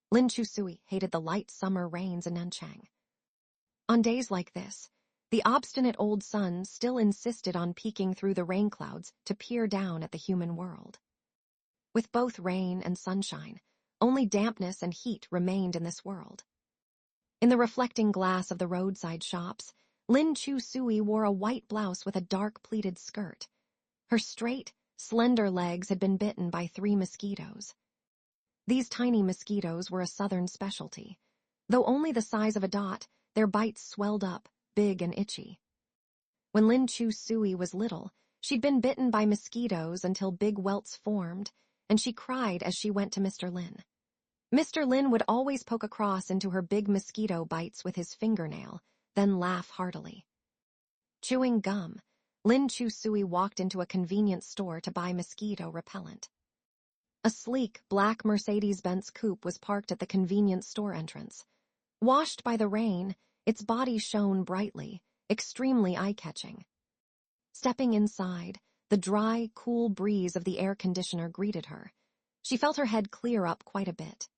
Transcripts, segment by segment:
Lin Chusui hated the light summer rains in Nanchang. On days like this, the obstinate old sun still insisted on peeking through the rain clouds to peer down at the human world. With both rain and sunshine, only dampness and heat remained in this world. In the reflecting glass of the roadside shops, Lin Chusui wore a white blouse with a dark pleated skirt. Her straight, slender legs had been bitten by 3 mosquitoes. These tiny mosquitoes were a southern specialty. Though only the size of a dot, their bites swelled up, big and itchy. When Lin Chusui was little, she'd been bitten by mosquitoes until big welts formed, and she cried as she went to Mr. Lin. Mr. Lin would always poke a cross into her big mosquito bites with his fingernail, then laugh heartily. Chewing gum, Lin Chusui walked into a convenience store to buy mosquito repellent. A sleek, black Mercedes-Benz coupe was parked at the convenience store entrance. Washed by the rain, its body shone brightly, extremely eye-catching. Stepping inside, the dry, cool breeze of the air conditioner greeted her. She felt her head clear up quite a bit.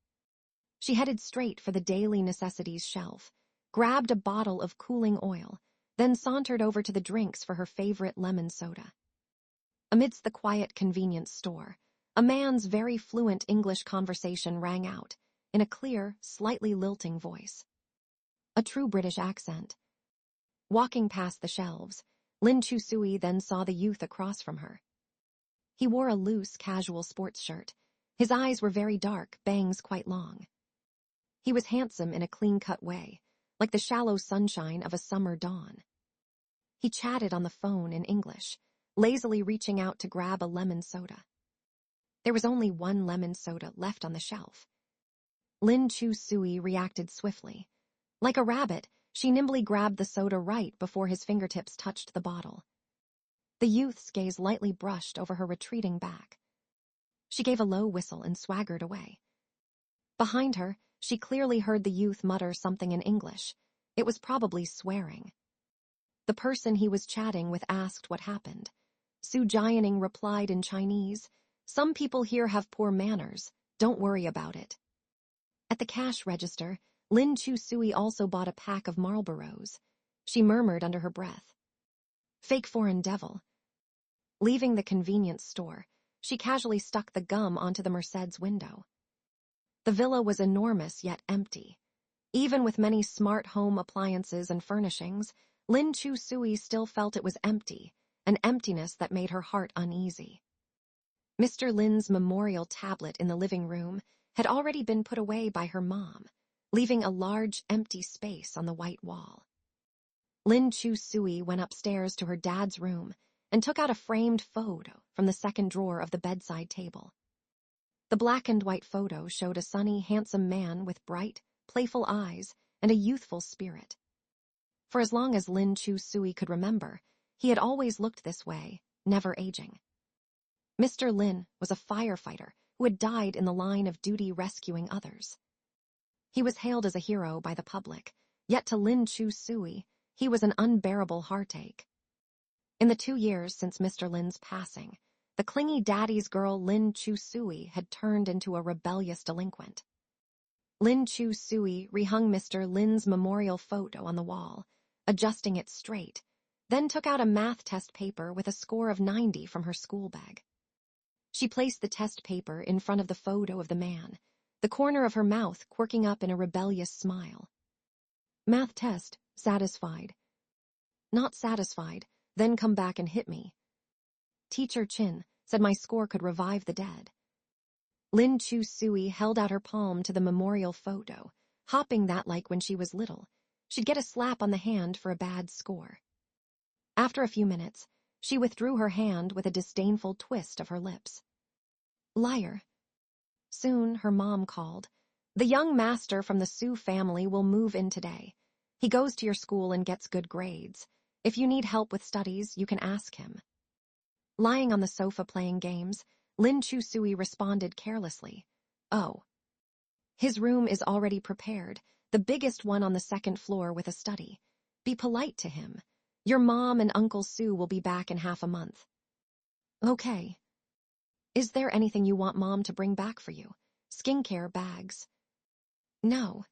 She headed straight for the daily necessities shelf, grabbed a bottle of cooling oil, then sauntered over to the drinks for her favorite lemon soda. Amidst the quiet convenience store, a man's very fluent English conversation rang out, in a clear, slightly lilting voice. A true British accent. Walking past the shelves, Lin Chusui then saw the youth across from her. He wore a loose, casual sports shirt. His eyes were very dark, bangs quite long. He was handsome in a clean-cut way, like the shallow sunshine of a summer dawn. He chatted on the phone in English, lazily reaching out to grab a lemon soda. There was only 1 lemon soda left on the shelf. Lin Chusui reacted swiftly. Like a rabbit, she nimbly grabbed the soda right before his fingertips touched the bottle. The youth's gaze lightly brushed over her retreating back. She gave a low whistle and swaggered away. Behind her, she clearly heard the youth mutter something in English. It was probably swearing. The person he was chatting with asked what happened. Su Jianing replied in Chinese, "Some people here have poor manners. Don't worry about it." At the cash register, Lin Chusui also bought a pack of Marlboros. She murmured under her breath, "Fake foreign devil." Leaving the convenience store, she casually stuck the gum onto the Merced's window. The villa was enormous yet empty. Even with many smart home appliances and furnishings, Lin Chusui still felt it was empty, an emptiness that made her heart uneasy. Mr. Lin's memorial tablet in the living room had already been put away by her mom, leaving a large empty space on the white wall. Lin Chusui went upstairs to her dad's room and took out a framed photo from the second drawer of the bedside table. The black and white photo showed a sunny, handsome man with bright, playful eyes and a youthful spirit. For as long as Lin Chusui could remember, he had always looked this way, never aging. Mr. Lin was a firefighter who had died in the line of duty rescuing others. He was hailed as a hero by the public, yet to Lin Chusui, he was an unbearable heartache. In the 2 years since Mr. Lin's passing, the clingy daddy's girl Lin Chusui had turned into a rebellious delinquent. Lin Chusui rehung Mr. Lin's memorial photo on the wall, adjusting it straight, then took out a math test paper with a score of 90 from her school bag. She placed the test paper in front of the photo of the man, the corner of her mouth quirking up in a rebellious smile. "Math test, satisfied." "Not satisfied, then come back and hit me." "Teacher Chin said my score could revive the dead." Lin Chusui held out her palm to the memorial photo, hopping that like when she was little. She'd get a slap on the hand for a bad score. After a few minutes, she withdrew her hand with a disdainful twist of her lips. "Liar." Soon her mom called. "The young master from the Su family will move in today. He goes to your school and gets good grades. If you need help with studies, you can ask him." Lying on the sofa playing games, Lin Chusui responded carelessly, "Oh. His room is already prepared, the biggest one on the second floor with a study. Be polite to him. Your mom and Uncle Su will be back in half a month." "Okay. Is there anything you want Mom to bring back for you? Skincare, bags?" No.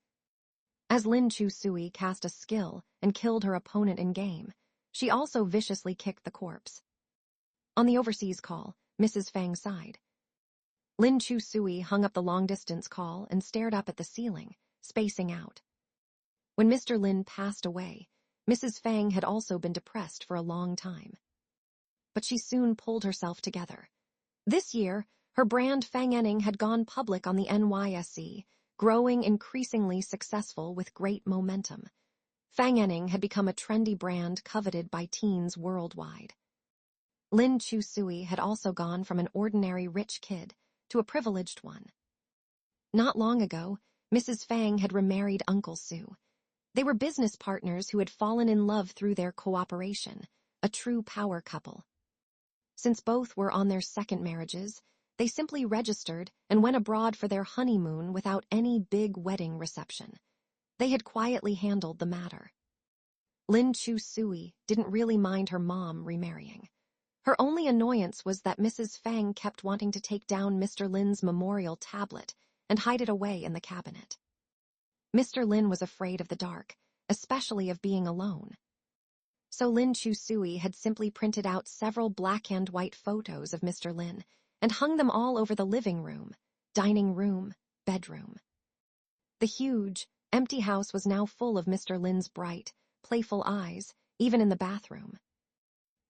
As Lin Chu Sui cast a skill and killed her opponent in game, she also viciously kicked the corpse. On the overseas call, Mrs. Fang sighed. Lin Chu Sui hung up the long-distance call and stared up at the ceiling, spacing out. When Mr. Lin passed away, Mrs. Fang had also been depressed for a long time. But she soon pulled herself together. This year, her brand Fang Enning had gone public on the NYSE, growing increasingly successful with great momentum. Fang Enning had become a trendy brand coveted by teens worldwide. Lin Chu Sui had also gone from an ordinary rich kid to a privileged one. Not long ago, Mrs. Fang had remarried Uncle Su. They were business partners who had fallen in love through their cooperation, a true power couple. Since both were on their second marriages, they simply registered and went abroad for their honeymoon without any big wedding reception. They had quietly handled the matter. Lin Chu Sui didn't really mind her mom remarrying. Her only annoyance was that Mrs. Fang kept wanting to take down Mr. Lin's memorial tablet and hide it away in the cabinet. Mr. Lin was afraid of the dark, especially of being alone. So Lin Chu Sui had simply printed out several black and white photos of Mr. Lin and hung them all over the living room, dining room, bedroom. The huge, empty house was now full of Mr. Lin's bright, playful eyes, even in the bathroom.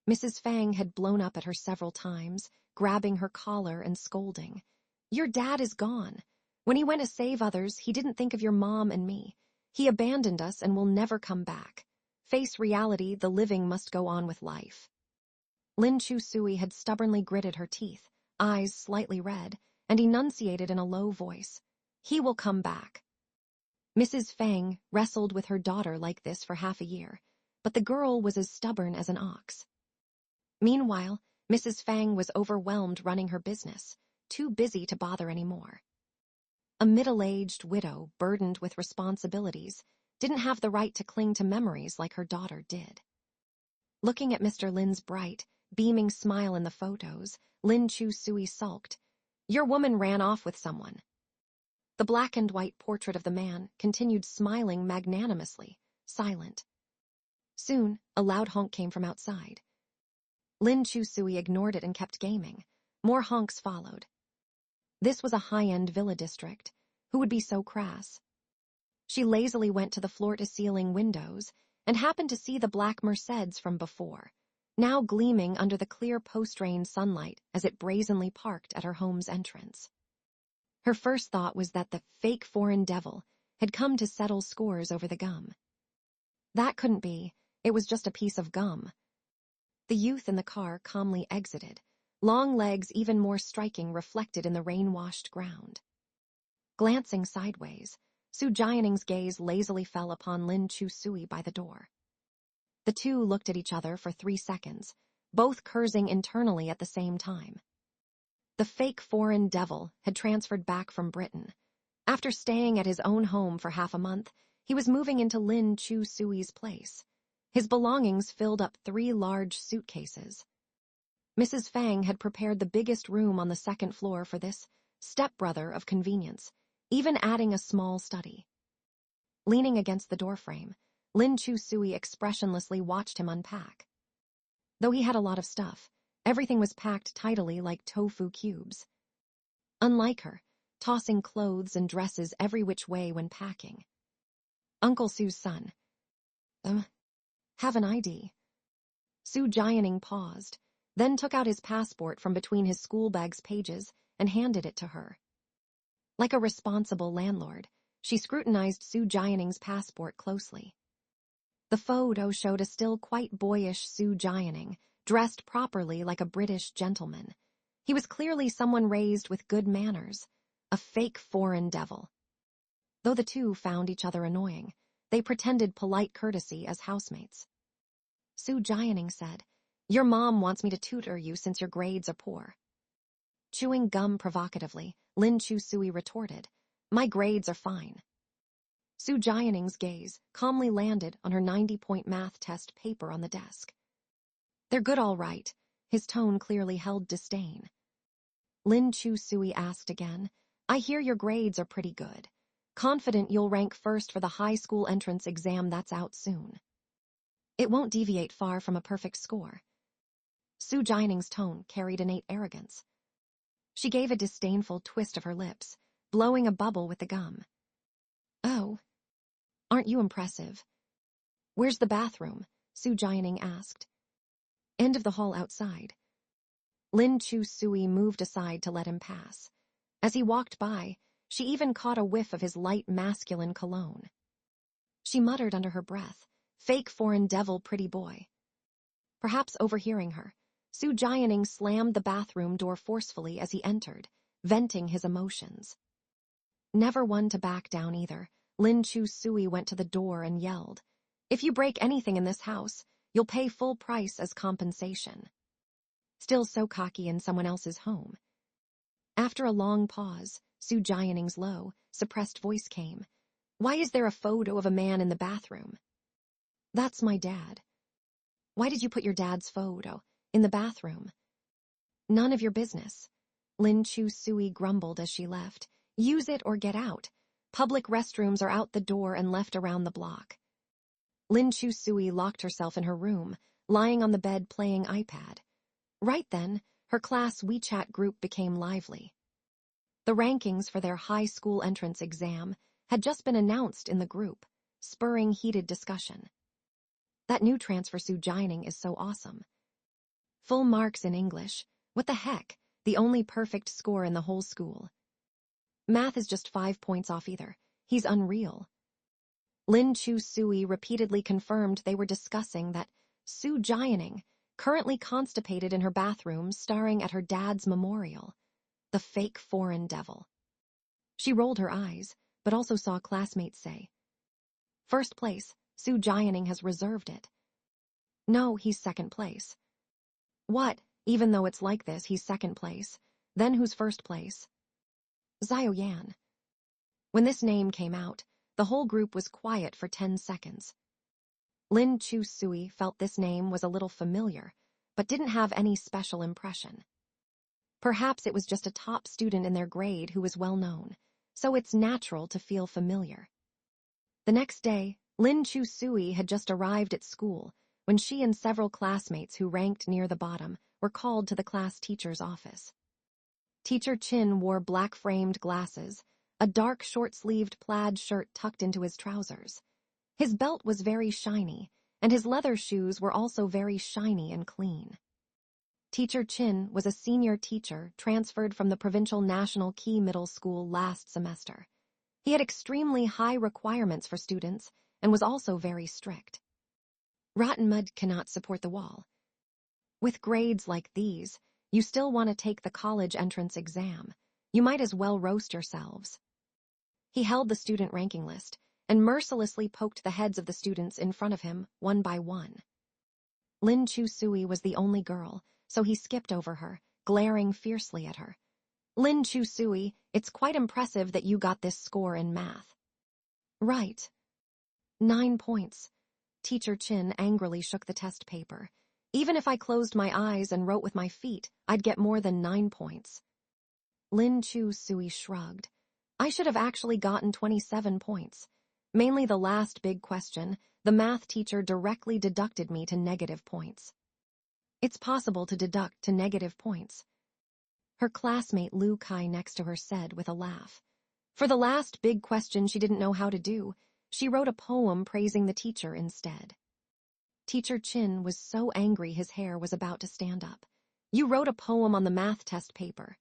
Mrs. Fang had blown up at her several times, grabbing her collar and scolding. "Your dad is gone. When he went to save others, he didn't think of your mom and me. He abandoned us and will never come back. Face reality, the living must go on with life." Lin Chu Sui had stubbornly gritted her teeth, eyes slightly red, and enunciated in a low voice, "He will come back." Mrs. Fang wrestled with her daughter like this for half a year, but the girl was as stubborn as an ox. Meanwhile, Mrs. Fang was overwhelmed running her business, too busy to bother anymore. A middle-aged widow burdened with responsibilities didn't have the right to cling to memories like her daughter did. Looking at Mr. Lin's bright, beaming smile in the photos, Lin Chu Sui sulked. "Your woman ran off with someone." The black and white portrait of the man continued smiling magnanimously, silent. Soon, a loud honk came from outside. Lin Chu Sui ignored it and kept gaming. More honks followed. This was a high-end villa district. Who would be so crass? She lazily went to the floor-to-ceiling windows and happened to see the black Mercedes from before, now gleaming under the clear post-rain sunlight as it brazenly parked at her home's entrance. Her first thought was that the fake foreign devil had come to settle scores over the gum. That couldn't be. It was just a piece of gum. The youth in the car calmly exited, long legs even more striking reflected in the rain-washed ground. Glancing sideways, Su Jianing's gaze lazily fell upon Lin Chu Sui by the door. The two looked at each other for 3 seconds, both cursing internally at the same time. The fake foreign devil had transferred back from Britain. After staying at his own home for half a month, he was moving into Lin Chu Sui's place. His belongings filled up 3 large suitcases. Mrs. Fang had prepared the biggest room on the second floor for this stepbrother of convenience, even adding a small study. Leaning against the doorframe, Lin Chu Sui expressionlessly watched him unpack. Though he had a lot of stuff, everything was packed tidily like tofu cubes. Unlike her, tossing clothes and dresses every which way when packing. Uncle Su's son. Have an ID. Su Jianing paused, then took out his passport from between his schoolbag's pages and handed it to her. Like a responsible landlord, she scrutinized Su Jianing's passport closely. The photo showed a still quite boyish Su Jianing, dressed properly like a British gentleman. He was clearly someone raised with good manners, a fake foreign devil. Though the two found each other annoying, they pretended polite courtesy as housemates. Su Jianing said, "Your mom wants me to tutor you since your grades are poor." Chewing gum provocatively, Lin Chu Sui retorted, "My grades are fine." Su Jianing's gaze calmly landed on her 90-point math test paper on the desk. "They're good all right." His tone clearly held disdain. Lin Chu Sui asked again, "I hear your grades are pretty good. confident you'll rank first for the high school entrance exam that's out soon. It won't deviate far from a perfect score. Su Jining's tone carried innate arrogance. She gave a disdainful twist of her lips, blowing a bubble with the gum. Oh, aren't you impressive? Where's the bathroom? Su Jining asked. End of the hall outside. Lin Chu Sui moved aside to let him pass. As he walked by, she even caught a whiff of his light masculine cologne. She muttered under her breath, fake foreign devil pretty boy. Perhaps overhearing her, Su Jining slammed the bathroom door forcefully as he entered, venting his emotions. Never one to back down either, Lin Chu Sui went to the door and yelled, "If you break anything in this house, you'll pay full price as compensation." Still so cocky in someone else's home. After a long pause, Su Jining's low, suppressed voice came. "Why is there a photo of a man in the bathroom?" "That's my dad." "Why did you put your dad's photo in the bathroom?" "None of your business." Lin Chu Sui grumbled as she left. "Use it or get out. Public restrooms are out the door and left around the block." Lin Chu Sui locked herself in her room, lying on the bed playing iPad. Right then, her class WeChat group became lively. The rankings for their high school entrance exam had just been announced in the group, spurring heated discussion. That new transfer Su Jining is so awesome. Full marks in English. What the heck? The only perfect score in the whole school. Math is just 5 points off either. He's unreal. Lin Chu Sui repeatedly confirmed they were discussing that Su Jining, currently constipated in her bathroom staring at her dad's memorial. The fake foreign devil. She rolled her eyes, but also saw classmates say, "First place, Su Jining has reserved it." "No, he's second place." "What? Even though it's like this, he's second place. Then who's first place?" "Xiao Yan." When this name came out, the whole group was quiet for 10 seconds. Lin Chu Sui felt this name was a little familiar, but didn't have any special impression. Perhaps it was just a top student in their grade who was well known, so it's natural to feel familiar. The next day, Lin Chu Sui had just arrived at school when she and several classmates who ranked near the bottom were called to the class teacher's office. Teacher Chin wore black-framed glasses, a dark short-sleeved plaid shirt tucked into his trousers. His belt was very shiny, and his leather shoes were also very shiny and clean. Teacher Chin was a senior teacher transferred from the provincial National Key Middle School last semester. He had extremely high requirements for students and was also very strict. Rotten mud cannot support the wall. With grades like these, you still want to take the college entrance exam. You might as well roast yourselves. He held the student ranking list and mercilessly poked the heads of the students in front of him, one by one. Lin Chu Sui was the only girl, so he skipped over her, glaring fiercely at her. "Lin Chu Sui, it's quite impressive that you got this score in math." "Right. 9 points." Teacher Chin angrily shook the test paper. "Even if I closed my eyes and wrote with my feet, I'd get more than 9 points." Lin Chu Sui shrugged. "I should have actually gotten 27 points. Mainly the last big question, the math teacher directly deducted me to negative points." "It's possible to deduct to negative points." Her classmate Lu Kai next to her said with a laugh. For the last big question she didn't know how to do, she wrote a poem praising the teacher instead. Teacher Chin was so angry his hair was about to stand up. "You wrote a poem on the math test paper."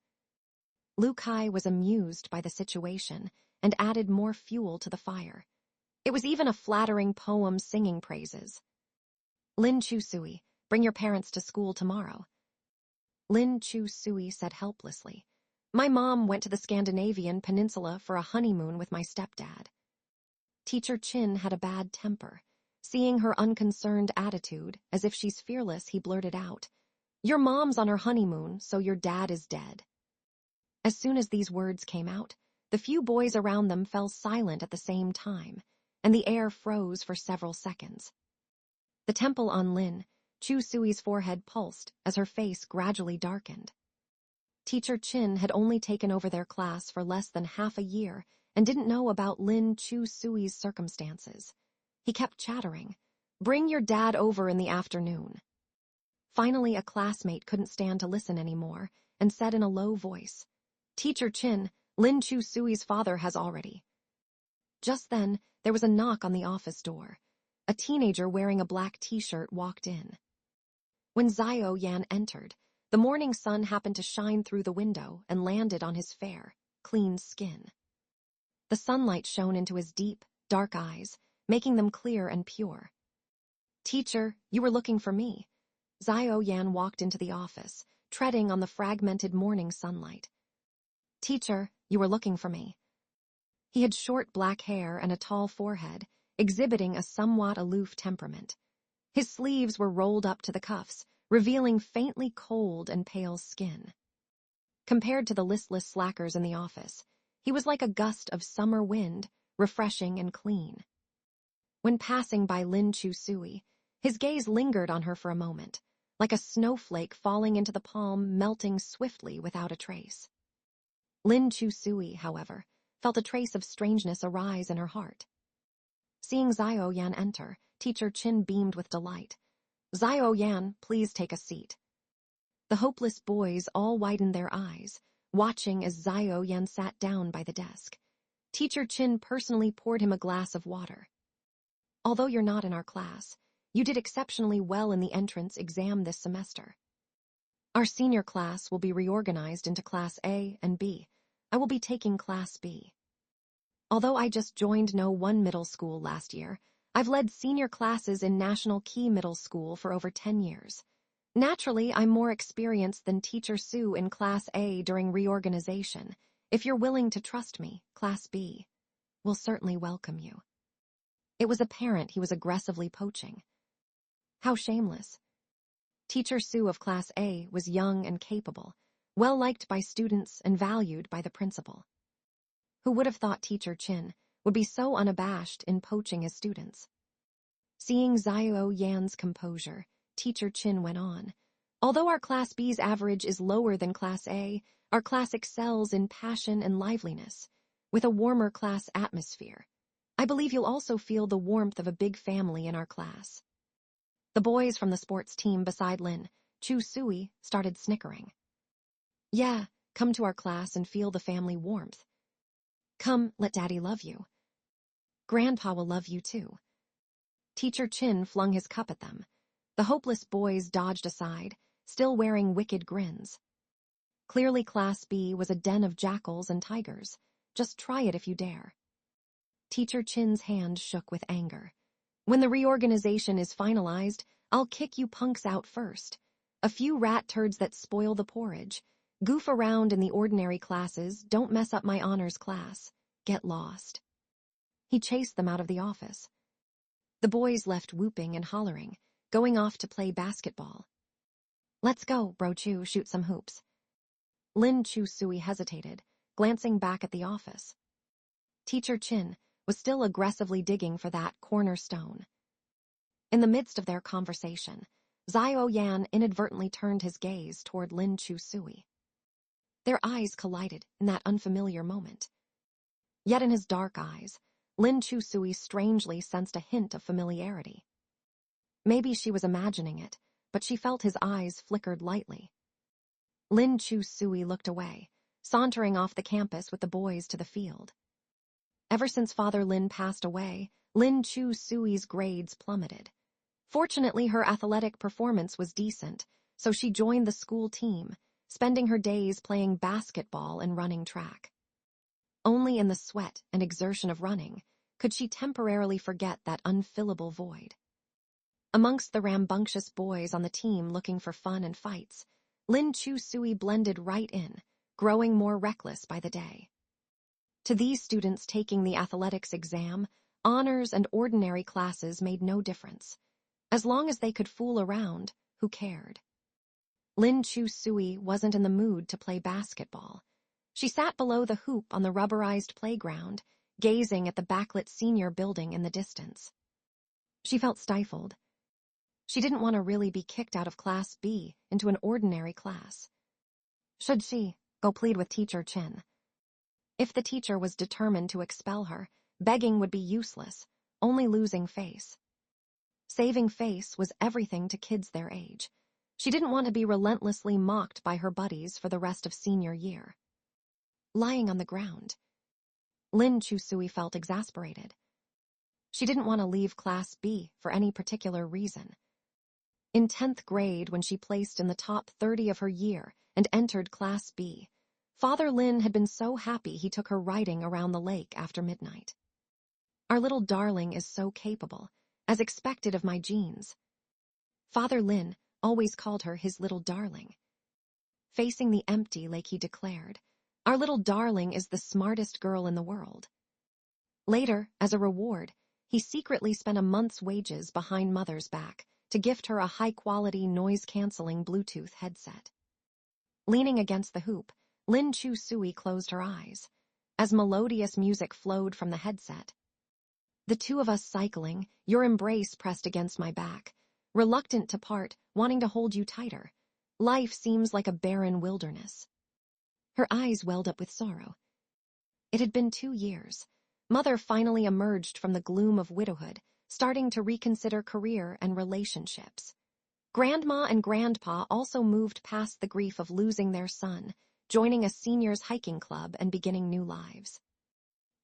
Lu Kai was amused by the situation and added more fuel to the fire. It was even a flattering poem singing praises. "Lin Chu Sui, bring your parents to school tomorrow." Lin Chu Sui said helplessly, "My mom went to the Scandinavian peninsula for a honeymoon with my stepdad." Teacher Chin had a bad temper. Seeing her unconcerned attitude, as if she's fearless, he blurted out, "Your mom's on her honeymoon, so your dad is dead." As soon as these words came out, the few boys around them fell silent at the same time, and the air froze for several seconds. The temple on Lin Chu Sui's forehead pulsed as her face gradually darkened. Teacher Chin had only taken over their class for less than half a year and didn't know about Lin Chu-sui's circumstances. He kept chattering. "Bring your dad over in the afternoon." Finally, a classmate couldn't stand to listen anymore and said in a low voice, "Teacher Chin, Lin Chu-sui's father has already." Just then, there was a knock on the office door. A teenager wearing a black t-shirt walked in. When Xiao Yan entered, the morning sun happened to shine through the window and landed on his fair, clean skin. The sunlight shone into his deep, dark eyes, making them clear and pure. "Teacher, you were looking for me." Xiao Yan walked into the office, treading on the fragmented morning sunlight. "Teacher, you were looking for me." He had short black hair and a tall forehead, exhibiting a somewhat aloof temperament. His sleeves were rolled up to the cuffs, revealing faintly cold and pale skin. Compared to the listless slackers in the office, he was like a gust of summer wind, refreshing and clean. When passing by Lin Chu-sui, his gaze lingered on her for a moment, like a snowflake falling into the palm, melting swiftly without a trace. Lin Chu-sui, however, felt a trace of strangeness arise in her heart. Seeing Xiao Yan enter, Teacher Chin beamed with delight. "Xiao Yan, please take a seat." The hopeless boys all widened their eyes, watching as Xiao Yan sat down by the desk. Teacher Chin personally poured him a glass of water. "Although you're not in our class, you did exceptionally well in the entrance exam this semester. Our senior class will be reorganized into Class A and B. I will be taking Class B. Although I just joined No. 1 middle school last year, I've led senior classes in National Key Middle School for over 10 years. Naturally, I'm more experienced than Teacher Sue in Class A during reorganization. If you're willing to trust me, Class B will certainly welcome you." It was apparent he was aggressively poaching. How shameless. Teacher Sue of Class A was young and capable, well-liked by students and valued by the principal. Who would have thought Teacher Chin would be so unabashed in poaching his students? Seeing Xiao Yan's composure, Teacher Chin went on. "Although our Class B's average is lower than Class A, our class excels in passion and liveliness, with a warmer class atmosphere. I believe you'll also feel the warmth of a big family in our class." The boys from the sports team beside Lin Chu-sui started snickering. "Yeah, come to our class and feel the family warmth. Come, let Daddy love you. Grandpa will love you too." Teacher Chin flung his cup at them. The hopeless boys dodged aside, still wearing wicked grins. Clearly Class B was a den of jackals and tigers. Just try it if you dare. Teacher Chin's hand shook with anger. "When the reorganization is finalized, I'll kick you punks out first. A few rat turds that spoil the porridge. Goof around in the ordinary classes, don't mess up my honors class. Get lost." He chased them out of the office. The boys left whooping and hollering, going off to play basketball. "Let's go, Bro Chu, shoot some hoops." Lin Chu-sui hesitated, glancing back at the office. Teacher Chin was still aggressively digging for that cornerstone. In the midst of their conversation, Xiao Yan inadvertently turned his gaze toward Lin Chu-sui. Their eyes collided in that unfamiliar moment. Yet in his dark eyes, Lin Chu-sui strangely sensed a hint of familiarity. Maybe she was imagining it, but she felt his eyes flickered lightly. Lin Chu-sui looked away, sauntering off the campus with the boys to the field. Ever since Father Lin passed away, Lin Chu-sui's grades plummeted. Fortunately, her athletic performance was decent, so she joined the school team, spending her days playing basketball and running track. Only in the sweat and exertion of running could she temporarily forget that unfillable void. Amongst the rambunctious boys on the team looking for fun and fights, Lin Chu-sui blended right in, growing more reckless by the day. To these students taking the athletics exam, honors and ordinary classes made no difference. As long as they could fool around, who cared? Lin Chu-sui wasn't in the mood to play basketball. She sat below the hoop on the rubberized playground, gazing at the backlit senior building in the distance. She felt stifled. She didn't want to really be kicked out of Class B into an ordinary class. Should she go plead with Teacher Chin? If the teacher was determined to expel her, begging would be useless, only losing face. Saving face was everything to kids their age. She didn't want to be relentlessly mocked by her buddies for the rest of senior year. Lying on the ground, Lin Chusui felt exasperated. She didn't want to leave Class B for any particular reason. In 10th grade, when she placed in the top 30 of her year and entered Class B, Father Lin had been so happy he took her riding around the lake after midnight. Our little darling is so capable, as expected of my genes. Father Lin always called her his little darling. Facing the empty lake, he declared, "Our little darling is the smartest girl in the world." Later, as a reward, he secretly spent a month's wages behind Mother's back to gift her a high-quality, noise-canceling Bluetooth headset. Leaning against the hoop, Lin Chusui closed her eyes, as melodious music flowed from the headset. The two of us cycling, your embrace pressed against my back, reluctant to part, wanting to hold you tighter. Life seems like a barren wilderness. Her eyes welled up with sorrow. It had been 2 years. Mother finally emerged from the gloom of widowhood, starting to reconsider career and relationships. Grandma and Grandpa also moved past the grief of losing their son, joining a seniors hiking club and beginning new lives.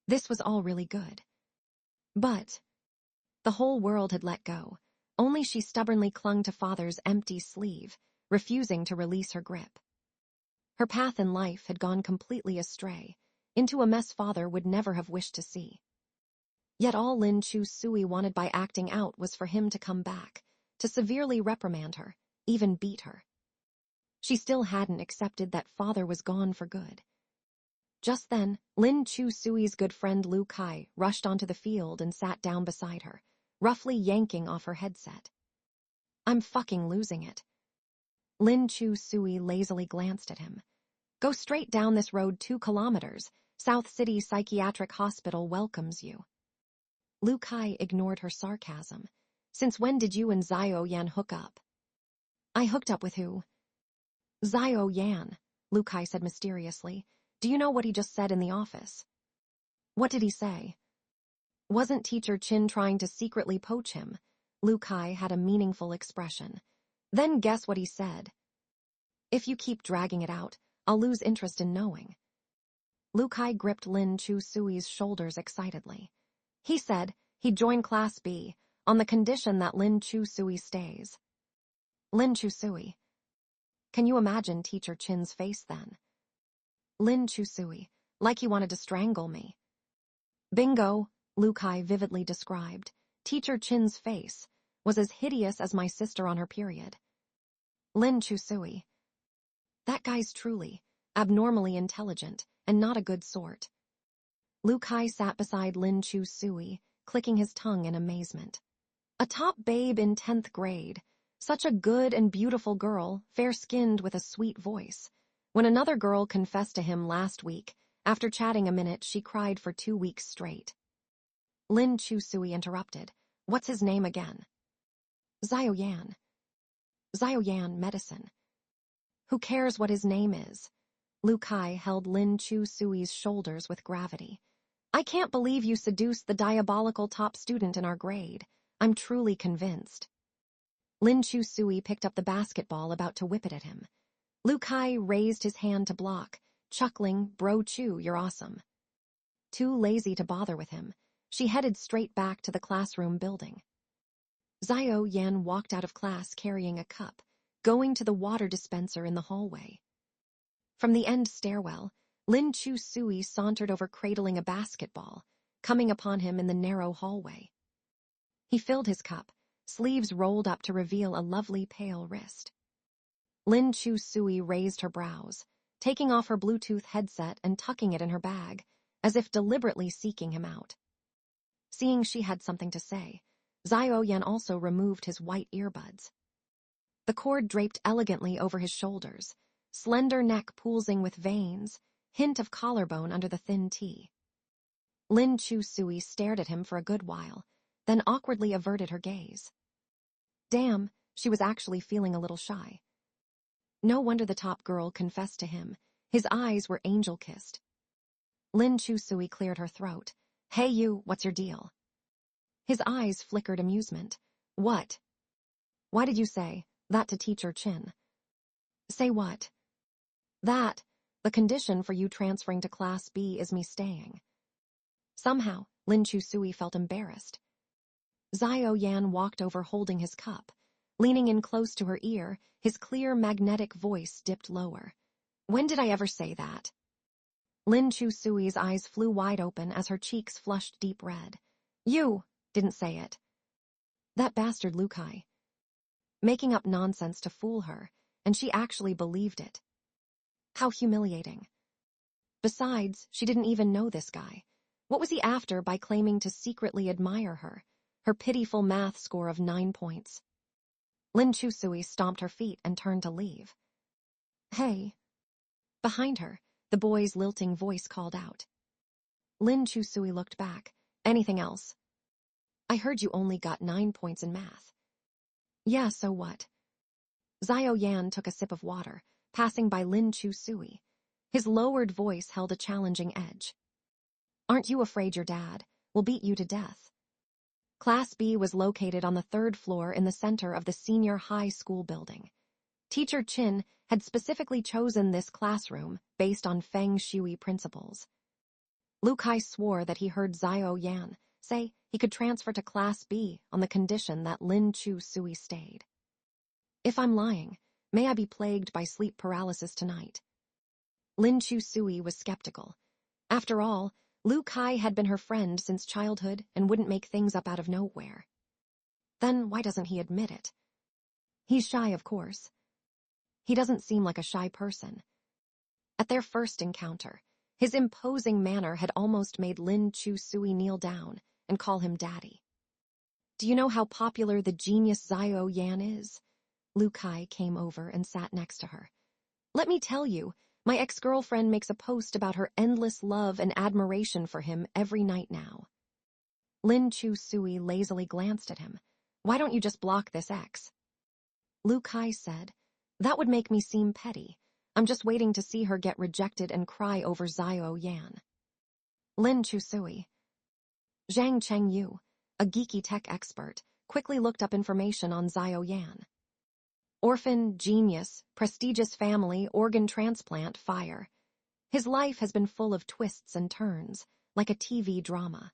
This was all really good. But the whole world had let go. Only she stubbornly clung to Father's empty sleeve, refusing to release her grip. Her path in life had gone completely astray, into a mess Father would never have wished to see. Yet all Lin Chusui wanted by acting out was for him to come back, to severely reprimand her, even beat her. She still hadn't accepted that Father was gone for good. Just then, Lin Chusui's good friend Lu Kai rushed onto the field and sat down beside her, roughly yanking off her headset. "I'm fucking losing it." Lin Chusui lazily glanced at him. "Go straight down this road 2 kilometers. South City Psychiatric Hospital welcomes you." Lu Kai ignored her sarcasm. "Since when did you and Xiao Yan hook up?" "I hooked up with who?" "Xiao Yan," Lu Kai said mysteriously. "Do you know what he just said in the office?" "What did he say?" "Wasn't Teacher Chin trying to secretly poach him?" Lu Kai had a meaningful expression. "Then guess what he said." "If you keep dragging it out, I'll lose interest in knowing." Lu Kai gripped Lin Chusui's shoulders excitedly. "He said he'd join Class B, on the condition that Lin Chusui stays." "Lin Chusui." Can you imagine Teacher Chin's face then? "Lin Chusui, like he wanted to strangle me." "Bingo," Lu Kai vividly described. Teacher Chin's face was as hideous as my sister on her period. "Lin Chusui. That guy's truly, abnormally intelligent, and not a good sort." Lu Kai sat beside Lin Chusui, clicking his tongue in amazement. A top babe in 10th grade. Such a good and beautiful girl, fair-skinned with a sweet voice. When another girl confessed to him last week, after chatting a minute, she cried for 2 weeks straight. Lin Chusui interrupted. "What's his name again?" "Xiao Yan." "Xiao Yan, medicine." "Who cares what his name is?" Lu Kai held Lin Chusui's shoulders with gravity. "I can't believe you seduced the diabolical top student in our grade. I'm truly convinced." Lin Chusui picked up the basketball, about to whip it at him. Lu Kai raised his hand to block, chuckling, "Bro Chu, you're awesome." Too lazy to bother with him, she headed straight back to the classroom building. Xiao Yan walked out of class carrying a cup, going to the water dispenser in the hallway. From the end stairwell, Lin Chusui sauntered over, cradling a basketball, coming upon him in the narrow hallway. He filled his cup, sleeves rolled up to reveal a lovely pale wrist. Lin Chusui raised her brows, taking off her Bluetooth headset and tucking it in her bag, as if deliberately seeking him out. Seeing she had something to say, Xiao Yan also removed his white earbuds. The cord draped elegantly over his shoulders, slender neck pulsing with veins, hint of collarbone under the thin tee. Lin Chusui stared at him for a good while, then awkwardly averted her gaze. Damn, she was actually feeling a little shy. No wonder the top girl confessed to him. His eyes were angel-kissed. Lin Chusui cleared her throat. Hey you, what's your deal? His eyes flickered amusement. What? Why did you say that to Teacher Chin? Say what? That the condition for you transferring to Class B is me staying. Somehow, Lin Chusui felt embarrassed. Xiao Yan walked over holding his cup. Leaning in close to her ear, his clear magnetic voice dipped lower. When did I ever say that? Lin Chusui's eyes flew wide open as her cheeks flushed deep red. You didn't say it. That bastard Lukai. Making up nonsense to fool her, and she actually believed it. How humiliating. Besides, she didn't even know this guy. What was he after by claiming to secretly admire her? Her pitiful math score of 9 points. Lin Chusui stomped her feet and turned to leave. Hey. Behind her, the boy's lilting voice called out. Lin Chusui looked back. Anything else? I heard you only got 9 points in math. Yeah, so what? Xiao Yan took a sip of water, passing by Lin Chusui. His lowered voice held a challenging edge. Aren't you afraid your dad will beat you to death? Class B was located on the 3rd floor in the center of the senior high school building. Teacher Chin had specifically chosen this classroom based on Feng Shui principles. Lukai swore that he heard Xiao Yan say he could transfer to Class B on the condition that Lin Chusui stayed. If I'm lying, may I be plagued by sleep paralysis tonight. Lin Chusui was skeptical. After all, Lukai had been her friend since childhood and wouldn't make things up out of nowhere. Then why doesn't he admit it? He's shy, of course. He doesn't seem like a shy person. At their first encounter, his imposing manner had almost made Lin Chusui kneel down and call him daddy. Do you know how popular the genius Xiao Yan is? Lukai came over and sat next to her. Let me tell you, my ex-girlfriend makes a post about her endless love and admiration for him every night now. Lin Chusui lazily glanced at him. Why don't you just block this ex? Lukai said, that would make me seem petty. I'm just waiting to see her get rejected and cry over Xiao Yan. Lin Chusui. Zhang Chengyu, a geeky tech expert, quickly looked up information on Xiao Yan. Orphan, genius, prestigious family, organ transplant, fire. His life has been full of twists and turns, like a TV drama.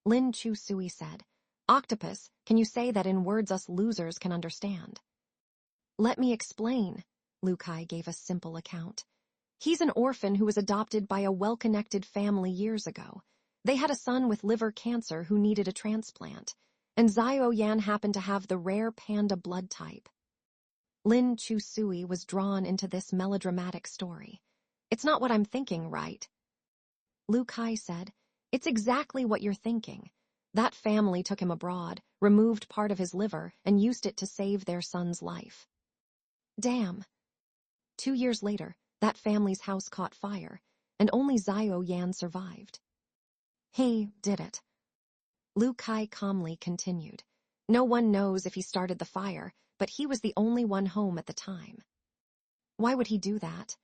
Lin Chusui said, Octopus, can you say that in words us losers can understand? Let me explain, Lukai gave a simple account. He's an orphan who was adopted by a well-connected family years ago. They had a son with liver cancer who needed a transplant, and Xiao Yan happened to have the rare panda blood type. Lin Chusui was drawn into this melodramatic story. It's not what I'm thinking, right? Lukai said, it's exactly what you're thinking. That family took him abroad, removed part of his liver, and used it to save their son's life. Damn. 2 years later, that family's house caught fire, and only Xiao Yan survived. He did it. Lukai calmly continued. No one knows if he started the fire, but he was the only one home at the time. Why would he do that?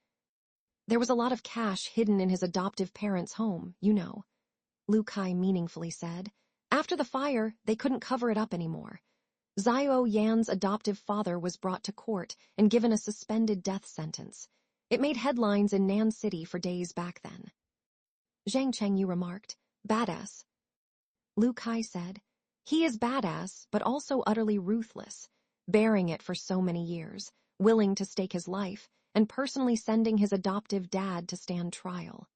There was a lot of cash hidden in his adoptive parents' home, you know. Lukai meaningfully said. After the fire, they couldn't cover it up anymore. Xiao Yan's adoptive father was brought to court and given a suspended death sentence. It made headlines in Nan City for days back then. Zhang Chengyu remarked, badass. Lukai said, he is badass, but also utterly ruthless, bearing it for so many years, willing to stake his life, and personally sending his adoptive dad to stand trial.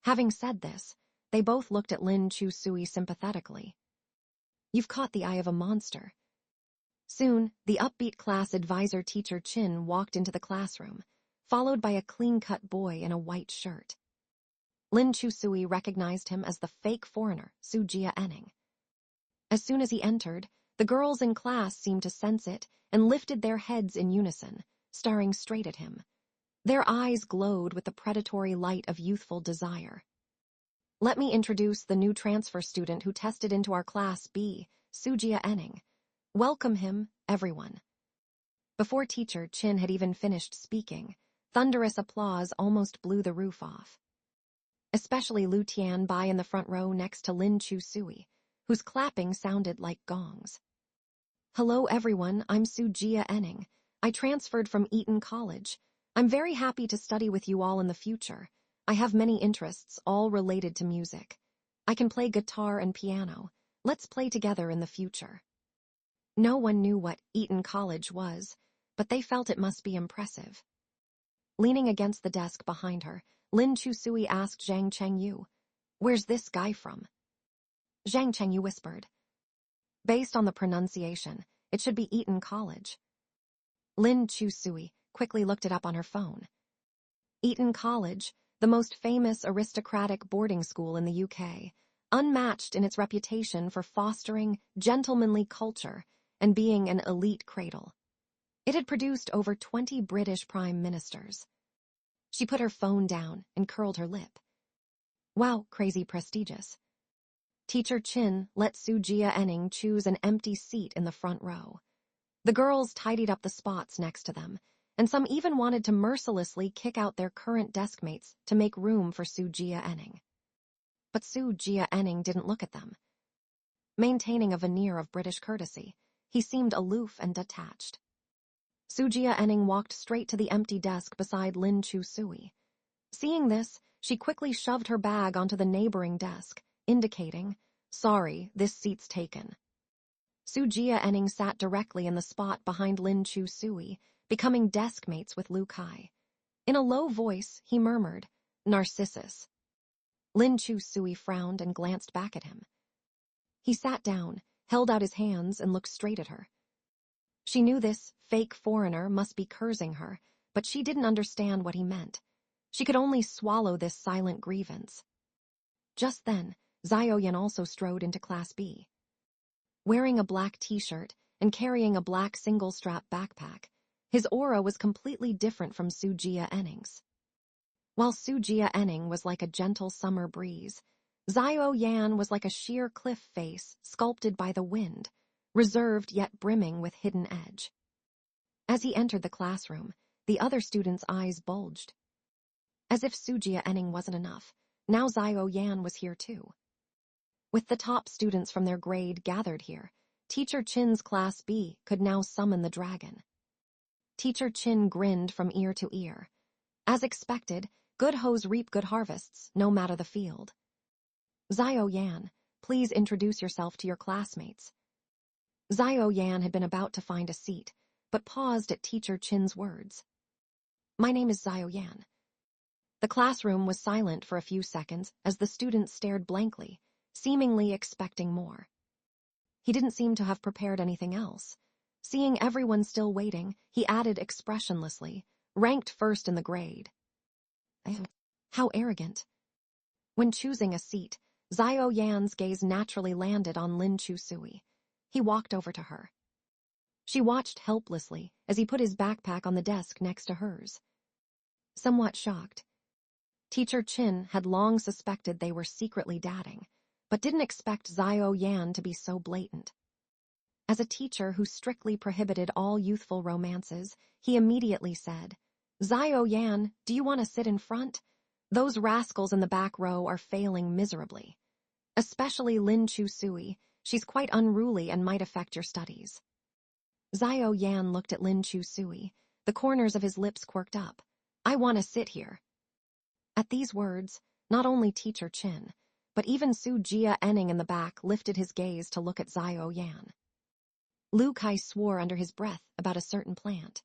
Having said this, they both looked at Lin Chusui sympathetically. You've caught the eye of a monster. Soon, the upbeat class advisor Teacher Chin walked into the classroom, followed by a clean-cut boy in a white shirt. Lin Chusui recognized him as the fake foreigner, Sujia Enning. As soon as he entered, the girls in class seemed to sense it and lifted their heads in unison, staring straight at him. Their eyes glowed with the predatory light of youthful desire. Let me introduce the new transfer student who tested into our Class B, Sujia Enning. Welcome him, everyone. Before Teacher Chin had even finished speaking, thunderous applause almost blew the roof off. especially Lu Tianbai in the front row next to Lin Chu-sui, whose clapping sounded like gongs. Hello everyone, I'm Su-jia Enning. I transferred from Eton College. I'm very happy to study with you all in the future. I have many interests, all related to music. I can play guitar and piano. Let's play together in the future. No one knew what Eton College was, but they felt it must be impressive. Leaning against the desk behind her, Lin Chu-sui asked Zhang Chengyu, "Where's this guy from?" Zhang Chengyu whispered, "Based on the pronunciation, it should be Eton College." Lin Chu-sui quickly looked it up on her phone. Eton College, the most famous aristocratic boarding school in the UK, unmatched in its reputation for fostering gentlemanly culture and being an elite cradle. It had produced over 20 British prime ministers. She put her phone down and curled her lip. Wow, crazy prestigious. Teacher Chin let Su-jia Enning choose an empty seat in the front row. The girls tidied up the spots next to them, and some even wanted to mercilessly kick out their current deskmates to make room for Su-jia Enning. But Su-jia Enning didn't look at them. Maintaining a veneer of British courtesy, he seemed aloof and detached. Su-jia Enning walked straight to the empty desk beside Lin Chu-sui. Seeing this, she quickly shoved her bag onto the neighboring desk, indicating, "Sorry, this seat's taken." Su-jia Enning sat directly in the spot behind Lin Chu-sui, becoming deskmates with Lu Kai. In a low voice, he murmured, "Narcissus." Lin Chu-sui frowned and glanced back at him. He sat down, held out his hands, and looked straight at her. She knew this fake foreigner must be cursing her, but she didn't understand what he meant. She could only swallow this silent grievance. Just then, Zhao also strode into Class B. Wearing a black t-shirt and carrying a black single-strap backpack, his aura was completely different from Su-jia Enning's. While Su-jia Enning was like a gentle summer breeze, Zhao was like a sheer cliff face sculpted by the wind, reserved yet brimming with hidden edge. As he entered the classroom, the other students' eyes bulged. As if Su-jia Enning wasn't enough, now Zhao was here too. With the top students from their grade gathered here, Teacher Chin's Class B could now summon the dragon. Teacher Chin grinned from ear to ear. As expected, good hoes reap good harvests, no matter the field. Zhao, please introduce yourself to your classmates. Zhao had been about to find a seat, but paused at Teacher Chin's words. My name is Zhao. The classroom was silent for a few seconds as the students stared blankly, seemingly expecting more. He didn't seem to have prepared anything else. Seeing everyone still waiting, he added expressionlessly, ranked first in the grade. How arrogant. When choosing a seat, Zhao gaze naturally landed on Lin Chu-sui. He walked over to her. She watched helplessly as he put his backpack on the desk next to hers. Somewhat shocked, Teacher Chin had long suspected they were secretly dating, but didn't expect Zhao to be so blatant. As a teacher who strictly prohibited all youthful romances, he immediately said, Zhao, do you want to sit in front? Those rascals in the back row are failing miserably. Especially Lin Chu-sui, she's quite unruly and might affect your studies. Zhao looked at Lin Chu-sui, the corners of his lips quirked up. I want to sit here. At these words, not only Teacher Chin, but even Su-jia Enning in the back lifted his gaze to look at Zhao. Lu Kai swore under his breath about a certain plant.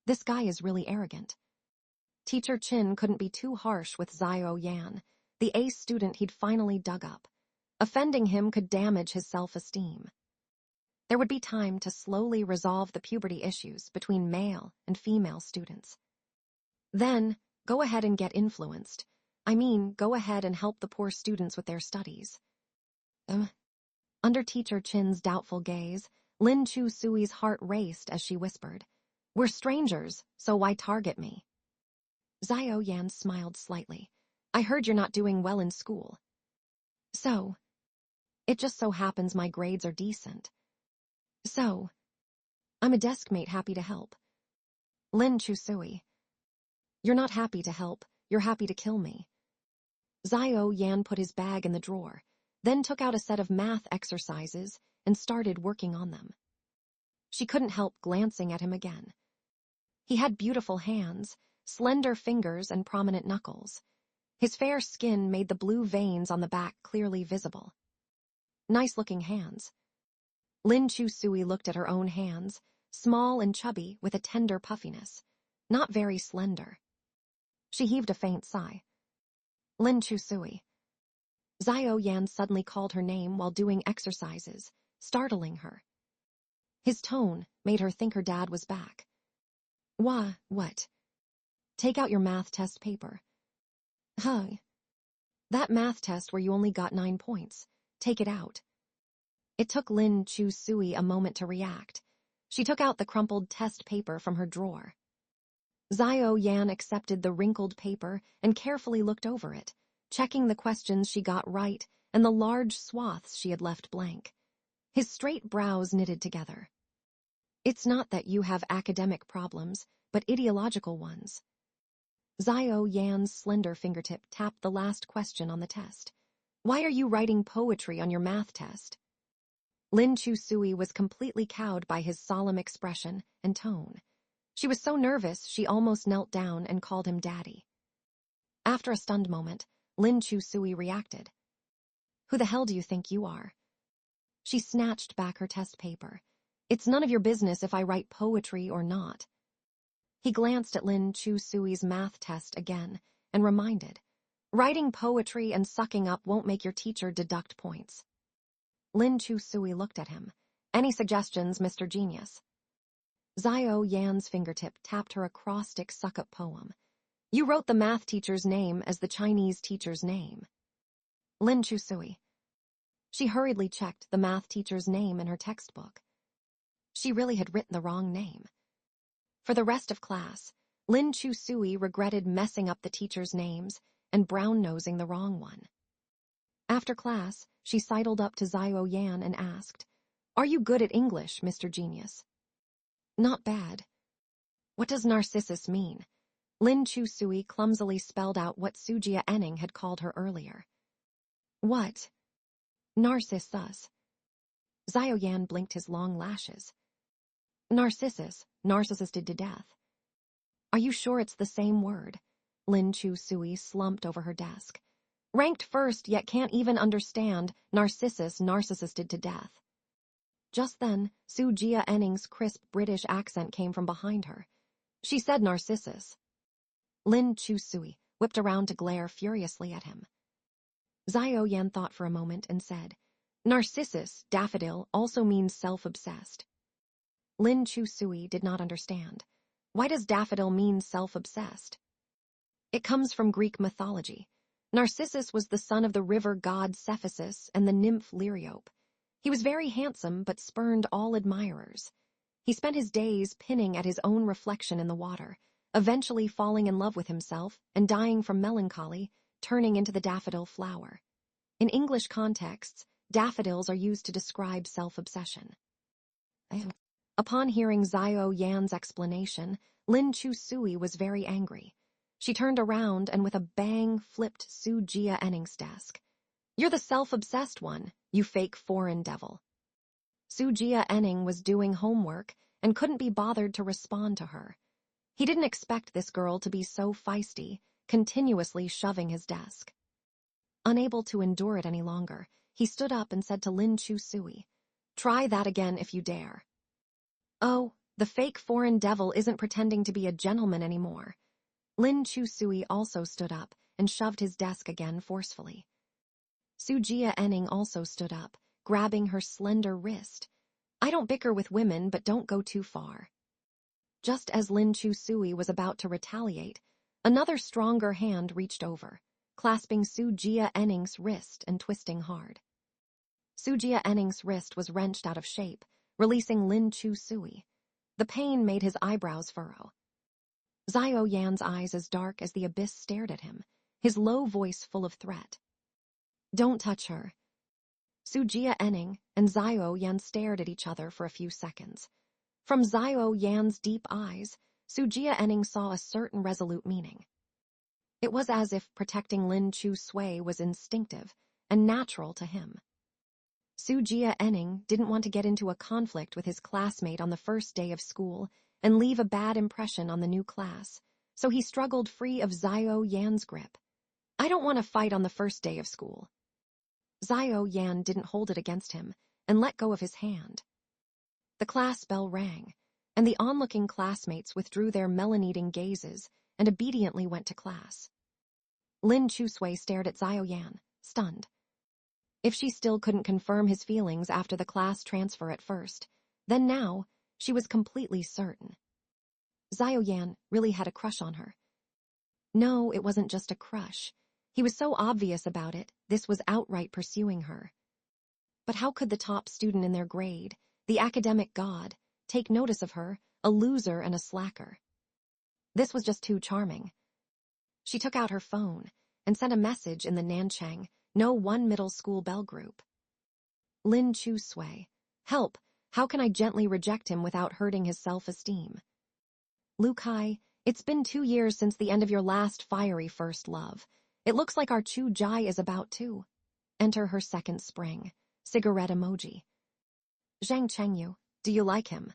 This guy is really arrogant. Teacher Chin couldn't be too harsh with Zhao, the ace student he'd finally dug up. Offending him could damage his self-esteem. There would be time to slowly resolve the puberty issues between male and female students. Then, go ahead and get influenced. Go ahead and help the poor students with their studies. Under Teacher Chin's doubtful gaze, Lin Chu-sui's heart raced as she whispered, We're strangers, so why target me? Zhao smiled slightly. I heard you're not doing well in school. So, it just so happens my grades are decent. So, I'm a deskmate happy to help. Lin Chu-sui. You're not happy to help, you're happy to kill me. Xiao Yan put his bag in the drawer, then took out a set of math exercises and started working on them. She couldn't help glancing at him again. He had beautiful hands, slender fingers, and prominent knuckles. His fair skin made the blue veins on the back clearly visible. Nice-looking hands. Lin Chu-sui looked at her own hands, small and chubby with a tender puffiness, not very slender. She heaved a faint sigh. Lin Chu-sui. Xiao Yan suddenly called her name while doing exercises, startling her. His tone made her think her dad was back. What? Take out your math test paper. Huh. That math test where you only got 9 points. Take it out. It took Lin Chu-sui a moment to react. She took out the crumpled test paper from her drawer. Xiao Yan accepted the wrinkled paper and carefully looked over it, checking the questions she got right and the large swaths she had left blank. His straight brows knitted together. It's not that you have academic problems, but ideological ones. Xiao Yan's slender fingertip tapped the last question on the test. Why are you writing poetry on your math test? Lin Chu-sui was completely cowed by his solemn expression and tone. She was so nervous she almost knelt down and called him Daddy. After a stunned moment, Lin Chu-sui reacted. Who the hell do you think you are? She snatched back her test paper. It's none of your business if I write poetry or not. He glanced at Lin Chu-sui's math test again and reminded, writing poetry and sucking up won't make your teacher deduct points. Lin Chu-sui looked at him. Any suggestions, Mr. Genius? Xiao Yan's fingertip tapped her acrostic suck-up poem. You wrote the math teacher's name as the Chinese teacher's name. Lin Chu-sui. She hurriedly checked the math teacher's name in her textbook. She really had written the wrong name. For the rest of class, Lin Chu-sui regretted messing up the teacher's names and brown-nosing the wrong one. After class, she sidled up to Xiao Yan and asked, Are you good at English, Mr. Genius? Not bad. What does Narcissus mean? Lin Chu-sui clumsily spelled out what Sujia Enning had called her earlier. What? Narcissus. Xiao Yan blinked his long lashes. Narcissus, narcissisted to death. Are you sure it's the same word? Lin Chu-sui slumped over her desk. Ranked first, yet can't even understand Narcissus narcissisted to death. Just then, Sujia Enning's crisp British accent came from behind her. She said Narcissus. Lin Chu-sui whipped around to glare furiously at him. Xiao Yan thought for a moment and said, Narcissus, daffodil, also means self-obsessed. Lin Chu-sui did not understand. Why does daffodil mean self-obsessed? It comes from Greek mythology. Narcissus was the son of the river god Cephasus and the nymph Liriope. He was very handsome but spurned all admirers. He spent his days pinning at his own reflection in the water, eventually falling in love with himself and dying from melancholy, turning into the daffodil flower. In English contexts, daffodils are used to describe self-obsession. Upon hearing Xiao Yan's explanation, Lin Chu-sui was very angry. She turned around and with a bang flipped Sujia Enning's desk. You're the self-obsessed one, you fake foreign devil. Sujia Enning was doing homework and couldn't be bothered to respond to her. He didn't expect this girl to be so feisty, continuously shoving his desk. Unable to endure it any longer, he stood up and said to Lin Chu-sui, Try that again if you dare. Oh, the fake foreign devil isn't pretending to be a gentleman anymore. Lin Chu-sui also stood up and shoved his desk again forcefully. Sujia Enning also stood up, grabbing her slender wrist. I don't bicker with women, but don't go too far. Just as Lin Chu-sui was about to retaliate, another stronger hand reached over, clasping Sujia Enning's wrist and twisting hard. Sujia Enning's wrist was wrenched out of shape, releasing Lin Chu-sui. The pain made his eyebrows furrow. Xiao Yan's eyes as dark as the abyss stared at him, his low voice full of threat. Don't touch her. Sujia Enning and Xiao Yan stared at each other for a few seconds. From Xiao Yan's deep eyes, Sujia Enning saw a certain resolute meaning. It was as if protecting Lin Chu Sui was instinctive and natural to him. Su Jia Enning didn't want to get into a conflict with his classmate on the first day of school and leave a bad impression on the new class, so he struggled free of Xiao Yan's grip. I don't want to fight on the first day of school. Xiao Yan didn't hold it against him and let go of his hand. The class bell rang, and the onlooking classmates withdrew their melon-eating gazes and obediently went to class. Lin Chusui stared at Xiao Yan, stunned. If she still couldn't confirm his feelings after the class transfer at first, then now she was completely certain. Xiao Yan really had a crush on her. No, it wasn't just a crush. He was so obvious about it, this was outright pursuing her. But how could the top student in their grade, the academic god, take notice of her, a loser and a slacker? This was just too charming. She took out her phone and sent a message in the Nanchang No. 1 middle school bell group. Lin Chu Sui, help, how can I gently reject him without hurting his self-esteem? Lu Kai, it's been 2 years since the end of your last fiery first love. It looks like our Chu Jai is about to enter her second spring. Cigarette emoji. Zhang Chengyu, do you like him?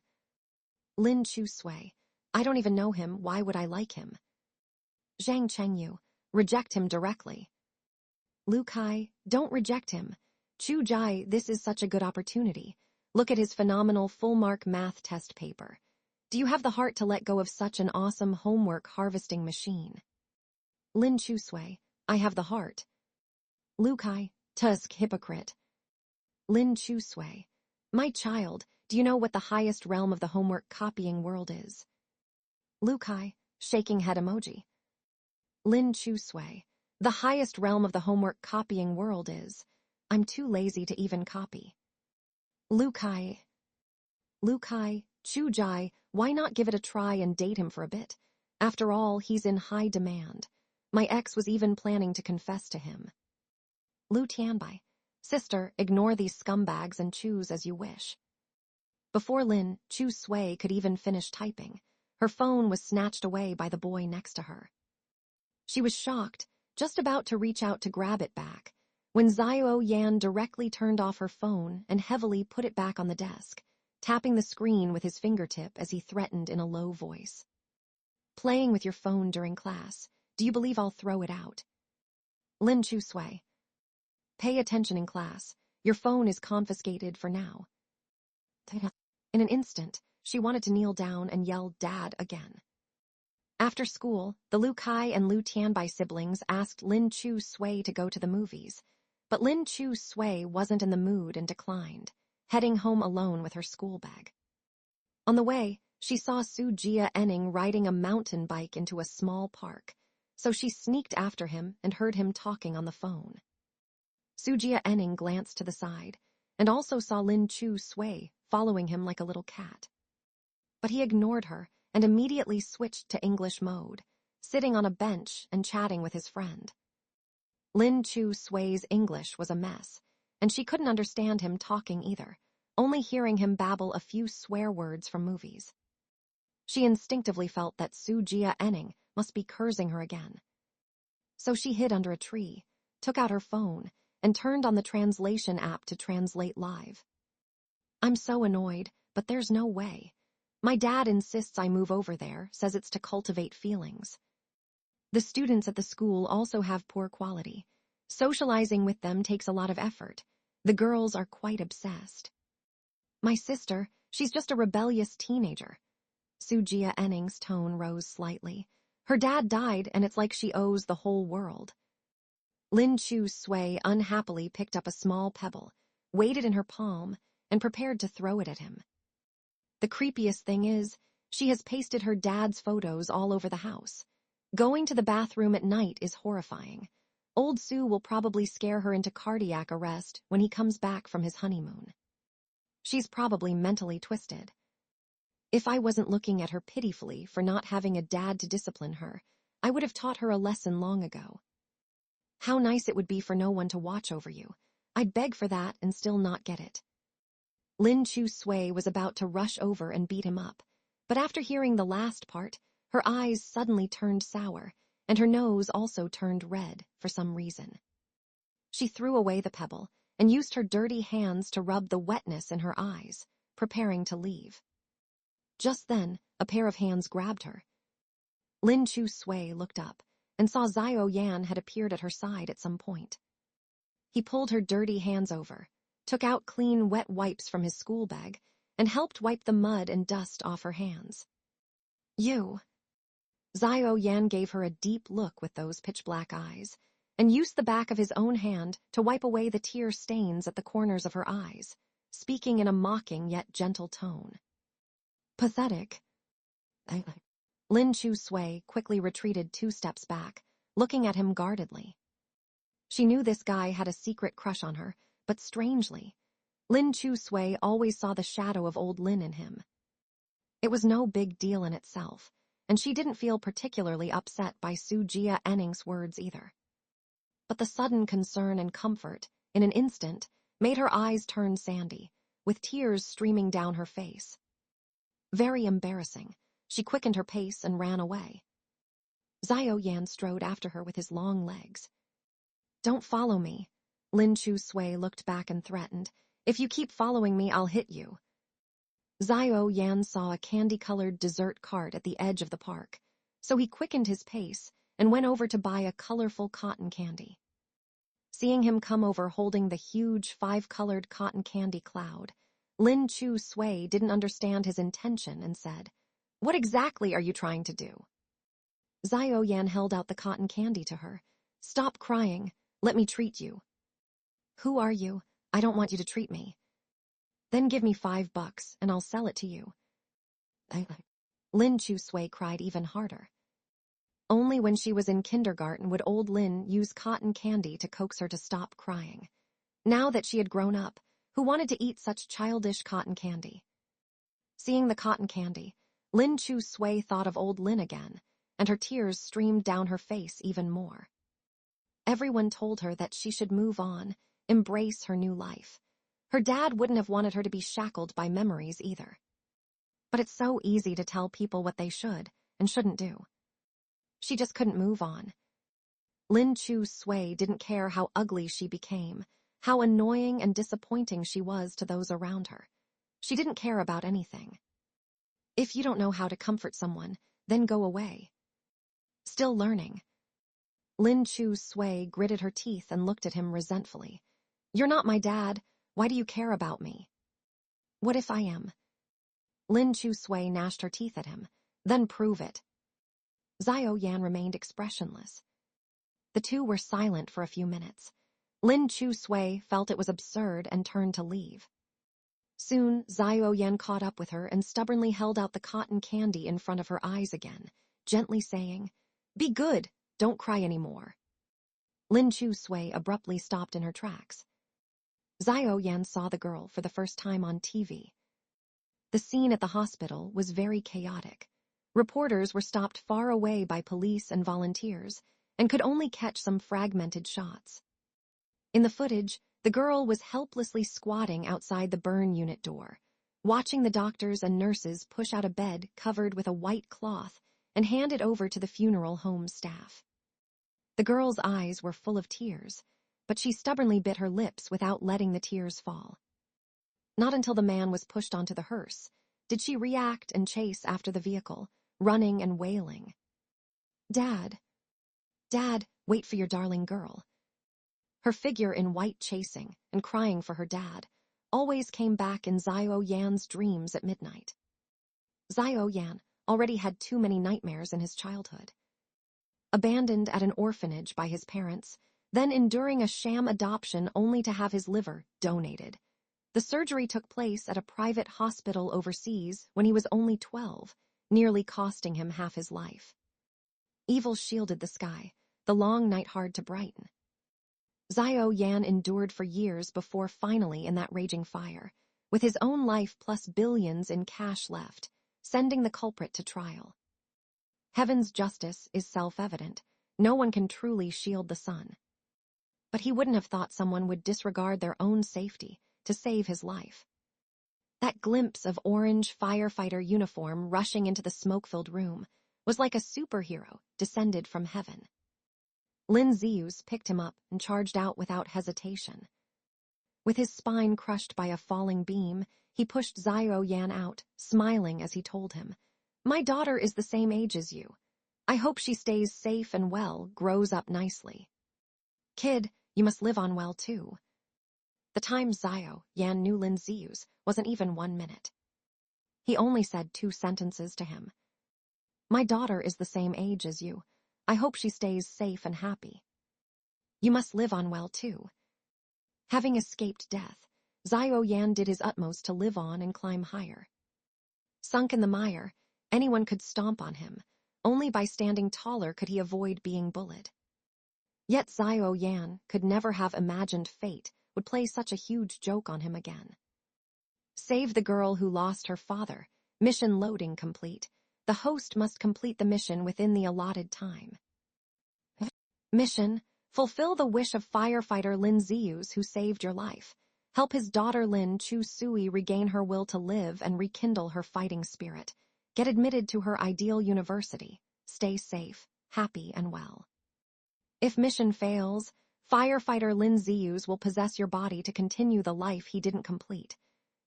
Lin Chu Sui, I don't even know him, why would I like him? Zhang Chengyu, reject him directly. Lu Kai, don't reject him. Chu Jai, this is such a good opportunity. Look at his phenomenal full-mark math test paper. Do you have the heart to let go of such an awesome homework harvesting machine? Lin Chu Sui, I have the heart. Lu Kai, tusk hypocrite. Lin Chu Sui, my child, do you know what the highest realm of the homework copying world is? Lu Kai, shaking head emoji. Lin Chu Sui, the highest realm of the homework copying world is, I'm too lazy to even copy. Lu Kai, Chu Jai, why not give it a try and date him for a bit? After all, he's in high demand. My ex was even planning to confess to him. Lu Tianbai, sister, ignore these scumbags and choose as you wish. Before Lin Chu Sui could even finish typing, her phone was snatched away by the boy next to her. She was shocked, just about to reach out to grab it back, when Xiao Yan directly turned off her phone and heavily put it back on the desk, tapping the screen with his fingertip as he threatened in a low voice. Playing with your phone during class, do you believe I'll throw it out? Lin Chu Sui, pay attention in class, your phone is confiscated for now. In an instant, she wanted to kneel down and yell Dad again. After school, the Lu Kai and Lu Tianbai siblings asked Lin Chu Sui to go to the movies, but Lin Chu Sui wasn't in the mood and declined, heading home alone with her school bag. On the way, she saw Su Jia Enning riding a mountain bike into a small park, so she sneaked after him and heard him talking on the phone. Su Jia Enning glanced to the side and also saw Lin Chu Sui following him like a little cat. But he ignored her and immediately switched to English mode, sitting on a bench and chatting with his friend. Lin Chu Sui's English was a mess, and she couldn't understand him talking either, only hearing him babble a few swear words from movies. She instinctively felt that Su Jia Enning must be cursing her again. So she hid under a tree, took out her phone, and turned on the translation app to translate live. I'm so annoyed, but there's no way. My dad insists I move over there, says it's to cultivate feelings. The students at the school also have poor quality. Socializing with them takes a lot of effort. The girls are quite obsessed. My sister, she's just a rebellious teenager. Su Jia Enning's tone rose slightly. Her dad died, and it's like she owes the whole world. Lin Chu Sui unhappily picked up a small pebble, weighed it in her palm, and prepared to throw it at him. The creepiest thing is, she has pasted her dad's photos all over the house. Going to the bathroom at night is horrifying. Old Sue will probably scare her into cardiac arrest when he comes back from his honeymoon. She's probably mentally twisted. If I wasn't looking at her pitifully for not having a dad to discipline her, I would have taught her a lesson long ago. How nice it would be for no one to watch over you. I'd beg for that and still not get it. Lin Chu Sui was about to rush over and beat him up, but after hearing the last part, her eyes suddenly turned sour, and her nose also turned red for some reason. She threw away the pebble and used her dirty hands to rub the wetness in her eyes, preparing to leave. Just then, a pair of hands grabbed her. Lin Chu Sui looked up and saw Xiao Yan had appeared at her side at some point. He pulled her dirty hands over, took out clean wet wipes from his school bag, and helped wipe the mud and dust off her hands. You. Xiao Yan gave her a deep look with those pitch-black eyes, and used the back of his own hand to wipe away the tear stains at the corners of her eyes, speaking in a mocking yet gentle tone. Pathetic. Lin Chu Sui quickly retreated 2 steps back, looking at him guardedly. She knew this guy had a secret crush on her, but strangely, Lin Chu Sui always saw the shadow of old Lin in him. It was no big deal in itself, and she didn't feel particularly upset by Su Jia Enning's words either. But the sudden concern and comfort, in an instant, made her eyes turn sandy, with tears streaming down her face. Very embarrassing, she quickened her pace and ran away. Xiao Yan strode after her with his long legs. Don't follow me. Lin Chu Sui looked back and threatened. If you keep following me, I'll hit you. Xiao Yan saw a candy-colored dessert cart at the edge of the park, so he quickened his pace and went over to buy a colorful cotton candy. Seeing him come over holding the huge 5-colored cotton candy cloud, Lin Chu Sui didn't understand his intention and said, What exactly are you trying to do? Xiao Yan held out the cotton candy to her. Stop crying. Let me treat you. Who are you? I don't want you to treat me. Then give me $5 and I'll sell it to you. Lin Chu Sui cried even harder. Only when she was in kindergarten would old Lin use cotton candy to coax her to stop crying. Now that she had grown up, who wanted to eat such childish cotton candy? Seeing the cotton candy, Lin Chu Sui thought of old Lin again, and her tears streamed down her face even more. Everyone told her that she should move on, embrace her new life. Her dad wouldn't have wanted her to be shackled by memories either. But it's so easy to tell people what they should and shouldn't do. She just couldn't move on. Lin Chu Sui didn't care how ugly she became, how annoying and disappointing she was to those around her. She didn't care about anything. If you don't know how to comfort someone, then go away. Still learning. Lin Chu Sui gritted her teeth and looked at him resentfully. You're not my dad. Why do you care about me? What if I am? Lin Chu Sui gnashed her teeth at him. Then prove it. Xiao Yan remained expressionless. The two were silent for a few minutes. Lin Chu Sui felt it was absurd and turned to leave. Soon, Xiao Yan caught up with her and stubbornly held out the cotton candy in front of her eyes again, gently saying, Be good, don't cry anymore. Lin Chu Sui abruptly stopped in her tracks. Xiao Yan saw the girl for the first time on TV. The scene at the hospital was very chaotic. Reporters were stopped far away by police and volunteers and could only catch some fragmented shots. In the footage, the girl was helplessly squatting outside the burn unit door, watching the doctors and nurses push out a bed covered with a white cloth and hand it over to the funeral home staff. The girl's eyes were full of tears, but she stubbornly bit her lips without letting the tears fall. Not until the man was pushed onto the hearse did she react and chase after the vehicle, running and wailing. Dad, wait for your darling girl. Her figure in white chasing and crying for her dad always came back in Xiao Yan's dreams at midnight. Xiao Yan already had too many nightmares in his childhood. Abandoned at an orphanage by his parents, then enduring a sham adoption only to have his liver donated. The surgery took place at a private hospital overseas when he was only 12, nearly costing him half his life. Evil shielded the sky, the long night hard to brighten. Xiao Yan endured for years before finally in that raging fire, with his own life plus billions in cash left, sending the culprit to trial. Heaven's justice is self-evident. No one can truly shield the sun. But he wouldn't have thought someone would disregard their own safety to save his life. That glimpse of orange firefighter uniform rushing into the smoke-filled room was like a superhero descended from heaven. Lin Zius picked him up and charged out without hesitation. With his spine crushed by a falling beam, he pushed Xiao Yan out, smiling as he told him, "My daughter is the same age as you. I hope she stays safe and well, grows up nicely. Kid, you must live on well too." The time Xiao Yan knew Lin Zius wasn't even 1 minute. He only said 2 sentences to him. "My daughter is the same age as you. I hope she stays safe and happy. You must live on well too." Having escaped death, Xiao Yan did his utmost to live on and climb higher. Sunk in the mire, anyone could stomp on him. Only by standing taller could he avoid being bullied. Yet Xiao Yan could never have imagined fate would play such a huge joke on him again. Save the girl who lost her father. Mission loading complete. The host must complete the mission within the allotted time. Mission: fulfill the wish of firefighter Lin Zius who saved your life. Help his daughter Lin Chu Sui regain her will to live and rekindle her fighting spirit. Get admitted to her ideal university. Stay safe, happy, and well. If mission fails, firefighter Lin Zius will possess your body to continue the life he didn't complete.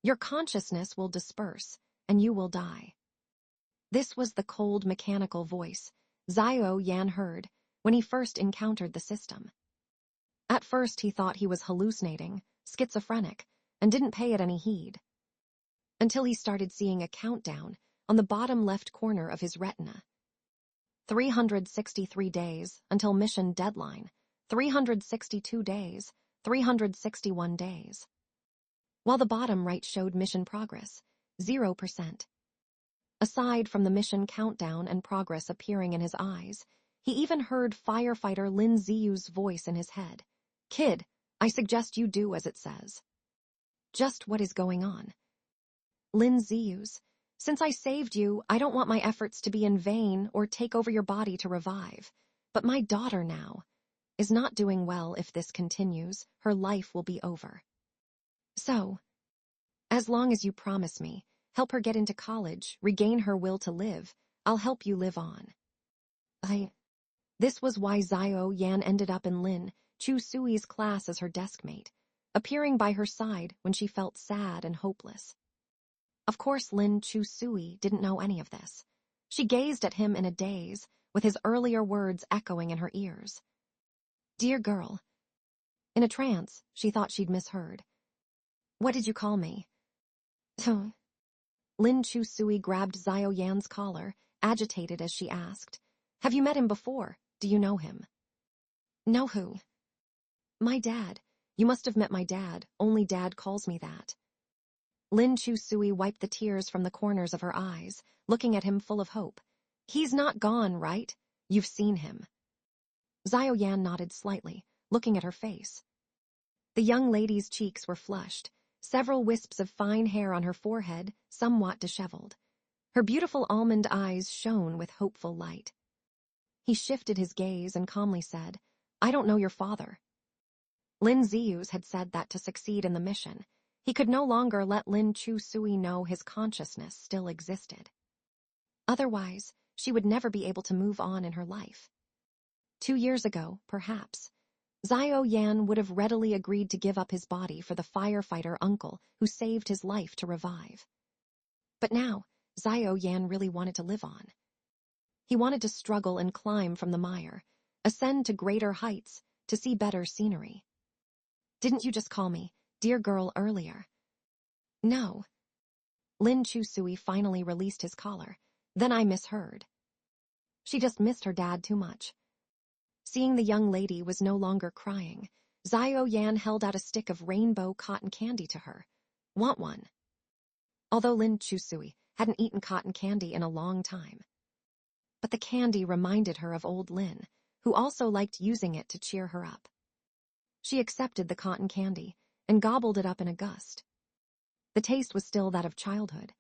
Your consciousness will disperse, and you will die. This was the cold, mechanical voice Xiao Yan heard when he first encountered the system. At first he thought he was hallucinating, schizophrenic, and didn't pay it any heed. Until he started seeing a countdown on the bottom left corner of his retina. 363 days until mission deadline, 362 days, 361 days. While the bottom right showed mission progress, 0%. Aside from the mission countdown and progress appearing in his eyes, he even heard firefighter Lin Ziu's voice in his head. "Kid, I suggest you do as it says." Just what is going on? "Lin Zius, since I saved you, I don't want my efforts to be in vain or take over your body to revive. But my daughter now is not doing well. If this continues, her life will be over. So, as long as you promise me, help her get into college, regain her will to live, I'll help you live on." This was why Xiao Yan ended up in Lin Chu Sui's class as her desk mate, appearing by her side when she felt sad and hopeless. Of course, Lin Chu Sui didn't know any of this. She gazed at him in a daze, with his earlier words echoing in her ears. "Dear girl." In a trance, she thought she'd misheard. "What did you call me?" Lin Chu Sui grabbed Xiao Yan's collar, agitated as she asked, "Have you met him before? Do you know him?" "Know who?" "My dad. You must have met my dad. Only Dad calls me that." Lin Chu Sui wiped the tears from the corners of her eyes, looking at him full of hope. "He's not gone, right? You've seen him." Xiao Yan nodded slightly, looking at her face. The young lady's cheeks were flushed, several wisps of fine hair on her forehead somewhat disheveled. Her beautiful almond eyes shone with hopeful light. He shifted his gaze and calmly said, "I don't know your father." Lin Zius had said that to succeed in the mission, he could no longer let Lin Chu Sui know his consciousness still existed. Otherwise, she would never be able to move on in her life. 2 years ago, perhaps, Xiao Yan would have readily agreed to give up his body for the firefighter uncle who saved his life to revive. But now, Xiao Yan really wanted to live on. He wanted to struggle and climb from the mire, ascend to greater heights, to see better scenery. "Didn't you just call me, dear girl, earlier?" "No." Lin Chu Sui finally released his collar. "Then I misheard." She just missed her dad too much. Seeing the young lady was no longer crying, Xiao Yan held out a stick of rainbow cotton candy to her. "Want one?" Although Lin Chu Sui hadn't eaten cotton candy in a long time. But the candy reminded her of old Lin, who also liked using it to cheer her up. She accepted the cotton candy and gobbled it up in a gust. The taste was still that of childhood.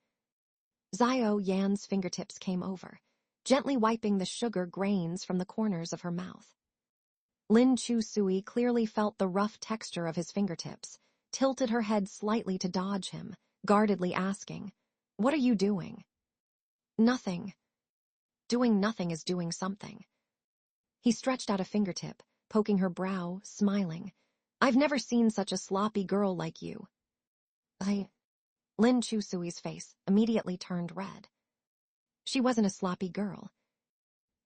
Xiao Yan's fingertips came over, gently wiping the sugar grains from the corners of her mouth. Lin Chu Sui clearly felt the rough texture of his fingertips, tilted her head slightly to dodge him, guardedly asking, "What are you doing?" "Nothing." Doing nothing is doing something. He stretched out a fingertip, poking her brow, smiling. I've never seen such a sloppy girl like you. Lin Chusui's face immediately turned red. She wasn't a sloppy girl.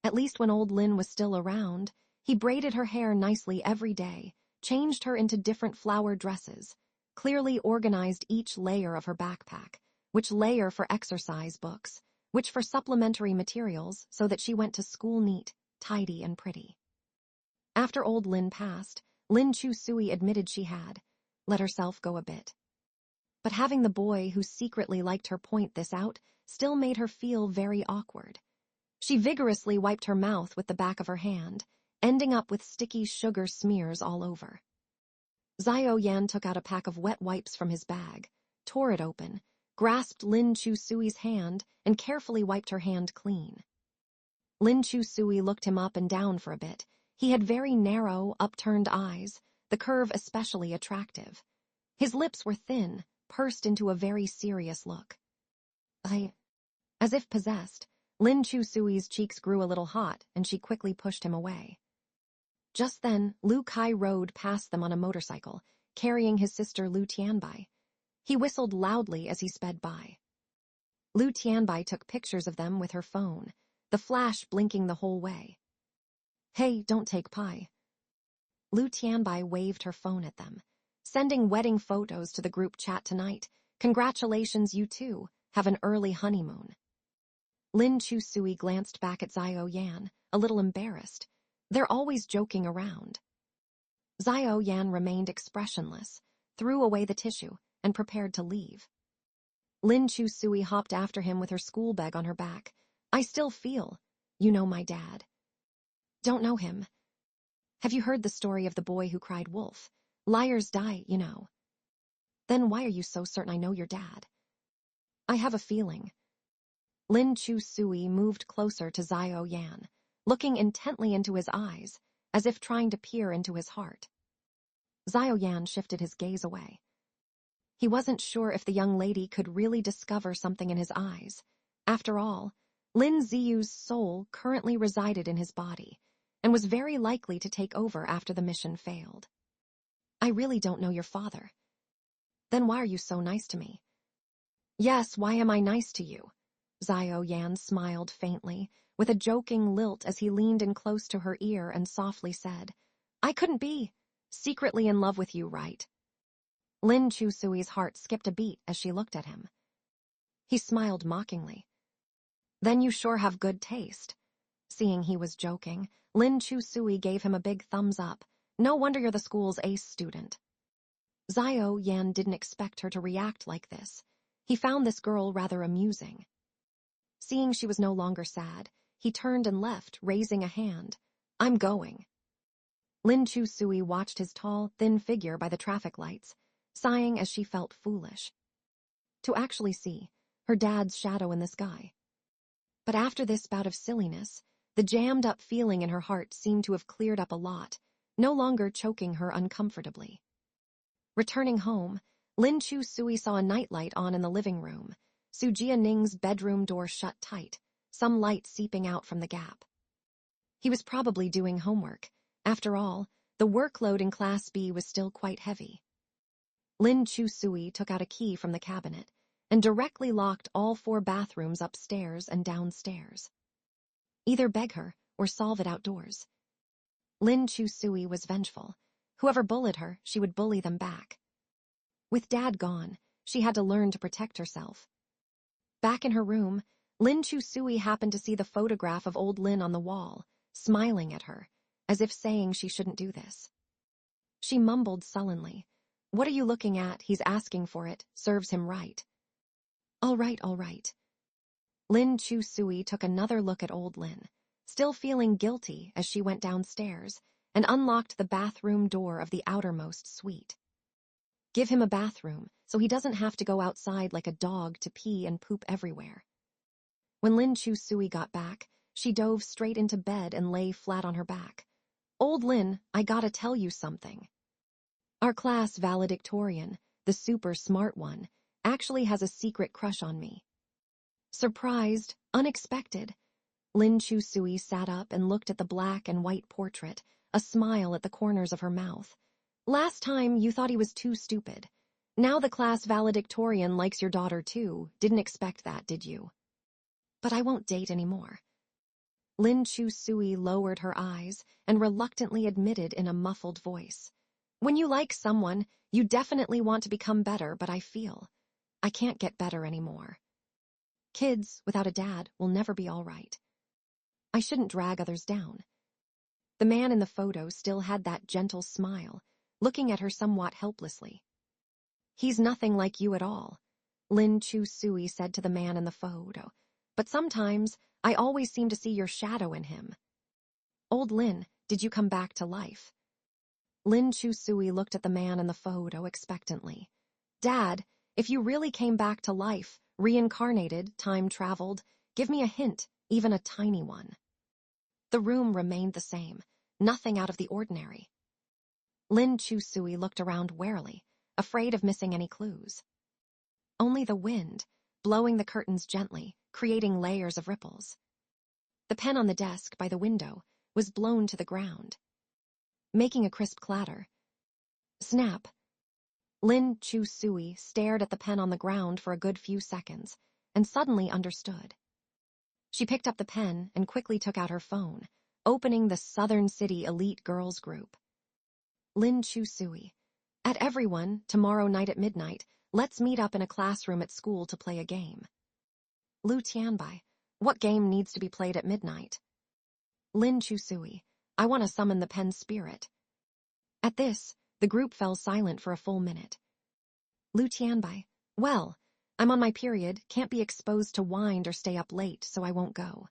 At least when old Lin was still around, he braided her hair nicely every day, changed her into different flower dresses, clearly organized each layer of her backpack, which layer for exercise books, which for supplementary materials, so that she went to school neat, tidy, and pretty. After old Lin passed, Lin Chusui admitted she had let herself go a bit. But having the boy who secretly liked her point this out still made her feel very awkward. She vigorously wiped her mouth with the back of her hand, ending up with sticky sugar smears all over. Xiao Yan took out a pack of wet wipes from his bag, tore it open, grasped Lin Chusui's hand, and carefully wiped her hand clean. Lin Chusui looked him up and down for a bit. He had very narrow, upturned eyes, the curve especially attractive. His lips were thin, pursed into a very serious look. As if possessed, Lin Chusui's cheeks grew a little hot, and she quickly pushed him away. Just then, Lu Kai rode past them on a motorcycle, carrying his sister Lu Tianbai. He whistled loudly as he sped by. Lu Tianbai took pictures of them with her phone, the flash blinking the whole way. Hey, don't take pie. Lu Tianbai waved her phone at them, sending wedding photos to the group chat tonight. Congratulations, you two. Have an early honeymoon. Lin Chusui glanced back at Xiao Yan, a little embarrassed. They're always joking around. Xiao Yan remained expressionless, threw away the tissue, and prepared to leave. Lin Chusui hopped after him with her school bag on her back. I still feel, you know my dad. Don't know him. Have you heard the story of the boy who cried wolf? Liars die, you know. Then why are you so certain I know your dad? I have a feeling. Lin Chusui moved closer to Xiao Yan, looking intently into his eyes, as if trying to peer into his heart. Xiao Yan shifted his gaze away. He wasn't sure if the young lady could really discover something in his eyes. After all, Lin Ziyu's soul currently resided in his body, and was very likely to take over after the mission failed. I really don't know your father. Then why are you so nice to me? Yes, why am I nice to you? Xiao Yan smiled faintly, with a joking lilt as he leaned in close to her ear and softly said, I couldn't be secretly in love with you, right? Lin Chusui's heart skipped a beat as she looked at him. He smiled mockingly. Then you sure have good taste. Seeing he was joking, Lin Chusui gave him a big thumbs up. No wonder you're the school's ace student. Xiao Yan didn't expect her to react like this. He found this girl rather amusing. Seeing she was no longer sad, he turned and left, raising a hand. I'm going. Lin Chusui watched his tall, thin figure by the traffic lights, sighing as she felt foolish. To actually see her dad's shadow in the sky. But after this bout of silliness, the jammed-up feeling in her heart seemed to have cleared up a lot, no longer choking her uncomfortably. Returning home, Lin Chusui saw a nightlight on in the living room, Su Jianing's bedroom door shut tight, some light seeping out from the gap. He was probably doing homework. After all, the workload in Class B was still quite heavy. Lin Chusui took out a key from the cabinet and directly locked all 4 bathrooms upstairs and downstairs. Either beg her or solve it outdoors. Lin Chusui was vengeful. Whoever bullied her, she would bully them back. With Dad gone, she had to learn to protect herself. Back in her room, Lin Chusui happened to see the photograph of old Lin on the wall, smiling at her, as if saying she shouldn't do this. She mumbled sullenly, What are you looking at? He's asking for it. Serves him right. All right, all right. Lin Chusui took another look at old Lin, still feeling guilty as she went downstairs, and unlocked the bathroom door of the outermost suite. Give him a bathroom so he doesn't have to go outside like a dog to pee and poop everywhere. When Lin Chusui got back, she dove straight into bed and lay flat on her back. Old Lin, I gotta tell you something. Our class valedictorian, the super smart one, actually has a secret crush on me. Surprised, unexpected. Lin Chu-sui sat up and looked at the black and white portrait, a smile at the corners of her mouth. Last time you thought he was too stupid. Now the class valedictorian likes your daughter too. Didn't expect that, did you? But I won't date anymore. Lin Chu-sui lowered her eyes and reluctantly admitted in a muffled voice. When you like someone, you definitely want to become better, but I feel I can't get better anymore. Kids without a dad will never be all right. I shouldn't drag others down. The man in the photo still had that gentle smile, looking at her somewhat helplessly. He's nothing like you at all, Lin Chu-sui said to the man in the photo, but sometimes I always seem to see your shadow in him. Old Lin, did you come back to life? Lin Chu-sui looked at the man in the photo expectantly. Dad, if you really came back to life, reincarnated, time-traveled, give me a hint, even a tiny one. The room remained the same, nothing out of the ordinary. Lin Chu-sui looked around warily, afraid of missing any clues. Only the wind, blowing the curtains gently, creating layers of ripples. The pen on the desk by the window was blown to the ground, making a crisp clatter. Snap! Lin Chu-sui stared at the pen on the ground for a good few seconds, and suddenly understood. She picked up the pen and quickly took out her phone, opening the Southern City Elite Girls Group. Lin Chu-sui. At everyone, tomorrow night at midnight, let's meet up in a classroom at school to play a game. Lu Tianbai. What game needs to be played at midnight? Lin Chu-sui. I want to summon the pen spirit. At this, the group fell silent for a full minute. Lu Tianbai. Well, I'm on my period, can't be exposed to wind or stay up late, so I won't go.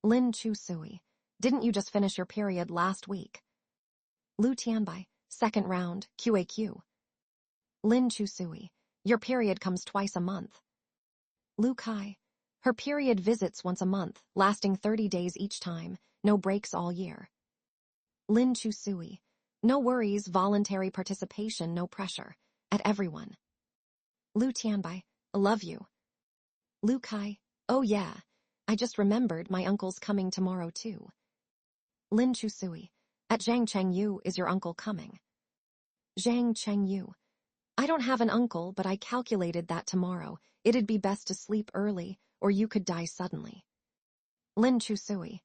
Lin Chu-sui. Didn't you just finish your period last week? Lu Tianbai. Second round, QAQ. Lin Chu-sui. Your period comes twice a month. Lu Kai. Her period visits once a month, lasting 30 days each time, no breaks all year. Lin Chu-sui. No worries, voluntary participation, no pressure. At everyone. Lu Tianbai. Love you. Lu Kai. Oh yeah, I just remembered my uncle's coming tomorrow too. Lin Chu-sui. At Zhang Chengyu is your uncle coming? Zhang Chengyu. I don't have an uncle, but I calculated that tomorrow it'd be best to sleep early, or you could die suddenly. Lin Chu-sui.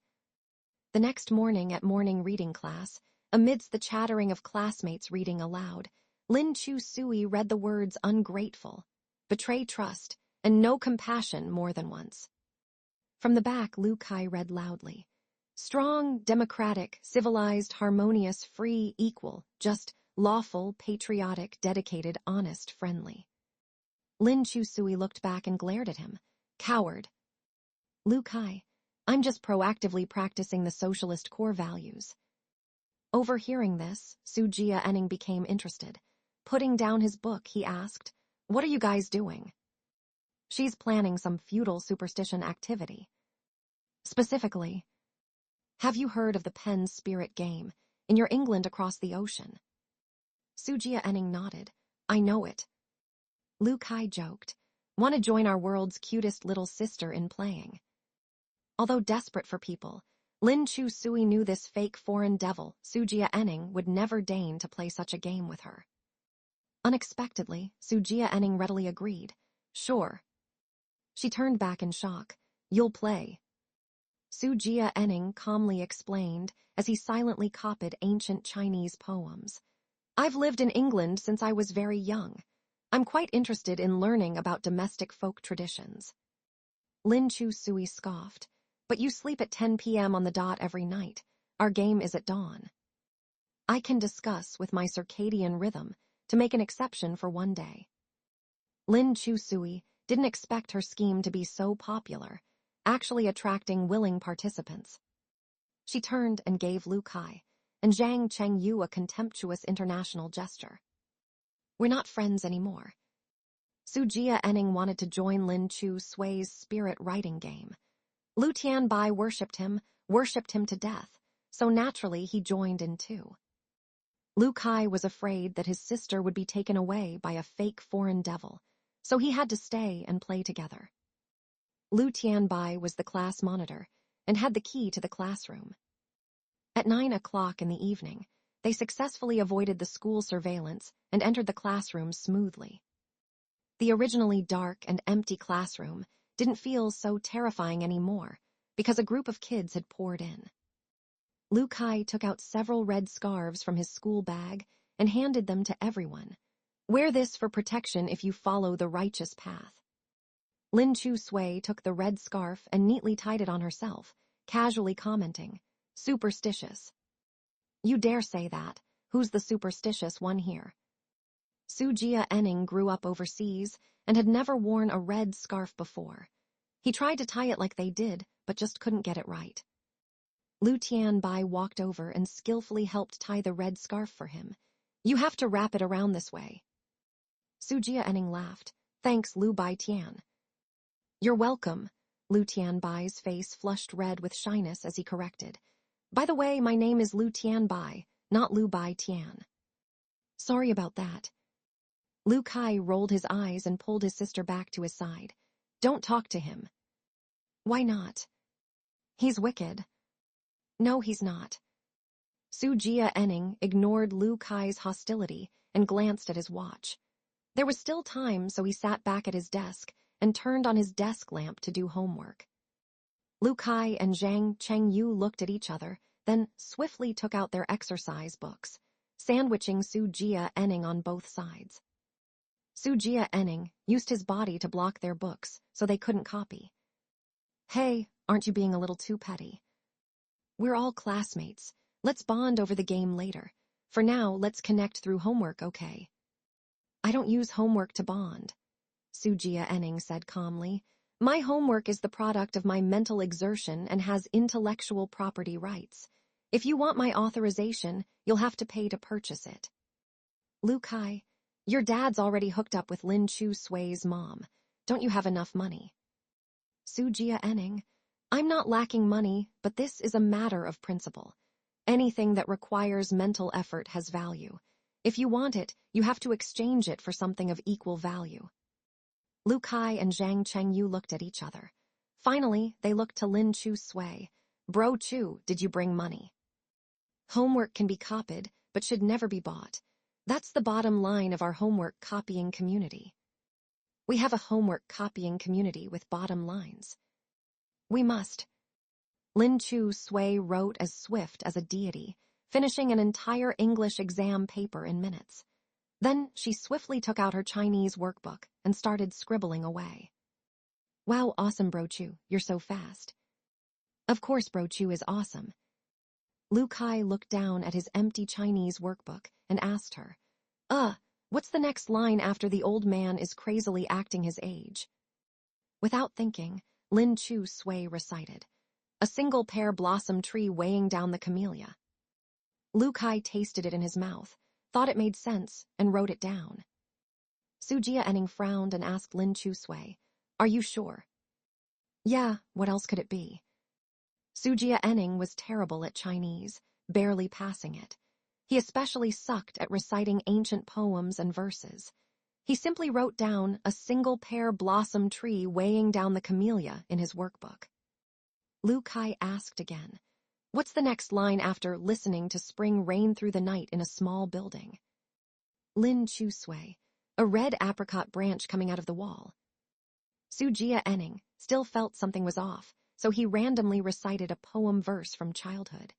The next morning at morning reading class, amidst the chattering of classmates reading aloud, Lin Chu-sui read the words ungrateful, betray trust, and no compassion more than once. From the back, Lu Kai read loudly. Strong, democratic, civilized, harmonious, free, equal, just, lawful, patriotic, dedicated, honest, friendly. Lin Chu-sui looked back and glared at him. Coward. Lu Kai. I'm just proactively practicing the socialist core values. Overhearing this, Sujia Enning became interested. Putting down his book, he asked, What are you guys doing? She's planning some feudal superstition activity. Specifically, have you heard of the pen spirit game in your England across the ocean? Sujia Enning nodded. I know it. Lu Kai joked. Want to join our world's cutest little sister in playing? Although desperate for people, Lin Chu-sui knew this fake foreign devil, Sujia Enning, would never deign to play such a game with her. Unexpectedly, Sujia Enning readily agreed. Sure. She turned back in shock. You'll play. Sujia Enning calmly explained as he silently copied ancient Chinese poems. I've lived in England since I was very young. I'm quite interested in learning about domestic folk traditions. Lin Chu-sui scoffed. But you sleep at 10 p.m. on the dot every night. Our game is at dawn. I can discuss with my circadian rhythm to make an exception for one day. Lin Chu-sui didn't expect her scheme to be so popular, actually attracting willing participants. She turned and gave Lu Kai and Zhang Chengyu a contemptuous international gesture. We're not friends anymore. Sujia Enning wanted to join Lin Chu-sui's spirit writing game. Lu Tianbai worshipped him to death, so naturally he joined in too. Lu Kai was afraid that his sister would be taken away by a fake foreign devil, so he had to stay and play together. Lu Tianbai was the class monitor, and had the key to the classroom. At 9 o'clock in the evening, they successfully avoided the school surveillance and entered the classroom smoothly. The originally dark and empty classroom didn't feel so terrifying anymore because a group of kids had poured in. Lu Kai took out several red scarves from his school bag and handed them to everyone. Wear this for protection if you follow the righteous path. Lin Chu Sui took the red scarf and neatly tied it on herself, casually commenting, "Superstitious." "You dare say that? Who's the superstitious one here?" Su Jia Enning grew up overseas and had never worn a red scarf before. He tried to tie it like they did, but just couldn't get it right. Lu Tianbai walked over and skillfully helped tie the red scarf for him. "You have to wrap it around this way." Su Jia Enning laughed. "Thanks, Lu Bai Tian." "You're welcome." Lu Tianbai's face flushed red with shyness as he corrected. "By the way, my name is Lu Tianbai, not Lu Bai Tian." "Sorry about that." Lu Kai rolled his eyes and pulled his sister back to his side. "Don't talk to him." "Why not?" "He's wicked." "No, he's not." Su Jia Enning ignored Lu Kai's hostility and glanced at his watch. There was still time, so he sat back at his desk and turned on his desk lamp to do homework. Lu Kai and Zhang Chengyu looked at each other, then swiftly took out their exercise books, sandwiching Su Jia Enning on both sides. Su Jia Enning used his body to block their books so they couldn't copy. "Hey, aren't you being a little too petty? We're all classmates. Let's bond over the game later. For now, let's connect through homework, okay?" "I don't use homework to bond," Su Jia Enning said calmly. "My homework is the product of my mental exertion and has intellectual property rights. If you want my authorization, you'll have to pay to purchase it." "Lu Kai, your dad's already hooked up with Lin Chu Sui's mom. Don't you have enough money?" Su Jia Enning, "I'm not lacking money, but this is a matter of principle. Anything that requires mental effort has value. If you want it, you have to exchange it for something of equal value." Lu Kai and Zhang Chengyu looked at each other. Finally, they looked to Lin Chu Sui. "Bro Chu, did you bring money?" "Homework can be copied, but should never be bought. That's the bottom line of our homework copying community." "We have a homework copying community with bottom lines." "We must." Lin Chu Sui wrote as swift as a deity, finishing an entire English exam paper in minutes. Then she swiftly took out her Chinese workbook and started scribbling away. "Wow, awesome, Bro Chu, you're so fast." "Of course Bro Chu is awesome." Lu Kai looked down at his empty Chinese workbook and asked her, what's the next line after the old man is crazily acting his age?" Without thinking, Lin Chu Sui recited, "A single pear blossom tree weighing down the camellia." Lu Kai tasted it in his mouth, thought it made sense, and wrote it down. Su Jia Enning frowned and asked Lin Chu Sui, "Are you sure?" "Yeah, what else could it be?" Su Jia Enning was terrible at Chinese, barely passing it. He especially sucked at reciting ancient poems and verses. He simply wrote down "a single pear blossom tree weighing down the camellia" in his workbook. Lu Kai asked again, "What's the next line after listening to spring rain through the night in a small building?" Lin Chu Sui, "A red apricot branch coming out of the wall." Su Jia Enning still felt something was off, so he randomly recited a poem verse from childhood.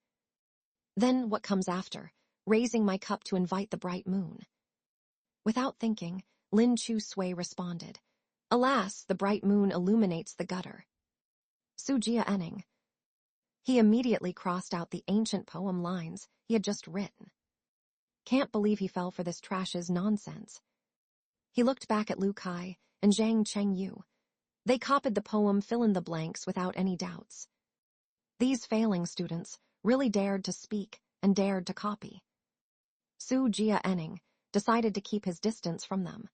"Then what comes after? Raising my cup to invite the bright moon." Without thinking, Lin Chu Sui responded, "Alas, the bright moon illuminates the gutter." Su Jia Enning. He immediately crossed out the ancient poem lines he had just written. Can't believe he fell for this trash's nonsense. He looked back at Lu Kai and Zhang Chengyu. They copied the poem fill-in-the-blanks without any doubts. These failing students really dared to speak and dared to copy. Su Jia Enning decided to keep his distance from them.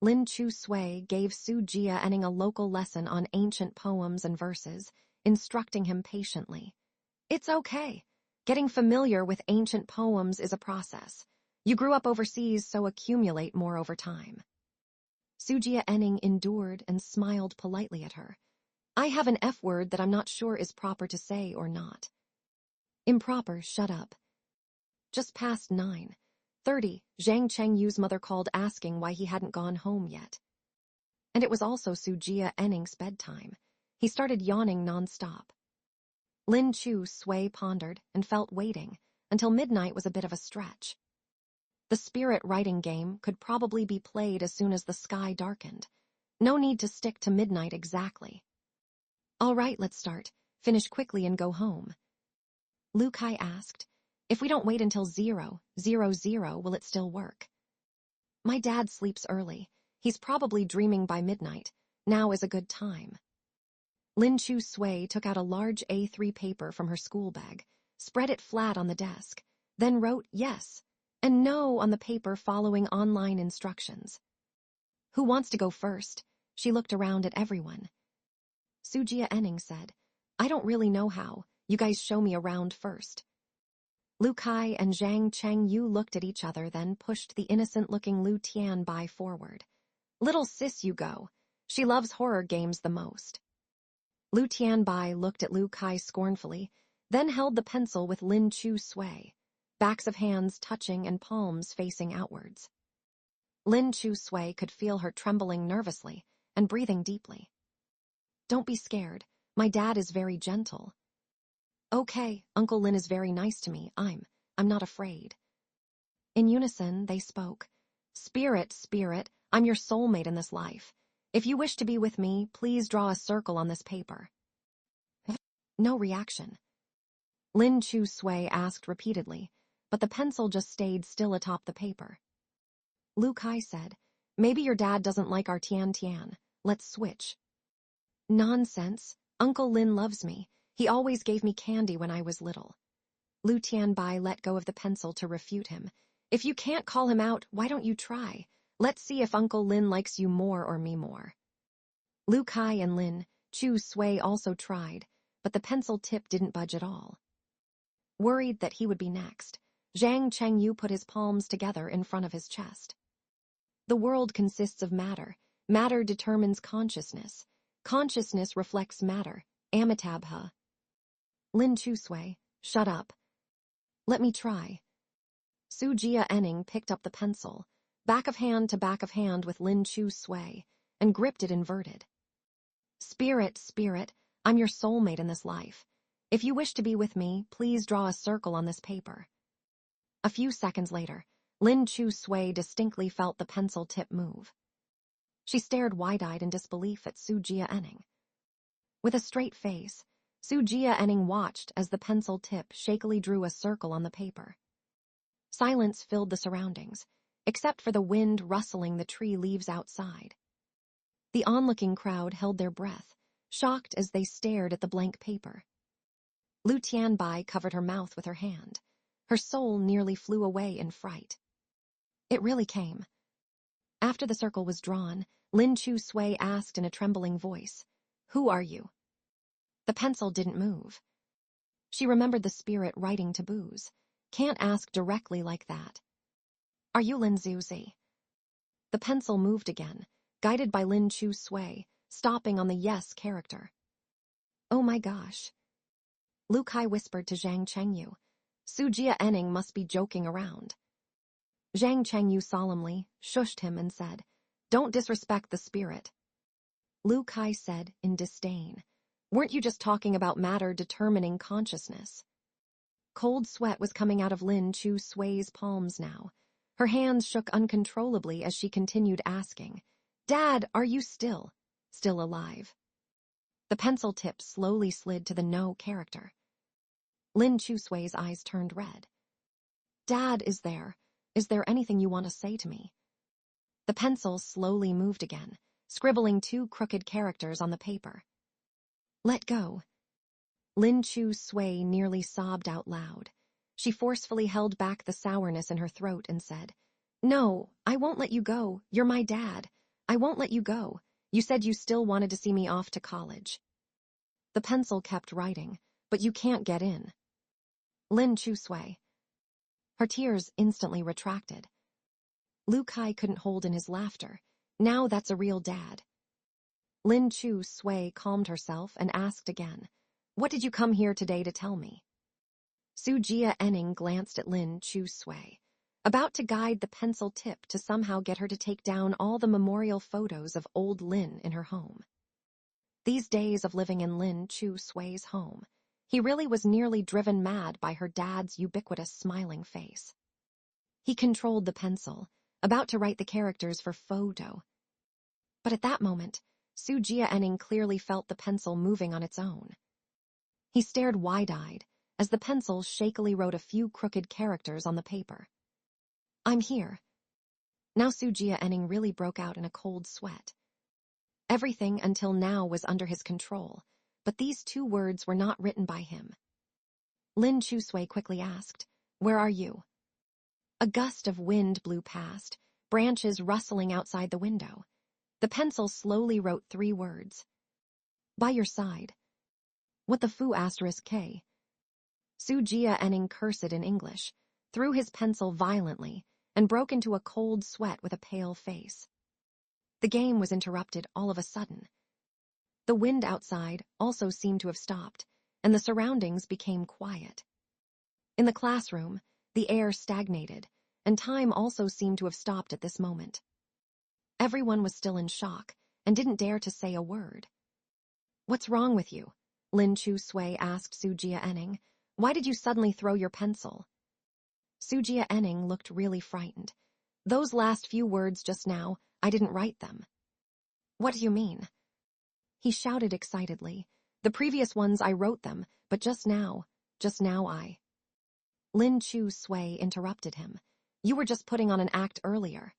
Lin Chu Sui gave Su Jia Enning a local lesson on ancient poems and verses, instructing him patiently. "It's okay. Getting familiar with ancient poems is a process. You grew up overseas, so accumulate more over time." Su Jia Enning endured and smiled politely at her. I have an F word that I'm not sure is proper to say or not. Improper, shut up. Just past 9:30, Zhang Chengyu's mother called asking why he hadn't gone home yet. And it was also Su Jianing's bedtime. He started yawning nonstop. Lin Chu Sui pondered and felt waiting until midnight was a bit of a stretch. The spirit writing game could probably be played as soon as the sky darkened. No need to stick to midnight exactly. All right, let's start. Finish quickly and go home. Lu Kai asked, if we don't wait until 0:00, will it still work? My dad sleeps early. He's probably dreaming by midnight. Now is a good time. Lin Chu Sui took out a large A3 paper from her school bag, spread it flat on the desk, then wrote yes and no on the paper following online instructions. Who wants to go first? She looked around at everyone. Su Jianning said, I don't really know how. You guys show me around first. Lu Kai and Zhang Chengyu looked at each other, then pushed the innocent-looking Lu Tianbai forward. Little sis, you go. She loves horror games the most. Lu Tianbai looked at Lu Kai scornfully, then held the pencil with Lin Chu Sui, backs of hands touching and palms facing outwards. Lin Chu Sui could feel her trembling nervously and breathing deeply. Don't be scared. My dad is very gentle. Okay, Uncle Lin is very nice to me. I'm not afraid. In unison, they spoke. Spirit, spirit, I'm your soulmate in this life. If you wish to be with me, please draw a circle on this paper. No reaction. Lin Chu Sui asked repeatedly, but the pencil just stayed still atop the paper. Lu Kai said, maybe your dad doesn't like our Tian Tian. Let's switch. Nonsense. Uncle Lin loves me. He always gave me candy when I was little. Lu Tianbai let go of the pencil to refute him. If you can't call him out, why don't you try? Let's see if Uncle Lin likes you more or me more. Lu Kai and Lin Chu Sui also tried, but the pencil tip didn't budge at all. Worried that he would be next, Zhang Chengyu put his palms together in front of his chest. The world consists of matter. Matter determines consciousness. Consciousness reflects matter. Amitabha. Lin Chu Sui, shut up. Let me try. Su Jianning picked up the pencil, back of hand to back of hand with Lin Chu Sui, and gripped it inverted. Spirit, spirit, I'm your soulmate in this life. If you wish to be with me, please draw a circle on this paper. A few seconds later, Lin Chu Sui distinctly felt the pencil tip move. She stared wide-eyed in disbelief at Su Jianning. With a straight face, Su Jianning watched as the pencil tip shakily drew a circle on the paper. Silence filled the surroundings, except for the wind rustling the tree leaves outside. The onlooking crowd held their breath, shocked as they stared at the blank paper. Lu Tianbai covered her mouth with her hand. Her soul nearly flew away in fright. It really came. After the circle was drawn, Lin Chu Sui asked in a trembling voice, Who are you? The pencil didn't move. She remembered the spirit writing taboos. Can't ask directly like that. Are you Lin Zuzi? The pencil moved again, guided by Lin Chu Sui, stopping on the yes character. Oh my gosh. Lu Kai whispered to Zhang Chengyu. Su Jianning must be joking around. Zhang Chengyu solemnly shushed him and said, Don't disrespect the spirit. Lu Kai said in disdain, Weren't you just talking about matter determining consciousness? Cold sweat was coming out of Lin Chu Sui's palms now. Her hands shook uncontrollably as she continued asking, Dad, are you still alive? The pencil tip slowly slid to the no character. Lin Chu Sui's eyes turned red. Dad, is there anything you want to say to me? The pencil slowly moved again, scribbling 2 crooked characters on the paper. Let go. Lin Chu Sui nearly sobbed out loud. She forcefully held back the sourness in her throat and said, No, I won't let you go. You're my dad. I won't let you go. You said you still wanted to see me off to college. The pencil kept writing, but you can't get in. Lin Chu Sui. Her tears instantly retracted. Lu Kai couldn't hold in his laughter. Now that's a real dad. Lin Chu Sui calmed herself and asked again, "What did you come here today to tell me?" Su Jia Enning glanced at Lin Chu Sui, about to guide the pencil tip to somehow get her to take down all the memorial photos of old Lin in her home. These days of living in Lin Chu Sui's home, he really was nearly driven mad by her dad's ubiquitous smiling face. He controlled the pencil, about to write the characters for photo. But at that moment, Su Jia Enning clearly felt the pencil moving on its own. He stared wide-eyed as the pencil shakily wrote a few crooked characters on the paper. "I'm here." Now Su Jia Enning really broke out in a cold sweat. Everything until now was under his control, but these 2 words were not written by him. Lin Chu Sui quickly asked, "Where are you?" A gust of wind blew past, branches rustling outside the window. The pencil slowly wrote 3 words. "By your side." "What the foo asterisk K?" Su Jia Enning cursed in English, threw his pencil violently, and broke into a cold sweat with a pale face. The game was interrupted all of a sudden. The wind outside also seemed to have stopped, and the surroundings became quiet. In the classroom, the air stagnated, and time also seemed to have stopped at this moment. Everyone was still in shock and didn't dare to say a word. "What's wrong with you?" Lin Chu Sui asked Su Jia Enning. "Why did you suddenly throw your pencil?" Su Jia Enning looked really frightened. "Those last few words just now, I didn't write them." "What do you mean?" He shouted excitedly. "The previous ones I wrote them, but just now I..." Lin Chu Sui interrupted him. "You were just putting on an act earlier."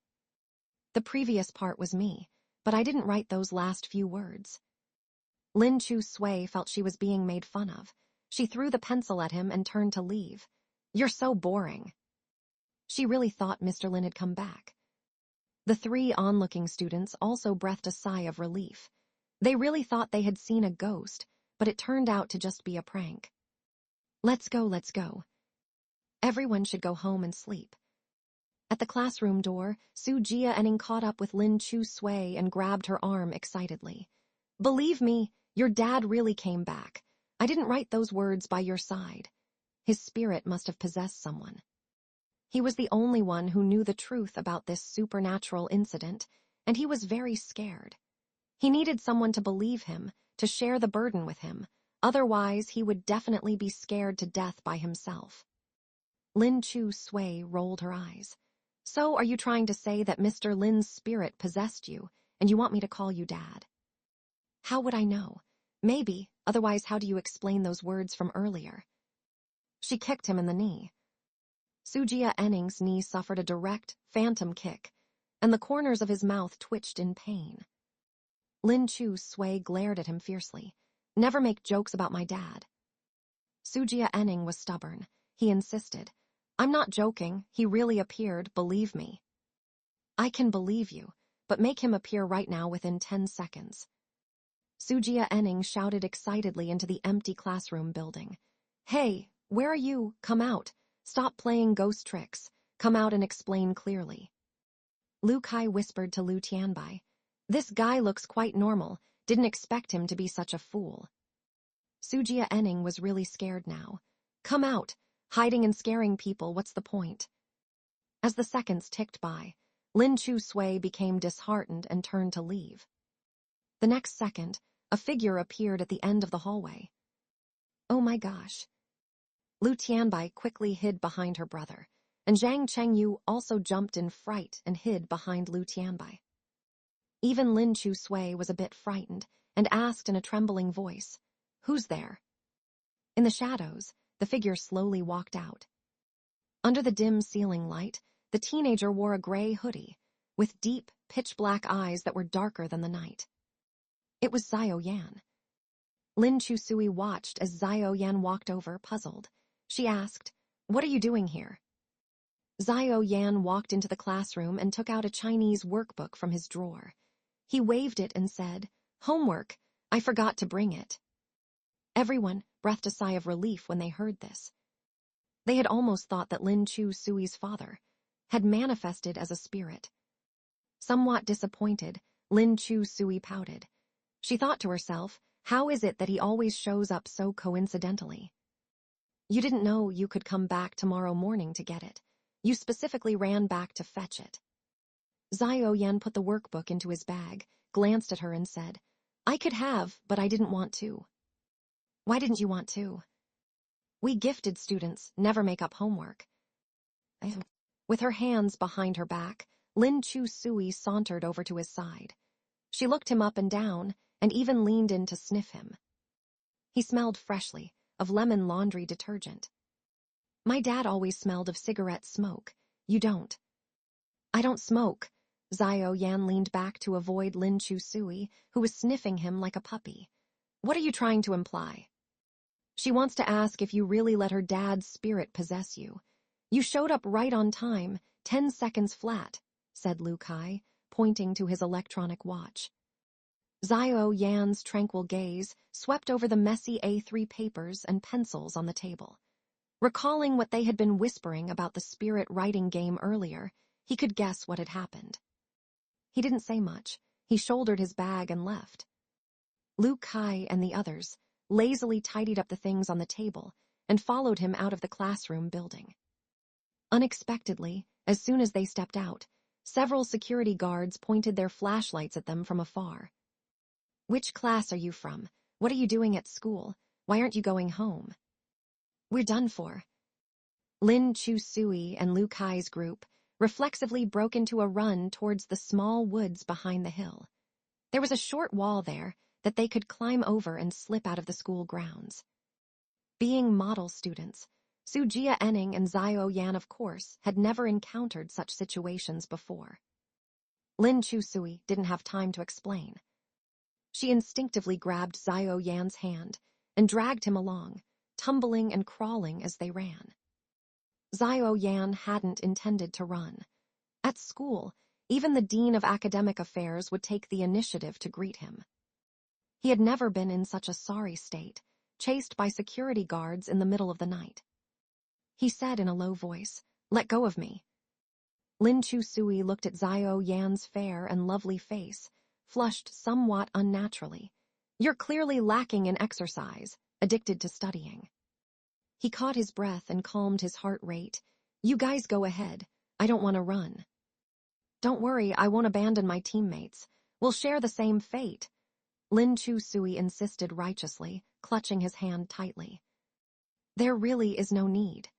"The previous part was me, but I didn't write those last few words." Lin Chu Sui felt she was being made fun of. She threw the pencil at him and turned to leave. "You're so boring." She really thought Mr. Lin had come back. The 3 onlooking students also breathed a sigh of relief. They really thought they had seen a ghost, but it turned out to just be a prank. Let's go. Everyone should go home and sleep." At the classroom door, Su Jia Enning caught up with Lin Chu Sui and grabbed her arm excitedly. "Believe me, your dad really came back. I didn't write those words by your side." His spirit must have possessed someone. He was the only one who knew the truth about this supernatural incident, and he was very scared. He needed someone to believe him, to share the burden with him. Otherwise, he would definitely be scared to death by himself. Lin Chu Sui rolled her eyes. "So are you trying to say that Mr. Lin's spirit possessed you, and you want me to call you Dad?" "How would I know? Maybe, otherwise how do you explain those words from earlier?" She kicked him in the knee. Su Jia Enning's knee suffered a direct, phantom kick, and the corners of his mouth twitched in pain. Lin Chu Sui glared at him fiercely. "Never make jokes about my dad." Su Jia Enning was stubborn. He insisted. "I'm not joking. He really appeared, believe me." "I can believe you, but make him appear right now within 10 seconds. Su Jia Enning shouted excitedly into the empty classroom building. "Hey, where are you? Come out. Stop playing ghost tricks. Come out and explain clearly." Lu Kai whispered to Lu Tianbai. "This guy looks quite normal. Didn't expect him to be such a fool." Su Jia Enning was really scared now. "Come out. Hiding and scaring people, what's the point?" As the seconds ticked by, Lin Chu Sui became disheartened and turned to leave. The next second, a figure appeared at the end of the hallway. "Oh my gosh." Lu Tianbai quickly hid behind her brother, and Zhang Chengyu also jumped in fright and hid behind Lu Tianbai. Even Lin Chu Sui was a bit frightened and asked in a trembling voice, "Who's there?" In the shadows, the figure slowly walked out. Under the dim ceiling light, the teenager wore a gray hoodie, with deep, pitch-black eyes that were darker than the night. It was Xiao Yan. Lin Chu Sui watched as Xiao Yan walked over, puzzled. She asked, "What are you doing here?" Xiao Yan walked into the classroom and took out a Chinese workbook from his drawer. He waved it and said, "Homework. I forgot to bring it." Everyone breathed a sigh of relief when they heard this. They had almost thought that Lin Chu Sui's father had manifested as a spirit. Somewhat disappointed, Lin Chu Sui pouted. She thought to herself, how is it that he always shows up so coincidentally? You didn't know you could come back tomorrow morning to get it. You specifically ran back to fetch it. Zhao Yan put the workbook into his bag, glanced at her and said, I could have, but I didn't want to. Why didn't you want to? We gifted students never make up homework. With her hands behind her back, Lin Chu Sui sauntered over to his side. She looked him up and down, and even leaned in to sniff him. He smelled freshly, of lemon laundry detergent. My dad always smelled of cigarette smoke. You don't. I don't smoke. Zhao Yan leaned back to avoid Lin Chu Sui, who was sniffing him like a puppy. What are you trying to imply? She wants to ask if you really let her dad's spirit possess you. You showed up right on time, 10 seconds flat, said Lu Kai, pointing to his electronic watch. Zhao Yan's tranquil gaze swept over the messy A3 papers and pencils on the table. Recalling what they had been whispering about the spirit writing game earlier, he could guess what had happened. He didn't say much. He shouldered his bag and left. Lu Kai and the others lazily tidied up the things on the table and followed him out of the classroom building. Unexpectedly, as soon as they stepped out, several security guards pointed their flashlights at them from afar. Which class are you from? What are you doing at school? Why aren't you going home? We're done for. Lin Chu Sui and Lu Kai's group reflexively broke into a run towards the small woods behind the hill. There was a short wall there that they could climb over and slip out of the school grounds. Being model students, Su Jia Enning and Zhao Yan, of course, had never encountered such situations before. Lin Chu Sui didn't have time to explain. She instinctively grabbed Zhao Yan's hand and dragged him along, tumbling and crawling as they ran. Zhao Yan hadn't intended to run. At school, even the Dean of Academic Affairs would take the initiative to greet him. He had never been in such a sorry state, chased by security guards in the middle of the night. He said in a low voice, "Let go of me." Lin Chu Sui looked at Zhao Yan's fair and lovely face, flushed somewhat unnaturally. You're clearly lacking in exercise, addicted to studying. He caught his breath and calmed his heart rate. You guys go ahead. I don't want to run. Don't worry, I won't abandon my teammates. We'll share the same fate. Lin Chu Sui insisted righteously, clutching his hand tightly. There really is no need.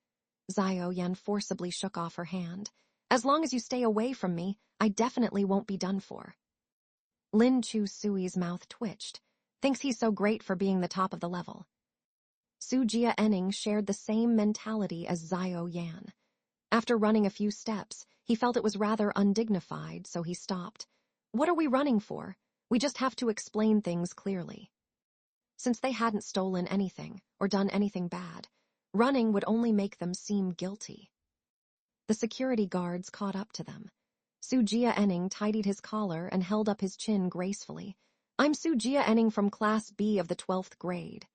Zhao Yan forcibly shook off her hand. As long as you stay away from me, I definitely won't be done for. Lin Chu Sui's mouth twitched. Thinks he's so great for being the top of the level. Su Jia Enning shared the same mentality as Zhao Yan. After running a few steps, he felt it was rather undignified, so he stopped. What are we running for? We just have to explain things clearly. Since they hadn't stolen anything or done anything bad, running would only make them seem guilty. The security guards caught up to them. Su Jia Enning tidied his collar and held up his chin gracefully. I'm Su Jia Enning from Class B of the 12th grade.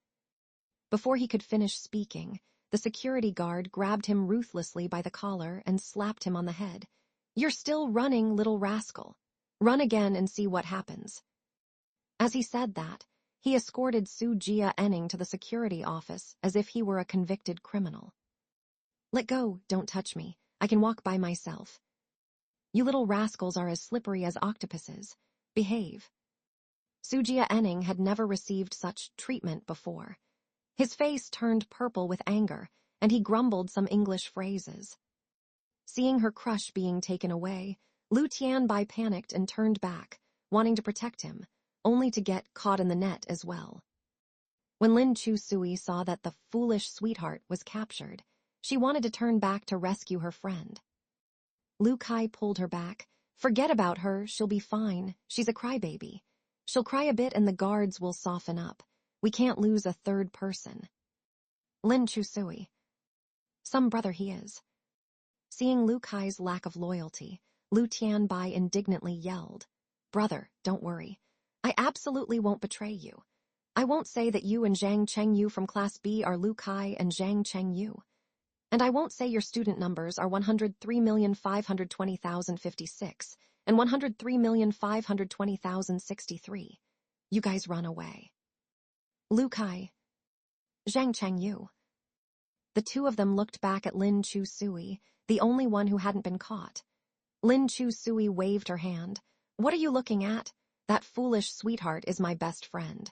Before he could finish speaking, the security guard grabbed him ruthlessly by the collar and slapped him on the head. You're still running, little rascal. Run again and see what happens. As he said that, he escorted Su Jia Enning to the security office as if he were a convicted criminal. Let go, don't touch me. I can walk by myself. You little rascals are as slippery as octopuses. Behave. Su Jia Enning had never received such treatment before. His face turned purple with anger, and he grumbled some English phrases. Seeing her crush being taken away, Lu Tianbai panicked and turned back, wanting to protect him, only to get caught in the net as well. When Lin Chu Sui saw that the foolish sweetheart was captured, she wanted to turn back to rescue her friend. Lu Kai pulled her back. Forget about her, she'll be fine. She's a crybaby. She'll cry a bit and the guards will soften up. We can't lose a third person. Lin Chu Sui. Some brother he is. Seeing Lu Kai's lack of loyalty, Lu Tianbai indignantly yelled, Brother, don't worry. I absolutely won't betray you. I won't say that you and Zhang Chengyu from Class B are Lu Kai and Zhang Chengyu. And I won't say your student numbers are 103,520,056 and 103,520,063. You guys run away. Lu Kai. Zhang Chengyu. The two of them looked back at Lin Chu Sui, the only one who hadn't been caught. Lin Chu Sui waved her hand. What are you looking at? That foolish sweetheart is my best friend.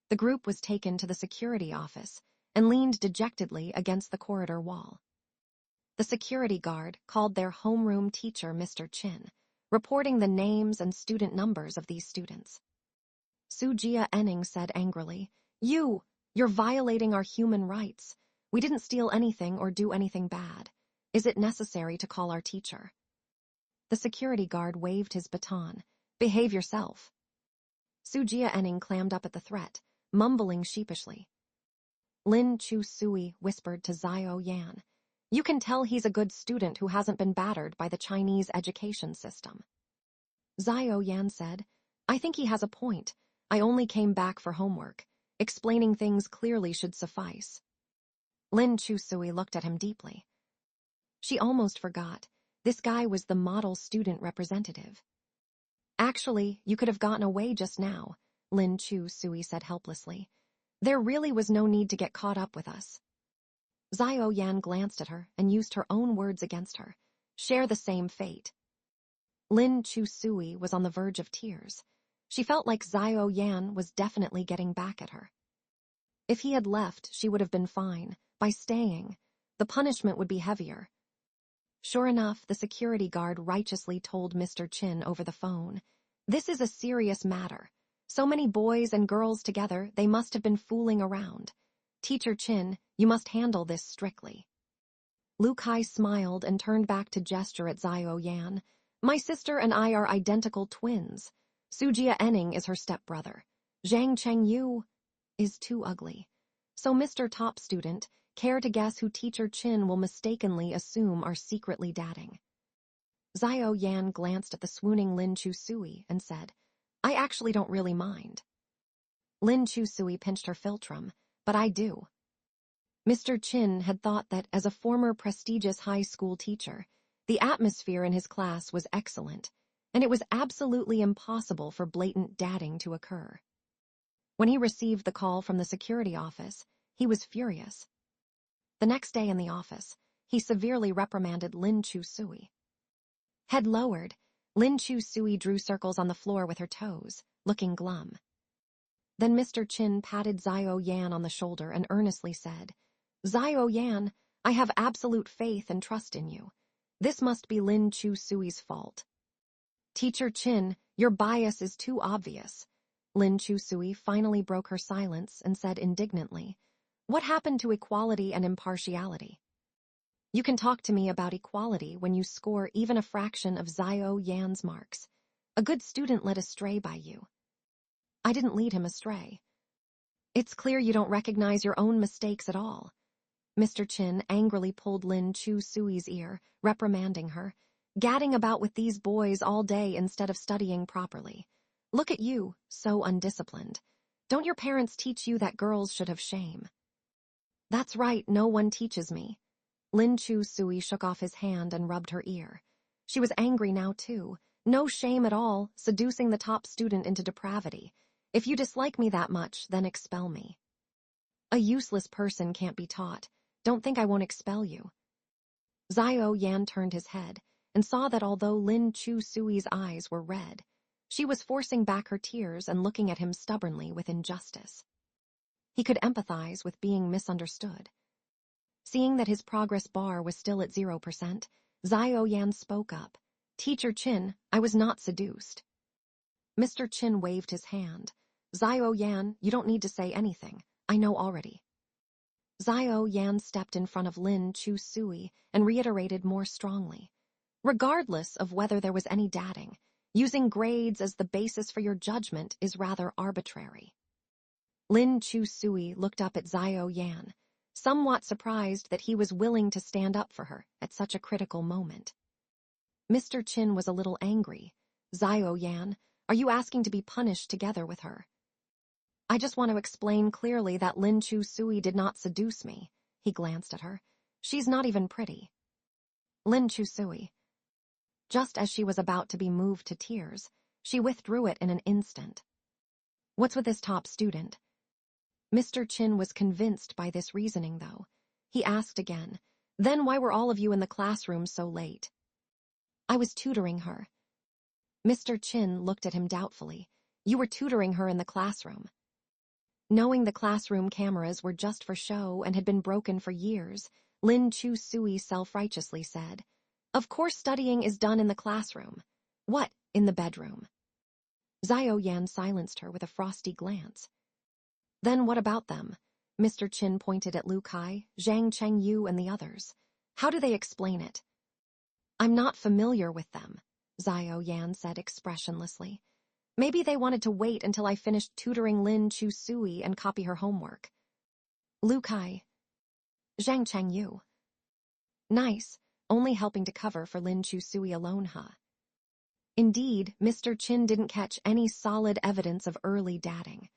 The group was taken to the security office and leaned dejectedly against the corridor wall. The security guard called their homeroom teacher Mr. Chin, reporting the names and student numbers of these students. Su Jia Enning said angrily, You're violating our human rights. We didn't steal anything or do anything bad. Is it necessary to call our teacher? The security guard waved his baton. Behave yourself. Su Jia Enning clammed up at the threat, mumbling sheepishly. Lin Chu Sui whispered to Xiao Yan. You can tell he's a good student who hasn't been battered by the Chinese education system. Xiao Yan said, I think he has a point. I only came back for homework. Explaining things clearly should suffice. Lin Chu Sui looked at him deeply. She almost forgot. This guy was the model student representative. Actually, you could have gotten away just now, Lin Chu Sui said helplessly. There really was no need to get caught up with us. Xiao Yan glanced at her and used her own words against her. Share the same fate. Lin Chu Sui was on the verge of tears. She felt like Xiao Yan was definitely getting back at her. If he had left, she would have been fine. By staying, the punishment would be heavier. Sure enough, the security guard righteously told Mr. Chin over the phone, This is a serious matter. So many boys and girls together, they must have been fooling around. Teacher Chin, you must handle this strictly. Lu Kai smiled and turned back to gesture at Xiao Yan. My sister and I are identical twins. Su Jia Enning is her stepbrother. Zhang Chengyu is too ugly. So Mr. Top Student, care to guess who Teacher Chin will mistakenly assume are secretly dating? Xiao Yan glanced at the swooning Lin Chu Sui and said, I actually don't really mind. Lin Chu Sui pinched her philtrum, but I do. Mr. Chin had thought that as a former prestigious high school teacher, the atmosphere in his class was excellent, and it was absolutely impossible for blatant dating to occur. When he received the call from the security office, he was furious. The next day in the office, he severely reprimanded Lin Chu Sui. Head lowered, Lin Chu Sui drew circles on the floor with her toes, looking glum. Then Mr. Chin patted Xiao Yan on the shoulder and earnestly said, Xiao Yan, I have absolute faith and trust in you. This must be Lin Chu Sui's fault. Teacher Chin, your bias is too obvious. Lin Chu Sui finally broke her silence and said indignantly, What happened to equality and impartiality? You can talk to me about equality when you score even a fraction of Xiao Yan's marks. A good student led astray by you. I didn't lead him astray. It's clear you don't recognize your own mistakes at all. Mr. Chin angrily pulled Lin Chu Sui's ear, reprimanding her, gadding about with these boys all day instead of studying properly. Look at you, so undisciplined. Don't your parents teach you that girls should have shame? That's right, no one teaches me. Lin Chu Sui shook off his hand and rubbed her ear. She was angry now, too. No shame at all, seducing the top student into depravity. If you dislike me that much, then expel me. A useless person can't be taught. Don't think I won't expel you. Xiao Yan turned his head and saw that although Lin Chu Sui's eyes were red, she was forcing back her tears and looking at him stubbornly with injustice. He could empathize with being misunderstood. Seeing that his progress bar was still at 0%, Xiao Yan spoke up. Teacher Chin, I was not seduced. Mr. Chin waved his hand. Xiao Yan, you don't need to say anything. I know already. Xiao Yan stepped in front of Lin Chu Sui and reiterated more strongly. Regardless of whether there was any dating, using grades as the basis for your judgment is rather arbitrary. Lin Chu Sui looked up at Xiao Yan, somewhat surprised that he was willing to stand up for her at such a critical moment. Mr. Chin was a little angry. Xiao Yan, are you asking to be punished together with her? I just want to explain clearly that Lin Chu Sui did not seduce me. He glanced at her. She's not even pretty. Lin Chu Sui. Just as she was about to be moved to tears, she withdrew it in an instant. What's with this top student? Mr. Chin was convinced by this reasoning, though. He asked again, "Then why were all of you in the classroom so late?" "I was tutoring her." Mr. Chin looked at him doubtfully. "You were tutoring her in the classroom." Knowing the classroom cameras were just for show and had been broken for years, Lin Chu-sui self-righteously said, "Of course studying is done in the classroom." "What, in the bedroom?" Xiao Yan silenced her with a frosty glance. "Then what about them?" Mr. Chin pointed at Lu Kai, Zhang Chengyu, and the others. "How do they explain it?" "I'm not familiar with them," Xiao Yan said expressionlessly. "Maybe they wanted to wait until I finished tutoring Lin Chu-sui and copy her homework." Lu Kai. Zhang Chengyu. Nice, only helping to cover for Lin Chu-sui alone, huh? Indeed, Mr. Chin didn't catch any solid evidence of early dating.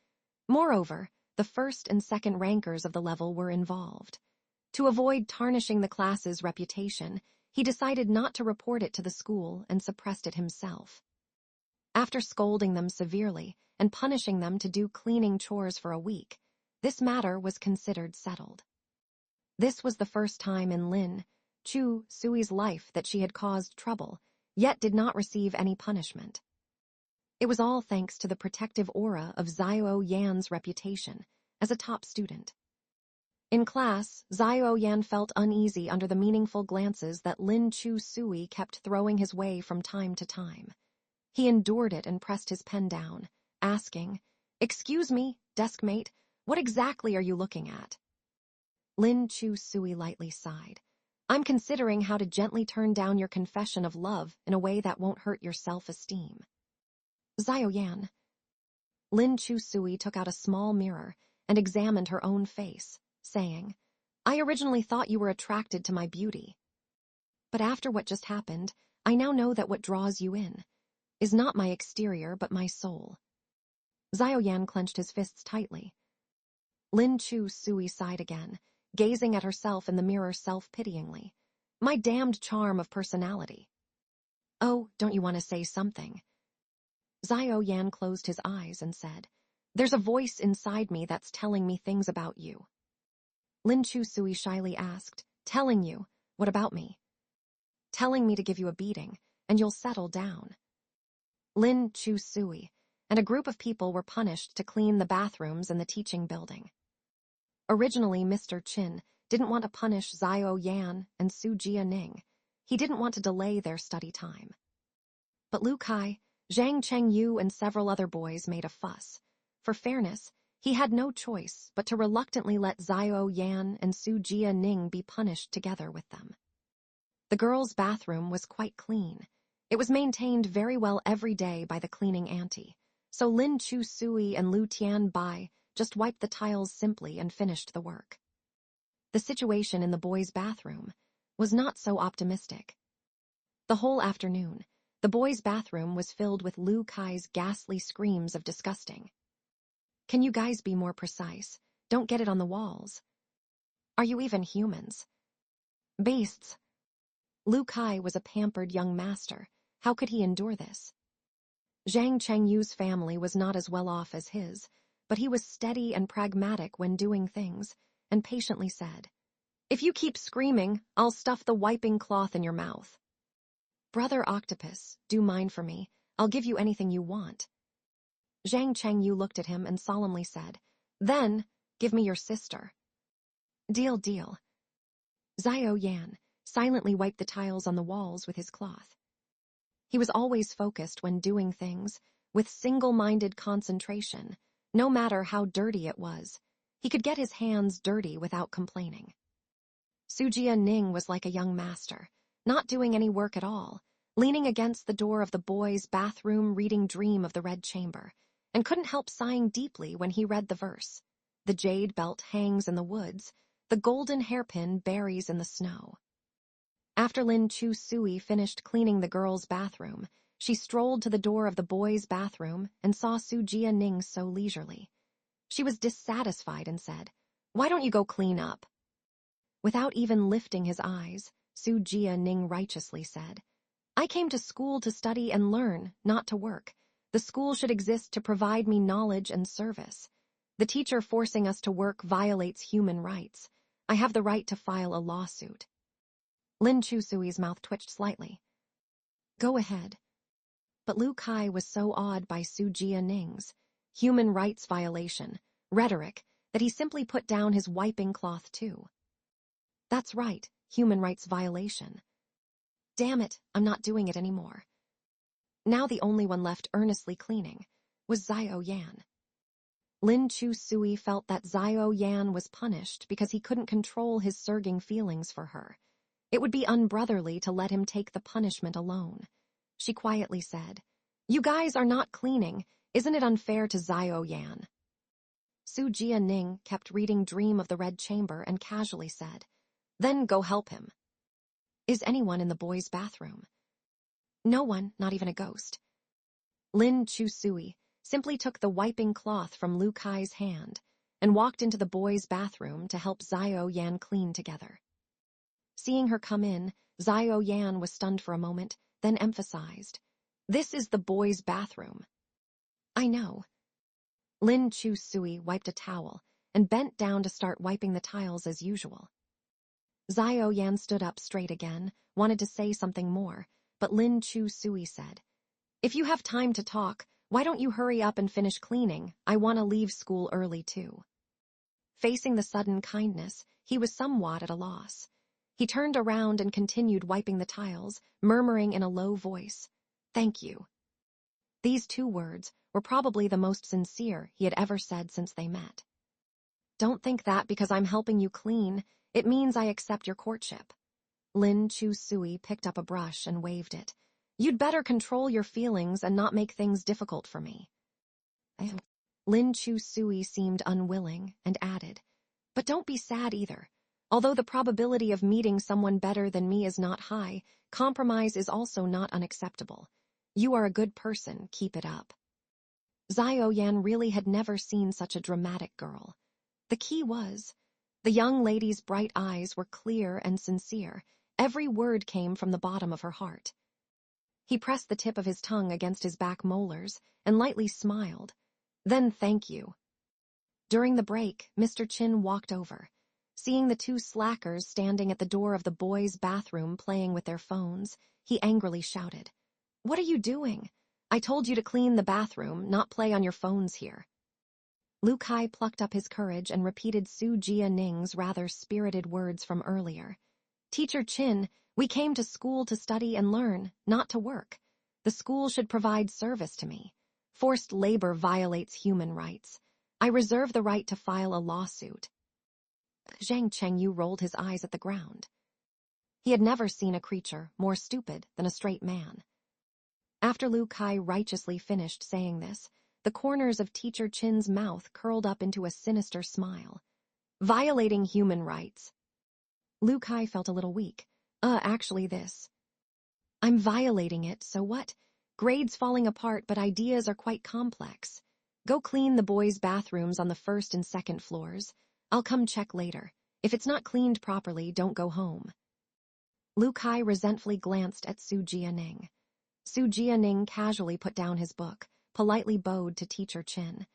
Moreover, the first and second rankers of the level were involved. To avoid tarnishing the class's reputation, he decided not to report it to the school and suppressed it himself. After scolding them severely and punishing them to do cleaning chores for a week, this matter was considered settled. This was the first time in Lin Chu-sui's life that she had caused trouble, yet did not receive any punishment. It was all thanks to the protective aura of Xiao Yan's reputation as a top student. In class, Xiao Yan felt uneasy under the meaningful glances that Lin Chu-sui kept throwing his way from time to time. He endured it and pressed his pen down, asking, "Excuse me, deskmate, what exactly are you looking at?" Lin Chu-sui lightly sighed. "I'm considering how to gently turn down your confession of love in a way that won't hurt your self-esteem." Xiao Yan. Lin Chu-sui took out a small mirror and examined her own face, saying, "I originally thought you were attracted to my beauty. But after what just happened, I now know that what draws you in is not my exterior but my soul." Xiao Yan clenched his fists tightly. Lin Chu-sui sighed again, gazing at herself in the mirror self-pityingly. "My damned charm of personality." "Oh, don't you want to say something?" Xiao Yan closed his eyes and said, "There's a voice inside me that's telling me things about you." Lin Chu-sui shyly asked, "Telling you? What about me?" "Telling me to give you a beating, and you'll settle down." Lin Chu-sui and a group of people were punished to clean the bathrooms in the teaching building. Originally, Mr. Chin didn't want to punish Xiao Yan and Su Jia-ning. He didn't want to delay their study time. But Lu Kai, Zhang Chengyu, and several other boys made a fuss. For fairness, he had no choice but to reluctantly let Xiao Yan and Su Jia-ning be punished together with them. The girls' bathroom was quite clean. It was maintained very well every day by the cleaning auntie, so Lin Chu-sui and Lu Tian-bai just wiped the tiles simply and finished the work. The situation in the boys' bathroom was not so optimistic. The whole afternoon, the boys' bathroom was filled with Lu Kai's ghastly screams of disgusting. "Can you guys be more precise? Don't get it on the walls. Are you even humans? Beasts." Lu Kai was a pampered young master. How could he endure this? Zhang Chengyu's family was not as well off as his, but he was steady and pragmatic when doing things, and patiently said, "If you keep screaming, I'll stuff the wiping cloth in your mouth." "Brother Octopus, do mine for me. I'll give you anything you want." Zhang Chengyu looked at him and solemnly said, "Then, give me your sister." "Deal, deal." Xiao Yan silently wiped the tiles on the walls with his cloth. He was always focused when doing things, with single-minded concentration, no matter how dirty it was. He could get his hands dirty without complaining. Su Jia-ning was like a young master, not doing any work at all, leaning against the door of the boys' bathroom reading Dream of the Red Chamber, and couldn't help sighing deeply when he read the verse, "The jade belt hangs in the woods, the golden hairpin buries in the snow." After Lin Chu-sui finished cleaning the girls' bathroom, she strolled to the door of the boys' bathroom and saw Su Jia-ning so leisurely. She was dissatisfied and said, "Why don't you go clean up?" Without even lifting his eyes, Su Jia-ning righteously said, "I came to school to study and learn, not to work. The school should exist to provide me knowledge and service. The teacher forcing us to work violates human rights. I have the right to file a lawsuit. Lin Chusui's mouth twitched slightly. Go ahead. But Lu Kai was so awed by Su Jianing's human rights violation rhetoric that he simply put down his wiping cloth too. That's right, human rights violation. Damn it, I'm not doing it anymore. Now the only one left earnestly cleaning was Xiao Yan. Lin Chusui felt that Xiao Yan was punished because he couldn't control his surging feelings for her. It would be unbrotherly to let him take the punishment alone. She quietly said, You guys are not cleaning. Isn't it unfair to Xiao Yan? Su Jianing kept reading Dream of the Red Chamber and casually said, Then go help him. Is anyone in the boys' bathroom? No one, not even a ghost. Lin Chusui simply took the wiping cloth from Lu Kai's hand and walked into the boys' bathroom to help Xiao Yan clean together. Seeing her come in, Xiao Yan was stunned for a moment, then emphasized, This is the boys' bathroom. I know. Lin Chusui wiped a towel and bent down to start wiping the tiles as usual. Xiao Yan stood up straight again, wanted to say something more, but Lin Chusui said, If you have time to talk, why don't you hurry up and finish cleaning? I want to leave school early too. Facing the sudden kindness, he was somewhat at a loss. He turned around and continued wiping the tiles, murmuring in a low voice, Thank you. These two words were probably the most sincere he had ever said since they met. Don't think that because I'm helping you clean, it means I accept your courtship. Lin Chusui picked up a brush and waved it. You'd better control your feelings and not make things difficult for me. Lin Chusui seemed unwilling and added, But don't be sad either. Although the probability of meeting someone better than me is not high, compromise is also not unacceptable. You are a good person, keep it up. Xiao Yan really had never seen such a dramatic girl. The key was, the young lady's bright eyes were clear and sincere. Every word came from the bottom of her heart. He pressed the tip of his tongue against his back molars and lightly smiled. Then thank you. During the break, Mr. Chin walked over. Seeing the two slackers standing at the door of the boys' bathroom playing with their phones, he angrily shouted, What are you doing? I told you to clean the bathroom, not play on your phones here. Lu Kai plucked up his courage and repeated Su Jianing's rather spirited words from earlier. Teacher Chin, we came to school to study and learn, not to work. The school should provide service to me. Forced labor violates human rights. I reserve the right to file a lawsuit. Zhang Chengyu rolled his eyes at the ground. He had never seen a creature more stupid than a straight man. After Lu Kai righteously finished saying this, the corners of Teacher Chin's mouth curled up into a sinister smile. Violating human rights. Lu Kai felt a little weak. Actually this. I'm violating it, so what? Grades falling apart, but ideas are quite complex. Go clean the boys' bathrooms on the first and second floors. I'll come check later. If it's not cleaned properly, don't go home. Lu Kai resentfully glanced at Su Jianing. Su Jianing casually put down his book, politely bowed to Teacher Chin.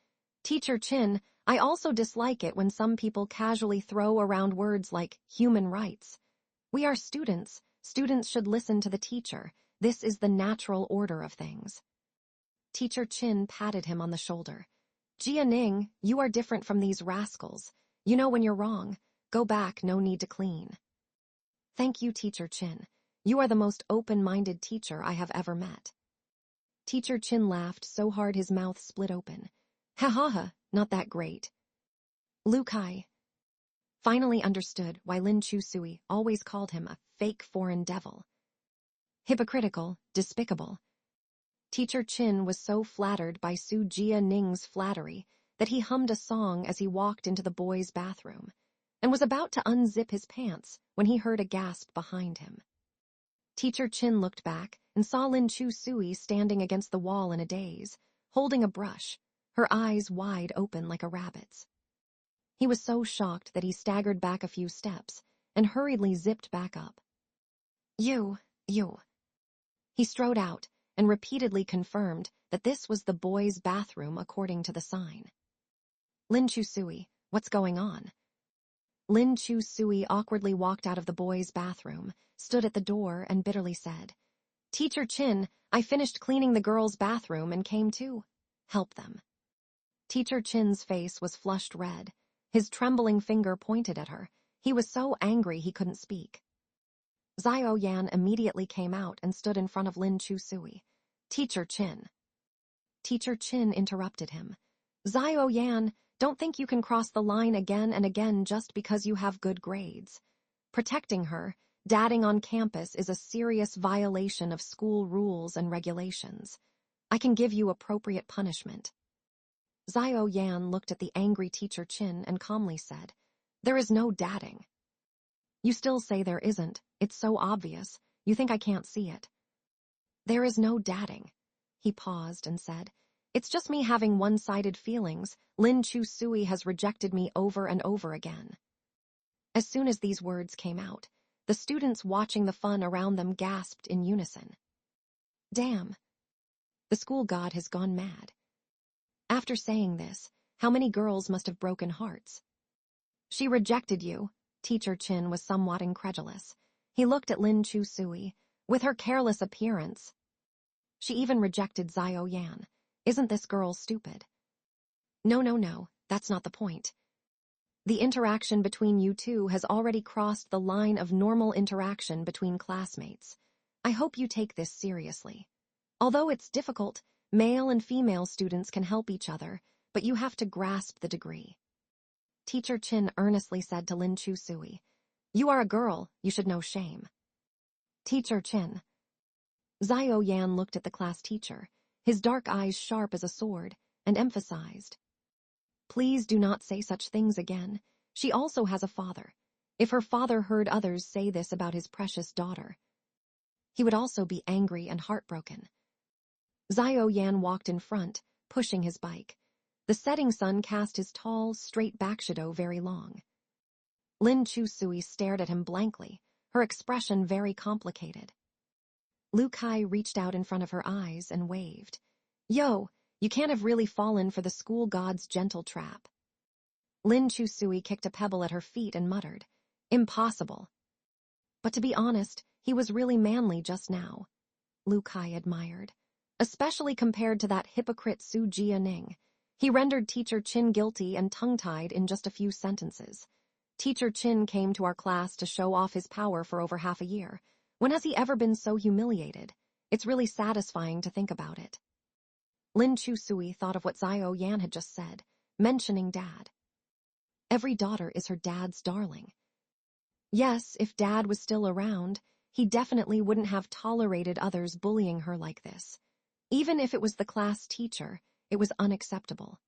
Teacher Chin, I also dislike it when some people casually throw around words like human rights. We are students. Students should listen to the teacher. This is the natural order of things. Teacher Chin patted him on the shoulder. Jianing, you are different from these rascals. You know when you're wrong. Go back, no need to clean. Thank you, Teacher Chin. You are the most open-minded teacher I have ever met. Teacher Chin laughed so hard his mouth split open. Ha ha ha, not that great. Lu Kai finally understood why Lin Chusui always called him a fake foreign devil. Hypocritical, despicable. Teacher Chin was so flattered by Su Jianing's flattery that he hummed a song as he walked into the boys' bathroom, and was about to unzip his pants when he heard a gasp behind him. Teacher Chin looked back and saw Lin Chusui standing against the wall in a daze, holding a brush, her eyes wide open like a rabbit's. He was so shocked that he staggered back a few steps and hurriedly zipped back up. You. He strode out and repeatedly confirmed that this was the boys' bathroom according to the sign. Lin Chusui, what's going on? Lin Chusui awkwardly walked out of the boys' bathroom, stood at the door, and bitterly said, Teacher Chin, I finished cleaning the girls' bathroom and came to help them. Teacher Chin's face was flushed red. His trembling finger pointed at her. He was so angry he couldn't speak. Xiao Yan immediately came out and stood in front of Lin Chusui. Teacher Chin. Teacher Chin interrupted him. Xiao Yan, don't think you can cross the line again and again just because you have good grades. Protecting her, dadding on campus is a serious violation of school rules and regulations. I can give you appropriate punishment. Xiao Yan looked at the angry Teacher Chin and calmly said, There is no dadding. You still say there isn't. It's so obvious. You think I can't see it. There is no dadding. He paused and said, It's just me having one-sided feelings. Lin Chusui has rejected me over and over again. As soon as these words came out, the students watching the fun around them gasped in unison. Damn. The school god has gone mad. After saying this, how many girls must have broken hearts? She rejected you. Teacher Chin was somewhat incredulous. He looked at Lin Chusui. With her careless appearance. She even rejected Xiao Yan. Isn't this girl stupid? No, that's not the point. The interaction between you two has already crossed the line of normal interaction between classmates. I hope you take this seriously. Although it's difficult, male and female students can help each other, but you have to grasp the degree. Teacher Chin earnestly said to Lin Chusui, You are a girl, you should know shame. Teacher Chin. Xiao Yan looked at the class teacher, his dark eyes sharp as a sword, and emphasized. Please do not say such things again. She also has a father. If her father heard others say this about his precious daughter, he would also be angry and heartbroken. Xiao Yan walked in front, pushing his bike. The setting sun cast his tall, straight back shadow very long. Lin Chusui stared at him blankly, her expression very complicated. Lu Kai reached out in front of her eyes and waved. Yo, you can't have really fallen for the school god's gentle trap. Lin Chusui kicked a pebble at her feet and muttered, Impossible. But to be honest, he was really manly just now. Lu Kai admired. Especially compared to that hypocrite Su Jianing. He rendered Teacher Chin guilty and tongue-tied in just a few sentences. Teacher Chin came to our class to show off his power for over half a year. When has he ever been so humiliated? It's really satisfying to think about it. Lin Chusui thought of what Xiao Yan had just said, mentioning Dad. Every daughter is her dad's darling. Yes, if Dad was still around, he definitely wouldn't have tolerated others bullying her like this. Even if it was the class teacher, it was unacceptable.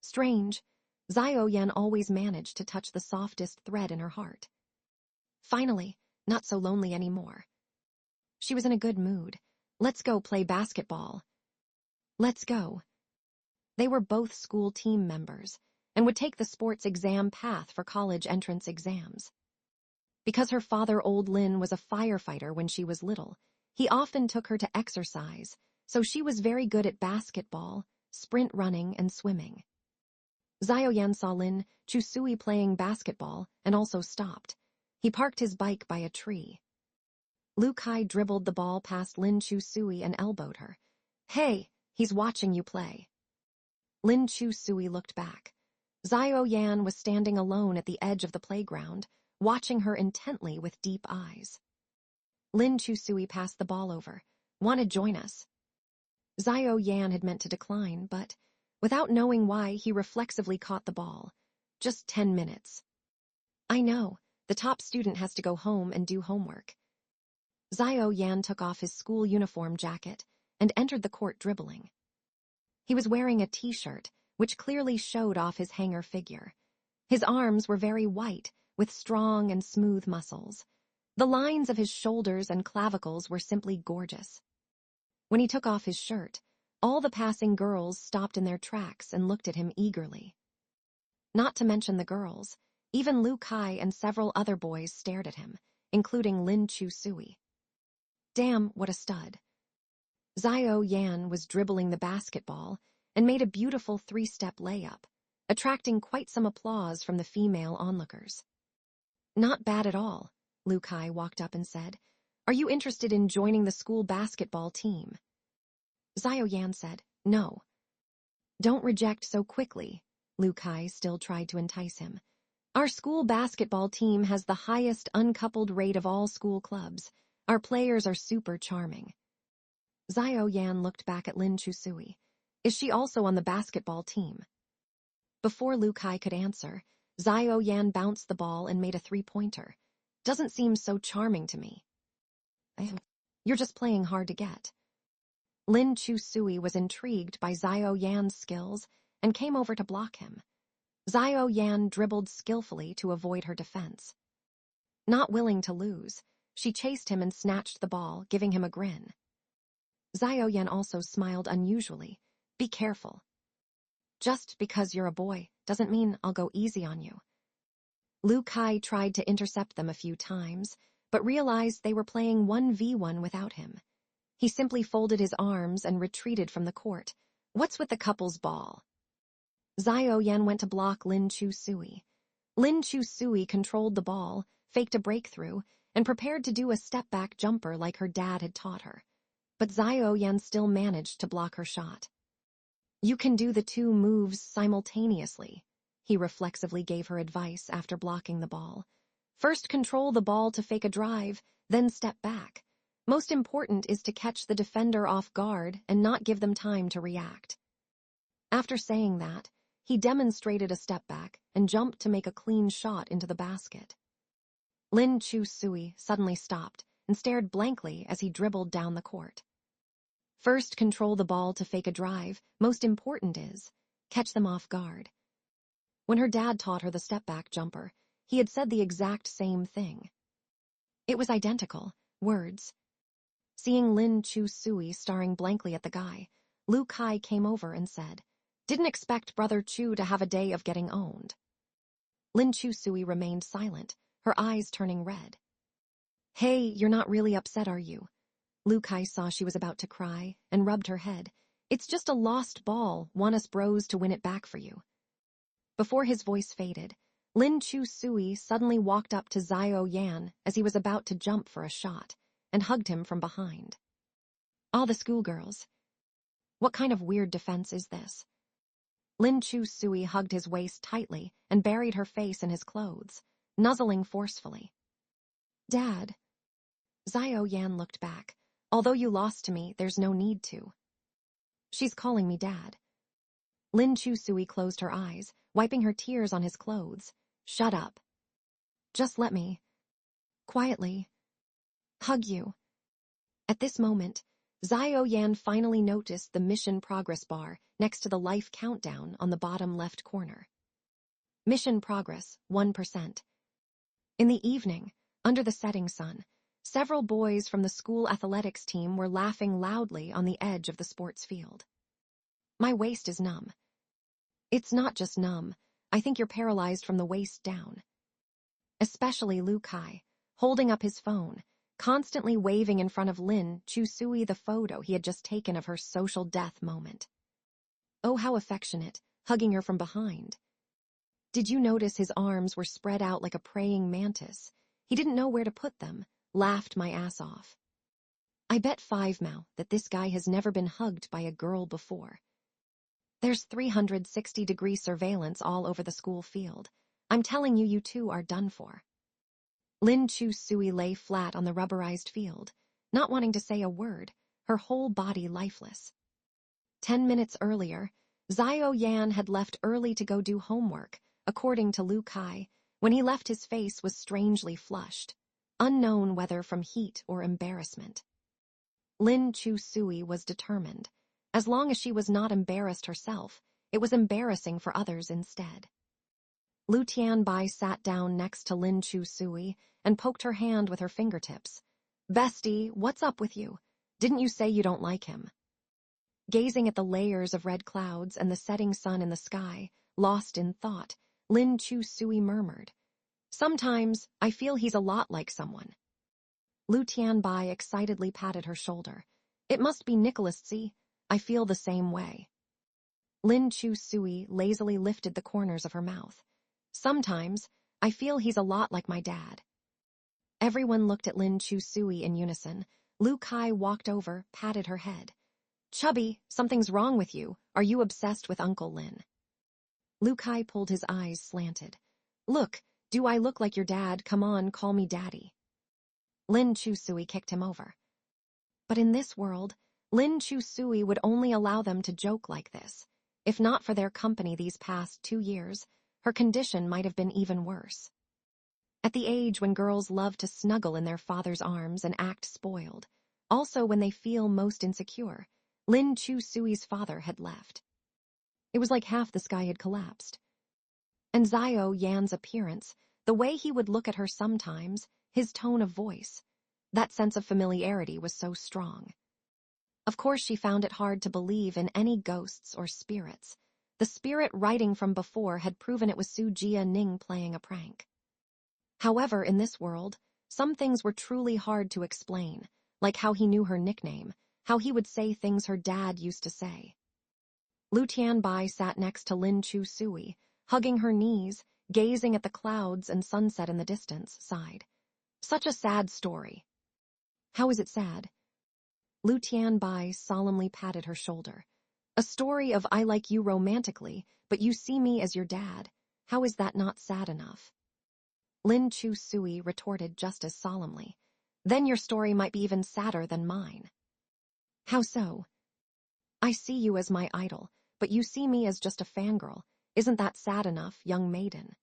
Strange, Xiao Yan always managed to touch the softest thread in her heart. Finally, not so lonely anymore. She was in a good mood. Let's go play basketball. Let's go. They were both school team members and would take the sports exam path for college entrance exams. Because her father, Old Lin, was a firefighter when she was little, he often took her to exercise, so she was very good at basketball, sprint running, and swimming. Xiao Yan saw Lin Chusui playing basketball and also stopped. He parked his bike by a tree. Lu Kai dribbled the ball past Lin Chusui and elbowed her. Hey, he's watching you play. Lin Chusui looked back. Xiao Yan was standing alone at the edge of the playground, watching her intently with deep eyes. Lin Chusui passed the ball over. Want to join us? Xiao Yan had meant to decline, but, without knowing why, he reflexively caught the ball. Just 10 minutes. I know, the top student has to go home and do homework. Xiao Yan took off his school uniform jacket and entered the court dribbling. He was wearing a t-shirt, which clearly showed off his hanger figure. His arms were very white, with strong and smooth muscles. The lines of his shoulders and clavicles were simply gorgeous. When he took off his shirt, all the passing girls stopped in their tracks and looked at him eagerly. Not to mention the girls, even Lu Kai and several other boys stared at him, including Lin Chusui. Damn, what a stud. Xiao Yan was dribbling the basketball and made a beautiful three-step layup, attracting quite some applause from the female onlookers. Not bad at all, Lu Kai walked up and said. Are you interested in joining the school basketball team? Xiao Yan said, no. Don't reject so quickly, Lu Kai still tried to entice him. Our school basketball team has the highest uncoupled rate of all school clubs. Our players are super charming. Xiao Yan looked back at Lin Chusui. Is she also on the basketball team? Before Lu Kai could answer, Xiao Yan bounced the ball and made a three-pointer. Doesn't seem so charming to me. You're just playing hard to get. Lin Chusui was intrigued by Xiao Yan's skills and came over to block him. Xiao Yan dribbled skillfully to avoid her defense. Not willing to lose, she chased him and snatched the ball, giving him a grin. Xiao Yan also smiled unusually. Be careful. Just because you're a boy doesn't mean I'll go easy on you. Lu Kai tried to intercept them a few times, but realized they were playing 1v1 without him. He simply folded his arms and retreated from the court. What's with the couple's ball? Xiao Yan went to block Lin Chusui. Lin Chusui controlled the ball, faked a breakthrough, and prepared to do a step-back jumper like her dad had taught her. But Xiao Yan still managed to block her shot. You can do the two moves simultaneously, he reflexively gave her advice after blocking the ball. First control the ball to fake a drive, then step back. Most important is to catch the defender off guard and not give them time to react. After saying that, he demonstrated a step back and jumped to make a clean shot into the basket. Lin Chusui suddenly stopped and stared blankly as he dribbled down the court. First control the ball to fake a drive, most important is catch them off guard. When her dad taught her the step-back jumper, he had said the exact same thing. It was identical, words. Seeing Lin Chusui staring blankly at the guy, Lu Kai came over and said, Didn't expect Brother Chu to have a day of getting owned. Lin Chusui remained silent, her eyes turning red. Hey, you're not really upset, are you? Lu Kai saw she was about to cry and rubbed her head. It's just a lost ball, want us bros to win it back for you. Before his voice faded, Lin Chusui suddenly walked up to Xiao Yan as he was about to jump for a shot and hugged him from behind. All the schoolgirls. What kind of weird defense is this? Lin Chusui hugged his waist tightly and buried her face in his clothes, nuzzling forcefully. Dad. Xiao Yan looked back. Although you lost to me, there's no need to. She's calling me Dad. Lin Chusui closed her eyes, wiping her tears on his clothes. Shut up. Just let me, quietly, hug you. At this moment, Xiao Yan finally noticed the mission progress bar next to the life countdown on the bottom left corner. Mission progress, 1%. In the evening, under the setting sun, several boys from the school athletics team were laughing loudly on the edge of the sports field. My waist is numb. It's not just numb, I think you're paralyzed from the waist down. Especially Lu Kai, holding up his phone, constantly waving in front of Lin Chusui the photo he had just taken of her social death moment. Oh, how affectionate, hugging her from behind. Did you notice his arms were spread out like a praying mantis? He didn't know where to put them, laughed my ass off. I bet 5 Mao that this guy has never been hugged by a girl before. There's 360-degree surveillance all over the school field. I'm telling you, you two are done for. Lin Chusui lay flat on the rubberized field, not wanting to say a word, her whole body lifeless. 10 minutes earlier, Xiao Yan had left early to go do homework, according to Lu Kai. When he left, his face was strangely flushed, unknown whether from heat or embarrassment. Lin Chusui was determined. As long as she was not embarrassed herself, it was embarrassing for others instead. Lu Tianbai sat down next to Lin Chusui and poked her hand with her fingertips. Bestie, what's up with you? Didn't you say you don't like him? Gazing at the layers of red clouds and the setting sun in the sky, lost in thought, Lin Chusui murmured, Sometimes I feel he's a lot like someone. Lu Tianbai excitedly patted her shoulder. It must be Nicholas, see? I feel the same way. Lin Chu Sui lazily lifted the corners of her mouth. Sometimes, I feel he's a lot like my dad. Everyone looked at Lin Chu Sui in unison. Lu Kai walked over, patted her head. Chubby, something's wrong with you. Are you obsessed with Uncle Lin? Lu Kai pulled his eyes slanted. Look, do I look like your dad? Come on, call me daddy. Lin Chu Sui kicked him over. But in this world, Lin Chu Sui would only allow them to joke like this. If not for their company these past 2 years, her condition might have been even worse. At the age when girls love to snuggle in their father's arms and act spoiled, also when they feel most insecure, Lin Chu Sui's father had left. It was like half the sky had collapsed. And Xiao Yan's appearance, the way he would look at her sometimes, his tone of voice, that sense of familiarity was so strong. Of course she found it hard to believe in any ghosts or spirits. The spirit writing from before had proven it was Su Jia Ning playing a prank. However, in this world, some things were truly hard to explain, like how he knew her nickname, how he would say things her dad used to say. Lu Tianbai sat next to Lin Chu Sui, hugging her knees, gazing at the clouds and sunset in the distance, sighed. Such a sad story. How is it sad? Lu Tianbai solemnly patted her shoulder. A story of I like you romantically, but you see me as your dad. How is that not sad enough? Lin Chu Sui retorted just as solemnly. Then your story might be even sadder than mine. How so? I see you as my idol, but you see me as just a fangirl. Isn't that sad enough, young maiden?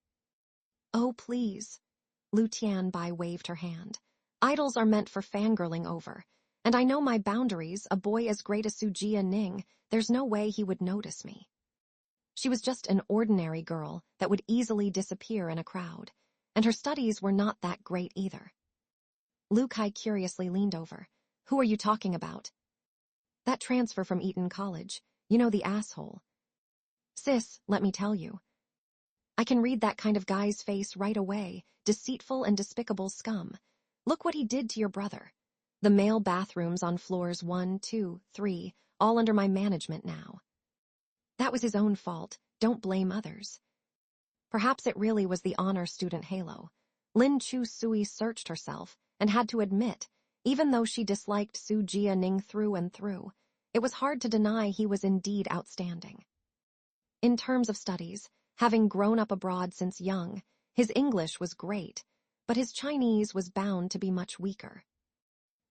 Oh, please. Lu Tianbai waved her hand. Idols are meant for fangirling over. And I know my boundaries, a boy as great as Su Jia Ning, there's no way he would notice me. She was just an ordinary girl that would easily disappear in a crowd, and her studies were not that great either. Lu Kai curiously leaned over. Who are you talking about? That transfer from Eton College. You know, the asshole. Sis, let me tell you. I can read that kind of guy's face right away, deceitful and despicable scum. Look what he did to your brother. The male bathrooms on floors 1, 2, 3, all under my management now. That was his own fault. Don't blame others. Perhaps it really was the honor student halo. Lin Chu Sui searched herself and had to admit, even though she disliked Su Jia Ning through and through, it was hard to deny he was indeed outstanding. In terms of studies, having grown up abroad since young, his English was great, but his Chinese was bound to be much weaker.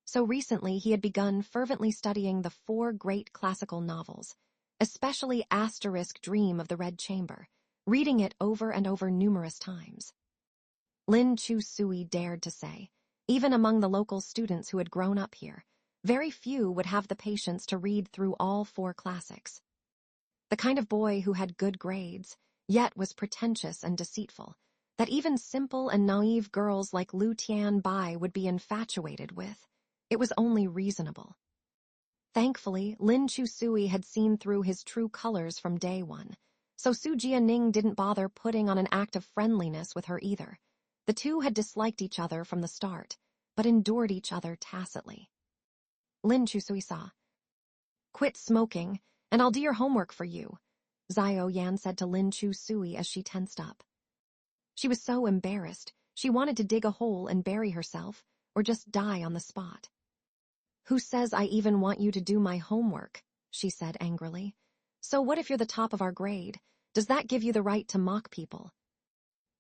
So recently he had begun fervently studying the 4 great classical novels, especially *Dream of the Red Chamber, reading it over and over numerous times. Lin Chu Sui dared to say, even among the local students who had grown up here, very few would have the patience to read through all 4 classics. The kind of boy who had good grades, yet was pretentious and deceitful, that even simple and naive girls like Lu Tianbai would be infatuated with. It was only reasonable. Thankfully, Lin Chu Sui had seen through his true colors from day one, so Su Jia Ning didn't bother putting on an act of friendliness with her either. The two had disliked each other from the start, but endured each other tacitly. Lin Chu Sui saw. Quit smoking, and I'll do your homework for you, Xiao Yan said to Lin Chu Sui as she tensed up. She was so embarrassed, she wanted to dig a hole and bury herself, or just die on the spot. Who says I even want you to do my homework? She said angrily. So what if you're the top of our grade? Does that give you the right to mock people?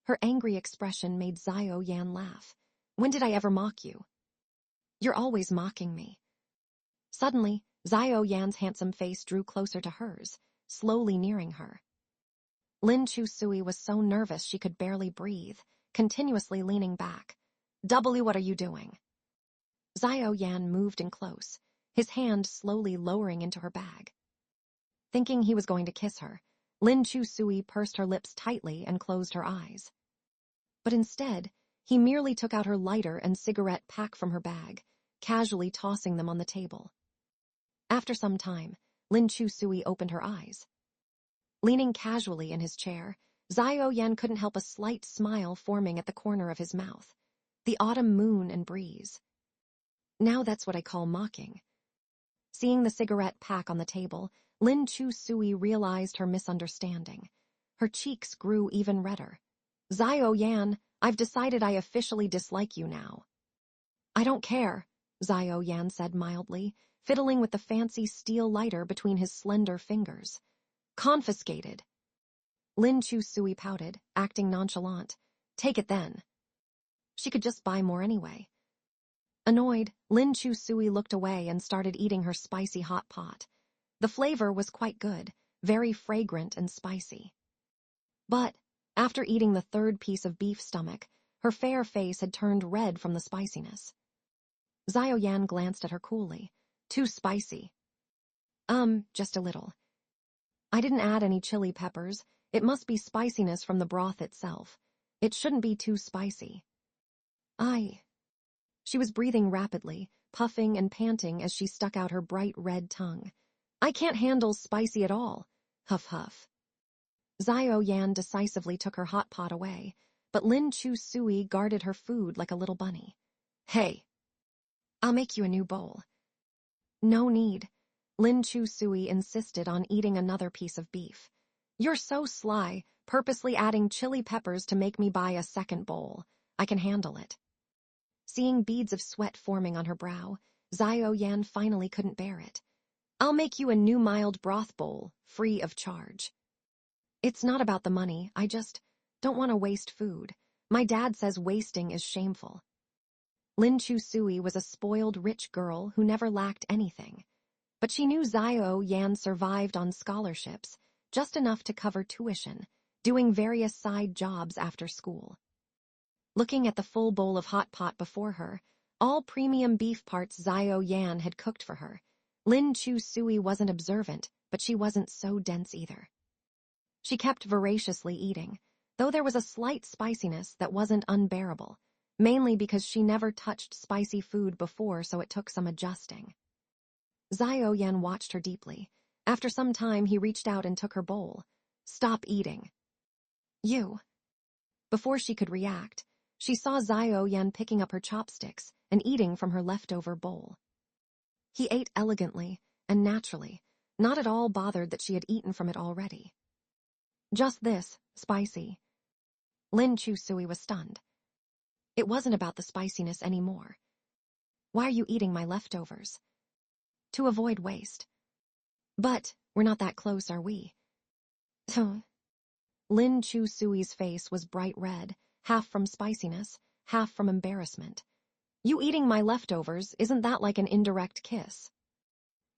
Her angry expression made Xiao Yan laugh. When did I ever mock you? You're always mocking me. Suddenly, Xiao Yan's handsome face drew closer to hers, slowly nearing her. Lin Chu Sui was so nervous she could barely breathe, continuously leaning back. What are you doing? Xiao Yan moved in close, his hand slowly lowering into her bag. Thinking he was going to kiss her, Lin Chu Sui pursed her lips tightly and closed her eyes. But instead, he merely took out her lighter and cigarette pack from her bag, casually tossing them on the table. After some time, Lin Chu Sui opened her eyes. Leaning casually in his chair, Xiao Yan couldn't help a slight smile forming at the corner of his mouth. The autumn moon and breeze. Now that's what I call mocking. Seeing the cigarette pack on the table, Lin Chu Sui realized her misunderstanding. Her cheeks grew even redder. Xiao Yan, I've decided I officially dislike you now. I don't care, Xiao Yan said mildly, fiddling with the fancy steel lighter between his slender fingers. Confiscated. Lin Chu Sui pouted, acting nonchalant. Take it then. She could just buy more anyway. Annoyed, Lin Chu Sui looked away and started eating her spicy hot pot. The flavor was quite good, very fragrant and spicy. But, after eating the third piece of beef stomach, her fair face had turned red from the spiciness. Xiao Yan glanced at her coolly. Too spicy. Just a little. I didn't add any chili peppers. It must be spiciness from the broth itself. It shouldn't be too spicy. She was breathing rapidly, puffing and panting as she stuck out her bright red tongue. I can't handle spicy at all. Huff huff. Xiao Yan decisively took her hot pot away, but Lin Chu Sui guarded her food like a little bunny. Hey, I'll make you a new bowl. No need. Lin Chu Sui insisted on eating another piece of beef. You're so sly, purposely adding chili peppers to make me buy a second bowl. I can handle it. Seeing beads of sweat forming on her brow, Xiao Yan finally couldn't bear it. I'll make you a new mild broth bowl, free of charge. It's not about the money, I just don't want to waste food. My dad says wasting is shameful. Lin Chu Sui was a spoiled rich girl who never lacked anything. But she knew Xiao Yan survived on scholarships, just enough to cover tuition, doing various side jobs after school. Looking at the full bowl of hot pot before her, all premium beef parts Xiao Yan had cooked for her, Lin Chu Sui wasn't observant, but she wasn't so dense either. She kept voraciously eating, though there was a slight spiciness that wasn't unbearable, mainly because she never touched spicy food before, so it took some adjusting. Xiao Yan watched her deeply. After some time, he reached out and took her bowl. Stop eating. You. Before she could react, she saw Xiao Yan picking up her chopsticks and eating from her leftover bowl. He ate elegantly and naturally, not at all bothered that she had eaten from it already. Just this, spicy. Lin Chu Sui was stunned. It wasn't about the spiciness anymore. Why are you eating my leftovers? To avoid waste. But we're not that close, are we? Lin Chu Sui's face was bright red, half from spiciness, half from embarrassment. You eating my leftovers, isn't that like an indirect kiss?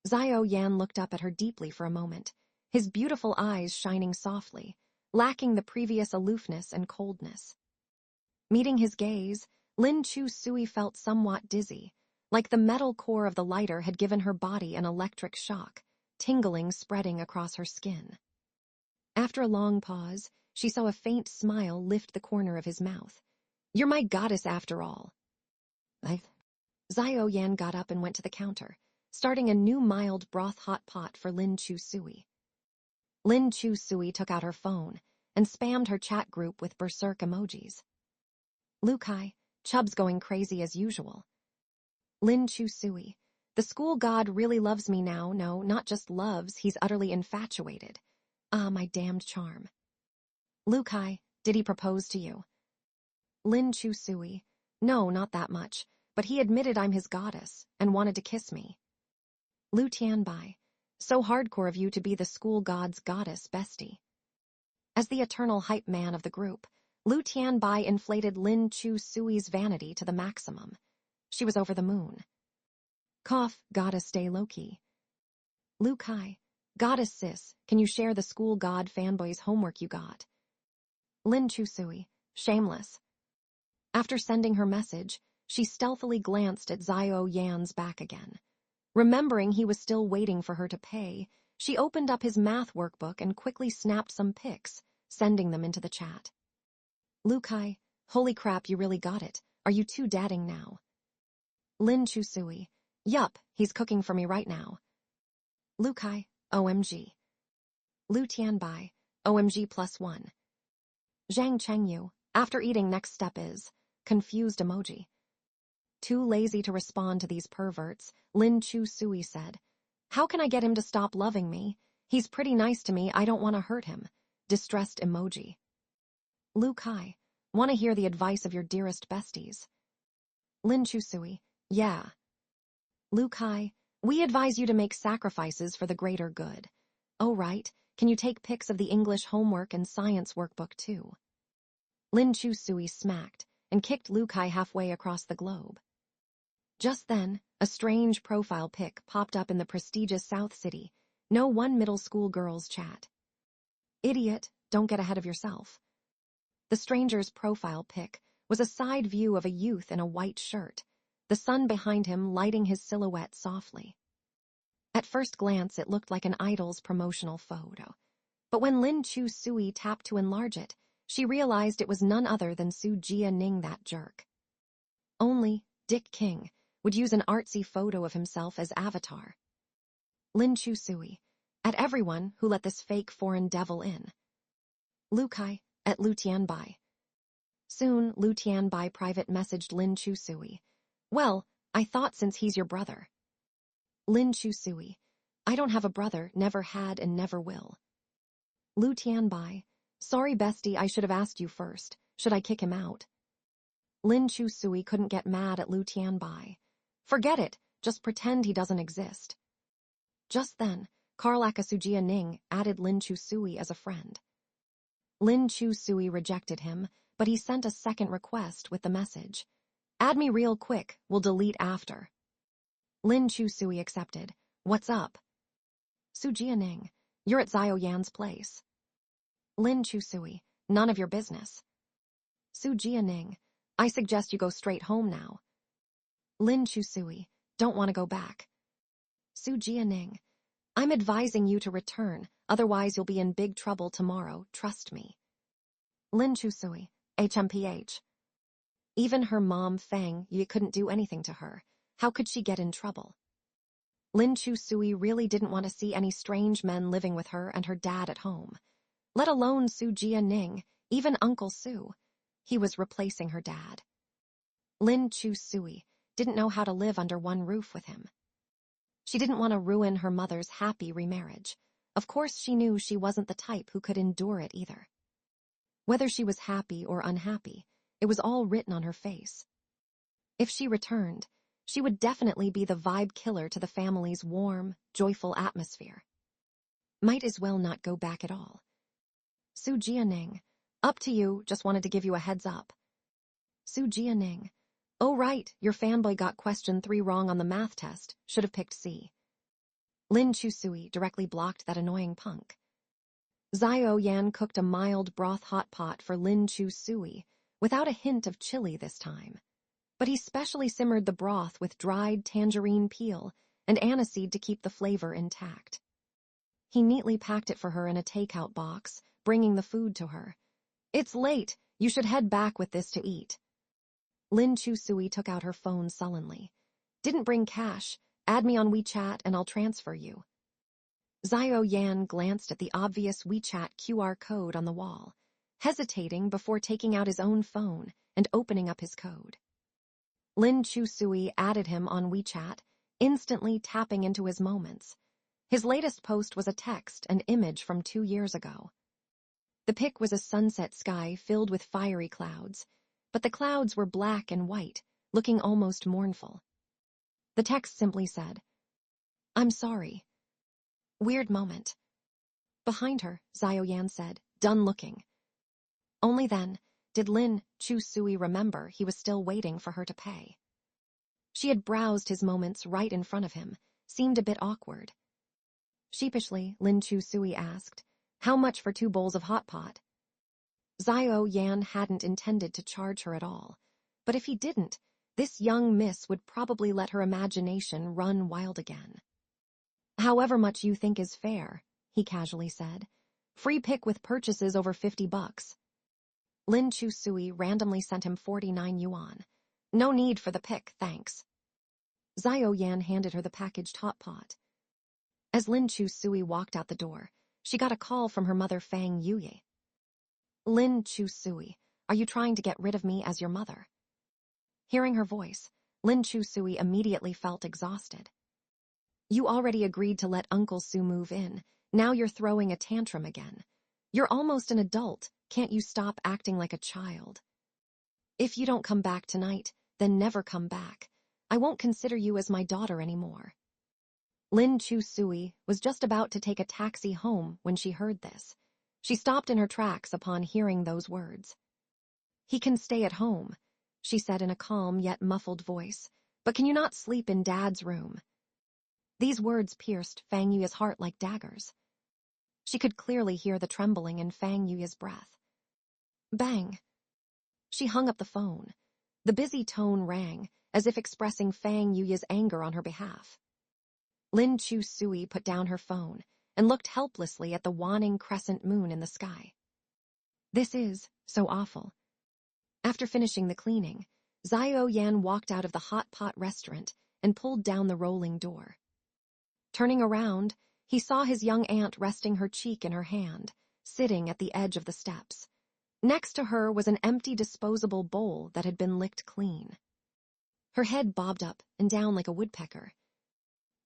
Xiao Yan looked up at her deeply for a moment, his beautiful eyes shining softly, lacking the previous aloofness and coldness. Meeting his gaze, Lin Chu Sui felt somewhat dizzy, like the metal core of the lighter had given her body an electric shock, tingling spreading across her skin. After a long pause, she saw a faint smile lift the corner of his mouth. You're my goddess after all. Xiao Yan got up and went to the counter, starting a new mild broth hot pot for Lin Chu Sui. Lin Chu Sui took out her phone and spammed her chat group with berserk emojis. Lukai, Chubb's going crazy as usual. Lin Chu Sui, the school god really loves me now. No, not just loves, he's utterly infatuated. Ah, my damned charm. Lukai, did he propose to you? Lin Chu Sui, no, not that much, but he admitted I'm his goddess and wanted to kiss me. Lu Tianbai, so hardcore of you to be the school god's goddess bestie. As the eternal hype man of the group, Lu Tianbai inflated Lin Chu Sui's vanity to the maximum. She was over the moon. Cough, gotta stay low-key. Lu Kai, goddess sis, can you share the school god fanboy's homework you got? Lin Chu Sui, shameless. After sending her message, she stealthily glanced at Xiao Yan's back again. Remembering he was still waiting for her to pay, she opened up his math workbook and quickly snapped some pics, sending them into the chat. Lu Kai, holy crap, you really got it. Are you two dadding now? Lin Chu Sui, yup, he's cooking for me right now. Lu Kai, OMG. Lu Tianbai, OMG +1. Zhang Chengyu, after eating next step is, confused emoji. Too lazy to respond to these perverts, Lin Chu Sui said, How can I get him to stop loving me? He's pretty nice to me, I don't want to hurt him. Distressed emoji. Lu Kai, want to hear the advice of your dearest besties. Lin Chusui, yeah. Lu Kai, we advise you to make sacrifices for the greater good. Oh right, can you take pics of the English homework and science workbook too? Lin Chusui smacked and kicked Lu Kai halfway across the globe. Just then, a strange profile pic popped up in the prestigious South City. No one middle school girl's chat. Idiot, don't get ahead of yourself. The stranger's profile pic was a side view of a youth in a white shirt, the sun behind him lighting his silhouette softly. At first glance, it looked like an idol's promotional photo. But when Lin Chusui tapped to enlarge it, she realized it was none other than Su Jia-ning, that jerk. Only Dick King would use an artsy photo of himself as avatar. Lin Chusui, at everyone who let this fake foreign devil in. Lu Kai, at Lu Tianbai. Soon, Lu Tianbai private messaged Lin Chusui. Well, I thought since he's your brother. Lin Chusui, I don't have a brother, never had and never will. Lu Tianbai, sorry bestie, I should have asked you first. Should I kick him out? Lin Chusui couldn't get mad at Lu Tianbai. Forget it, just pretend he doesn't exist. Just then, Karlaka Su Jia-ning added Lin Chusui as a friend. Lin Chusui rejected him, but he sent a second request with the message. Add me real quick, we'll delete after. Lin Chusui accepted. What's up? Su Jia-ning, you're at Xiao Yan's place. Lin Chusui, none of your business. Su Jia-ning, I suggest you go straight home now. Lin Chusui, don't want to go back. Su Jia-ning, I'm advising you to return, otherwise you'll be in big trouble tomorrow, trust me. Lin Chusui, HMPH. Even her mom Feng Yi couldn't do anything to her. How could she get in trouble? Lin Chusui really didn't want to see any strange men living with her and her dad at home. Let alone Su Jia-ning, even Uncle Su. He was replacing her dad. Lin Chusui didn't know how to live under one roof with him. She didn't want to ruin her mother's happy remarriage. Of course she knew she wasn't the type who could endure it either. Whether she was happy or unhappy, it was all written on her face. If she returned, she would definitely be the vibe killer to the family's warm, joyful atmosphere. Might as well not go back at all. Su Jia-ning, up to you, just wanted to give you a heads up. Su Jia-ning, oh right, your fanboy got question 3 wrong on the math test, should have picked C. Lin Chusui directly blocked that annoying punk. Xiao Yan cooked a mild broth hot pot for Lin Chusui, without a hint of chili this time. But he specially simmered the broth with dried tangerine peel and aniseed to keep the flavor intact. He neatly packed it for her in a takeout box, bringing the food to her. It's late, you should head back with this to eat. Lin Chusui took out her phone sullenly. Didn't bring cash, add me on WeChat and I'll transfer you. Xiao Yan glanced at the obvious WeChat QR code on the wall, hesitating before taking out his own phone and opening up his code. Lin Chusui added him on WeChat, instantly tapping into his moments. His latest post was a text and image from 2 years ago. The pic was a sunset sky filled with fiery clouds, but the clouds were black and white, looking almost mournful. The text simply said, I'm sorry. Weird moment. Behind her, Xiao Yan said, done looking. Only then did Lin Chusui remember he was still waiting for her to pay. She had browsed his moments right in front of him, seemed a bit awkward. Sheepishly, Lin Chusui asked, how much for 2 bowls of hot pot? Xiao Yan hadn't intended to charge her at all, but if he didn't, this young miss would probably let her imagination run wild again. However much you think is fair, he casually said. Free pick with purchases over $50. Lin Chusui randomly sent him 49 yuan. No need for the pick, thanks. Xiao Yan handed her the packaged hot pot. As Lin Chusui walked out the door, she got a call from her mother Fang Yuye. Lin Chusui, are you trying to get rid of me as your mother? Hearing her voice, Lin Chusui immediately felt exhausted. You already agreed to let Uncle Sue move in. Now you're throwing a tantrum again. You're almost an adult. Can't you stop acting like a child? If you don't come back tonight, then never come back. I won't consider you as my daughter anymore. Lin Chu Sui was just about to take a taxi home when she heard this. She stopped in her tracks upon hearing those words. He can stay at home, she said in a calm yet muffled voice, but can you not sleep in Dad's room? These words pierced Fang Yuya's heart like daggers. She could clearly hear the trembling in Fang Yuya's breath. Bang! She hung up the phone. The busy tone rang, as if expressing Fang Yuya's anger on her behalf. Lin Chu Sui put down her phone and looked helplessly at the waning crescent moon in the sky. This is so awful. After finishing the cleaning, Zio Yan walked out of the hot pot restaurant and pulled down the rolling door. Turning around, he saw his young aunt resting her cheek in her hand, sitting at the edge of the steps. Next to her was an empty disposable bowl that had been licked clean. Her head bobbed up and down like a woodpecker.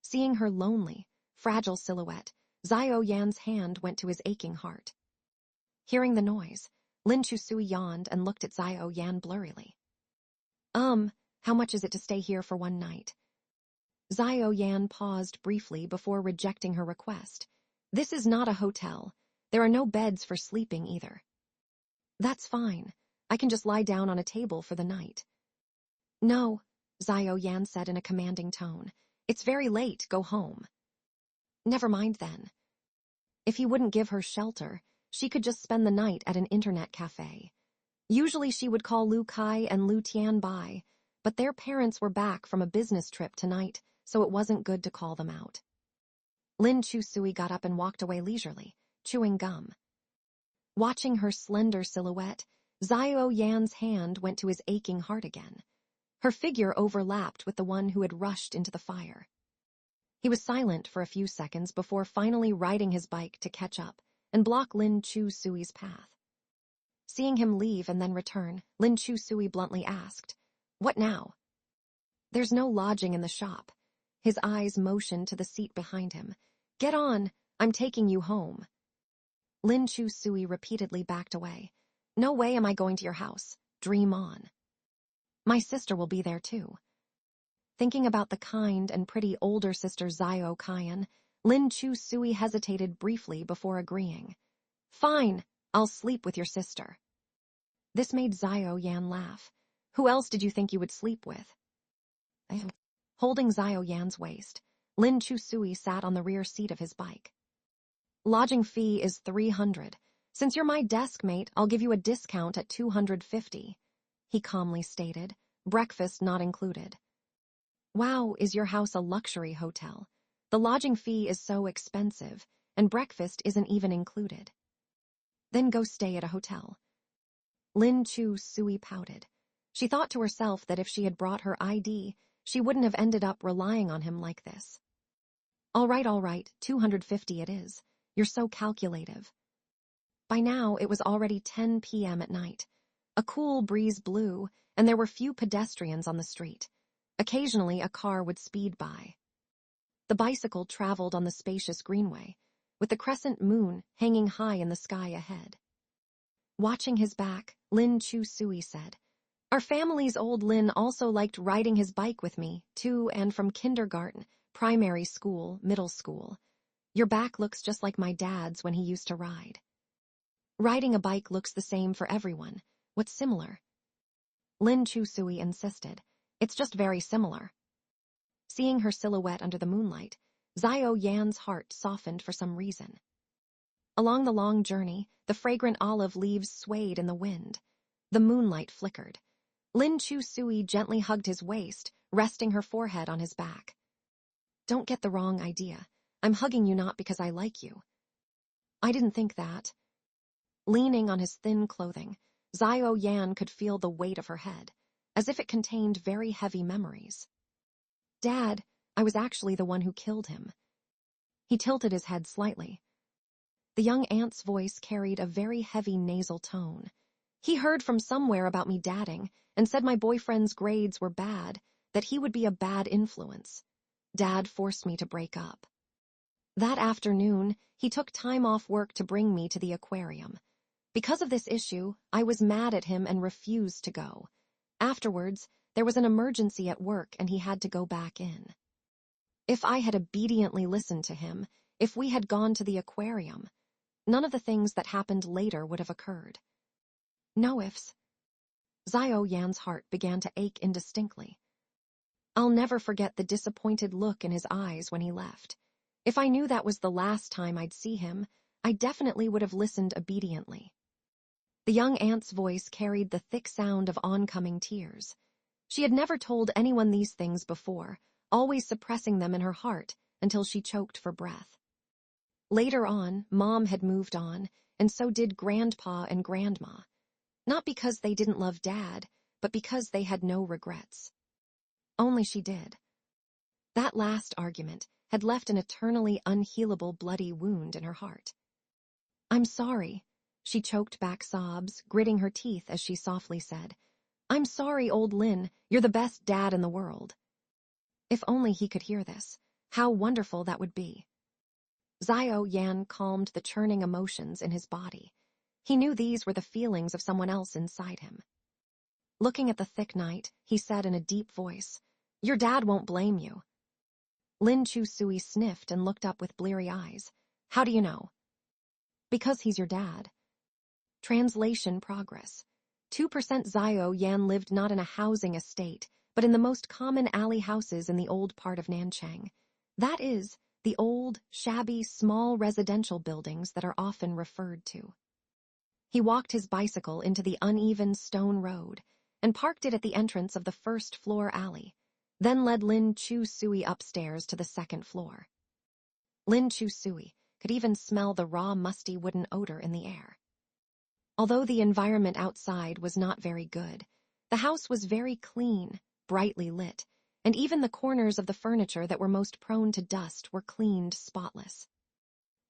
Seeing her lonely, fragile silhouette, Zio Yan's hand went to his aching heart. Hearing the noise, Lin Chusui yawned and looked at Zio Yan blurrily. How much is it to stay here for one night? Zio Yan paused briefly before rejecting her request. This is not a hotel. There are no beds for sleeping either. That's fine. I can just lie down on a table for the night. No, Zio Yan said in a commanding tone. It's very late, go home. Never mind then. If he wouldn't give her shelter, she could just spend the night at an internet cafe. Usually she would call Lu Kai and Lu Tian by, but their parents were back from a business trip tonight, so it wasn't good to call them out. Lin Chusui got up and walked away leisurely, chewing gum. Watching her slender silhouette, Zio Yan's hand went to his aching heart again. Her figure overlapped with the one who had rushed into the fire. He was silent for a few seconds before finally riding his bike to catch up and block Lin Chusui's path. Seeing him leave and then return, Lin Chusui bluntly asked, "What now?" "There's no lodging in the shop." His eyes motioned to the seat behind him. "Get on, I'm taking you home." Lin Chusui repeatedly backed away. "No way am I going to your house. Dream on." "My sister will be there too." Thinking about the kind and pretty older sister Zio Kyan, Lin Chusui hesitated briefly before agreeing. "Fine, I'll sleep with your sister." This made Zio Yan laugh. "Who else did you think you would sleep with?" Holding Zio Yan's waist, Lin Chusui sat on the rear seat of his bike. "Lodging fee is 300. Since you're my desk mate, I'll give you a discount at 250, he calmly stated, breakfast not included. "Wow, is your house a luxury hotel? The lodging fee is so expensive, and breakfast isn't even included." "Then go stay at a hotel." Lin Chusui pouted. She thought to herself that if she had brought her ID, she wouldn't have ended up relying on him like this. All right, 250 it is. You're so calculative." By now, it was already 10 p.m. at night. A cool breeze blew, and there were few pedestrians on the street. Occasionally, a car would speed by. The bicycle traveled on the spacious greenway, with the crescent moon hanging high in the sky ahead. Watching his back, Lin Chusui said, "Our family's old Lin also liked riding his bike with me, to and from kindergarten, primary school, middle school. Your back looks just like my dad's when he used to ride." "Riding a bike looks the same for everyone. What's similar?" Lin Chusui insisted. "It's just very similar." Seeing her silhouette under the moonlight, Zio Yan's heart softened for some reason. Along the long journey, the fragrant olive leaves swayed in the wind. The moonlight flickered. Lin Chusui gently hugged his waist, resting her forehead on his back. "Don't get the wrong idea. I'm hugging you not because I like you." "I didn't think that." Leaning on his thin clothing, Zio Yan could feel the weight of her head, as if it contained very heavy memories. "Dad, I was actually the one who killed him." He tilted his head slightly. The young aunt's voice carried a very heavy nasal tone. "He heard from somewhere about me dadding and said my boyfriend's grades were bad, that he would be a bad influence." Dad forced me to break up. That afternoon, he took time off work to bring me to the aquarium. Because of this issue, I was mad at him and refused to go. Afterwards, there was an emergency at work and he had to go back in. If I had obediently listened to him, if we had gone to the aquarium, none of the things that happened later would have occurred. No ifs. Xiao Yan's heart began to ache indistinctly. I'll never forget the disappointed look in his eyes when he left. If I knew that was the last time I'd see him, I definitely would have listened obediently. The young aunt's voice carried the thick sound of oncoming tears. She had never told anyone these things before, always suppressing them in her heart until she choked for breath. Later on, Mom had moved on, and so did Grandpa and Grandma. Not because they didn't love Dad, but because they had no regrets. Only she did. That last argument had left an eternally unhealable bloody wound in her heart. I'm sorry, she choked back sobs, gritting her teeth as she softly said, I'm sorry, old Lin, you're the best dad in the world. If only he could hear this, how wonderful that would be. Xiao Yan calmed the churning emotions in his body. He knew these were the feelings of someone else inside him. Looking at the thick night, he said in a deep voice, Your dad won't blame you. Lin Chu Sui sniffed and looked up with bleary eyes. How do you know? Because he's your dad. Translation progress. 2% Xiao Yan lived not in a housing estate, but in the most common alley houses in the old part of Nanchang. That is, the old, shabby, small residential buildings that are often referred to. He walked his bicycle into the uneven stone road and parked it at the entrance of the first-floor alley, then led Lin Chu Sui upstairs to the second floor. Lin Chu Sui could even smell the raw, musty wooden odor in the air. Although the environment outside was not very good, the house was very clean, brightly lit, and even the corners of the furniture that were most prone to dust were cleaned spotless.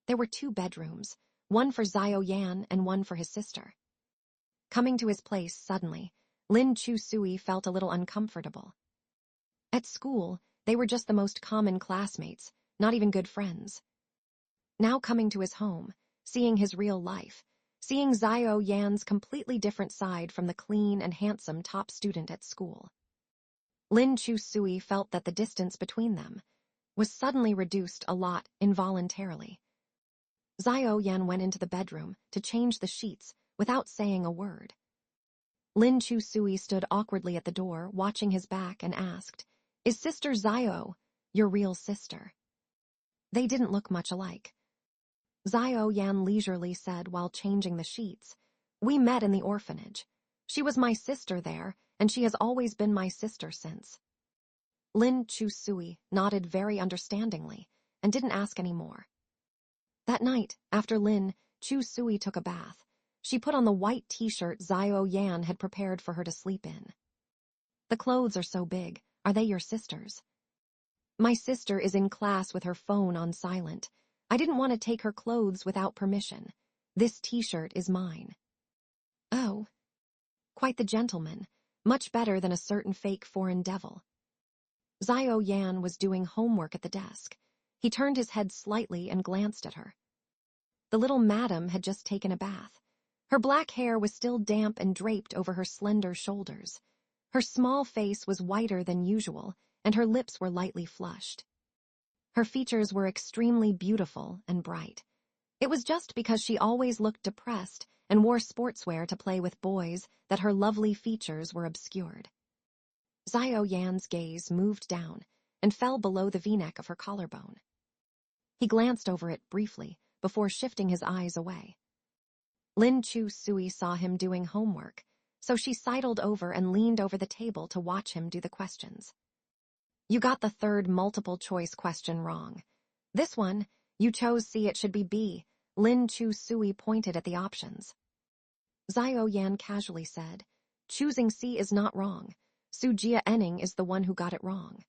There were 2 bedrooms, one for Xiao Yan and one for his sister. Coming to his place suddenly, Lin Chu Sui felt a little uncomfortable. At school, they were just the most common classmates, not even good friends. Now coming to his home, seeing his real life, seeing Xiao Yan's completely different side from the clean and handsome top student at school. Lin Chu Sui felt that the distance between them was suddenly reduced a lot involuntarily. Xiao Yan went into the bedroom to change the sheets without saying a word. Lin Chu Sui stood awkwardly at the door, watching his back, and asked, Is Sister Xiao your real sister? They didn't look much alike. Xiao Yan leisurely said while changing the sheets, We met in the orphanage. She was my sister there, and she has always been my sister since. Lin Chu Sui nodded very understandingly and didn't ask any more. That night, after Lin Chu Sui took a bath, she put on the white t-shirt Xiao Yan had prepared for her to sleep in. The clothes are so big. Are they your sister's? My sister is in class with her phone on silent. I didn't want to take her clothes without permission. This t-shirt is mine. Oh. Quite the gentleman. Much better than a certain fake foreign devil. Xiao Yan was doing homework at the desk. He turned his head slightly and glanced at her. The little madam had just taken a bath. Her black hair was still damp and draped over her slender shoulders. Her small face was whiter than usual, and her lips were lightly flushed. Her features were extremely beautiful and bright. It was just because she always looked depressed and wore sportswear to play with boys that her lovely features were obscured. Xiao Yan's gaze moved down and fell below the V-neck of her collarbone. He glanced over it briefly before shifting his eyes away. Lin Chu Sui saw him doing homework, so she sidled over and leaned over the table to watch him do the questions. You got the third multiple-choice question wrong. This one, you chose C, it should be B. Lin Chu Sui pointed at the options. Xiao Yan casually said, Choosing C is not wrong. Su Jia Enning is the one who got it wrong.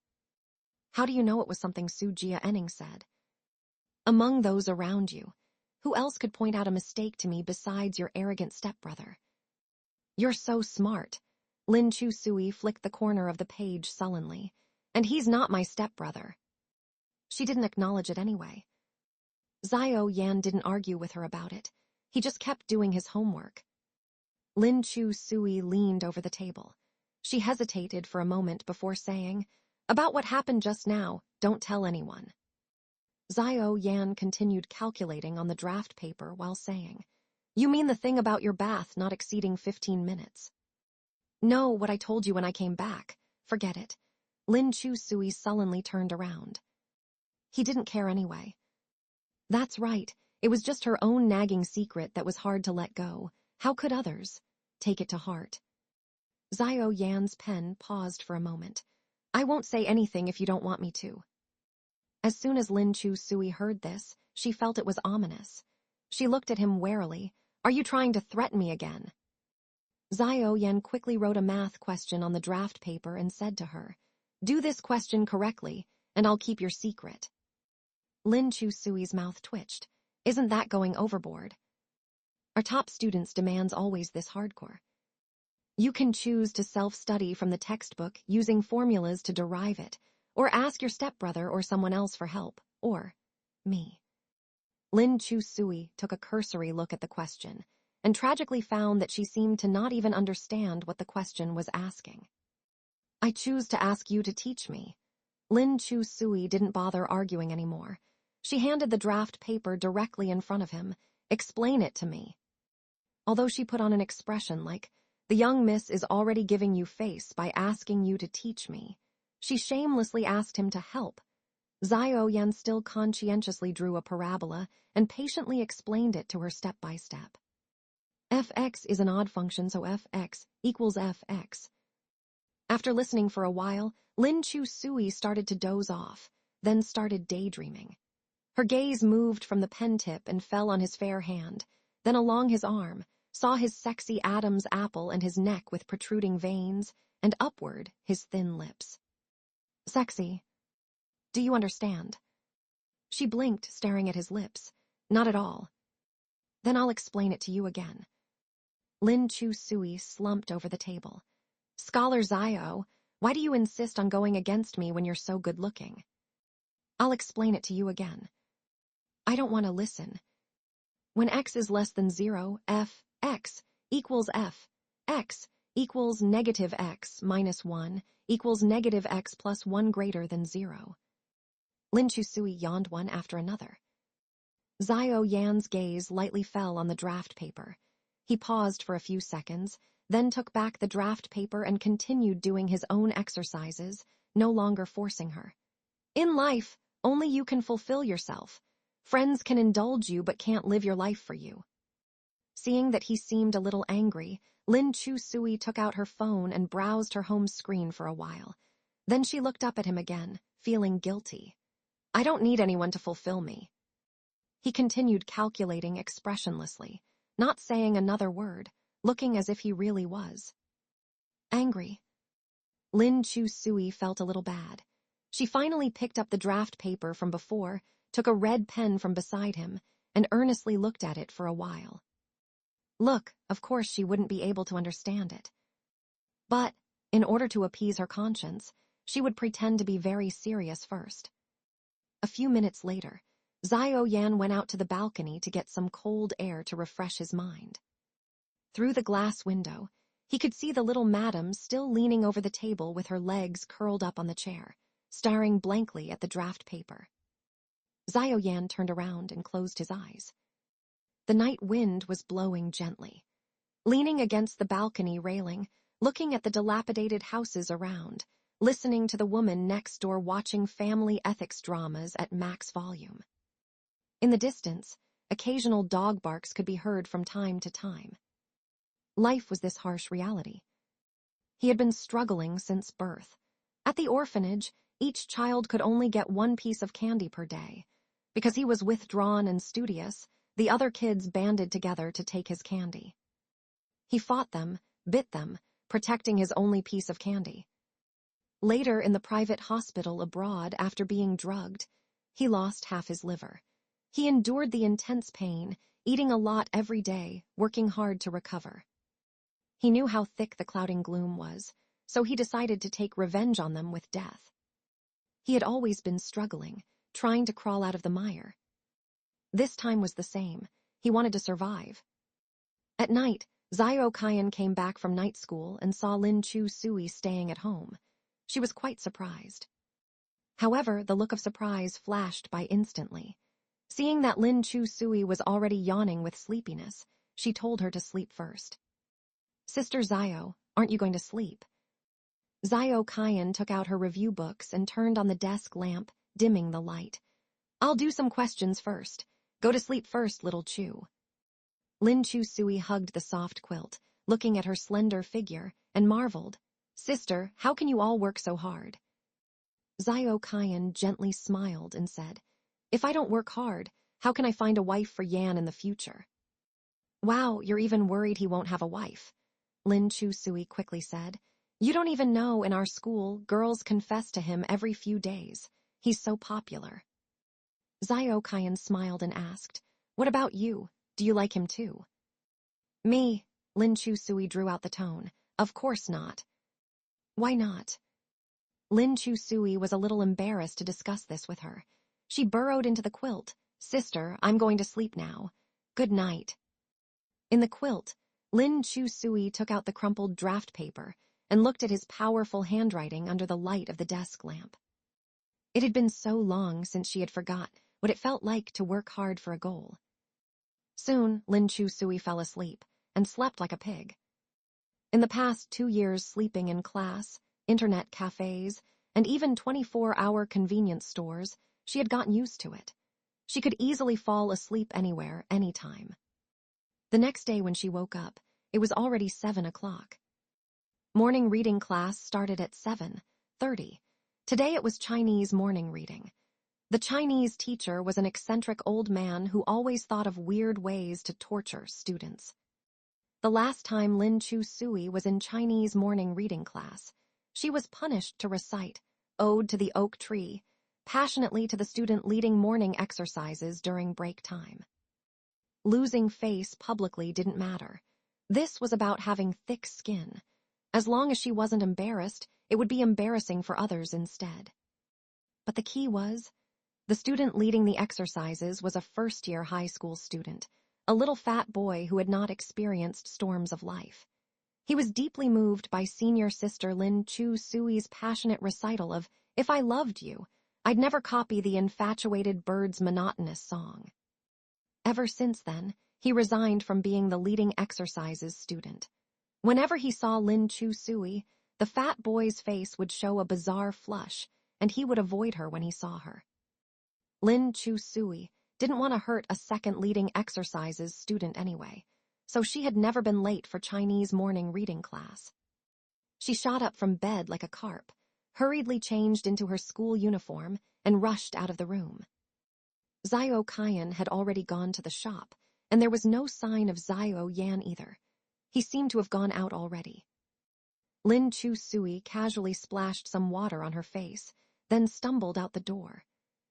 How do you know it was something Su Jia Enning said? Among those around you, who else could point out a mistake to me besides your arrogant stepbrother? You're so smart. Lin Chu Sui flicked the corner of the page sullenly. And he's not my stepbrother. She didn't acknowledge it anyway. Xiao Yan didn't argue with her about it. He just kept doing his homework. Lin Chu Sui leaned over the table. She hesitated for a moment before saying, "About what happened just now, don't tell anyone." Xiao Yan continued calculating on the draft paper while saying, "You mean the thing about your bath not exceeding 15 minutes? No, what I told you when I came back. Forget it." Lin Chu Sui sullenly turned around. He didn't care anyway. That's right, it was just her own nagging secret that was hard to let go. How could others take it to heart? Xiao Yan's pen paused for a moment. "I won't say anything if you don't want me to." As soon as Lin Chu Sui heard this, she felt it was ominous. She looked at him warily. "Are you trying to threaten me again?" Xiao Yan quickly wrote a math question on the draft paper and said to her, "Do this question correctly, and I'll keep your secret." Lin Chu Sui's mouth twitched. "Isn't that going overboard? Our top students' demands always this hardcore. You can choose to self-study from the textbook using formulas to derive it, or ask your stepbrother or someone else for help, or me." Lin Chu Sui took a cursory look at the question, and tragically found that she seemed to not even understand what the question was asking. "I choose to ask you to teach me." Lin Chu Sui didn't bother arguing anymore. She handed the draft paper directly in front of him. "Explain it to me." Although she put on an expression like, "The young miss is already giving you face by asking you to teach me," she shamelessly asked him to help. Xiao Yan still conscientiously drew a parabola and patiently explained it to her step by step. Fx is an odd function, so Fx equals Fx. After listening for a while, Lin Chu Sui started to doze off, then started daydreaming. Her gaze moved from the pen tip and fell on his fair hand, then along his arm, saw his sexy Adam's apple and his neck with protruding veins, and upward his thin lips. "Sexy. Do you understand?" She blinked, staring at his lips. "Not at all." "Then I'll explain it to you again." Lin Chu Sui slumped over the table. "Scholar Xiao, why do you insist on going against me when you're so good-looking?" "I'll explain it to you again." "I don't want to listen." When x is less than 0, Fx equals Fx equals negative x minus 1 equals negative x plus 1 greater than 0. Lin Chu Sui yawned one after another. Xiao Yan's gaze lightly fell on the draft paper. He paused for a few seconds, then took back the draft paper and continued doing his own exercises, no longer forcing her. "In life, only you can fulfill yourself. Friends can indulge you but can't live your life for you." Seeing that he seemed a little angry, Lin Chu Sui took out her phone and browsed her home screen for a while. Then she looked up at him again, feeling guilty. "I don't need anyone to fulfill me." He continued calculating expressionlessly, not saying another word, looking as if he really was angry. Lin Chu Sui felt a little bad. She finally picked up the draft paper from before, took a red pen from beside him, and earnestly looked at it for a while. Look, of course she wouldn't be able to understand it. But, in order to appease her conscience, she would pretend to be very serious first. A few minutes later, Xiao Yan went out to the balcony to get some cold air to refresh his mind. Through the glass window, he could see the little madam still leaning over the table with her legs curled up on the chair, staring blankly at the draft paper. Xiao Yan turned around and closed his eyes. The night wind was blowing gently. Leaning against the balcony railing, looking at the dilapidated houses around, listening to the woman next door watching family ethics dramas at max volume. In the distance, occasional dog barks could be heard from time to time. Life was this harsh reality. He had been struggling since birth. At the orphanage, each child could only get one piece of candy per day. Because he was withdrawn and studious, the other kids banded together to take his candy. He fought them, bit them, protecting his only piece of candy. Later, in the private hospital abroad after being drugged, he lost half his liver. He endured the intense pain, eating a lot every day, working hard to recover. He knew how thick the clouding gloom was, so he decided to take revenge on them with death. He had always been struggling, trying to crawl out of the mire. This time was the same. He wanted to survive. At night, Zio Kyan came back from night school and saw Lin Chu Sui staying at home. She was quite surprised. However, the look of surprise flashed by instantly. Seeing that Lin Chu Sui was already yawning with sleepiness, she told her to sleep first. "Sister Zio, aren't you going to sleep?" Zio Kyan took out her review books and turned on the desk lamp, dimming the light. "I'll do some questions first. Go to sleep first, little Chu." Lin Chu Sui hugged the soft quilt, looking at her slender figure, and marveled. "Sister, how can you all work so hard?" Zio Kyan gently smiled and said, "If I don't work hard, how can I find a wife for Yan in the future?" "Wow, you're even worried he won't have a wife," Lin Chu Sui quickly said. "You don't even know in our school, girls confess to him every few days. He's so popular." Zio Kyan smiled and asked, "What about you? Do you like him too?" "Me," Lin Chu Sui drew out the tone. "Of course not." "Why not?" Lin Chu Sui was a little embarrassed to discuss this with her. She burrowed into the quilt. "Sister, I'm going to sleep now. Good night." In the quilt, Lin Chu Sui took out the crumpled draft paper and looked at his powerful handwriting under the light of the desk lamp. It had been so long since she had forgot what it felt like to work hard for a goal. Soon, Lin Chu Sui fell asleep and slept like a pig. In the past 2 years sleeping in class, internet cafes, and even 24-hour convenience stores, she had gotten used to it. She could easily fall asleep anywhere, anytime. The next day when she woke up, it was already 7 o'clock. Morning reading class started at 7:30. Today it was Chinese morning reading. The Chinese teacher was an eccentric old man who always thought of weird ways to torture students. The last time Lin Chu Sui was in Chinese morning reading class, she was punished to recite Ode to the Oak Tree passionately to the student leading morning exercises during break time. Losing face publicly didn't matter. This was about having thick skin. As long as she wasn't embarrassed, it would be embarrassing for others instead. But the key was, the student leading the exercises was a first-year high school student, a little fat boy who had not experienced storms of life. He was deeply moved by senior sister Lin Chu Sui's passionate recital of, "If I loved you, I'd never copy the infatuated bird's monotonous song." Ever since then, he resigned from being the leading exercises student. Whenever he saw Lin Chu Sui, the fat boy's face would show a bizarre flush, and he would avoid her when he saw her. Lin Chu Sui didn't want to hurt a second leading exercises student anyway, so she had never been late for Chinese morning reading class. She shot up from bed like a carp, hurriedly changed into her school uniform, and rushed out of the room. Zio Kyan had already gone to the shop, and there was no sign of Zio Yan either. He seemed to have gone out already. Lin Chu Sui casually splashed some water on her face, then stumbled out the door.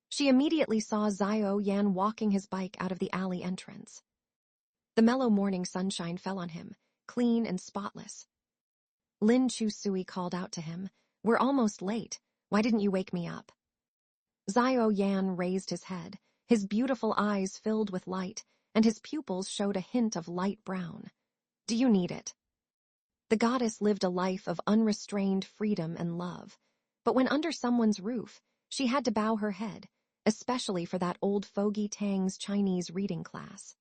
She immediately saw Zio Yan walking his bike out of the alley entrance. The mellow morning sunshine fell on him, clean and spotless. Lin Chu Sui called out to him, "We're almost late. Why didn't you wake me up?" Zio Yan raised his head, his beautiful eyes filled with light, and his pupils showed a hint of light brown. "Do you need it?" The goddess lived a life of unrestrained freedom and love, but when under someone's roof, she had to bow her head, especially for that old fogey Tang's Chinese reading class.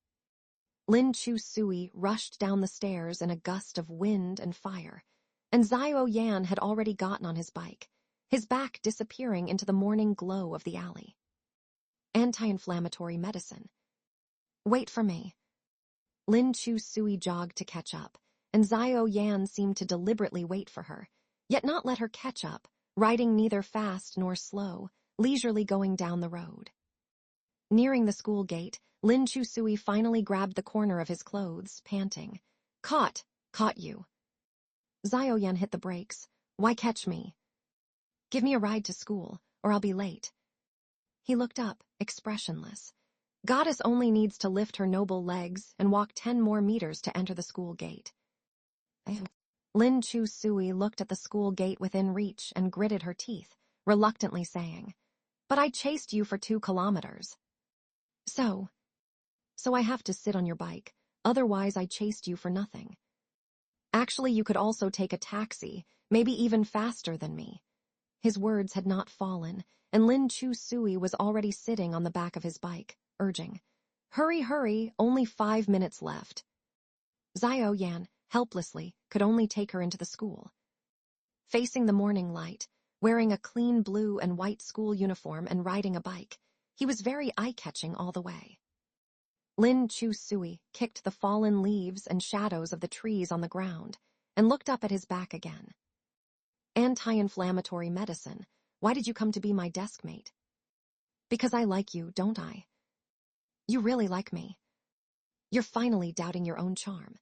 Lin Chu Sui rushed down the stairs in a gust of wind and fire, and Zio Yan had already gotten on his bike, his back disappearing into the morning glow of the alley. Anti-inflammatory medicine. "Wait for me." Lin Chu Sui jogged to catch up, and Zio Yan seemed to deliberately wait for her, yet not let her catch up, riding neither fast nor slow, leisurely going down the road. Nearing the school gate, Lin Chu Sui finally grabbed the corner of his clothes, panting. Caught you." Zio Yan hit the brakes. "Why catch me?" "Give me a ride to school, or I'll be late." He looked up, expressionless. Goddess only needs to lift her noble legs and walk 10 more meters to enter the school gate. Lin Chu Sui looked at the school gate within reach and gritted her teeth, reluctantly saying, But I chased you for 2 kilometers. So I have to sit on your bike, otherwise I chased you for nothing. Actually, you could also take a taxi, maybe even faster than me. His words had not fallen, and Lin Chu Sui was already sitting on the back of his bike, urging, "Hurry, hurry, only 5 minutes left." Xiao Yan, helplessly, could only take her into the school. Facing the morning light, wearing a clean blue and white school uniform and riding a bike, he was very eye-catching all the way. Lin Chu Sui kicked the fallen leaves and shadows of the trees on the ground and looked up at his back again. "Anti-inflammatory medicine. Why did you come to be my desk mate?" "Because I like you, don't I?" "You really like me. You're finally doubting your own charm."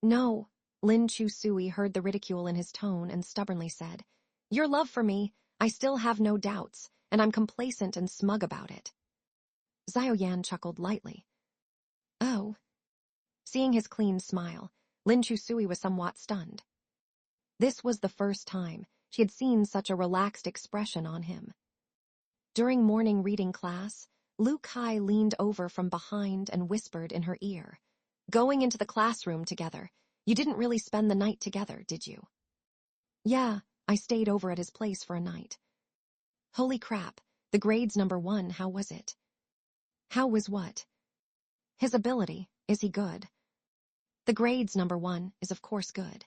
"No." Lin Chu Sui heard the ridicule in his tone and stubbornly said, "Your love for me, I still have no doubts, and I'm complacent and smug about it." Xiao Yan chuckled lightly. "Oh." Seeing his clean smile, Lin Chu Sui was somewhat stunned. This was the first time she had seen such a relaxed expression on him. During morning reading class, Lu Kai leaned over from behind and whispered in her ear, "Going into the classroom together. You didn't really spend the night together, did you?" "Yeah, I stayed over at his place for a night." "Holy crap, the grades #1, how was it?" "How was what?" "His ability, is he good?" "The grades #1 is of course good."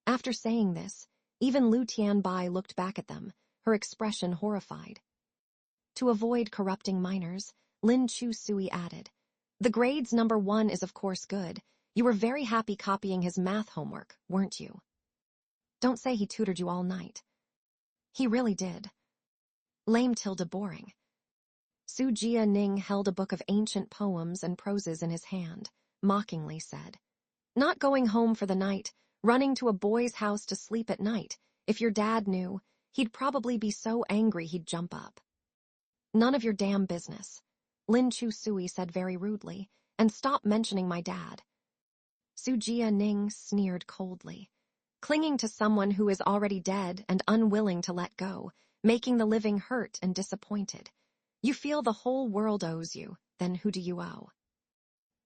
After saying this, even Lu Tianbai looked back at them, her expression horrified. To avoid corrupting minors, Lin Chu Sui added, "The grades #1 is of course good. You were very happy copying his math homework, weren't you?" "Don't say he tutored you all night." "He really did." "Lame tilde boring." Su Jia Ning held a book of ancient poems and proses in his hand, mockingly said, "Not going home for the night, running to a boy's house to sleep at night. If your dad knew, he'd probably be so angry he'd jump up." "None of your damn business," Lin Chu Sui said very rudely, "and stop mentioning my dad." Su Jia Ning sneered coldly. "Clinging to someone who is already dead and unwilling to let go, making the living hurt and disappointed. You feel the whole world owes you, then who do you owe?"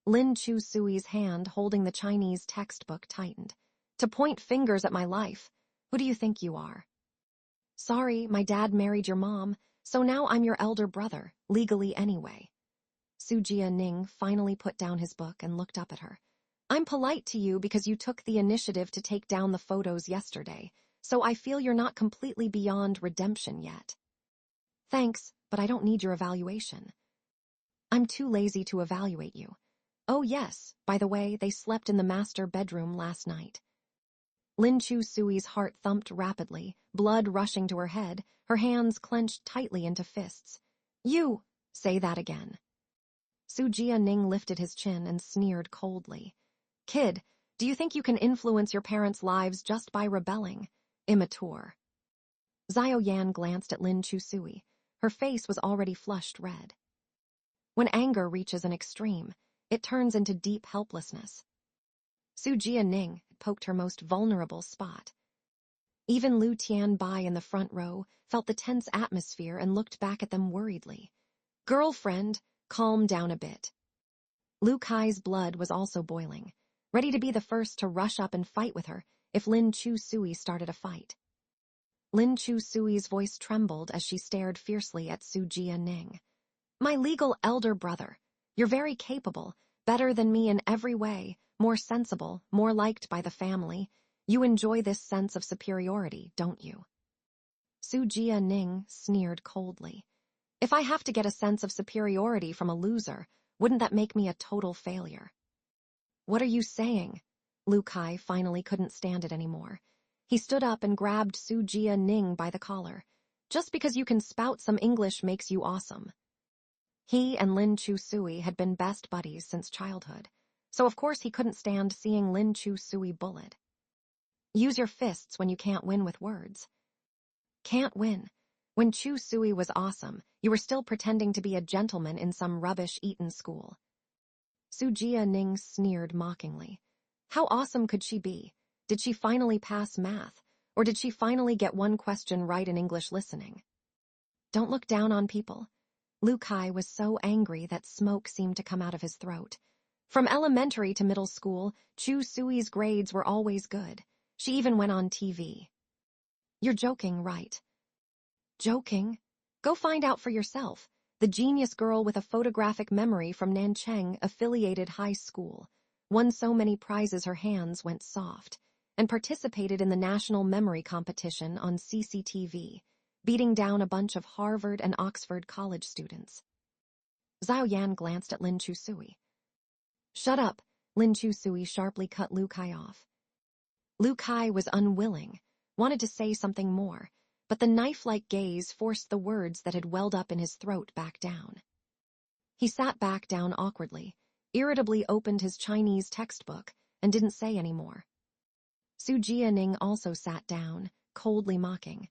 Lin Chu Sui's hand holding the Chinese textbook tightened. "To point fingers at my life. Who do you think you are?" "Sorry, my dad married your mom, so now I'm your elder brother, legally anyway." Su Jia Ning finally put down his book and looked up at her. "I'm polite to you because you took the initiative to take down the photos yesterday, so I feel you're not completely beyond redemption yet." "Thanks, but I don't need your evaluation." "I'm too lazy to evaluate you. Oh yes, by the way, they slept in the master bedroom last night." Lin Chu Sui's heart thumped rapidly, blood rushing to her head, her hands clenched tightly into fists. "You! Say that again." Su Jia Ning lifted his chin and sneered coldly. "Kid, do you think you can influence your parents' lives just by rebelling? Immature." Xiao Yan glanced at Lin Chu Sui. Her face was already flushed red. When anger reaches an extreme, it turns into deep helplessness. Su Jia Ning poked her most vulnerable spot. Even Lu Tianbai in the front row felt the tense atmosphere and looked back at them worriedly. "Girlfriend, calm down a bit." Lu Kai's blood was also boiling, ready to be the first to rush up and fight with her if Lin Chu Sui started a fight. Lin Chu Sui's voice trembled as she stared fiercely at Su Jia Ning. "My legal elder brother, you're very capable, better than me in every way, more sensible, more liked by the family. You enjoy this sense of superiority, don't you?" Su Jia Ning sneered coldly. "If I have to get a sense of superiority from a loser, wouldn't that make me a total failure?" "What are you saying?" Lu Kai finally couldn't stand it anymore. He stood up and grabbed Su Jia Ning by the collar. "Just because you can spout some English makes you awesome." He and Lin Chu Sui had been best buddies since childhood, so of course he couldn't stand seeing Lin Chu Sui bullied. "Use your fists when you can't win with words." "Can't win. When Chu Sui was awesome, you were still pretending to be a gentleman in some rubbish-eaten school." Su Jia Ning sneered mockingly. How awesome could she be? Did she finally pass math, or did she finally get one question right in English listening? Don't look down on people. Lu Kai was so angry that smoke seemed to come out of his throat. From elementary to middle school, Chu Sui's grades were always good. She even went on TV. You're joking, right? Joking? Go find out for yourself. The genius girl with a photographic memory from Nanchang affiliated high school won so many prizes her hands went soft, and participated in the national memory competition on CCTV, beating down a bunch of Harvard and Oxford college students. Xiao Yan glanced at Lin Chusui. Shut up, Lin Chusui sharply cut Lu Kai off. Lu Kai was unwilling, wanted to say something more, but the knife-like gaze forced the words that had welled up in his throat back down. He sat back down awkwardly, irritably opened his Chinese textbook, and didn't say any more. Su Jianing also sat down, coldly mocking.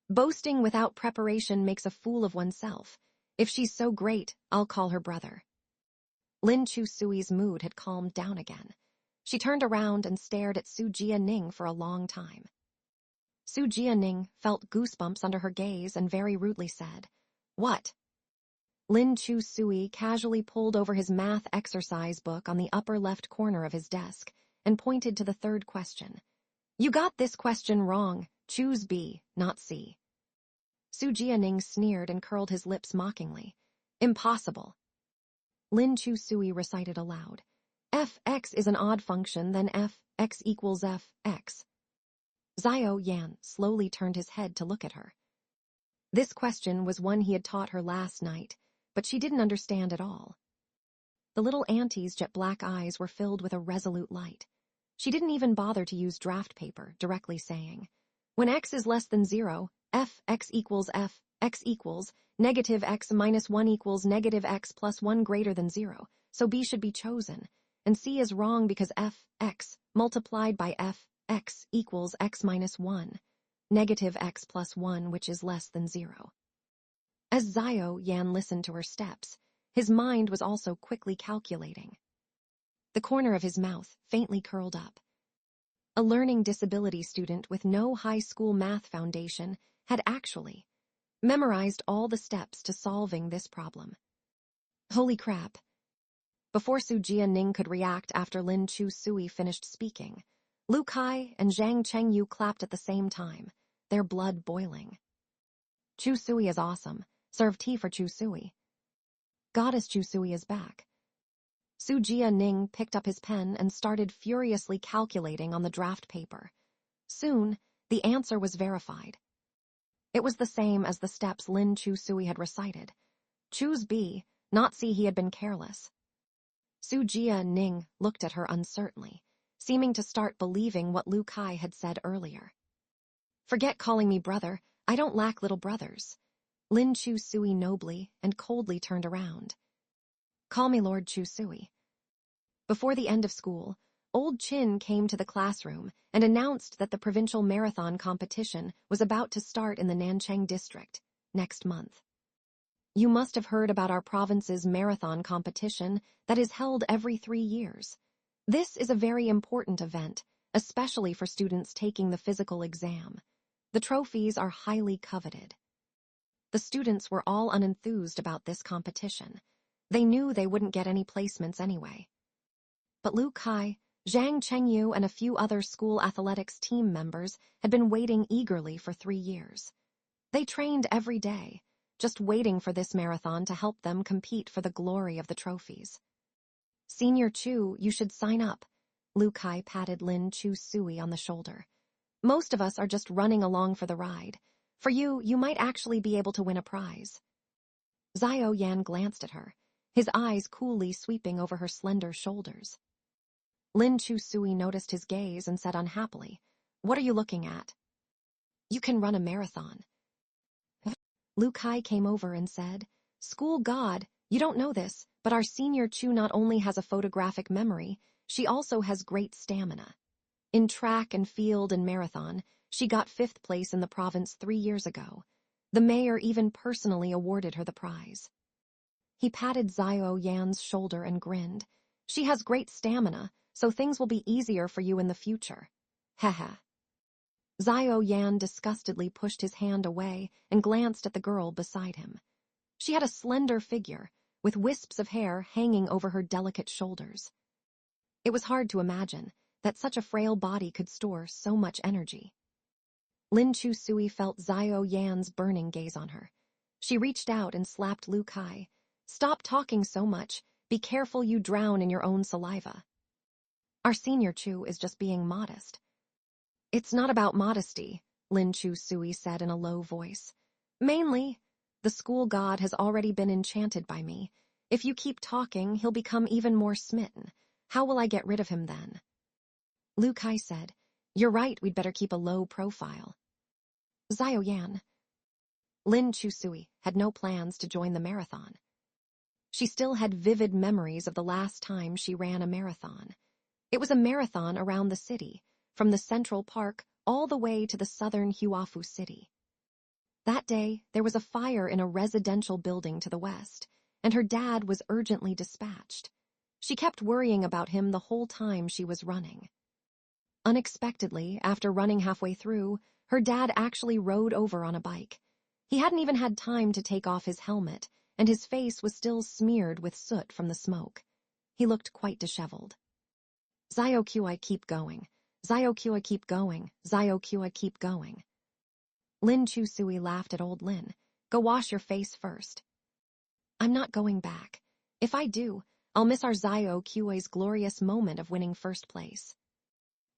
Boasting without preparation makes a fool of oneself. If she's so great, I'll call her brother. Lin Chusui's mood had calmed down again. She turned around and stared at Su Jianing for a long time. Su Jianing felt goosebumps under her gaze and very rudely said, "What?" Lin Chusui casually pulled over his math exercise book on the upper left corner of his desk and pointed to the third question. "You got this question wrong. Choose B, not C." Su Jianing sneered and curled his lips mockingly. "Impossible." Lin Chusui recited aloud. "F(x) is an odd function, then f(x) equals f(x). Xiao Yan slowly turned his head to look at her. This question was one he had taught her last night, but she didn't understand at all. The little auntie's jet black eyes were filled with a resolute light. She didn't even bother to use draft paper, directly saying, "When x is less than 0, f(x) equals f(x) equals negative x minus 1 equals negative x plus 1 greater than 0, so B should be chosen, and C is wrong because f(x) multiplied by f(x) equals x minus 1, negative x plus 1, which is less than 0. As Xiao Yan listened to her steps, his mind was also quickly calculating. The corner of his mouth faintly curled up. A learning disability student with no high school math foundation had actually memorized all the steps to solving this problem. Holy crap. Before Su Jianing could react after Lin Chusui finished speaking, Lu Kai and Zhang Chengyu clapped at the same time, their blood boiling. Chusui is awesome. Serve tea for Chusui. Goddess Chusui is back. Su Jianing picked up his pen and started furiously calculating on the draft paper. Soon, the answer was verified. It was the same as the steps Lin Chusui had recited. Choose B, not C. He had been careless. Su Jianing looked at her uncertainly, seeming to start believing what Lu Kai had said earlier. "Forget calling me brother. I don't lack little brothers." Lin Chusui nobly and coldly turned around. "Call me Lord Chusui." Before the end of school, Old Chin came to the classroom and announced that the provincial marathon competition was about to start in the Nanchang district next month. "You must have heard about our province's marathon competition that is held every 3 years. This is a very important event, especially for students taking the physical exam. The trophies are highly coveted." The students were all unenthused about this competition. They knew they wouldn't get any placements anyway. But Lu Kai, Zhang Chengyu, and a few other school athletics team members had been waiting eagerly for 3 years. They trained every day, just waiting for this marathon to help them compete for the glory of the trophies. "Senior Chu, you should sign up." Lu Kai patted Lin Chusui on the shoulder. "Most of us are just running along for the ride. For you, you might actually be able to win a prize." Xiao Yan glanced at her, his eyes coolly sweeping over her slender shoulders. Lin Chusui noticed his gaze and said unhappily, "What are you looking at?" "You can run a marathon." Lu Kai came over and said, "School God, you don't know this, but our senior Chu not only has a photographic memory, she also has great stamina. In track and field and marathon, she got 5th place in the province 3 years ago. The mayor even personally awarded her the prize." He patted Xiao Yan's shoulder and grinned. "She has great stamina, so things will be easier for you in the future. Haha." Xiao Yan disgustedly pushed his hand away and glanced at the girl beside him. She had a slender figure, with wisps of hair hanging over her delicate shoulders. It was hard to imagine that such a frail body could store so much energy. Lin Chusui felt Xiao Yan's burning gaze on her. She reached out and slapped Lu Kai. "Stop talking so much. Be careful you drown in your own saliva." "Our senior Chu is just being modest." "It's not about modesty," Lin Chusui said in a low voice. "Mainly, the school god has already been enchanted by me. If you keep talking, he'll become even more smitten. How will I get rid of him then?" Lu Kai said, "You're right, we'd better keep a low profile." Xiao Yan. Lin Chusui had no plans to join the marathon. She still had vivid memories of the last time she ran a marathon. It was a marathon around the city, from the Central Park all the way to the southern Huafu city. That day, there was a fire in a residential building to the west, and her dad was urgently dispatched. She kept worrying about him the whole time she was running. Unexpectedly, after running halfway through, her dad actually rode over on a bike. He hadn't even had time to take off his helmet, and his face was still smeared with soot from the smoke. He looked quite disheveled. "Xiao Qi, keep going. Xiao Qi, keep going. Xiao Qi, keep going." Lin Chusui laughed at old Lin. "Go wash your face first." "I'm not going back. If I do, I'll miss our Xiao Qi's glorious moment of winning first place."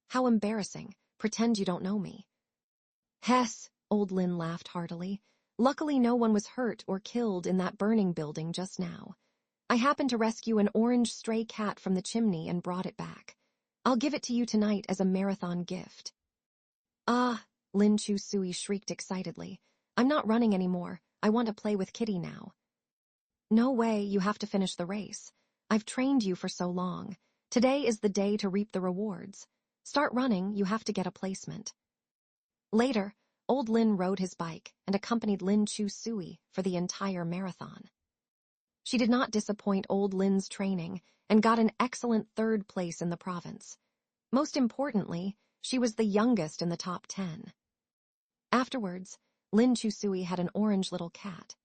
"How embarrassing. Pretend you don't know me." "Hess," old Lin laughed heartily. "Luckily no one was hurt or killed in that burning building just now. I happened to rescue an orange stray cat from the chimney and brought it back. I'll give it to you tonight as a marathon gift." "Ah," Lin Chusui shrieked excitedly. "I'm not running anymore. I want to play with Kitty now." "No way, you have to finish the race. I've trained you for so long. Today is the day to reap the rewards. Start running, you have to get a placement." Later, old Lin rode his bike and accompanied Lin Chusui for the entire marathon. She did not disappoint old Lin's training and got an excellent third place in the province. Most importantly, she was the youngest in the top 10. Afterwards, Lin Chusui had an orange little cat.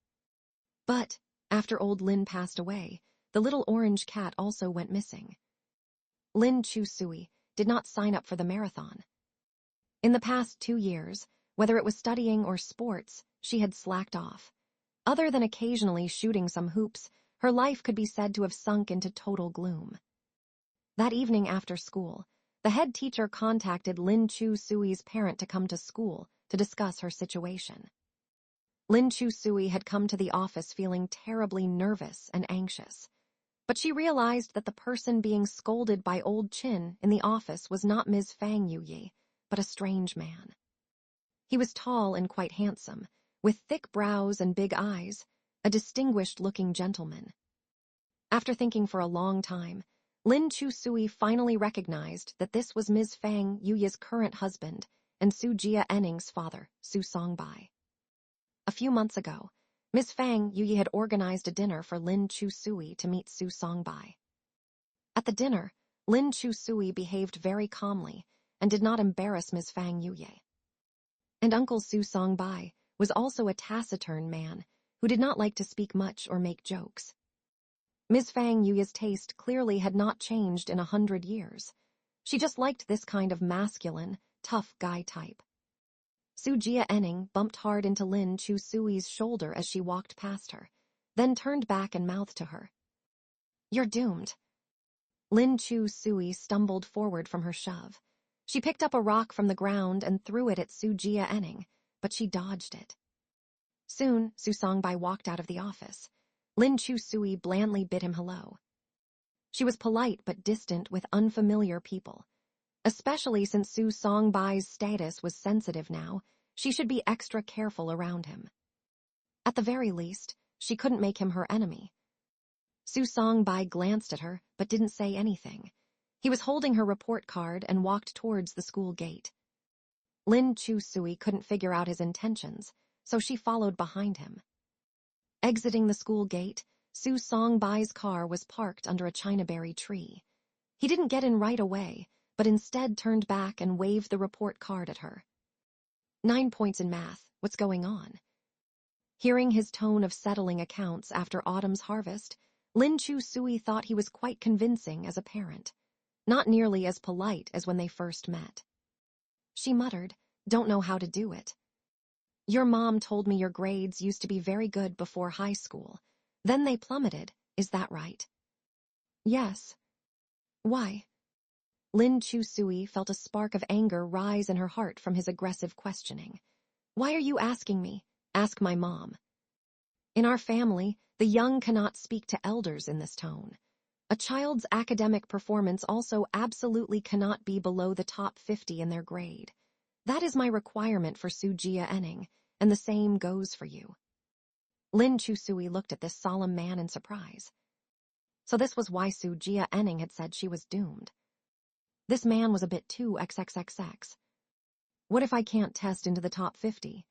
But, after old Lin passed away, the little orange cat also went missing. Lin Chusui did not sign up for the marathon. In the past 2 years, whether it was studying or sports, she had slacked off. Other than occasionally shooting some hoops, her life could be said to have sunk into total gloom. That evening after school, the head teacher contacted Lin Chusui's parent to come to school to discuss her situation. Lin Chusui had come to the office feeling terribly nervous and anxious, but she realized that the person being scolded by old Qin in the office was not Ms. Fang Yuyi, but a strange man. He was tall and quite handsome, with thick brows and big eyes, a distinguished-looking gentleman. After thinking for a long time, Lin Chusui finally recognized that this was Ms. Fang Yuyi's current husband and Su Jia Enning's father, Su Songbai. A few months ago, Ms. Fang Yuyi had organized a dinner for Lin Chusui to meet Su Songbai. At the dinner, Lin Chusui behaved very calmly and did not embarrass Ms. Fang Yuyi. And Uncle Su Songbai was also a taciturn man who did not like to speak much or make jokes. Ms. Fang Yuyi's taste clearly had not changed in 100 years. She just liked this kind of masculine, tough guy type. Su Jia Enning bumped hard into Lin Chusui's shoulder as she walked past her, then turned back and mouthed to her, "You're doomed." Lin Chusui stumbled forward from her shove. She picked up a rock from the ground and threw it at Su Jia Enning, but she dodged it. Soon, Su Songbai walked out of the office. Lin Chusui blandly bid him hello. She was polite but distant with unfamiliar people. Especially since Su Songbai's status was sensitive now, she should be extra careful around him. At the very least, she couldn't make him her enemy. Su Songbai glanced at her but didn't say anything. He was holding her report card and walked towards the school gate. Lin Chusui couldn't figure out his intentions, so she followed behind him. Exiting the school gate, Su Songbai's car was parked under a chinaberry tree. He didn't get in right away, but instead turned back and waved the report card at her. 9 points in math, what's going on? Hearing his tone of settling accounts after autumn's harvest, Lin Chu Sui thought he was quite convincing as a parent, not nearly as polite as when they first met. She muttered, "Don't know how to do it. Your mom told me your grades used to be very good before high school. Then they plummeted, is that right?" "Yes." "Why?" Lin Chu Sui felt a spark of anger rise in her heart from his aggressive questioning. "Why are you asking me? Ask my mom." In our family, the young cannot speak to elders in this tone. A child's academic performance also absolutely cannot be below the top 50 in their grade. That is my requirement for Su Jia Enning, and the same goes for you. Lin Chu Sui looked at this solemn man in surprise. So this was why Su Jia Enning had said she was doomed. This man was a bit too XXXX. What if I can't test into the top 50?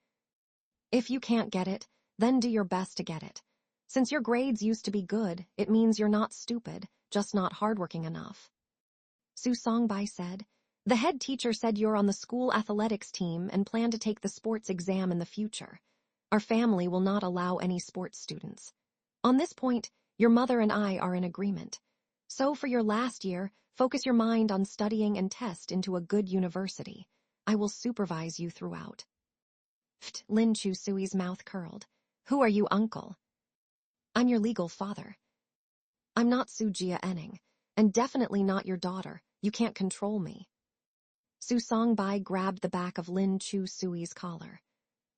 If you can't get it, then do your best to get it. Since your grades used to be good, it means you're not stupid, just not hardworking enough. Su Songbai said, "The head teacher said you're on the school athletics team and plan to take the sports exam in the future. Our family will not allow any sports students. On this point, your mother and I are in agreement. So for your last year, focus your mind on studying and test into a good university. I will supervise you throughout." Lin Chu Sui's mouth curled. "Who are you, uncle?" "I'm your legal father." "I'm not Su Jia Enning, and definitely not your daughter. You can't control me." Su Songbai grabbed the back of Lin Chu Sui's collar.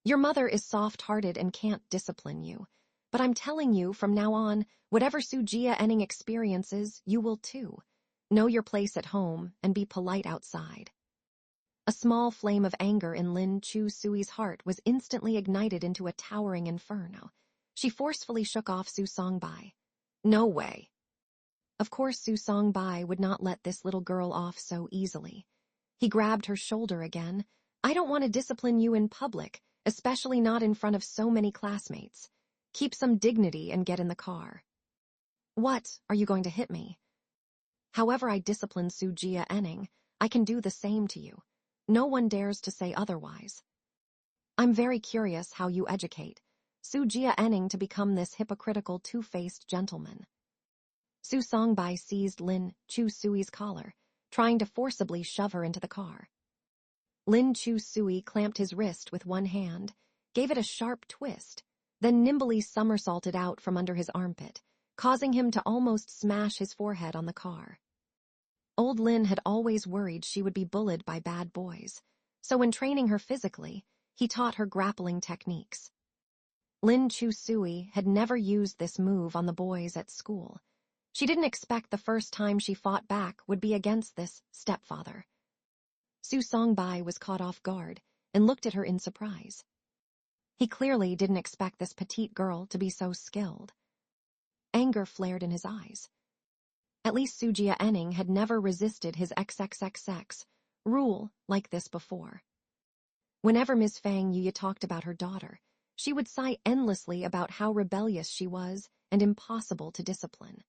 "Your mother is soft-hearted and can't discipline you. But I'm telling you, from now on, whatever Su Jia Enning experiences, you will too. Know your place at home and be polite outside." A small flame of anger in Lin Chu Sui's heart was instantly ignited into a towering inferno. She forcefully shook off Su Songbai. "No way." Of course, Su Songbai would not let this little girl off so easily. He grabbed her shoulder again. "I don't want to discipline you in public, especially not in front of so many classmates. Keep some dignity and get in the car." "What, are you going to hit me?" "However I discipline Su Jia Enning, I can do the same to you. No one dares to say otherwise. I'm very curious how you educate Su Jia Enning to become this hypocritical, two-faced gentleman." Su Songbai seized Lin Chu Sui's collar, trying to forcibly shove her into the car. Lin Chu Sui clamped his wrist with one hand, gave it a sharp twist, then nimbly somersaulted out from under his armpit, causing him to almost smash his forehead on the car. Old Lin had always worried she would be bullied by bad boys, so when training her physically, he taught her grappling techniques. Lin Chu Sui had never used this move on the boys at school. She didn't expect the first time she fought back would be against this stepfather. Su Songbai was caught off guard and looked at her in surprise. He clearly didn't expect this petite girl to be so skilled. Anger flared in his eyes. At least Su Jia Enning had never resisted his XXXX rule like this before. Whenever Ms. Fang Yuya talked about her daughter, she would sigh endlessly about how rebellious she was and impossible to discipline.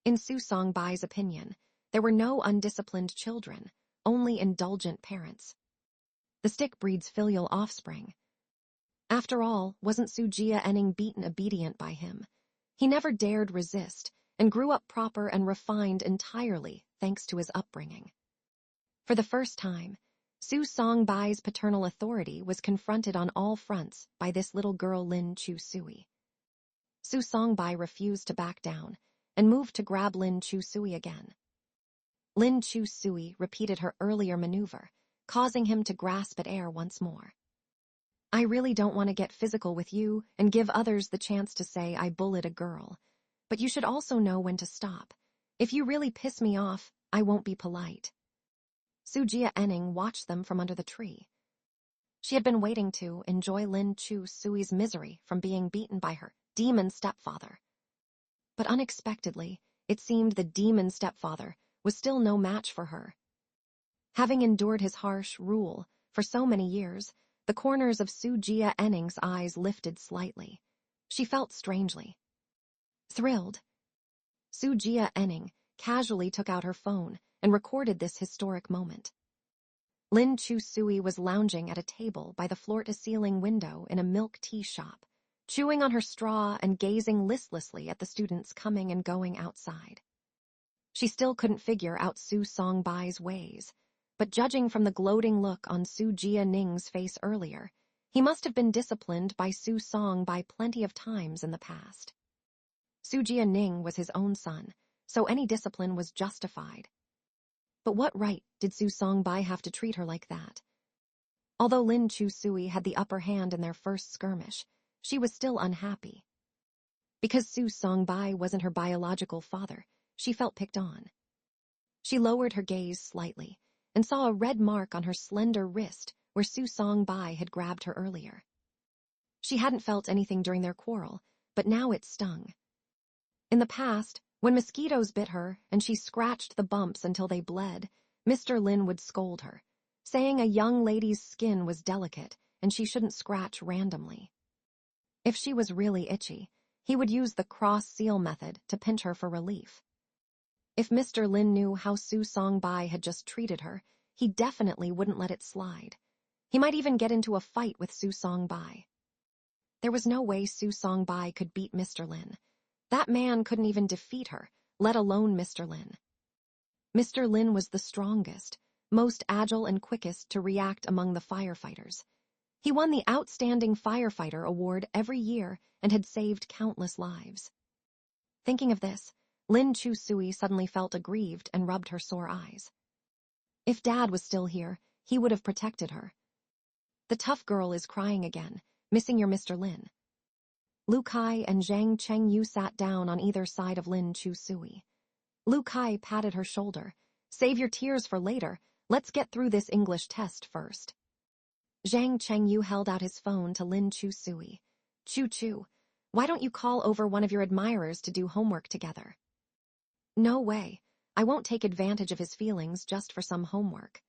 In Su Songbai's opinion, there were no undisciplined children, only indulgent parents. The stick breeds filial offspring. After all, wasn't Su Jia Enning beaten obedient by him? He never dared resist, and grew up proper and refined entirely thanks to his upbringing. For the first time, Su Songbai's paternal authority was confronted on all fronts by this little girl Lin Chu Sui. Su Songbai refused to back down and moved to grab Lin Chu Sui again. Lin Chu Sui repeated her earlier maneuver, causing him to grasp at air once more. "I really don't want to get physical with you and give others the chance to say I bullied a girl. But you should also know when to stop. If you really piss me off, I won't be polite." Su Jia Enning watched them from under the tree. She had been waiting to enjoy Lin Chu Sui's misery from being beaten by her demon stepfather. But unexpectedly, it seemed the demon stepfather was still no match for her. Having endured his harsh rule for so many years, the corners of Su Jia Enning's eyes lifted slightly. She felt strangely thrilled. Su Jia Enning casually took out her phone and recorded this historic moment. Lin Chu Sui was lounging at a table by the floor-to-ceiling window in a milk tea shop, chewing on her straw and gazing listlessly at the students coming and going outside. She still couldn't figure out Su Songbai's ways, but judging from the gloating look on Su Jianing's face earlier, he must have been disciplined by Su Songbai plenty of times in the past. Su Jianing was his own son, so any discipline was justified. But what right did Su Songbai have to treat her like that? Although Lin Chu Sui had the upper hand in their first skirmish, she was still unhappy. Because Su Songbai wasn't her biological father, she felt picked on. She lowered her gaze slightly and saw a red mark on her slender wrist where Su Songbai had grabbed her earlier. She hadn't felt anything during their quarrel, but now it stung. In the past, when mosquitoes bit her and she scratched the bumps until they bled, Mr. Lin would scold her, saying a young lady's skin was delicate and she shouldn't scratch randomly. If she was really itchy, he would use the cross-seal method to pinch her for relief. If Mr. Lin knew how Su Songbai had just treated her, he definitely wouldn't let it slide. He might even get into a fight with Su Songbai. There was no way Su Songbai could beat Mr. Lin. That man couldn't even defeat her, let alone Mr. Lin. Mr. Lin was the strongest, most agile and quickest to react among the firefighters. He won the Outstanding Firefighter Award every year and had saved countless lives. Thinking of this, Lin Chu Sui suddenly felt aggrieved and rubbed her sore eyes. If Dad was still here, he would have protected her. The tough girl is crying again, missing your Mr. Lin. Lu Kai and Zhang Chengyu sat down on either side of Lin Chu Sui. Lu Kai patted her shoulder. Save your tears for later. Let's get through this English test first. Zhang Chengyu held out his phone to Lin Chu Sui. Chu, why don't you call over one of your admirers to do homework together? No way. I won't take advantage of his feelings just for some homework.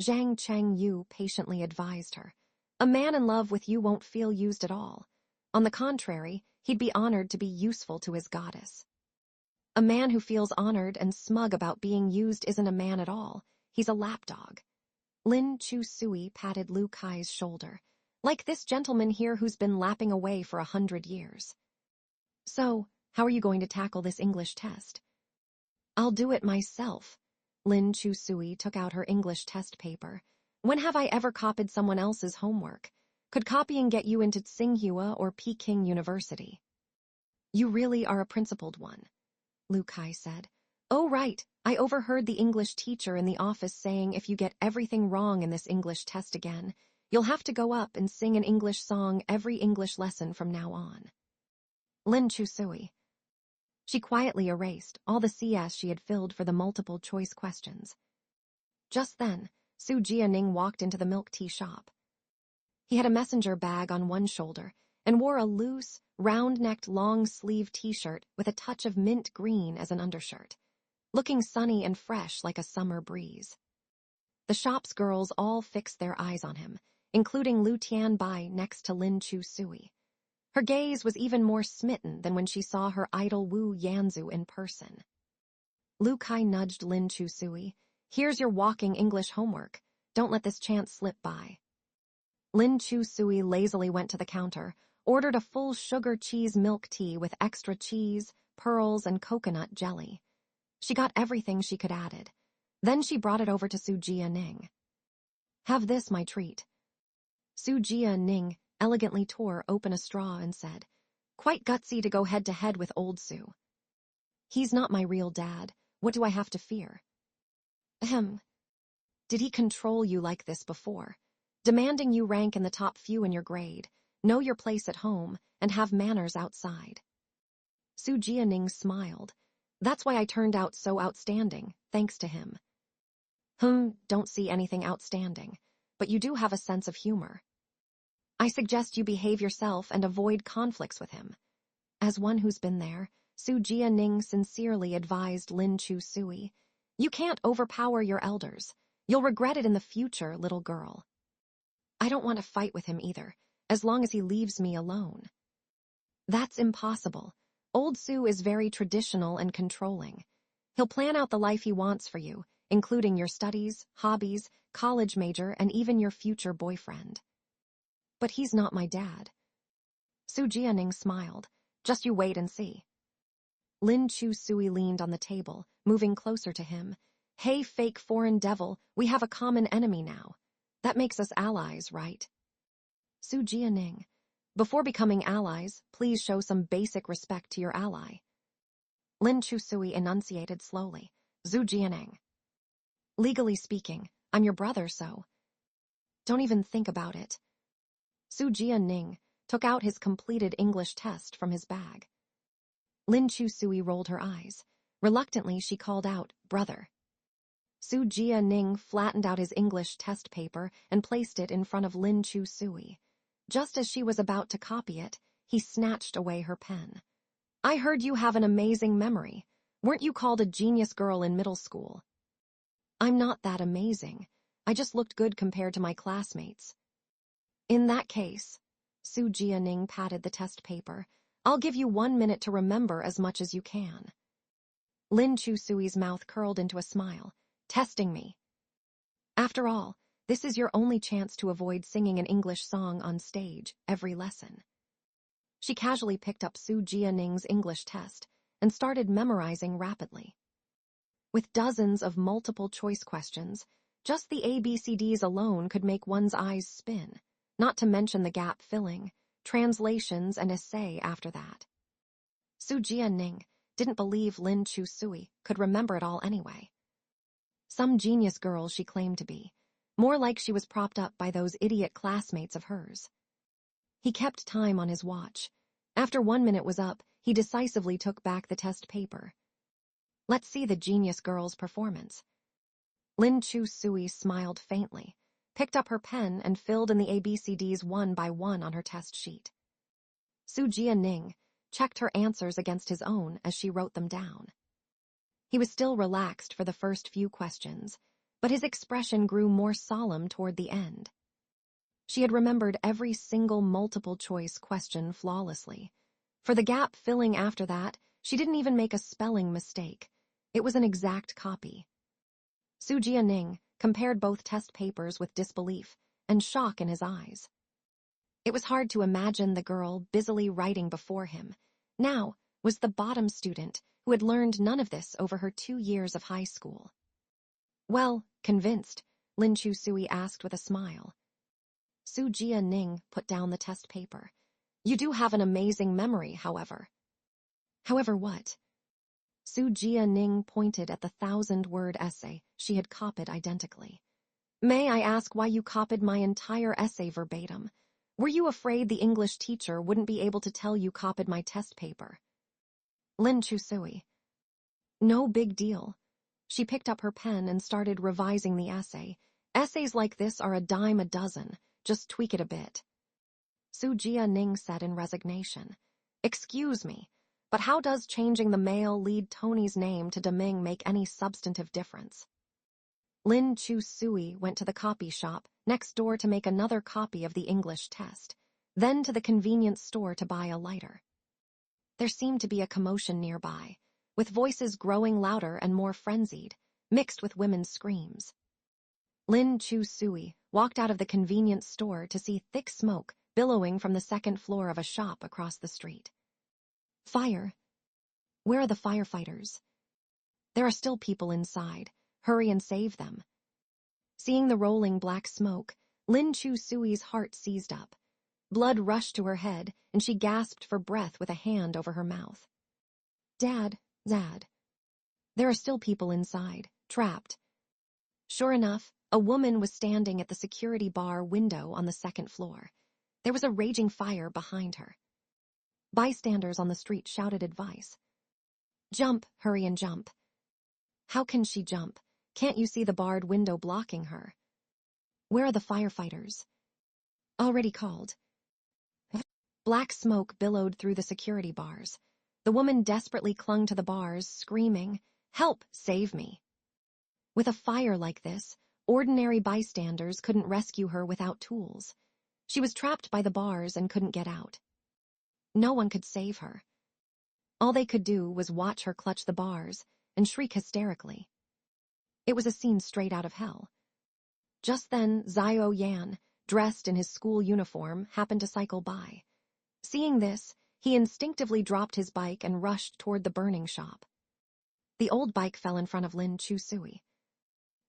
Zhang Chengyu patiently advised her. A man in love with you won't feel used at all. On the contrary, he'd be honored to be useful to his goddess. A man who feels honored and smug about being used isn't a man at all. He's a lapdog. Lin Chu Sui patted Lu Kai's shoulder, like this gentleman here who's been lapping away for 100 years. So, how are you going to tackle this English test? I'll do it myself. Lin Chu Sui took out her English test paper. When have I ever copied someone else's homework? Could copying get you into Tsinghua or Peking University? You really are a principled one, Lu Kai said. Oh, right. I overheard the English teacher in the office saying if you get everything wrong in this English test again, you'll have to go up and sing an English song every English lesson from now on. Lin Chu Sui. She quietly erased all the CS she had filled for the multiple choice questions. Just then, Su Jianing walked into the milk tea shop. He had a messenger bag on one shoulder and wore a loose, round-necked long-sleeve t-shirt with a touch of mint green as an undershirt, looking sunny and fresh like a summer breeze. The shop's girls all fixed their eyes on him, including Lu Tianbai next to Lin Chu Sui. Her gaze was even more smitten than when she saw her idol Wu Yanzu in person. Lu Kai nudged Lin Chu Sui. Here's your walking English homework. Don't let this chance slip by. Lin Chu Sui lazily went to the counter, ordered a full sugar cheese milk tea with extra cheese, pearls, and coconut jelly. She got everything she could added. Then she brought it over to Su Jianing. Have this, my treat. Su Jianing elegantly tore open a straw and said, quite gutsy to go head-to-head with old Su. He's not my real dad. What do I have to fear? Ahem. Did he control you like this before? Demanding you rank in the top few in your grade, know your place at home, and have manners outside. Su Jianing smiled. That's why I turned out so outstanding, thanks to him. Don't see anything outstanding, but you do have a sense of humor. I suggest you behave yourself and avoid conflicts with him. As one who's been there, Su Jianing sincerely advised Lin Chu Sui. You can't overpower your elders. You'll regret it in the future, little girl. I don't want to fight with him either, as long as he leaves me alone. That's impossible. Old Su is very traditional and controlling. He'll plan out the life he wants for you, including your studies, hobbies, college major, and even your future boyfriend. But he's not my dad. Su Jianing smiled. Just you wait and see. Lin Chu Sui leaned on the table, moving closer to him. Hey, fake foreign devil, we have a common enemy now. That makes us allies, right? Su Jianing, before becoming allies, please show some basic respect to your ally. Lin Chu Sui enunciated slowly. Zhu Jianing. Legally speaking, I'm your brother, so don't even think about it. Su Jianing took out his completed English test from his bag. Lin Chu Sui rolled her eyes. Reluctantly, she called out, brother. Su Jianing flattened out his English test paper and placed it in front of Lin Chu Sui. Just as she was about to copy it, he snatched away her pen. I heard you have an amazing memory. Weren't you called a genius girl in middle school? I'm not that amazing. I just looked good compared to my classmates. In that case, Su Jianing patted the test paper, I'll give you 1 minute to remember as much as you can. Lin Chu Sui's mouth curled into a smile. Testing me. After all, this is your only chance to avoid singing an English song on stage every lesson. She casually picked up Su Jianing's English test and started memorizing rapidly. With dozens of multiple-choice questions, just the ABCDs alone could make one's eyes spin, not to mention the gap-filling, translations, and essay after that. Su Jianing didn't believe Lin Chu Sui could remember it all anyway. Some genius girl she claimed to be, more like she was propped up by those idiot classmates of hers. He kept time on his watch. After 1 minute was up, he decisively took back the test paper. Let's see the genius girl's performance. Lin Chu Sui smiled faintly, picked up her pen and filled in the ABCDs one by one on her test sheet. Su Jianing checked her answers against his own as she wrote them down. He was still relaxed for the first few questions, but his expression grew more solemn toward the end. She had remembered every single multiple-choice question flawlessly. For the gap filling after that, she didn't even make a spelling mistake. It was an exact copy. Su Jianing compared both test papers with disbelief and shock in his eyes. It was hard to imagine the girl busily writing before him. Now was the bottom student who had learned none of this over her 2 years of high school. Well, convinced, Lin Chu Sui asked with a smile. Su Jianing put down the test paper. You do have an amazing memory, however. However what? Su Jianing pointed at the 1,000-word essay she had copied identically. May I ask why you copied my entire essay verbatim? Were you afraid the English teacher wouldn't be able to tell you copied my test paper? Lin Chu Sui. No big deal. She picked up her pen and started revising the essay. Essays like this are a dime a dozen. Just tweak it a bit. Su Jianing said in resignation. Excuse me, but how does changing the male lead Tony's name to Deming make any substantive difference? Lin Chu Sui went to the copy shop next door to make another copy of the English test, then to the convenience store to buy a lighter. There seemed to be a commotion nearby, with voices growing louder and more frenzied, mixed with women's screams. Lin Chu Sui walked out of the convenience store to see thick smoke billowing from the second floor of a shop across the street. Fire. Where are the firefighters? There are still people inside. Hurry and save them. Seeing the rolling black smoke, Lin Chu Sui's heart seized up. Blood rushed to her head, and she gasped for breath with a hand over her mouth. Dad. There are still people inside, trapped. Sure enough, a woman was standing at the security bar window on the second floor. There was a raging fire behind her. Bystanders on the street shouted advice. Jump, hurry and jump. How can she jump? Can't you see the barred window blocking her? Where are the firefighters? Already called. Black smoke billowed through the security bars. The woman desperately clung to the bars, screaming, Help, save me. With a fire like this, ordinary bystanders couldn't rescue her without tools. She was trapped by the bars and couldn't get out. No one could save her. All they could do was watch her clutch the bars and shriek hysterically. It was a scene straight out of hell. Just then, Xiao Yan, dressed in his school uniform, happened to cycle by. Seeing this, he instinctively dropped his bike and rushed toward the burning shop. The old bike fell in front of Lin Chusui.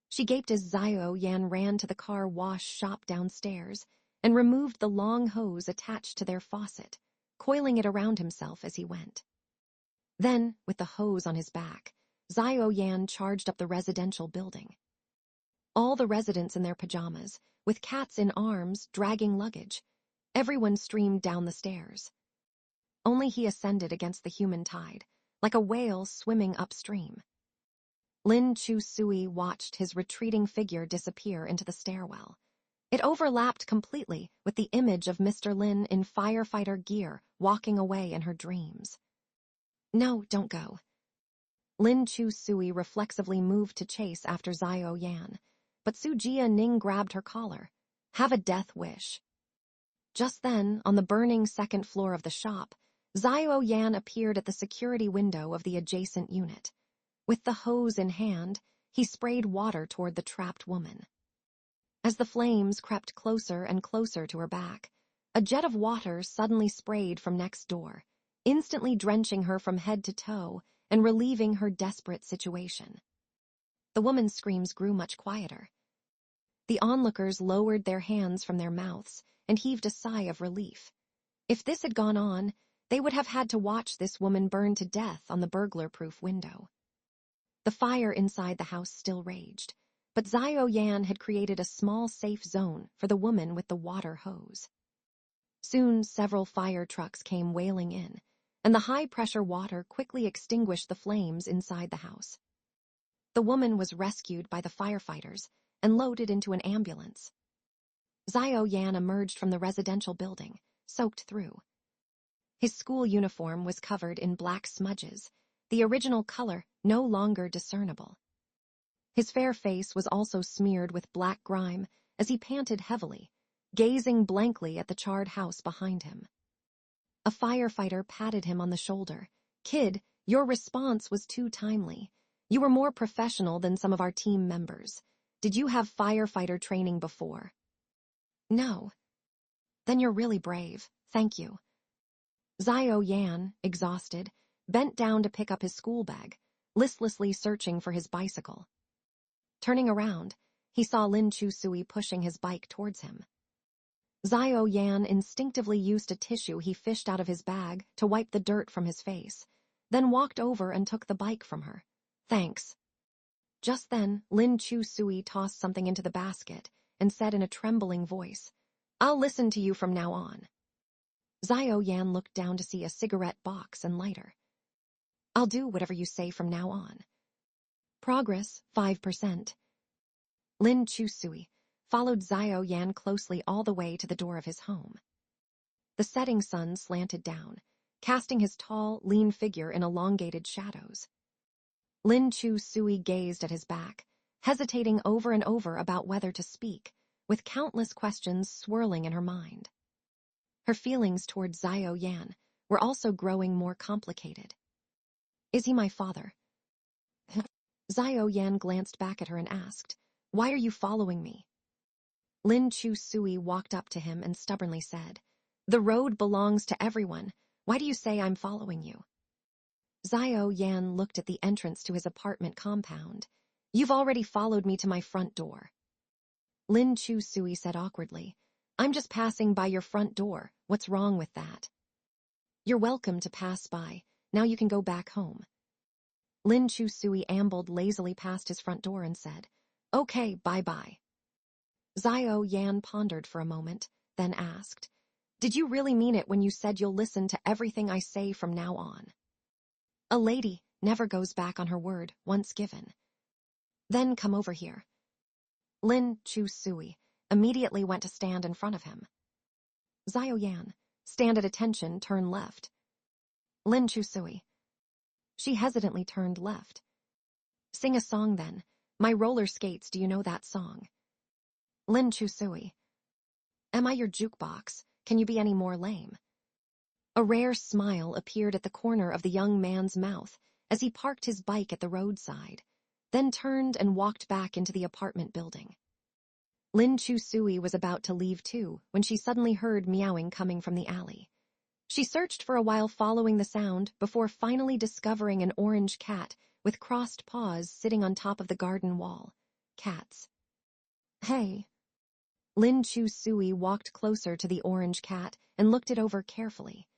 She gaped as Xiao Yan ran to the car wash shop downstairs and removed the long hose attached to their faucet, coiling it around himself as he went. Then, with the hose on his back, Xiao Yan charged up the residential building. All the residents in their pajamas, with cats in arms dragging luggage, everyone streamed down the stairs. Only he ascended against the human tide, like a whale swimming upstream. Lin Chusui watched his retreating figure disappear into the stairwell. It overlapped completely with the image of Mr. Lin in firefighter gear walking away in her dreams. No, don't go. Lin Chusui reflexively moved to chase after Xiao Yan, but Sujia Ning grabbed her collar. Have a death wish. Just then, on the burning second floor of the shop, Xiao Yan appeared at the security window of the adjacent unit. With the hose in hand, he sprayed water toward the trapped woman. As the flames crept closer and closer to her back, a jet of water suddenly sprayed from next door, instantly drenching her from head to toe and relieving her desperate situation. The woman's screams grew much quieter. The onlookers lowered their hands from their mouths and heaved a sigh of relief. If this had gone on, they would have had to watch this woman burn to death on the burglar-proof window. The fire inside the house still raged, but Xiao Yan had created a small safe zone for the woman with the water hose. Soon several fire trucks came wailing in, and the high-pressure water quickly extinguished the flames inside the house. The woman was rescued by the firefighters and loaded into an ambulance. Xiao Yan emerged from the residential building, soaked through. His school uniform was covered in black smudges, the original color no longer discernible. His fair face was also smeared with black grime as he panted heavily, gazing blankly at the charred house behind him. A firefighter patted him on the shoulder. Kid, your response was too timely. You were more professional than some of our team members. Did you have firefighter training before? No. Then you're really brave, thank you. Xiao Yan, exhausted, bent down to pick up his school bag, listlessly searching for his bicycle. Turning around, he saw Lin Chusui pushing his bike towards him. Xiao Yan instinctively used a tissue he fished out of his bag to wipe the dirt from his face, then walked over and took the bike from her. Thanks. Just then, Lin Chusui tossed something into the basket and said in a trembling voice, I'll listen to you from now on. Xiao Yan looked down to see a cigarette box and lighter. I'll do whatever you say from now on. Progress, 5%. Lin Chusui followed Xiao Yan closely all the way to the door of his home. The setting sun slanted down, casting his tall, lean figure in elongated shadows. Lin Chusui gazed at his back, hesitating over and over about whether to speak, with countless questions swirling in her mind. Her feelings toward Xiao Yan were also growing more complicated. Is he my father? Xiao Yan glanced back at her and asked, Why are you following me? Lin Chusui walked up to him and stubbornly said, The road belongs to everyone. Why do you say I'm following you? Xiao Yan looked at the entrance to his apartment compound. You've already followed me to my front door. Lin Chusui said awkwardly, I'm just passing by your front door. What's wrong with that? You're welcome to pass by. Now you can go back home. Lin Chusui ambled lazily past his front door and said, Okay, bye-bye. Xiao Yan pondered for a moment, then asked, Did you really mean it when you said you'll listen to everything I say from now on? A lady never goes back on her word once given. Then come over here. Lin Chusui immediately went to stand in front of him. Xiao Yan, stand at attention, turn left. Lin Chusui. She hesitantly turned left. Sing a song then. My roller skates, do you know that song? Lin Chusui. Am I your jukebox? Can you be any more lame? A rare smile appeared at the corner of the young man's mouth as he parked his bike at the roadside. then turned and walked back into the apartment building. Lin Chusui was about to leave too when she suddenly heard meowing coming from the alley. She searched for a while following the sound before finally discovering an orange cat with crossed paws sitting on top of the garden wall. Cats. Hey. Lin Chusui walked closer to the orange cat and looked it over carefully.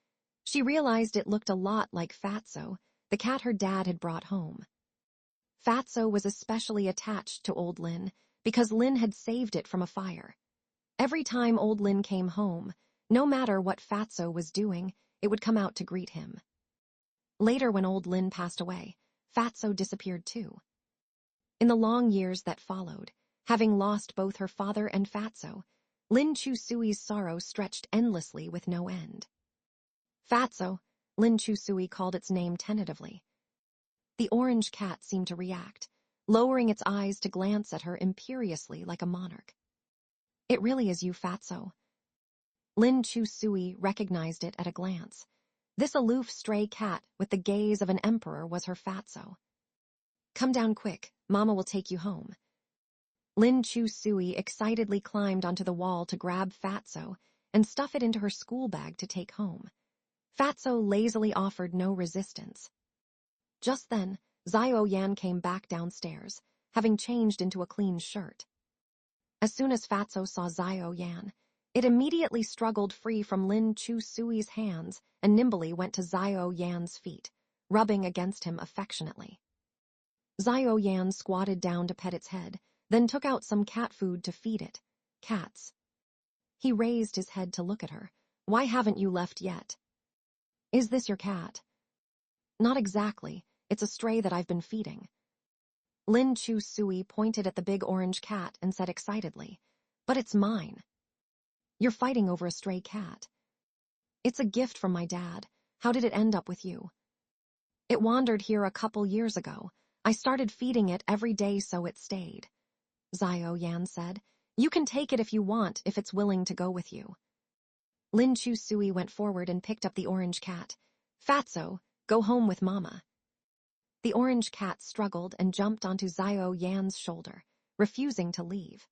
She realized it looked a lot like Fatso, the cat her dad had brought home. Fatso was especially attached to old Lin because Lin had saved it from a fire. Every time old Lin came home, no matter what Fatso was doing, it would come out to greet him. Later, when old Lin passed away, Fatso disappeared too. In the long years that followed, having lost both her father and Fatso, Lin Chusui's sorrow stretched endlessly with no end. Fatso, Lin Chusui called its name tentatively. The orange cat seemed to react, lowering its eyes to glance at her imperiously like a monarch. It really is you, Fatso. Lin Chusui recognized it at a glance. This aloof stray cat with the gaze of an emperor was her Fatso. Come down quick, Mama will take you home. Lin Chusui excitedly climbed onto the wall to grab Fatso and stuff it into her school bag to take home. Fatso lazily offered no resistance. Just then, Xiao Yan came back downstairs, having changed into a clean shirt. As soon as Fatso saw Xiao Yan, it immediately struggled free from Lin Chusui's hands and nimbly went to Xiao Yan's feet, rubbing against him affectionately. Xiao Yan squatted down to pet its head, then took out some cat food to feed it. Cats. He raised his head to look at her. Why haven't you left yet? Is this your cat? Not exactly. It's a stray that I've been feeding. Lin Chusui pointed at the big orange cat and said excitedly, but it's mine. You're fighting over a stray cat. It's a gift from my dad. How did it end up with you? It wandered here a couple years ago. I started feeding it every day so it stayed. Xiao Yan said, you can take it if you want, if it's willing to go with you. Lin Chusui went forward and picked up the orange cat. Fatso, go home with Mama. The orange cat struggled and jumped onto Xiao Yan's shoulder, refusing to leave.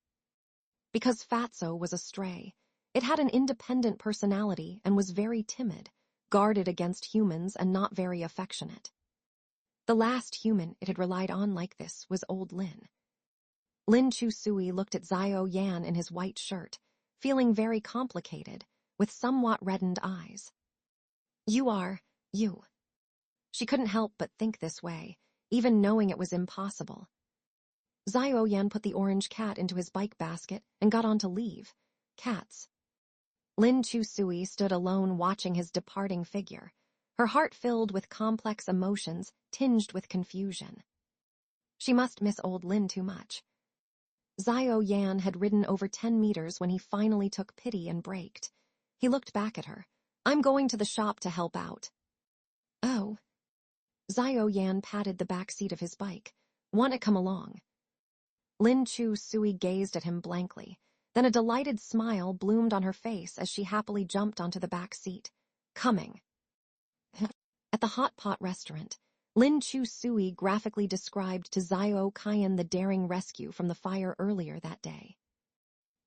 Because Fatso was a stray, it had an independent personality and was very timid, guarded against humans and not very affectionate. The last human it had relied on like this was old Lin. Lin Chusui looked at Xiao Yan in his white shirt, feeling very complicated, with somewhat reddened eyes. You. She couldn't help but think this way, even knowing it was impossible. Xiao Yan put the orange cat into his bike basket and got on to leave. Cats. Lin Chusui stood alone watching his departing figure, her heart filled with complex emotions tinged with confusion. She must miss old Lin too much. Xiao Yan had ridden over 10 meters when he finally took pity and braked. He looked back at her. I'm going to the shop to help out. Oh. Xiao Yan patted the back seat of his bike. Want to come along? Lin Chusui gazed at him blankly. Then a delighted smile bloomed on her face as she happily jumped onto the back seat. Coming. At the hot pot restaurant, Lin Chusui graphically described to Xiao Qian the daring rescue from the fire earlier that day.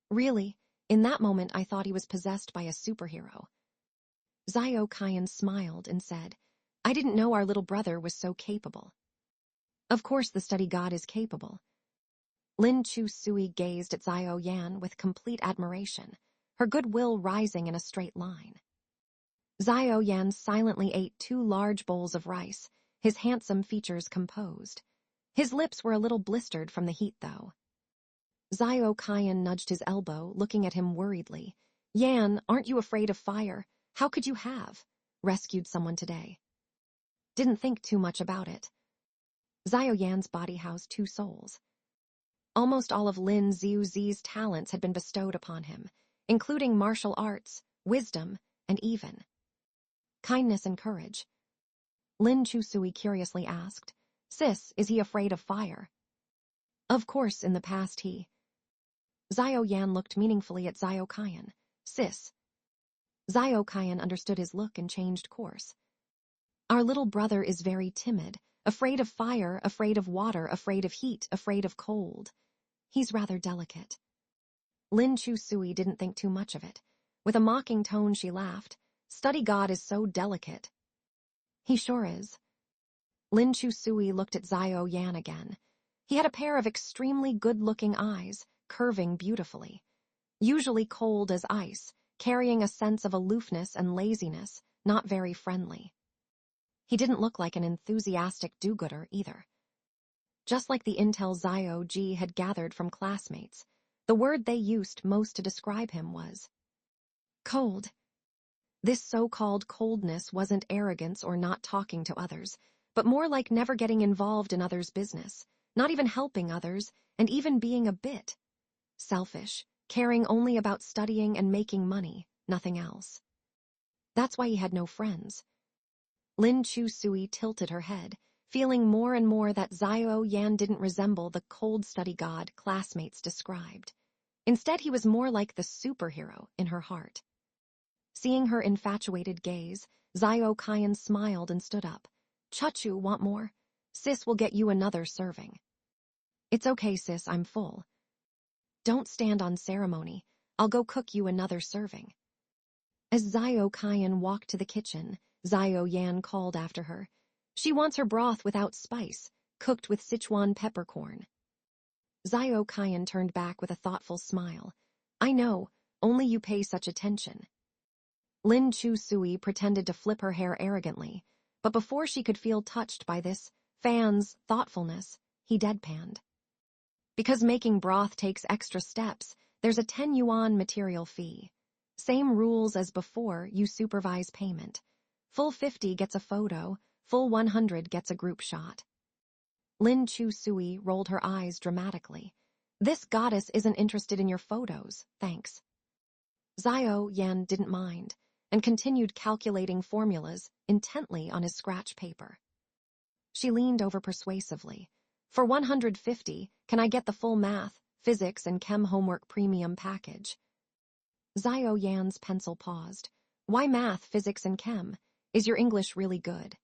Really, in that moment I thought he was possessed by a superhero. Xiao Qian smiled and said, I didn't know our little brother was so capable. Of course the study god is capable. Lin Chusui gazed at Xiao Yan with complete admiration, her goodwill rising in a straight line. Xiao Yan silently ate 2 large bowls of rice, his handsome features composed. His lips were a little blistered from the heat, though. Xiao Qian nudged his elbow, looking at him worriedly. Yan, aren't you afraid of fire? How could you have rescued someone today? Didn't think too much about it. Xiao Yan's body housed 2 souls. Almost all of Lin Ziuzi's talents had been bestowed upon him, including martial arts, wisdom, and even kindness and courage. Lin Chusui curiously asked, Sis, is he afraid of fire? Of course, in the past he. Xiao Yan looked meaningfully at Xiao Qian. Sis. Xiao Qian understood his look and changed course. Our little brother is very timid. Afraid of fire, afraid of water, afraid of heat, afraid of cold. He's rather delicate. Lin Chu-sui didn't think too much of it. With a mocking tone, she laughed. Study God is so delicate. He sure is. Lin Chu-sui looked at Xiao Yan again. He had a pair of extremely good-looking eyes, curving beautifully. Usually cold as ice, carrying a sense of aloofness and laziness, not very friendly. He didn't look like an enthusiastic do-gooder either. Just like the intel Xiao Ji had gathered from classmates, the word they used most to describe him was cold. This so-called coldness wasn't arrogance or not talking to others, but more like never getting involved in others' business, not even helping others, and even being a bit selfish, caring only about studying and making money, nothing else. That's why he had no friends. Lin Chu-sui tilted her head, feeling more and more that Xiao Yan didn't resemble the cold study god classmates described. Instead, he was more like the superhero in her heart. Seeing her infatuated gaze, Xiao Qian smiled and stood up. Chachu, want more? Sis will get you another serving. It's okay, sis, I'm full. Don't stand on ceremony. I'll go cook you another serving. As Xiao Qian walked to the kitchen, Xiao Yan called after her. She wants her broth without spice, cooked with Sichuan peppercorn. Xiao Qian turned back with a thoughtful smile. I know, only you pay such attention. Lin Chu-sui pretended to flip her hair arrogantly, but before she could feel touched by this fan's thoughtfulness, he deadpanned. Because making broth takes extra steps, there's a 10 yuan material fee. Same rules as before, you supervise payment. Full 50 gets a photo, full 100 gets a group shot. Lin Chu-sui rolled her eyes dramatically. This goddess isn't interested in your photos, thanks. Xiao Yan didn't mind, and continued calculating formulas intently on his scratch paper. She leaned over persuasively. For 150, can I get the full math, physics, and chem homework premium package? Xiao Yan's pencil paused. Why math, physics, and chem? Is your English really good?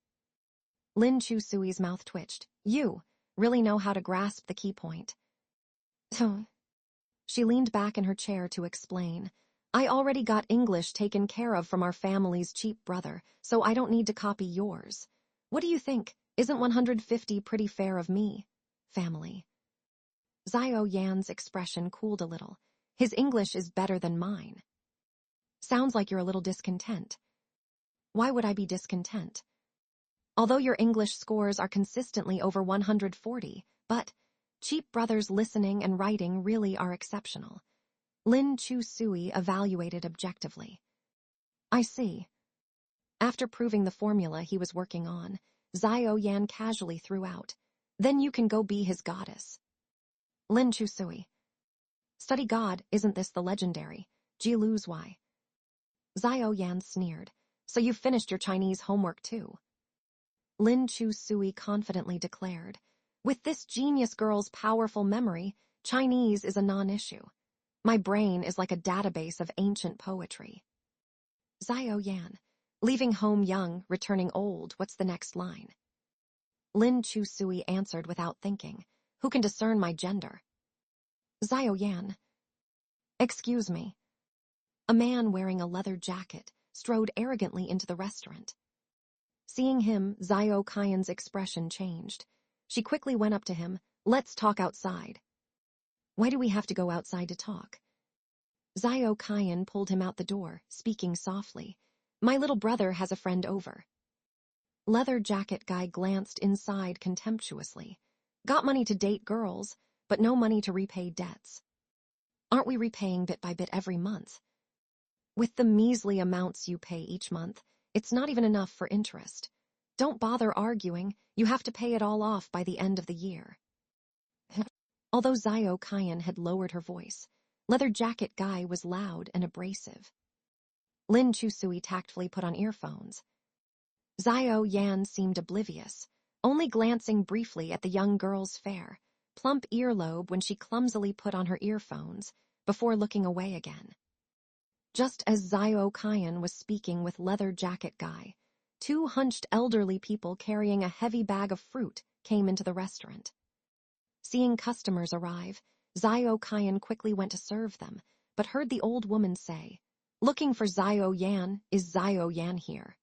Lin Chu-sui's mouth twitched. You really know how to grasp the key point. She leaned back in her chair to explain. I already got English taken care of from our family's cheap brother, so I don't need to copy yours. What do you think? Isn't 150 pretty fair of me? Family. Xiao Yan's expression cooled a little. His English is better than mine. Sounds like you're a little discontent. Why would I be discontent? Although your English scores are consistently over 140, but cheap brother's listening and writing really are exceptional. Lin Chu-sui evaluated objectively. I see. After proving the formula he was working on, Xiao Yan casually threw out, then you can go be his goddess. Lin Chu-sui. Study God, isn't this the legendary Ji Lu's Why? Xiao Yan sneered. So you've finished your Chinese homework too. Lin Chu-sui confidently declared, with this genius girl's powerful memory, Chinese is a non-issue. My brain is like a database of ancient poetry. Xiao Yan. Leaving home young, returning old, what's the next line? Lin Chu-sui answered without thinking. Who can discern my gender? Xiao Yan. Excuse me. A man wearing a leather jacket strode arrogantly into the restaurant. Seeing him, Xiao Qian's expression changed. She quickly went up to him. Let's talk outside. Why do we have to go outside to talk? Xiao Qian pulled him out the door, speaking softly. My little brother has a friend over. Leather jacket guy glanced inside contemptuously. Got money to date girls, but no money to repay debts. Aren't we repaying bit by bit every month? With the measly amounts you pay each month, it's not even enough for interest. Don't bother arguing, you have to pay it all off by the end of the year. Although Xiao Qian had lowered her voice, leather jacket guy was loud and abrasive. Lin Chu-sui tactfully put on earphones. Xiao Yan seemed oblivious, only glancing briefly at the young girl's fair, plump earlobe when she clumsily put on her earphones, before looking away again. Just as Xiao Qian was speaking with leather jacket guy, Two hunched elderly people carrying a heavy bag of fruit came into the restaurant. Seeing customers arrive, Zio Kyan quickly went to serve them, but heard the old woman say, "Looking for Zio Yan, is Zio Yan here?"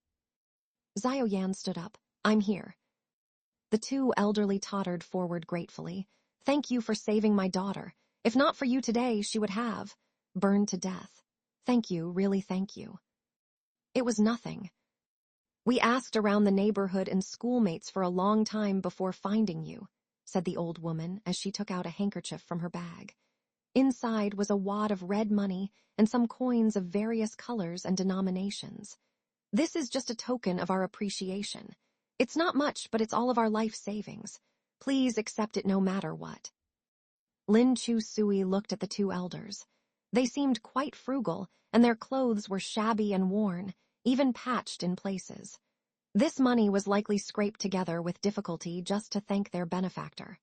Zio Yan stood up. "I'm here." The two elderly tottered forward gratefully. "Thank you for saving my daughter. If not for you today, she would have burned to death. Thank you, really thank you." "It was nothing. We asked around the neighborhood and schoolmates for a long time before finding you," said the old woman as she took out a handkerchief from her bag. Inside was a wad of red money and some coins of various colors and denominations. "This is just a token of our appreciation. It's not much, but it's all of our life savings. Please accept it no matter what." Lin Chu Sui looked at the two elders. They seemed quite frugal, and their clothes were shabby and worn, even patched in places. This money was likely scraped together with difficulty just to thank their benefactor.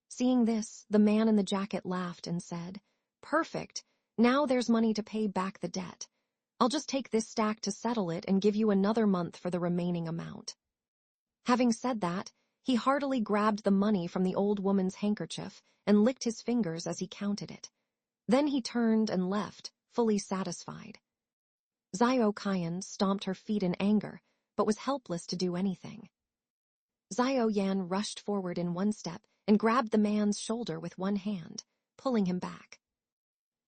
Seeing this, the man in the jacket laughed and said, "Perfect. Now there's money to pay back the debt. I'll just take this stack to settle it and give you another month for the remaining amount." Having said that, he heartily grabbed the money from the old woman's handkerchief and licked his fingers as he counted it. Then he turned and left, fully satisfied. Zio Kyan stomped her feet in anger, but was helpless to do anything. Zio Yan rushed forward in one step and grabbed the man's shoulder with one hand, pulling him back.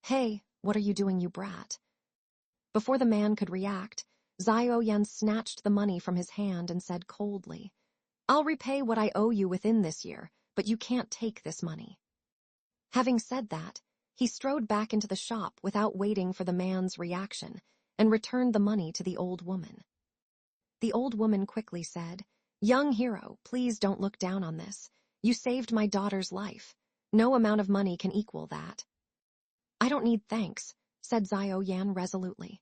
"Hey, what are you doing, you brat?" Before the man could react, Zio Yan snatched the money from his hand and said coldly, "I'll repay what I owe you within this year, but you can't take this money." Having said that, he strode back into the shop without waiting for the man's reaction and returned the money to the old woman. The old woman quickly said, "Young hero, please don't look down on this. You saved my daughter's life. No amount of money can equal that." "I don't need thanks," said Zio Yan resolutely.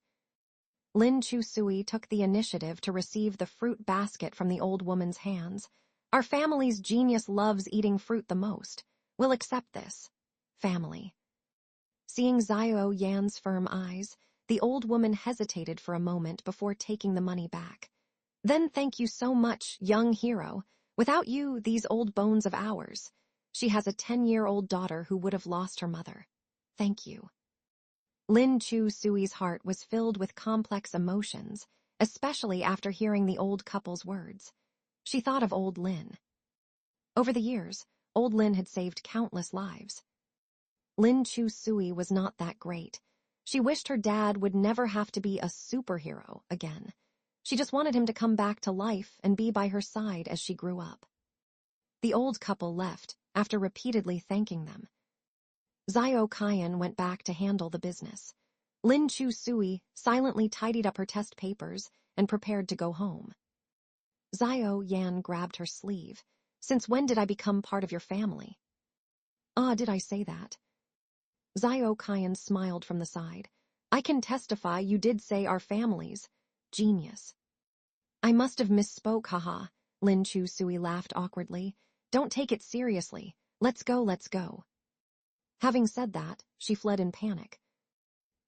Lin Chu Sui took the initiative to receive the fruit basket from the old woman's hands. "Our family's genius loves eating fruit the most. We'll accept this. Family." Seeing Zio Yan's firm eyes, the old woman hesitated for a moment before taking the money back. "Then thank you so much, young hero. Without you, these old bones of ours. She has a 10-year-old daughter who would have lost her mother. Thank you." Lin Chu Sui's heart was filled with complex emotions, especially after hearing the old couple's words. She thought of old Lin. Over the years, old Lin had saved countless lives. Lin Chu Sui was not that great. She wished her dad would never have to be a superhero again. She just wanted him to come back to life and be by her side as she grew up. The old couple left after repeatedly thanking them. Zio Kyan went back to handle the business. Lin Chu Sui silently tidied up her test papers and prepared to go home. Zio Yan grabbed her sleeve. "Since when did I become part of your family?" "Ah, did I say that?" Zio Kyan smiled from the side. "I can testify you did say our families. Genius." "I must have misspoke, haha." Lin Chu Sui laughed awkwardly. "Don't take it seriously. Let's go, let's go." Having said that, she fled in panic.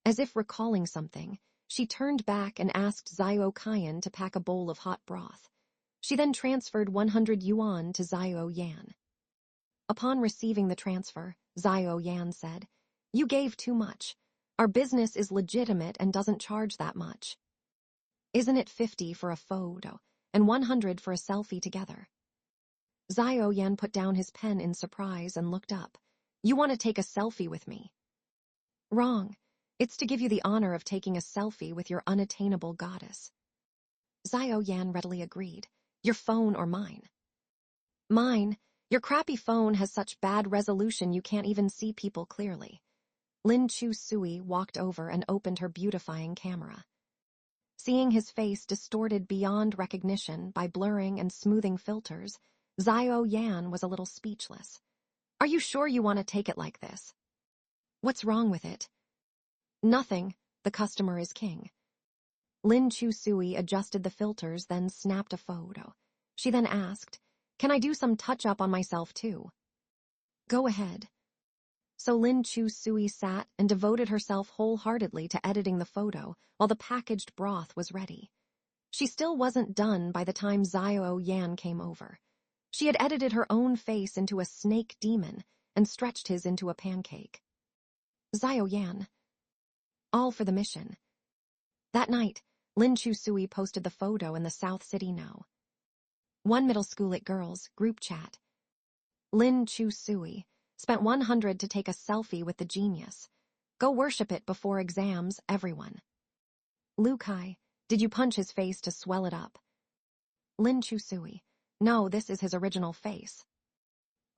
As if recalling something, she turned back and asked Zio Kyan to pack a bowl of hot broth. She then transferred 100 yuan to Zio Yan. Upon receiving the transfer, Zio Yan said, "You gave too much. Our business is legitimate and doesn't charge that much. Isn't it 50 for a photo and 100 for a selfie together?" Zio Yan put down his pen in surprise and looked up. "You want to take a selfie with me?" "Wrong. It's to give you the honor of taking a selfie with your unattainable goddess." Zio Yan readily agreed. "Your phone or mine?" "Mine. Your crappy phone has such bad resolution you can't even see people clearly." Lin Chu Sui walked over and opened her beautifying camera. Seeing his face distorted beyond recognition by blurring and smoothing filters, Zio Yan was a little speechless. "Are you sure you want to take it like this?" "What's wrong with it?" "Nothing. The customer is king." Lin Chu Sui adjusted the filters, then snapped a photo. She then asked, "Can I do some touch-up on myself too?" "Go ahead." So Lin Chu Sui sat and devoted herself wholeheartedly to editing the photo while the packaged broth was ready. She still wasn't done by the time Xiao Yan came over. She had edited her own face into a snake demon and stretched his into a pancake. Xiao Yan. All for the mission. That night, Lin Chusui posted the photo in the South City Now. One middle school at girls, group chat. Lin Chusui spent 100 to take a selfie with the genius. Go worship it before exams, everyone. Lu Kai, did you punch his face to swell it up? Lin Chusui, no, this is his original face.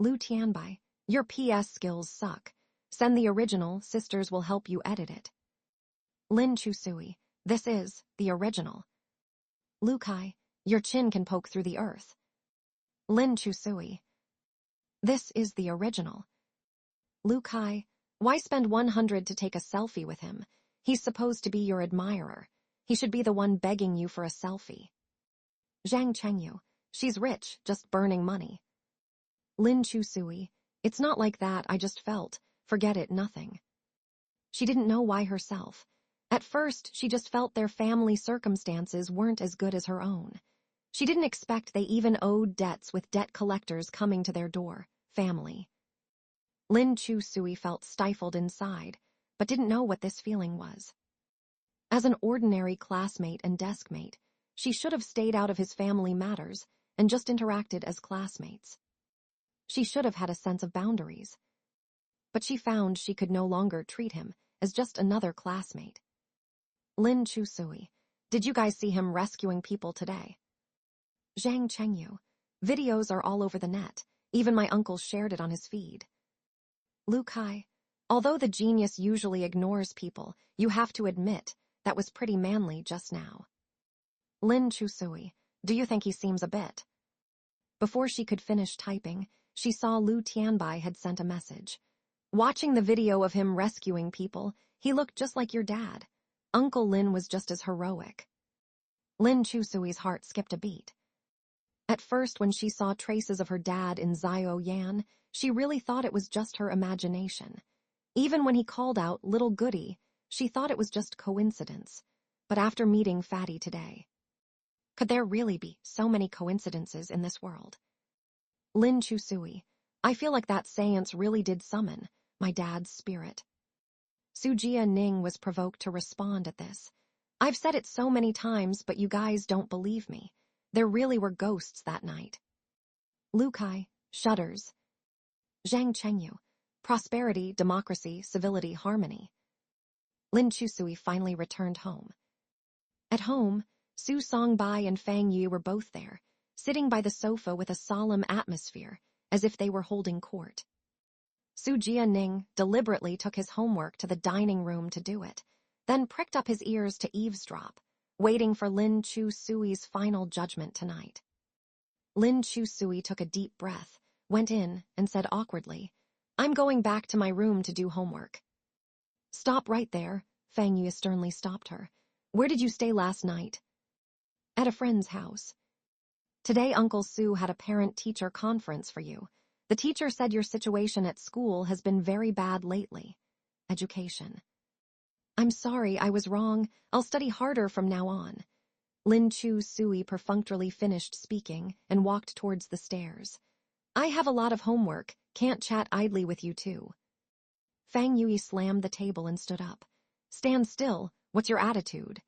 Lu Tianbai, your PS skills suck. Send the original, sisters will help you edit it. Lin Chusui, this is the original. Lu Kai, your chin can poke through the earth. Lin Chusui, this is the original. Lu Kai, why spend 100 to take a selfie with him? He's supposed to be your admirer. He should be the one begging you for a selfie. Zhang Chengyu, she's rich, just burning money. Lin Chusui, it's not like that, I just felt, forget it, nothing. She didn't know why herself. At first, she just felt their family circumstances weren't as good as her own. She didn't expect they even owed debts with debt collectors coming to their door, family. Lin Chusui felt stifled inside, but didn't know what this feeling was. As an ordinary classmate and deskmate, she should have stayed out of his family matters and just interacted as classmates. She should have had a sense of boundaries. But she found she could no longer treat him as just another classmate. Lin Chusui, did you guys see him rescuing people today? Zhang Chengyu, videos are all over the net. Even my uncle shared it on his feed. Lu Kai, although the genius usually ignores people, you have to admit that was pretty manly just now. Lin Chusui, do you think he seems a bit? Before she could finish typing, she saw Lu Tianbai had sent a message. Watching the video of him rescuing people, he looked just like your dad. Uncle Lin was just as heroic. Lin Chusui's heart skipped a beat. At first, when she saw traces of her dad in Xiao Yan, she really thought it was just her imagination. Even when he called out little goody, she thought it was just coincidence. But after meeting Fatty today, could there really be so many coincidences in this world? Lin Chusui, I feel like that seance really did summon my dad's spirit. Sujia Ning was provoked to respond at this. I've said it so many times, but you guys don't believe me. There really were ghosts that night. Lu Kai, shudders. Zhang Chengyu, prosperity, democracy, civility, harmony. Lin Chusui finally returned home. At home, Su Songbai and Fang Yu were both there, sitting by the sofa with a solemn atmosphere, as if they were holding court. Su Jianing deliberately took his homework to the dining room to do it, then pricked up his ears to eavesdrop, waiting for Lin Chusui's final judgment tonight. Lin Chusui took a deep breath, went in, and said awkwardly, I'm going back to my room to do homework. Stop right there, Fang Yu sternly stopped her. Where did you stay last night? At a friend's house. Today Uncle Su had a parent-teacher conference for you. The teacher said your situation at school has been very bad lately. Education. I'm sorry, I was wrong. I'll study harder from now on. Lin Chusui perfunctorily finished speaking and walked towards the stairs. I have a lot of homework, can't chat idly with you too. Fang Yui slammed the table and stood up. Stand still, what's your attitude?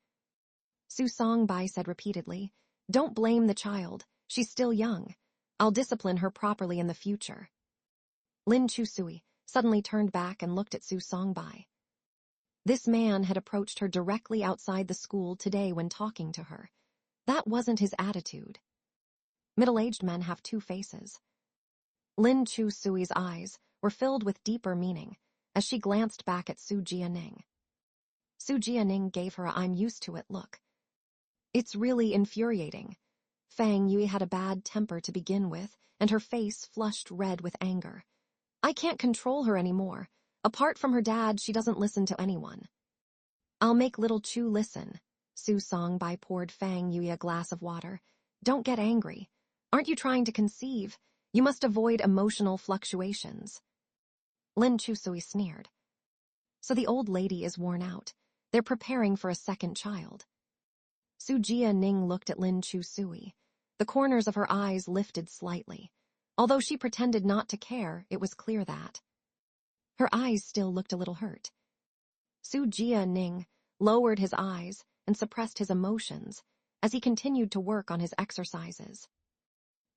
Su Songbai said repeatedly, don't blame the child, she's still young. I'll discipline her properly in the future. Lin Chusui suddenly turned back and looked at Su Songbai. This man had approached her directly outside the school today when talking to her. That wasn't his attitude. Middle-aged men have two faces. Lin Chusui's eyes were filled with deeper meaning as she glanced back at Su Jianing. Su Jianing gave her a I'm used to it look. It's really infuriating. Fang Yui had a bad temper to begin with, and her face flushed red with anger. I can't control her anymore. Apart from her dad, she doesn't listen to anyone. I'll make little Chu listen. Su Songbai poured Fang Yui a glass of water. Don't get angry. Aren't you trying to conceive? You must avoid emotional fluctuations. Lin Chusui sneered. So the old lady is worn out. They're preparing for a second child. Su Jia-ning looked at Lin Chu-sui. The corners of her eyes lifted slightly. Although she pretended not to care, it was clear that her eyes still looked a little hurt. Su Jia-ning lowered his eyes and suppressed his emotions as he continued to work on his exercises.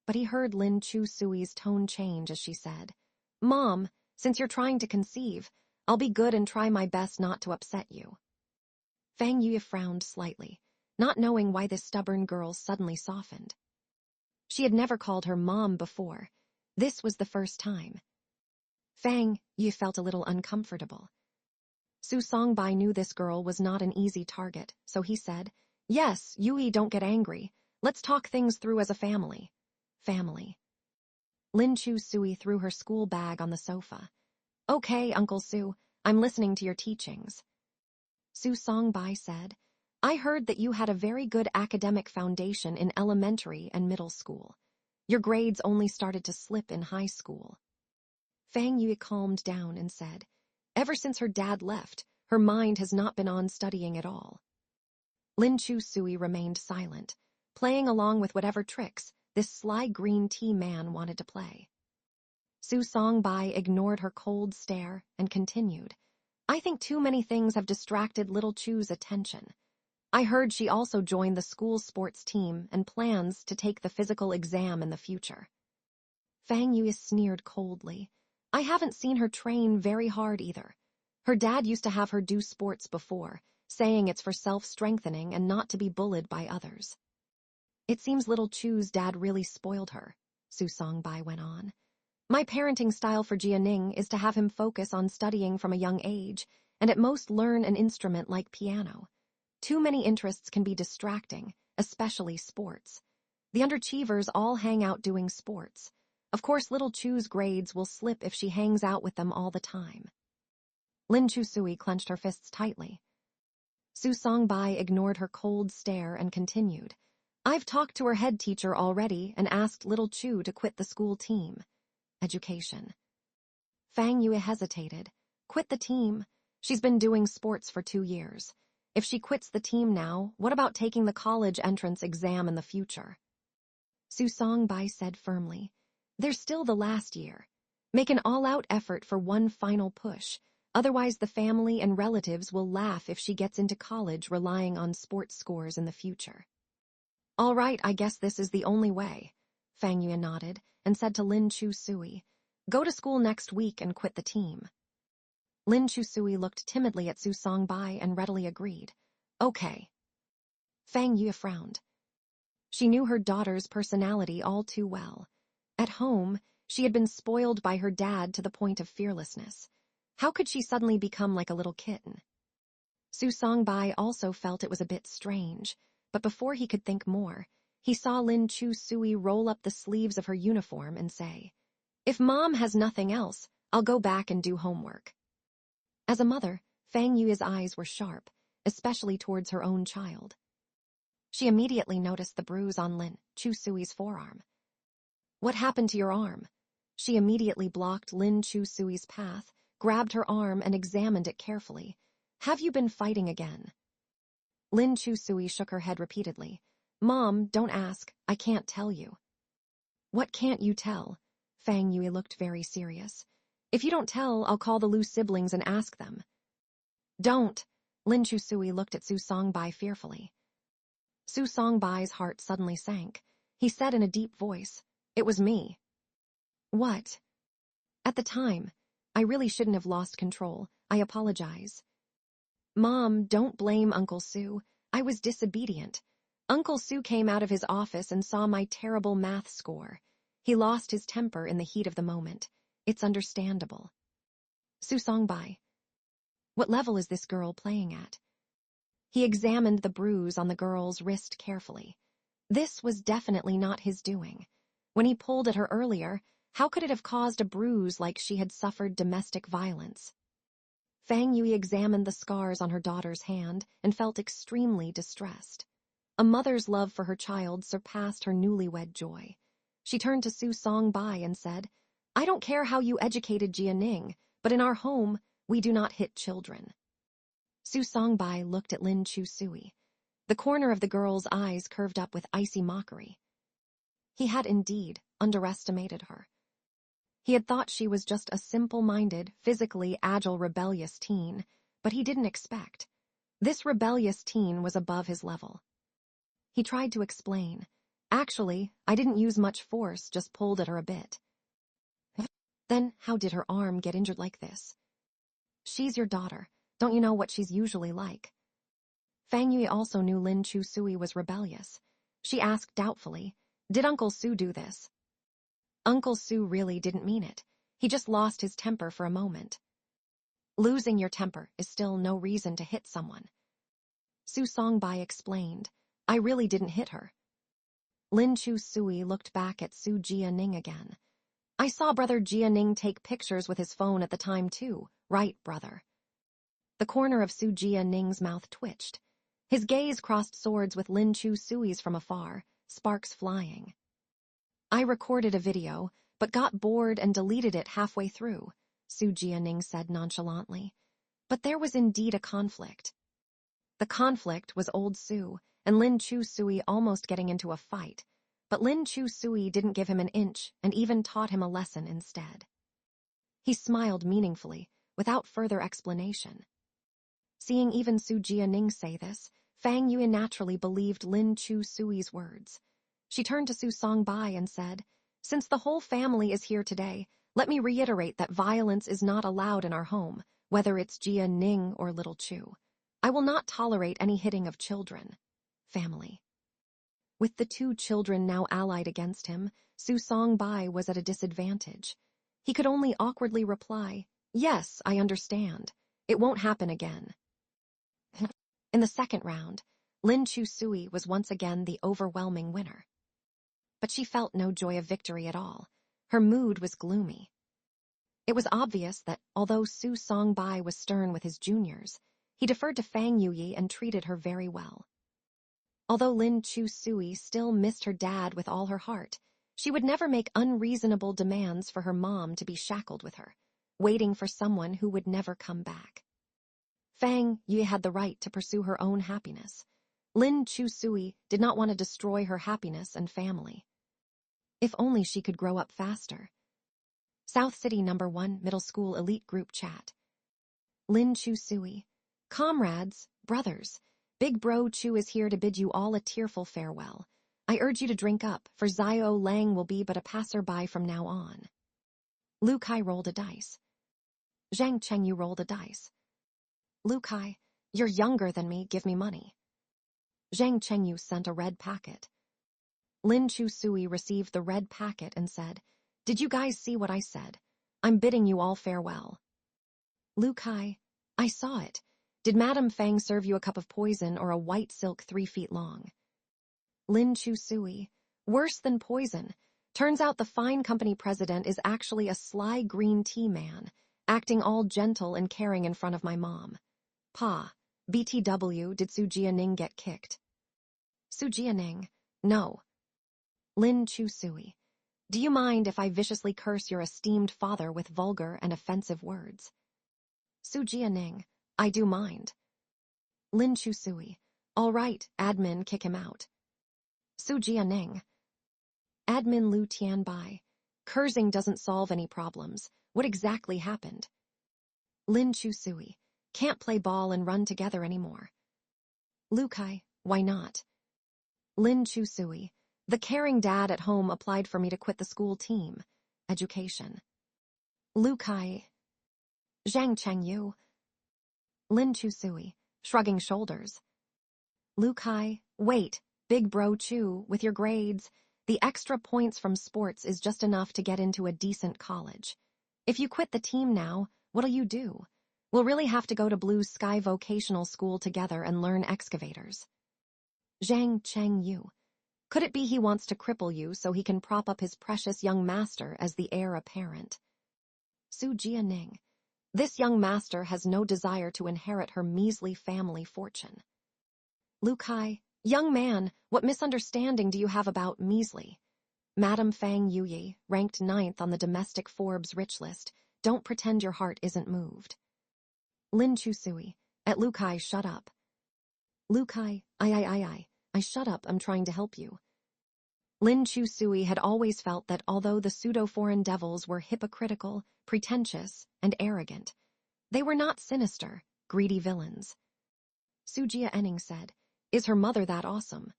But he heard Lin Chu-sui's tone change as she said, "Mom, since you're trying to conceive, I'll be good and try my best not to upset you." Fang Yue frowned slightly, not knowing why this stubborn girl suddenly softened. She had never called her mom before. This was the first time. Fang Yue felt a little uncomfortable. Su Songbai knew this girl was not an easy target, so he said, "Yes, Yue, don't get angry. Let's talk things through as a family." Family. Lin Chu-sui threw her school bag on the sofa. "Okay, Uncle Su, I'm listening to your teachings." Su Songbai said, "I heard that you had a very good academic foundation in elementary and middle school. Your grades only started to slip in high school." Fang Yue calmed down and said, "Ever since her dad left, her mind has not been on studying at all." Lin Chu-sui remained silent, playing along with whatever tricks this sly green tea man wanted to play. Su Songbai ignored her cold stare and continued, "I think too many things have distracted little Chu's attention. I heard she also joined the school sports team and plans to take the physical exam in the future." Fang Yue sneered coldly. "I haven't seen her train very hard either. Her dad used to have her do sports before, saying it's for self-strengthening and not to be bullied by others." "It seems little Chu's dad really spoiled her," Su Songbai went on. "My parenting style for Jianing is to have him focus on studying from a young age and at most learn an instrument like piano. Too many interests can be distracting, especially sports. The underachievers all hang out doing sports. Of course, little Chu's grades will slip if she hangs out with them all the time." Lin Chu-sui clenched her fists tightly. Su Songbai ignored her cold stare and continued, "I've talked to her head teacher already and asked little Chu to quit the school team." Education. Fang Yue hesitated. "Quit the team? She's been doing sports for 2 years. If she quits the team now, what about taking the college entrance exam in the future?" Su Songbai said firmly, "There's still the last year. Make an all-out effort for one final push. Otherwise, the family and relatives will laugh if she gets into college relying on sports scores in the future." "All right, I guess this is the only way." Fang Yue nodded and said to Lin Chu-sui, "Go to school next week and quit the team." Lin Chu-sui looked timidly at Su Songbai and readily agreed. "Okay." Fang Yue frowned. She knew her daughter's personality all too well. At home, she had been spoiled by her dad to the point of fearlessness. How could she suddenly become like a little kitten? Su Songbai also felt it was a bit strange, but before he could think more, he saw Lin Chu-sui roll up the sleeves of her uniform and say, "If Mom has nothing else, I'll go back and do homework." As a mother, Fang Yue's eyes were sharp, especially towards her own child. She immediately noticed the bruise on Lin Chu-sui's forearm. "What happened to your arm?" She immediately blocked Lin Chu-sui's path, grabbed her arm and examined it carefully. "Have you been fighting again?" Lin Chu-sui shook her head repeatedly. "Mom, don't ask. I can't tell you." "What can't you tell?" Fang Yue looked very serious. "If you don't tell, I'll call the Lu siblings and ask them." "Don't!" Lin Chu-sui looked at Su Songbai fearfully. Su Songbai's heart suddenly sank. He said in a deep voice, "It was me." "What?" "At the time, I really shouldn't have lost control. I apologize." "Mom, don't blame Uncle Su. I was disobedient. Uncle Su came out of his office and saw my terrible math score. He lost his temper in the heat of the moment. It's understandable." Su Songbai. "What level is this girl playing at?" He examined the bruise on the girl's wrist carefully. This was definitely not his doing. When he pulled at her earlier, how could it have caused a bruise like she had suffered domestic violence? Fang Yue examined the scars on her daughter's hand and felt extremely distressed. A mother's love for her child surpassed her newlywed joy. She turned to Su Songbai and said, "I don't care how you educated Jianing, but in our home, we do not hit children." Su Songbai looked at Lin Chu-sui. The corner of the girl's eyes curved up with icy mockery. He had indeed underestimated her. He had thought she was just a simple-minded, physically agile, rebellious teen, but he didn't expect. This rebellious teen was above his level. He tried to explain. Actually, I didn't use much force, just pulled at her a bit. Then how did her arm get injured like this? She's your daughter. Don't you know what she's usually like? Fang Yui also knew Lin Chu Sui was rebellious. She asked doubtfully, "Did Uncle Su do this?" Uncle Su really didn't mean it. He just lost his temper for a moment. Losing your temper is still no reason to hit someone. Su Songbai explained, "I really didn't hit her." Lin Chu Sui looked back at Su Jianing again. "I saw Brother Jianing take pictures with his phone at the time too, right, brother?" The corner of Su Jianing's mouth twitched. His gaze crossed swords with Lin Chu Sui's from afar, sparks flying. "I recorded a video, but got bored and deleted it halfway through," Su Jianing said nonchalantly. But there was indeed a conflict. The conflict was old Su and Lin Chu Sui almost getting into a fight, but Lin Chu Sui didn't give him an inch and even taught him a lesson instead. He smiled meaningfully, without further explanation. Seeing even Su Jianing say this, Fang Yue naturally believed Lin Chu Sui's words. She turned to Su Songbai and said, "Since the whole family is here today, let me reiterate that violence is not allowed in our home, whether it's Jia Ning or Little Chu. I will not tolerate any hitting of children. Family." With the two children now allied against him, Su Songbai was at a disadvantage. He could only awkwardly reply, "Yes, I understand. It won't happen again." In the second round, Lin Chu Sui was once again the overwhelming winner. But she felt no joy of victory at all. Her mood was gloomy. It was obvious that, although Su Songbai was stern with his juniors, he deferred to Fang Yue and treated her very well. Although Lin Chu Sui still missed her dad with all her heart, she would never make unreasonable demands for her mom to be shackled with her, waiting for someone who would never come back. Fang Yue had the right to pursue her own happiness. Lin Chu Sui did not want to destroy her happiness and family. If only she could grow up faster. South City No. 1 Middle School Elite Group Chat. Lin Chu Sui. "Comrades, brothers, Big Bro Chu is here to bid you all a tearful farewell. I urge you to drink up, for Xiao Lang will be but a passerby from now on." Lu Kai rolled a dice. Zhang Chengyu rolled a dice. "Lu Kai, you're younger than me, give me money." Zhang Chengyu sent a red packet. Lin Chu Sui received the red packet and said, "Did you guys see what I said? I'm bidding you all farewell." Lu Kai, "I saw it. Did Madame Fang serve you a cup of poison or a white silk 3 feet long?" Lin Chu Sui, "Worse than poison. Turns out the fine company president is actually a sly green tea man, acting all gentle and caring in front of my mom. Pa, BTW, did Su Jianing get kicked?" Su Jianing, "No." Lin Chu Sui, "Do you mind if I viciously curse your esteemed father with vulgar and offensive words?" Su Jianing, "I do mind." Lin Chu Sui, "All right, admin, kick him out." Su Jianing, "Admin Lu Tianbai, cursing doesn't solve any problems. What exactly happened?" Lin Chu Sui, "Can't play ball and run together anymore." Lu Kai, "Why not?" Lin Chu Sui, "The caring dad at home applied for me to quit the school team. Education." Lu Kai, "Zhang Chengyu." Lin Chu Sui, shrugging shoulders. Lu Kai, "Wait, Big Bro Chu, with your grades, the extra points from sports is just enough to get into a decent college. If you quit the team now, what'll you do? We'll really have to go to Blue Sky Vocational School together and learn excavators." Zhang Chengyu, "Could it be he wants to cripple you so he can prop up his precious young master as the heir apparent?" Su Jianing, "This young master has no desire to inherit her measly family fortune." Lu Kai, "Young man, what misunderstanding do you have about measly? Madame Fang Yuyi, ranked 9th on the domestic Forbes rich list. Don't pretend your heart isn't moved." Lin Chu Sui, "At Lu Kai, shut up." Lu Kai, I shut up, I'm trying to help you. Lin Chusui had always felt that although the pseudo-foreign devils were hypocritical, pretentious, and arrogant, they were not sinister, greedy villains. Sujia Enning said, "Is her mother that awesome?"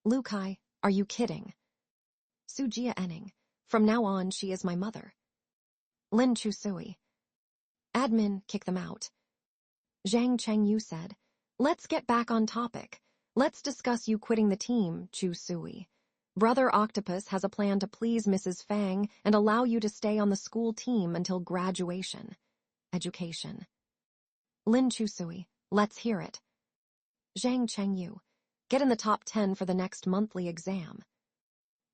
Lu Kai, "Are you kidding?" Sujia Enning, "From now on, she is my mother." Lin Chusui, "Admin, kick them out." Zhang Chengyu said, "Let's get back on topic. Let's discuss you quitting the team, Chusui. Brother Octopus has a plan to please Mrs. Fang and allow you to stay on the school team until graduation. Education." Lin Chusui, "Let's hear it." Zhang Chengyu, "Get in the top 10 for the next monthly exam."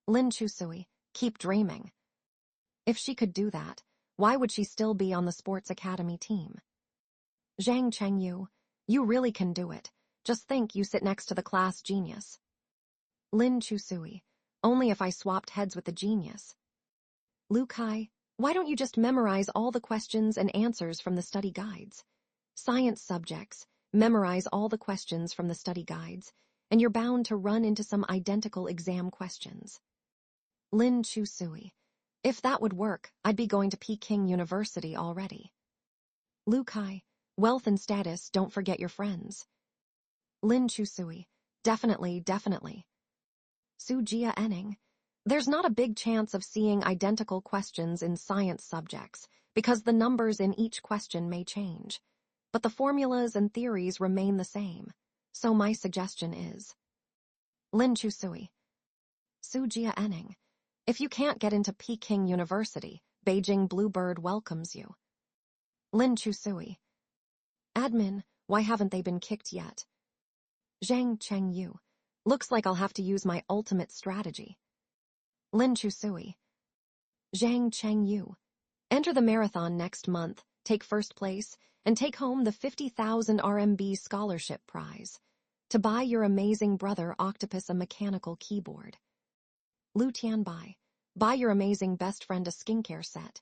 Lin Chusui, "Keep dreaming." If she could do that, why would she still be on the sports academy team? Zhang Chengyu, "You really can do it. Just think you sit next to the class genius." Lin Chusui, "Only if I swapped heads with the genius." Lu Kai, "Why don't you just memorize all the questions and answers from the study guides? Science subjects, memorize all the questions from the study guides, and you're bound to run into some identical exam questions." Lin Chusui, "If that would work, I'd be going to Peking University already." Lu Kai, "Wealth and status, don't forget your friends." Lin Chusui, Definitely. Sujia Enning, "There's not a big chance of seeing identical questions in science subjects because the numbers in each question may change. But the formulas and theories remain the same. So my suggestion is..." Lin Chusui, Sujia Enning, "If you can't get into Peking University, Beijing Bluebird welcomes you." Lin Chusui, "Admin, why haven't they been kicked yet?" Zhang Chengyu, "Looks like I'll have to use my ultimate strategy." Lin Chusui, Zhang Chengyu, "Enter the marathon next month, take first place, and take home the 50,000 RMB scholarship prize. To buy your amazing brother Octopus a mechanical keyboard." Lu Tianbai, "Buy your amazing best friend a skincare set."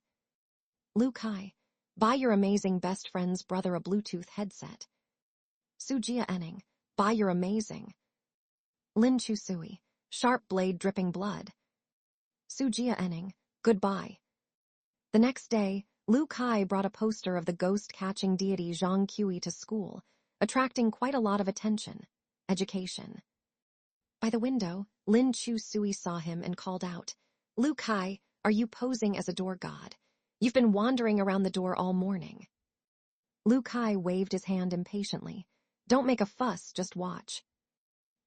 Lu Kai, "Buy your amazing best friend's brother a Bluetooth headset." Sujia Enning, "Buy your amazing." Lin Chusui, "Sharp blade dripping blood." Sujia Enning, "Goodbye." The next day, Lu Kai brought a poster of the ghost-catching deity Zhang Kui to school, attracting quite a lot of attention. Education. By the window, Lin Chusui saw him and called out, "Lu Kai, are you posing as a door god? You've been wandering around the door all morning." Lu Kai waved his hand impatiently. "Don't make a fuss, just watch."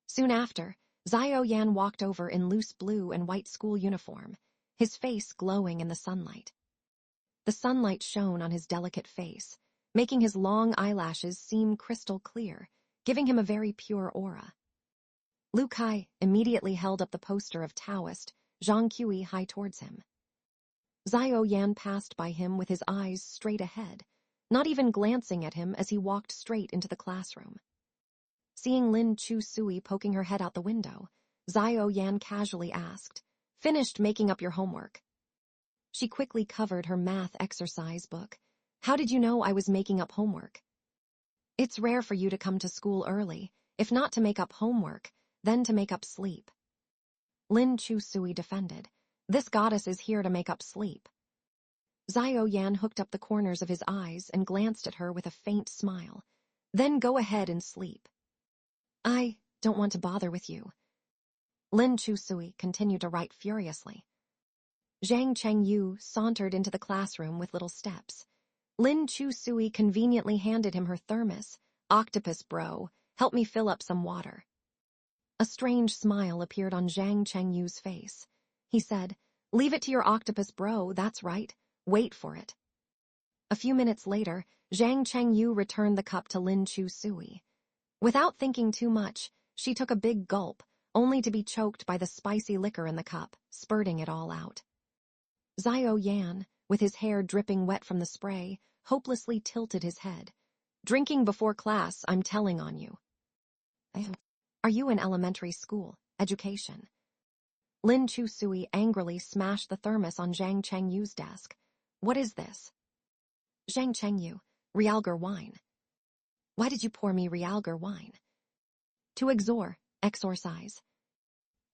Soon after, Xiao Yan walked over in loose blue and white school uniform, his face glowing in the sunlight. The sunlight shone on his delicate face, making his long eyelashes seem crystal clear, giving him a very pure aura. Lu Kai immediately held up the poster of Taoist Zhang Kui high towards him. Xiao Yan passed by him with his eyes straight ahead, not even glancing at him as he walked straight into the classroom. Seeing Lin Chusui poking her head out the window, Xiao Yan casually asked, "Finished making up your homework?" She quickly covered her math exercise book. "How did you know I was making up homework?" "It's rare for you to come to school early, if not to make up homework, then to make up sleep." Lin Chusui defended, "This goddess is here to make up sleep." Xiao Yan hooked up the corners of his eyes and glanced at her with a faint smile. "Then go ahead and sleep." "I don't want to bother with you." Lin Chusui continued to write furiously. Zhang Chengyu sauntered into the classroom with little steps. Lin Chusui conveniently handed him her thermos. "Octopus bro, help me fill up some water." A strange smile appeared on Zhang Chengyu's face. He said, "Leave it to your octopus bro, that's right. Wait for it." A few minutes later, Zhang Chengyu returned the cup to Lin Chusui. Without thinking too much, she took a big gulp, only to be choked by the spicy liquor in the cup, spurting it all out. Xiao Yan, with his hair dripping wet from the spray, hopelessly tilted his head. "Drinking before class, I'm telling on you." "Are you in elementary school? Education?" Lin Chusui angrily smashed the thermos on Zhang Chengyu's desk. "What is this?" Zhang Chengyu, "Realgar wine." "Why did you pour me Realgar wine?" To exorcise.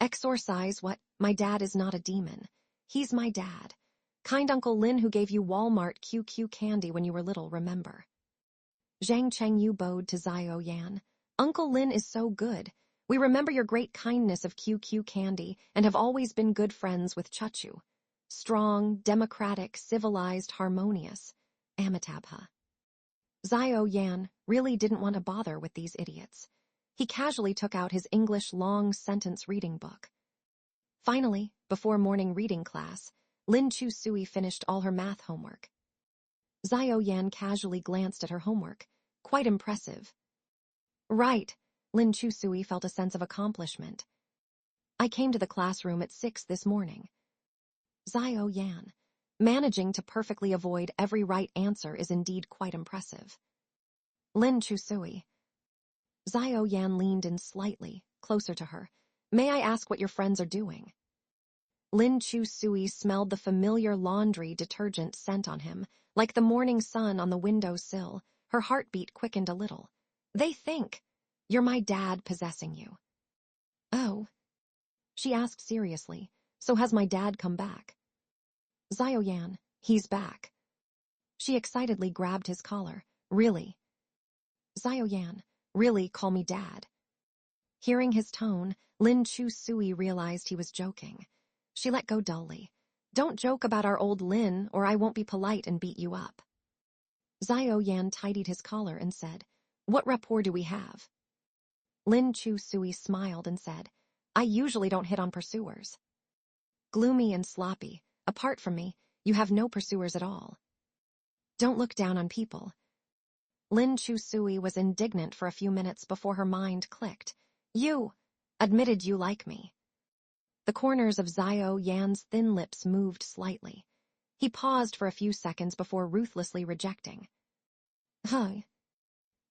Exorcise what? My dad is not a demon. He's my dad. Kind Uncle Lin who gave you Walmart QQ candy when you were little, remember? Zhang Chengyu bowed to Xiao Yan. Uncle Lin is so good. We remember your great kindness of QQ candy and have always been good friends with Chachu. Strong, democratic, civilized, harmonious. Amitabha. Xiao Yan really didn't want to bother with these idiots. He casually took out his English long sentence reading book. Finally, before morning reading class, Lin Chu Sui finished all her math homework. Xiao Yan casually glanced at her homework. Quite impressive. Right, Lin Chu Sui felt a sense of accomplishment. I came to the classroom at 6 this morning. Xiao Yan. Managing to perfectly avoid every right answer is indeed quite impressive. Lin Chu Sui. Xiao Yan leaned in slightly, closer to her. May I ask what your friends are doing? Lin Chu Sui smelled the familiar laundry detergent scent on him, like the morning sun on the window sill. Her heartbeat quickened a little. They think you're my dad possessing you. Oh. She asked seriously, so has my dad come back? Xiao Yan, he's back. She excitedly grabbed his collar. Really? Xiao Yan, really call me dad. Hearing his tone, Lin Chu Sui realized he was joking. She let go dully. Don't joke about our old Lin, or I won't be polite and beat you up. Xiao Yan tidied his collar and said, What rapport do we have? Lin Chu Sui smiled and said, I usually don't hit on pursuers. Gloomy and sloppy, apart from me, you have no pursuers at all. Don't look down on people. Lin Chu Sui was indignant for a few minutes before her mind clicked. You admitted you like me. The corners of Xiao Yan's thin lips moved slightly. He paused for a few seconds before ruthlessly rejecting. Huh.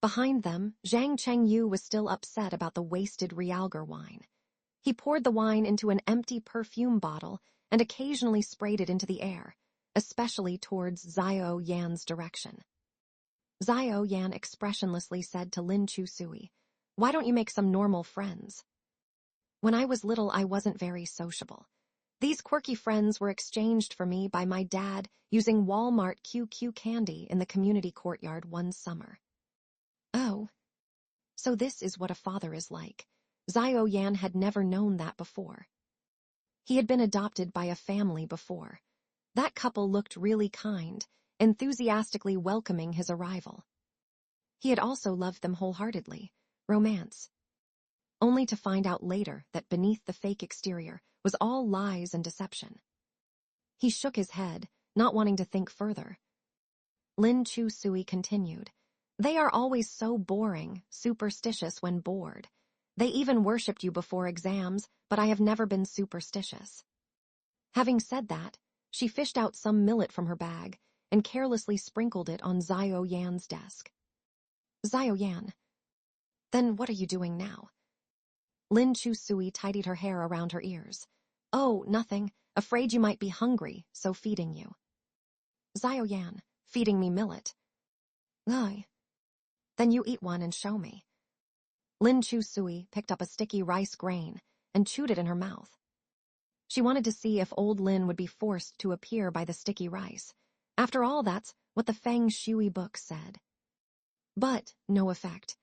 Behind them, Zhang Chengyu was still upset about the wasted Realgar wine. He poured the wine into an empty perfume bottle and occasionally sprayed it into the air, especially towards Xiao Yan's direction. Xiao Yan expressionlessly said to Lin Chu Sui, Why don't you make some normal friends? When I was little, I wasn't very sociable. These quirky friends were exchanged for me by my dad using Walmart QQ candy in the community courtyard one summer. Oh. So this is what a father is like. Xiao Yan had never known that before. He had been adopted by a family before. That couple looked really kind, enthusiastically welcoming his arrival. He had also loved them wholeheartedly. Romance. Only to find out later that beneath the fake exterior was all lies and deception. He shook his head, not wanting to think further. Lin Chu Sui continued, They are always so boring, superstitious when bored. They even worshipped you before exams, but I have never been superstitious. Having said that, she fished out some millet from her bag and carelessly sprinkled it on Xiao Yan's desk. Xiao Yan. Then what are you doing now? Lin Chu Sui tidied her hair around her ears. Oh, nothing. Afraid you might be hungry, so feeding you. Xiao Yan, feeding me millet. Aye. Then you eat one and show me. Lin Chu Sui picked up a sticky rice grain and chewed it in her mouth. She wanted to see if old Lin would be forced to appear by the sticky rice. After all, that's what the Feng Shui book said. But no effect.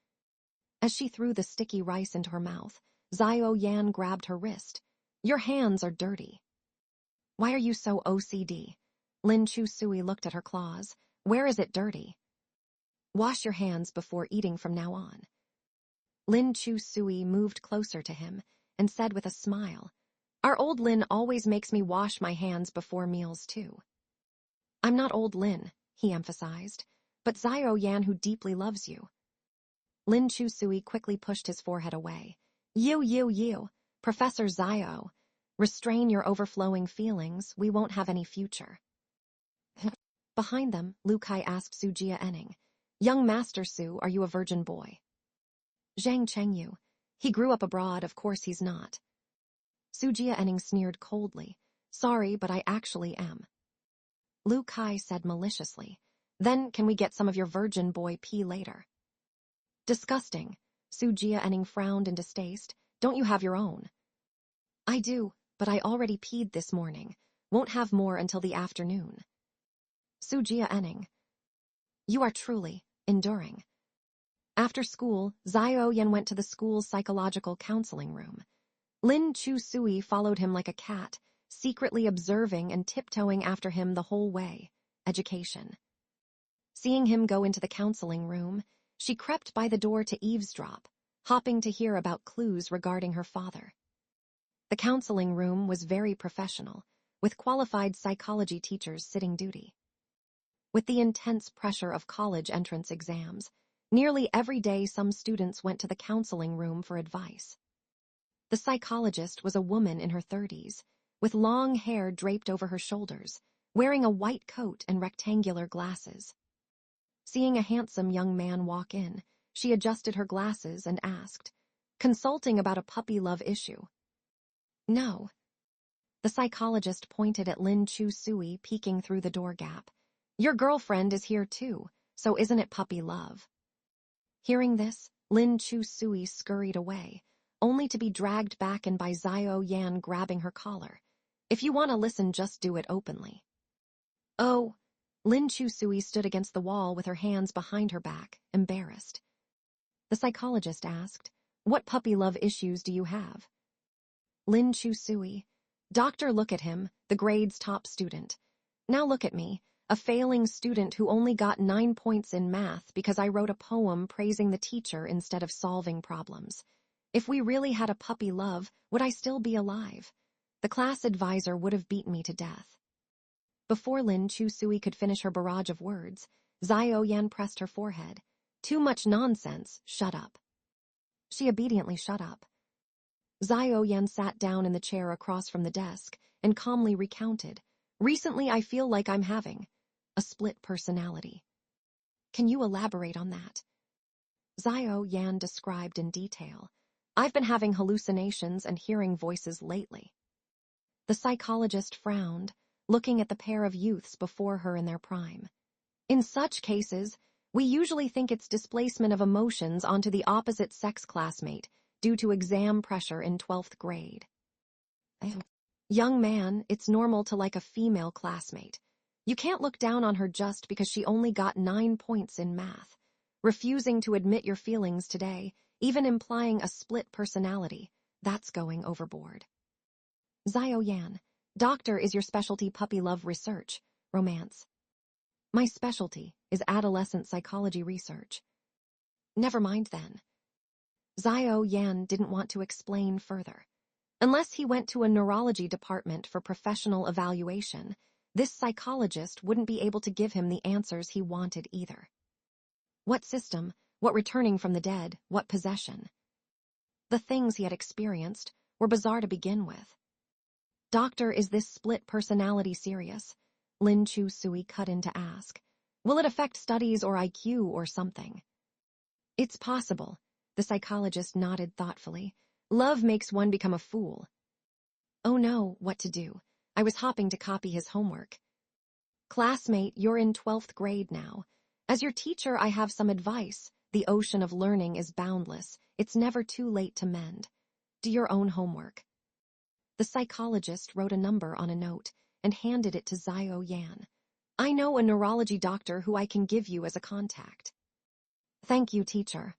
As she threw the sticky rice into her mouth, Xiao Yan grabbed her wrist. Your hands are dirty. Why are you so OCD? Lin Chu Sui looked at her claws. Where is it dirty? Wash your hands before eating from now on. Lin Chu Sui moved closer to him and said with a smile, Our old Lin always makes me wash my hands before meals too. I'm not old Lin, he emphasized, but Xiao Yan who deeply loves you. Lin Chu Sui quickly pushed his forehead away. You, Professor Xiao. Restrain your overflowing feelings, we won't have any future. Behind them, Lu Kai asked Su Jia Enning, Young Master Su, are you a virgin boy? Zhang Chengyu. He grew up abroad, of course he's not. Su Jia Enning sneered coldly. Sorry, but I actually am. Lu Kai said maliciously, Then can we get some of your virgin boy pee later? Disgusting. Su Jia frowned in distaste. Don't you have your own? I do, but I already peed this morning. Won't have more until the afternoon. Su Jia. You are truly enduring. After school, Zhao Yan went to the school's psychological counseling room. Lin Chu Sui followed him like a cat, secretly observing and tiptoeing after him the whole way. Education. Seeing him go into the counseling room, she crept by the door to eavesdrop, hoping to hear about clues regarding her father. The counseling room was very professional, with qualified psychology teachers sitting duty. With the intense pressure of college entrance exams, nearly every day some students went to the counseling room for advice. The psychologist was a woman in her 30s, with long hair draped over her shoulders, wearing a white coat and rectangular glasses. Seeing a handsome young man walk in, she adjusted her glasses and asked, "Consulting about a puppy love issue?" No. The psychologist pointed at Lin Chu Sui peeking through the door gap. Your girlfriend is here too, so isn't it puppy love? Hearing this, Lin Chu Sui scurried away, only to be dragged back in by Zhao Yan grabbing her collar. If you want to listen, just do it openly. Oh. Lin Chu Sui stood against the wall with her hands behind her back, embarrassed. The psychologist asked, what puppy love issues do you have? Lin Chu Sui. Doctor, look at him, the grade's top student. Now look at me, a failing student who only got 9 points in math because I wrote a poem praising the teacher instead of solving problems. If we really had a puppy love, would I still be alive? The class advisor would have beaten me to death. Before Lin Chu Sui could finish her barrage of words, Zhao Yan pressed her forehead. Too much nonsense, shut up. She obediently shut up. Zhao Yan sat down in the chair across from the desk and calmly recounted, recently I feel like I'm having a split personality. Can you elaborate on that? Zhao Yan described in detail. I've been having hallucinations and hearing voices lately. The psychologist frowned, looking at the pair of youths before her in their prime. In such cases, we usually think it's displacement of emotions onto the opposite sex classmate due to exam pressure in 12th grade. Young man, it's normal to like a female classmate. You can't look down on her just because she only got 9 points in math. Refusing to admit your feelings today, even implying a split personality, that's going overboard. Zhao Yan, doctor, is your specialty puppy love research, romance? My specialty is adolescent psychology research. Never mind then. Zhao Yan didn't want to explain further. Unless he went to a neurology department for professional evaluation, this psychologist wouldn't be able to give him the answers he wanted either. What system, what returning from the dead, what possession? The things he had experienced were bizarre to begin with. Doctor, is this split personality serious? Lin Chu Sui cut in to ask. Will it affect studies or IQ or something? It's possible, the psychologist nodded thoughtfully. Love makes one become a fool. Oh no, what to do? I was hopping to copy his homework. Classmate, you're in 12th grade now. As your teacher, I have some advice. The ocean of learning is boundless. It's never too late to mend. Do your own homework. The psychologist wrote a number on a note and handed it to Zhao Yan. I know a neurology doctor who I can give you as a contact. Thank you, teacher.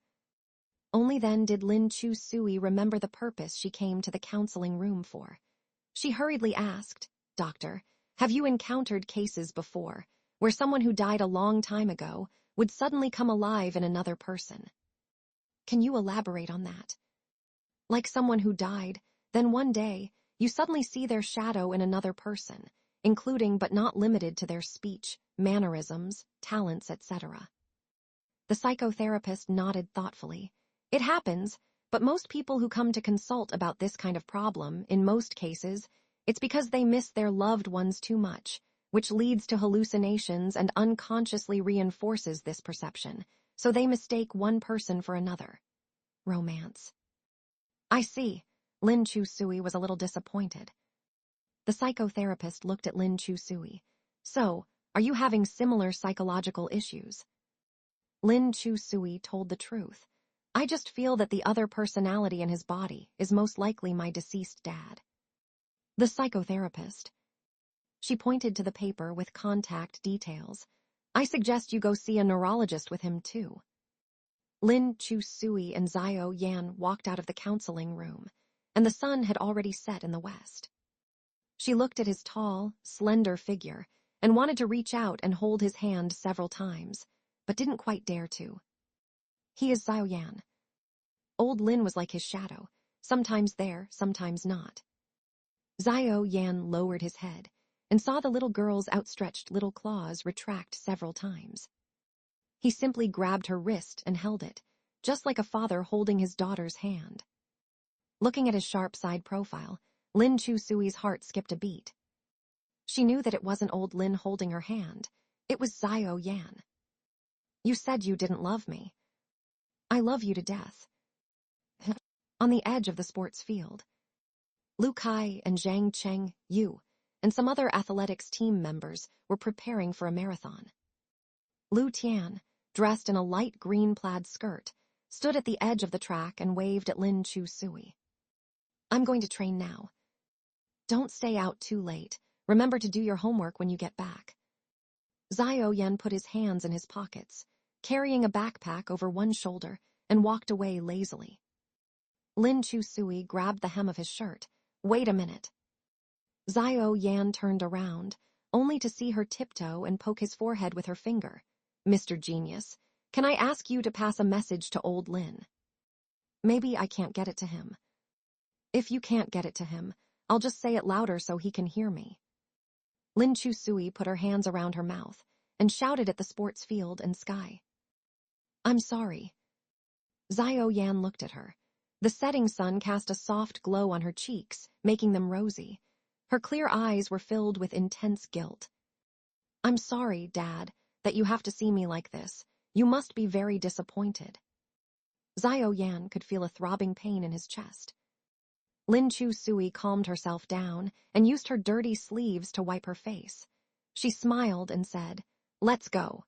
Only then did Lin Chu Sui remember the purpose she came to the counseling room for. She hurriedly asked, Doctor, have you encountered cases before where someone who died a long time ago would suddenly come alive in another person? Can you elaborate on that? Like someone who died, then one day, you suddenly see their shadow in another person, including but not limited to their speech, mannerisms, talents, etc. The psychotherapist nodded thoughtfully. It happens, but most people who come to consult about this kind of problem, in most cases, it's because they miss their loved ones too much, which leads to hallucinations and unconsciously reinforces this perception, so they mistake one person for another. Romance. I see. Lin Chu Sui was a little disappointed. The psychotherapist looked at Lin Chu Sui. So, are you having similar psychological issues? Lin Chu Sui told the truth. I just feel that the other personality in his body is most likely my deceased dad. The psychotherapist. She pointed to the paper with contact details. I suggest you go see a neurologist with him too. Lin Chu-sui and Zio Yan walked out of the counseling room, and the sun had already set in the west. She looked at his tall, slender figure and wanted to reach out and hold his hand several times, but didn't quite dare to. He is Zio Yan. Old Lin was like his shadow, sometimes there, sometimes not. Zio Yan lowered his head and saw the little girl's outstretched little claws retract several times. He simply grabbed her wrist and held it, just like a father holding his daughter's hand. Looking at his sharp side profile, Lin Chu-sui's heart skipped a beat. She knew that it wasn't old Lin holding her hand. It was Zio Yan. You said you didn't love me. I love you to death. On the edge of the sports field, Lu Kai and Zhang Cheng Yu and some other athletics team members were preparing for a marathon. Lu Tian, dressed in a light green plaid skirt, stood at the edge of the track and waved at Lin Chu-sui. I'm going to train now. Don't stay out too late. Remember to do your homework when you get back. Zio Yan put his hands in his pockets, carrying a backpack over one shoulder, and walked away lazily. Lin Chu-sui grabbed the hem of his shirt. Wait a minute. Zio Yan turned around, only to see her tiptoe and poke his forehead with her finger. Mr. Genius, can I ask you to pass a message to old Lin? Maybe I can't get it to him. If you can't get it to him, I'll just say it louder so he can hear me. Lin Chu-sui put her hands around her mouth and shouted at the sports field and sky. I'm sorry. Zio Yan looked at her. The setting sun cast a soft glow on her cheeks, making them rosy. Her clear eyes were filled with intense guilt. I'm sorry, Dad, that you have to see me like this. You must be very disappointed. Zio Yan could feel a throbbing pain in his chest. Lin Chu-sui calmed herself down and used her dirty sleeves to wipe her face. She smiled and said, Let's go.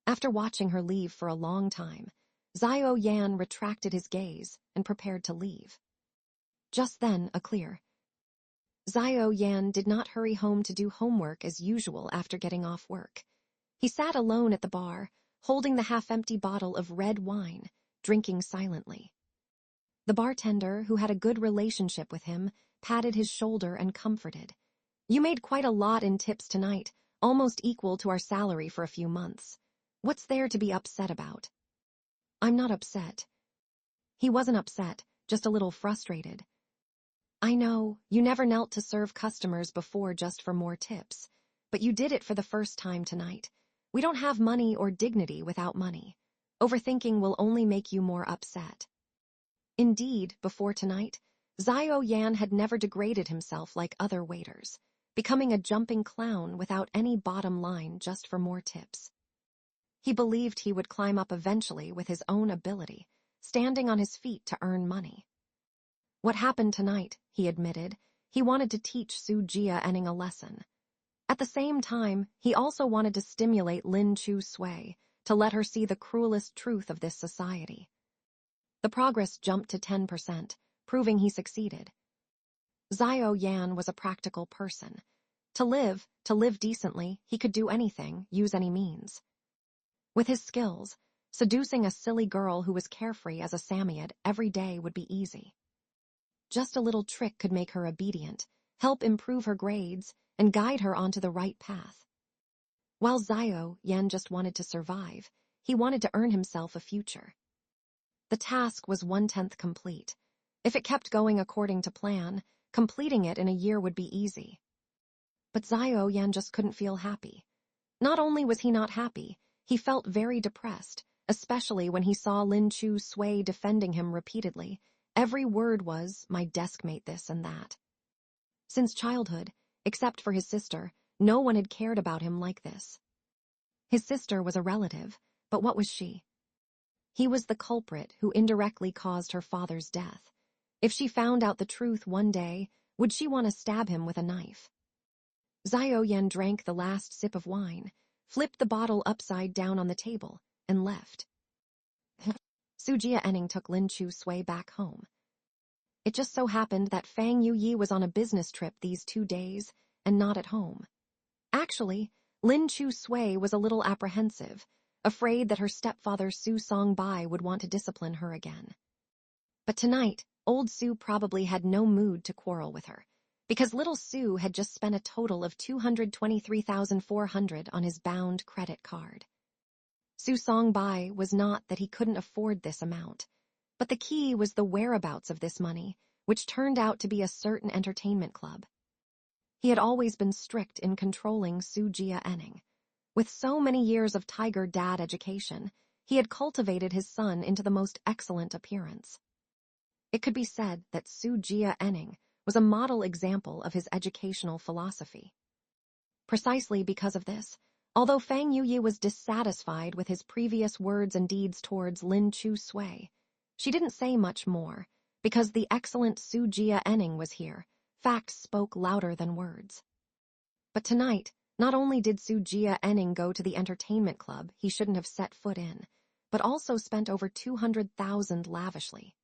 After watching her leave for a long time, Zio Yan retracted his gaze and prepared to leave. Just then, a clear. Zio Yan did not hurry home to do homework as usual after getting off work. He sat alone at the bar, holding the half-empty bottle of red wine, drinking silently. The bartender, who had a good relationship with him, patted his shoulder and comforted. You made quite a lot in tips tonight, almost equal to our salary for a few months. What's there to be upset about? I'm not upset. He wasn't upset, just a little frustrated. I know, you never knelt to serve customers before just for more tips, but you did it for the first time tonight. We don't have money or dignity without money. Overthinking will only make you more upset. Indeed, before tonight, Zio Yan had never degraded himself like other waiters, becoming a jumping clown without any bottom line just for more tips. He believed he would climb up eventually with his own ability, standing on his feet to earn money. What happened tonight, he admitted, he wanted to teach Su Jia-enning a lesson. At the same time, he also wanted to stimulate Lin Chu-sui to let her see the cruelest truth of this society. The progress jumped to 10%, proving he succeeded. Zio Yan was a practical person. To live decently, he could do anything, use any means. With his skills, seducing a silly girl who was carefree as a Samoyed every day would be easy. Just a little trick could make her obedient, help improve her grades, and guide her onto the right path. While Zio Yan just wanted to survive, he wanted to earn himself a future. The task was 1/10 complete. If it kept going according to plan, completing it in a year would be easy. But Zio Yan just couldn't feel happy. Not only was he not happy, he felt very depressed, especially when he saw Lin Chu-sui defending him repeatedly. Every word was, my deskmate this and that. Since childhood, except for his sister, no one had cared about him like this. His sister was a relative, but what was she? He was the culprit who indirectly caused her father's death. If she found out the truth one day, would she want to stab him with a knife? Zio Yan drank the last sip of wine, flipped the bottle upside down on the table, and left. Su Jia took Lin Chu Sui back home. It just so happened that Fang Yuyi was on a business trip these 2 days and not at home. Actually, Lin Chu Sui was a little apprehensive, afraid that her stepfather Su Songbai would want to discipline her again. But tonight, old Su probably had no mood to quarrel with her, because little Su had just spent a total of 223,400 on his bound credit card. Su Songbai was not that he couldn't afford this amount, but the key was the whereabouts of this money, which turned out to be a certain entertainment club. He had always been strict in controlling Su Jia. With so many years of tiger dad education, he had cultivated his son into the most excellent appearance. It could be said that Su Jia was a model example of his educational philosophy. Precisely because of this, although Fang Yuyi was dissatisfied with his previous words and deeds towards Lin Chu Sui, she didn't say much more, because the excellent Su Jia was here. Facts spoke louder than words. But tonight, not only did Su Jia go to the entertainment club he shouldn't have set foot in, but also spent over 200,000 lavishly.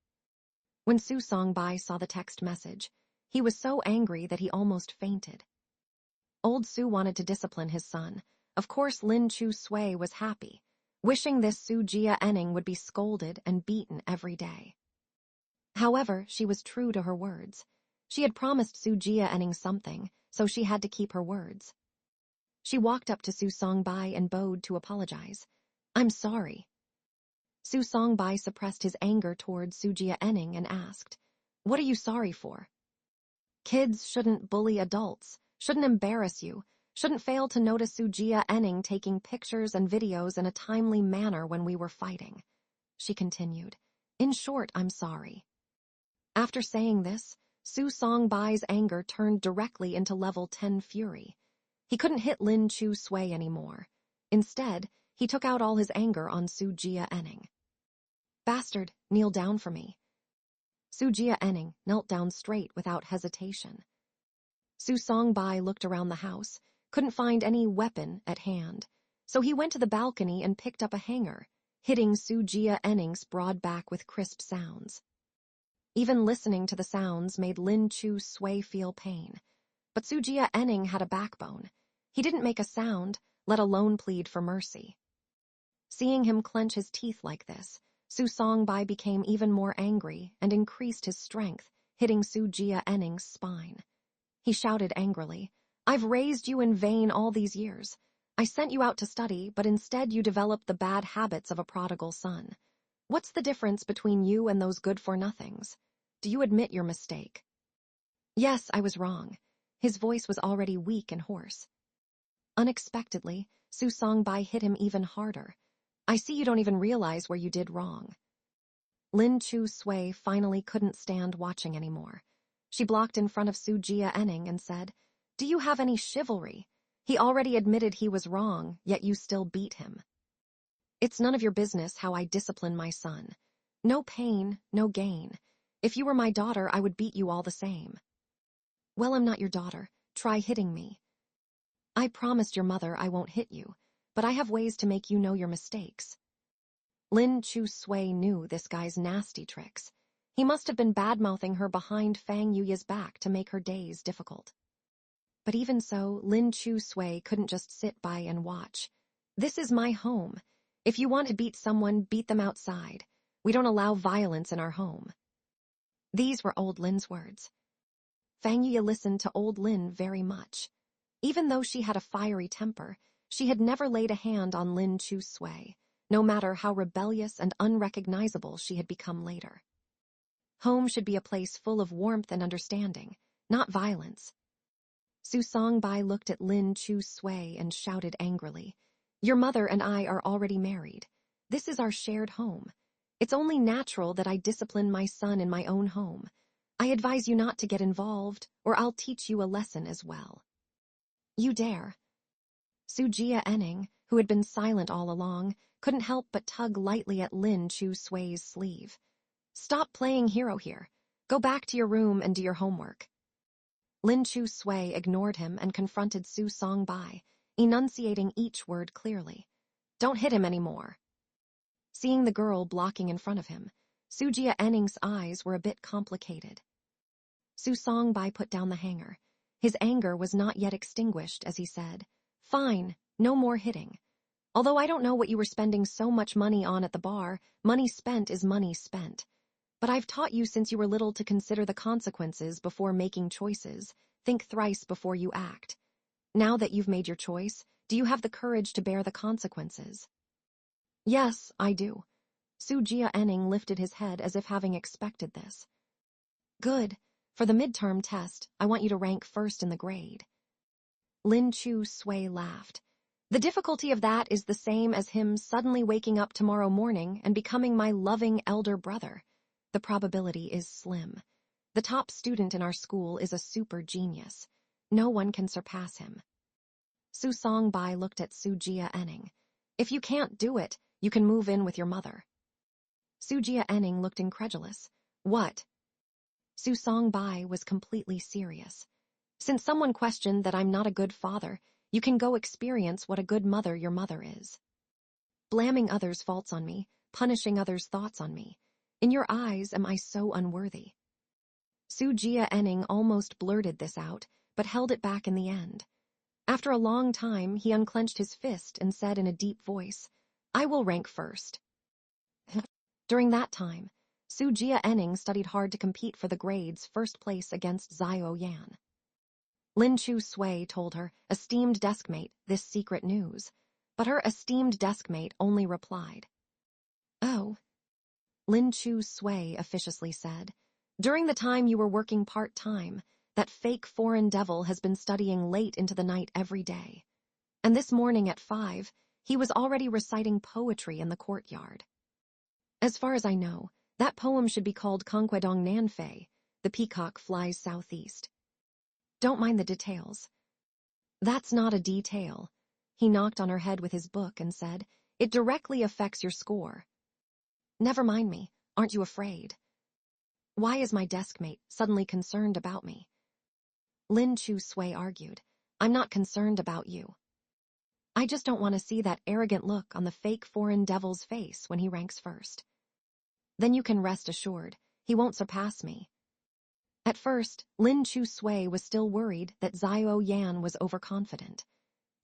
When Su Songbai saw the text message, he was so angry that he almost fainted. Old Su wanted to discipline his son. Of course Lin Chu Sui was happy, wishing this Su Jia would be scolded and beaten every day. However, she was true to her words. She had promised Su Jia something, so she had to keep her words. She walked up to Su Songbai and bowed to apologize. "I'm sorry." Su Songbai suppressed his anger towards Su Jia and asked, "What are you sorry for?" "Kids shouldn't bully adults, shouldn't embarrass you, shouldn't fail to notice Su Jia taking pictures and videos in a timely manner when we were fighting," she continued. "In short, I'm sorry." After saying this, Su Songbai's anger turned directly into level 10 fury. He couldn't hit Lin Chu Sui anymore. Instead, he took out all his anger on Su Jia. "Bastard, kneel down for me." Su Jia knelt down straight without hesitation. Su Songbai looked around the house, couldn't find any weapon at hand, so he went to the balcony and picked up a hanger, hitting Su Jia's broad back with crisp sounds. Even listening to the sounds made Lin Chu Sui feel pain. But Su Jia had a backbone. He didn't make a sound, let alone plead for mercy. Seeing him clench his teeth like this, Su Songbai became even more angry and increased his strength, hitting Su Jia's spine. He shouted angrily, "I've raised you in vain all these years. I sent you out to study, but instead you developed the bad habits of a prodigal son. What's the difference between you and those good-for-nothings? Do you admit your mistake?" "Yes, I was wrong." His voice was already weak and hoarse. Unexpectedly, Su Songbai hit him even harder. "I see you don't even realize where you did wrong." Lin Chu Sui finally couldn't stand watching anymore. She blocked in front of Su Jia and said, "Do you have any chivalry? He already admitted he was wrong, yet you still beat him." "It's none of your business how I discipline my son. No pain, no gain. If you were my daughter, I would beat you all the same." "Well, I'm not your daughter. Try hitting me." "I promised your mother I won't hit you, but I have ways to make you know your mistakes." Lin Chu Sui knew this guy's nasty tricks. He must have been bad-mouthing her behind Fang Yuyi's back to make her days difficult. But even so, Lin Chu Sui couldn't just sit by and watch. "This is my home. If you want to beat someone, beat them outside. We don't allow violence in our home." These were old Lin's words. Fang Yuyi listened to old Lin very much. Even though she had a fiery temper, she had never laid a hand on Lin Chu Sui, no matter how rebellious and unrecognizable she had become later. Home should be a place full of warmth and understanding, not violence. Su Songbai looked at Lin Chu Sui and shouted angrily, "Your mother and I are already married. This is our shared home. It's only natural that I discipline my son in my own home. I advise you not to get involved, or I'll teach you a lesson as well." "You dare." Su Jia, who had been silent all along, couldn't help but tug lightly at Lin Chu Sui's sleeve. "Stop playing hero here. Go back to your room and do your homework." Lin Chu Sui ignored him and confronted Su Songbai, enunciating each word clearly. "Don't hit him anymore." Seeing the girl blocking in front of him, Sujia Enning's eyes were a bit complicated. Su Songbai put down the hanger. His anger was not yet extinguished as he said, "Fine, no more hitting. Although I don't know what you were spending so much money on at the bar, money spent is money spent. But I've taught you since you were little to consider the consequences before making choices. Think thrice before you act. Now that you've made your choice, do you have the courage to bear the consequences?" "Yes, I do." Sujia Enning lifted his head as if having expected this. "Good. For the midterm test, I want you to rank first in the grade." Lin Chu Sui laughed. "The difficulty of that is the same as him suddenly waking up tomorrow morning and becoming my loving elder brother. The probability is slim. The top student in our school is a super genius. No one can surpass him." Su Songbai looked at Sujia Enning. "If you can't do it, you can move in with your mother." Sujia Enning looked incredulous. "What?" Su Songbai was completely serious. "Since someone questioned that I'm not a good father, you can go experience what a good mother your mother is. Blaming others' faults on me, punishing others' thoughts on me. In your eyes, am I so unworthy?" Sujia Enning almost blurted this out, but held it back in the end. After a long time, he unclenched his fist and said in a deep voice, "I will rank first." During that time, Sujia Enning studied hard to compete for the grades first place against Xiao Yan. Lin Chu Sui told her esteemed deskmate this secret news, but her esteemed deskmate only replied, "Oh." Lin Chu Sui officiously said, "During the time you were working part-time, that fake foreign devil has been studying late into the night every day. And this morning at 5, he was already reciting poetry in the courtyard. As far as I know, that poem should be called Conquedong Nanfei, the peacock flies southeast. Don't mind the details." "That's not a detail." He knocked on her head with his book and said, "It directly affects your score." "Never mind me. Aren't you afraid?" "Why is my deskmate suddenly concerned about me?" Lin Chu Sui argued, "I'm not concerned about you. I just don't want to see that arrogant look on the fake foreign devil's face when he ranks first. Then you can rest assured, he won't surpass me." At first, Lin Chu Sui was still worried that Xiao Yan was overconfident.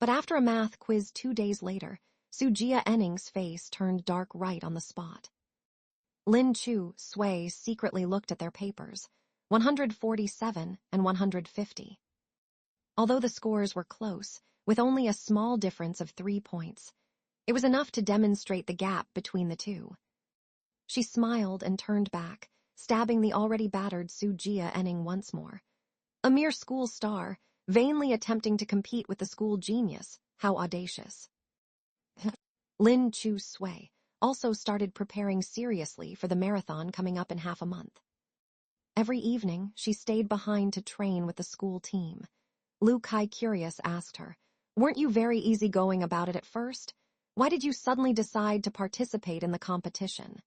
But after a math quiz 2 days later, Sujia Enning's face turned dark right on the spot. Lin Chu Sui secretly looked at their papers, 147 and 150. Although the scores were close, with only a small difference of 3 points, it was enough to demonstrate the gap between the two. She smiled and turned back, stabbing the already battered Sujia Enning once more. A mere school star, vainly attempting to compete with the school genius, how audacious. Lin Chu Sui also started preparing seriously for the marathon coming up in half a month. Every evening, she stayed behind to train with the school team. Lu Kai, curious, asked her, "Weren't you very easygoing about it at first? Why did you suddenly decide to participate in the competition?"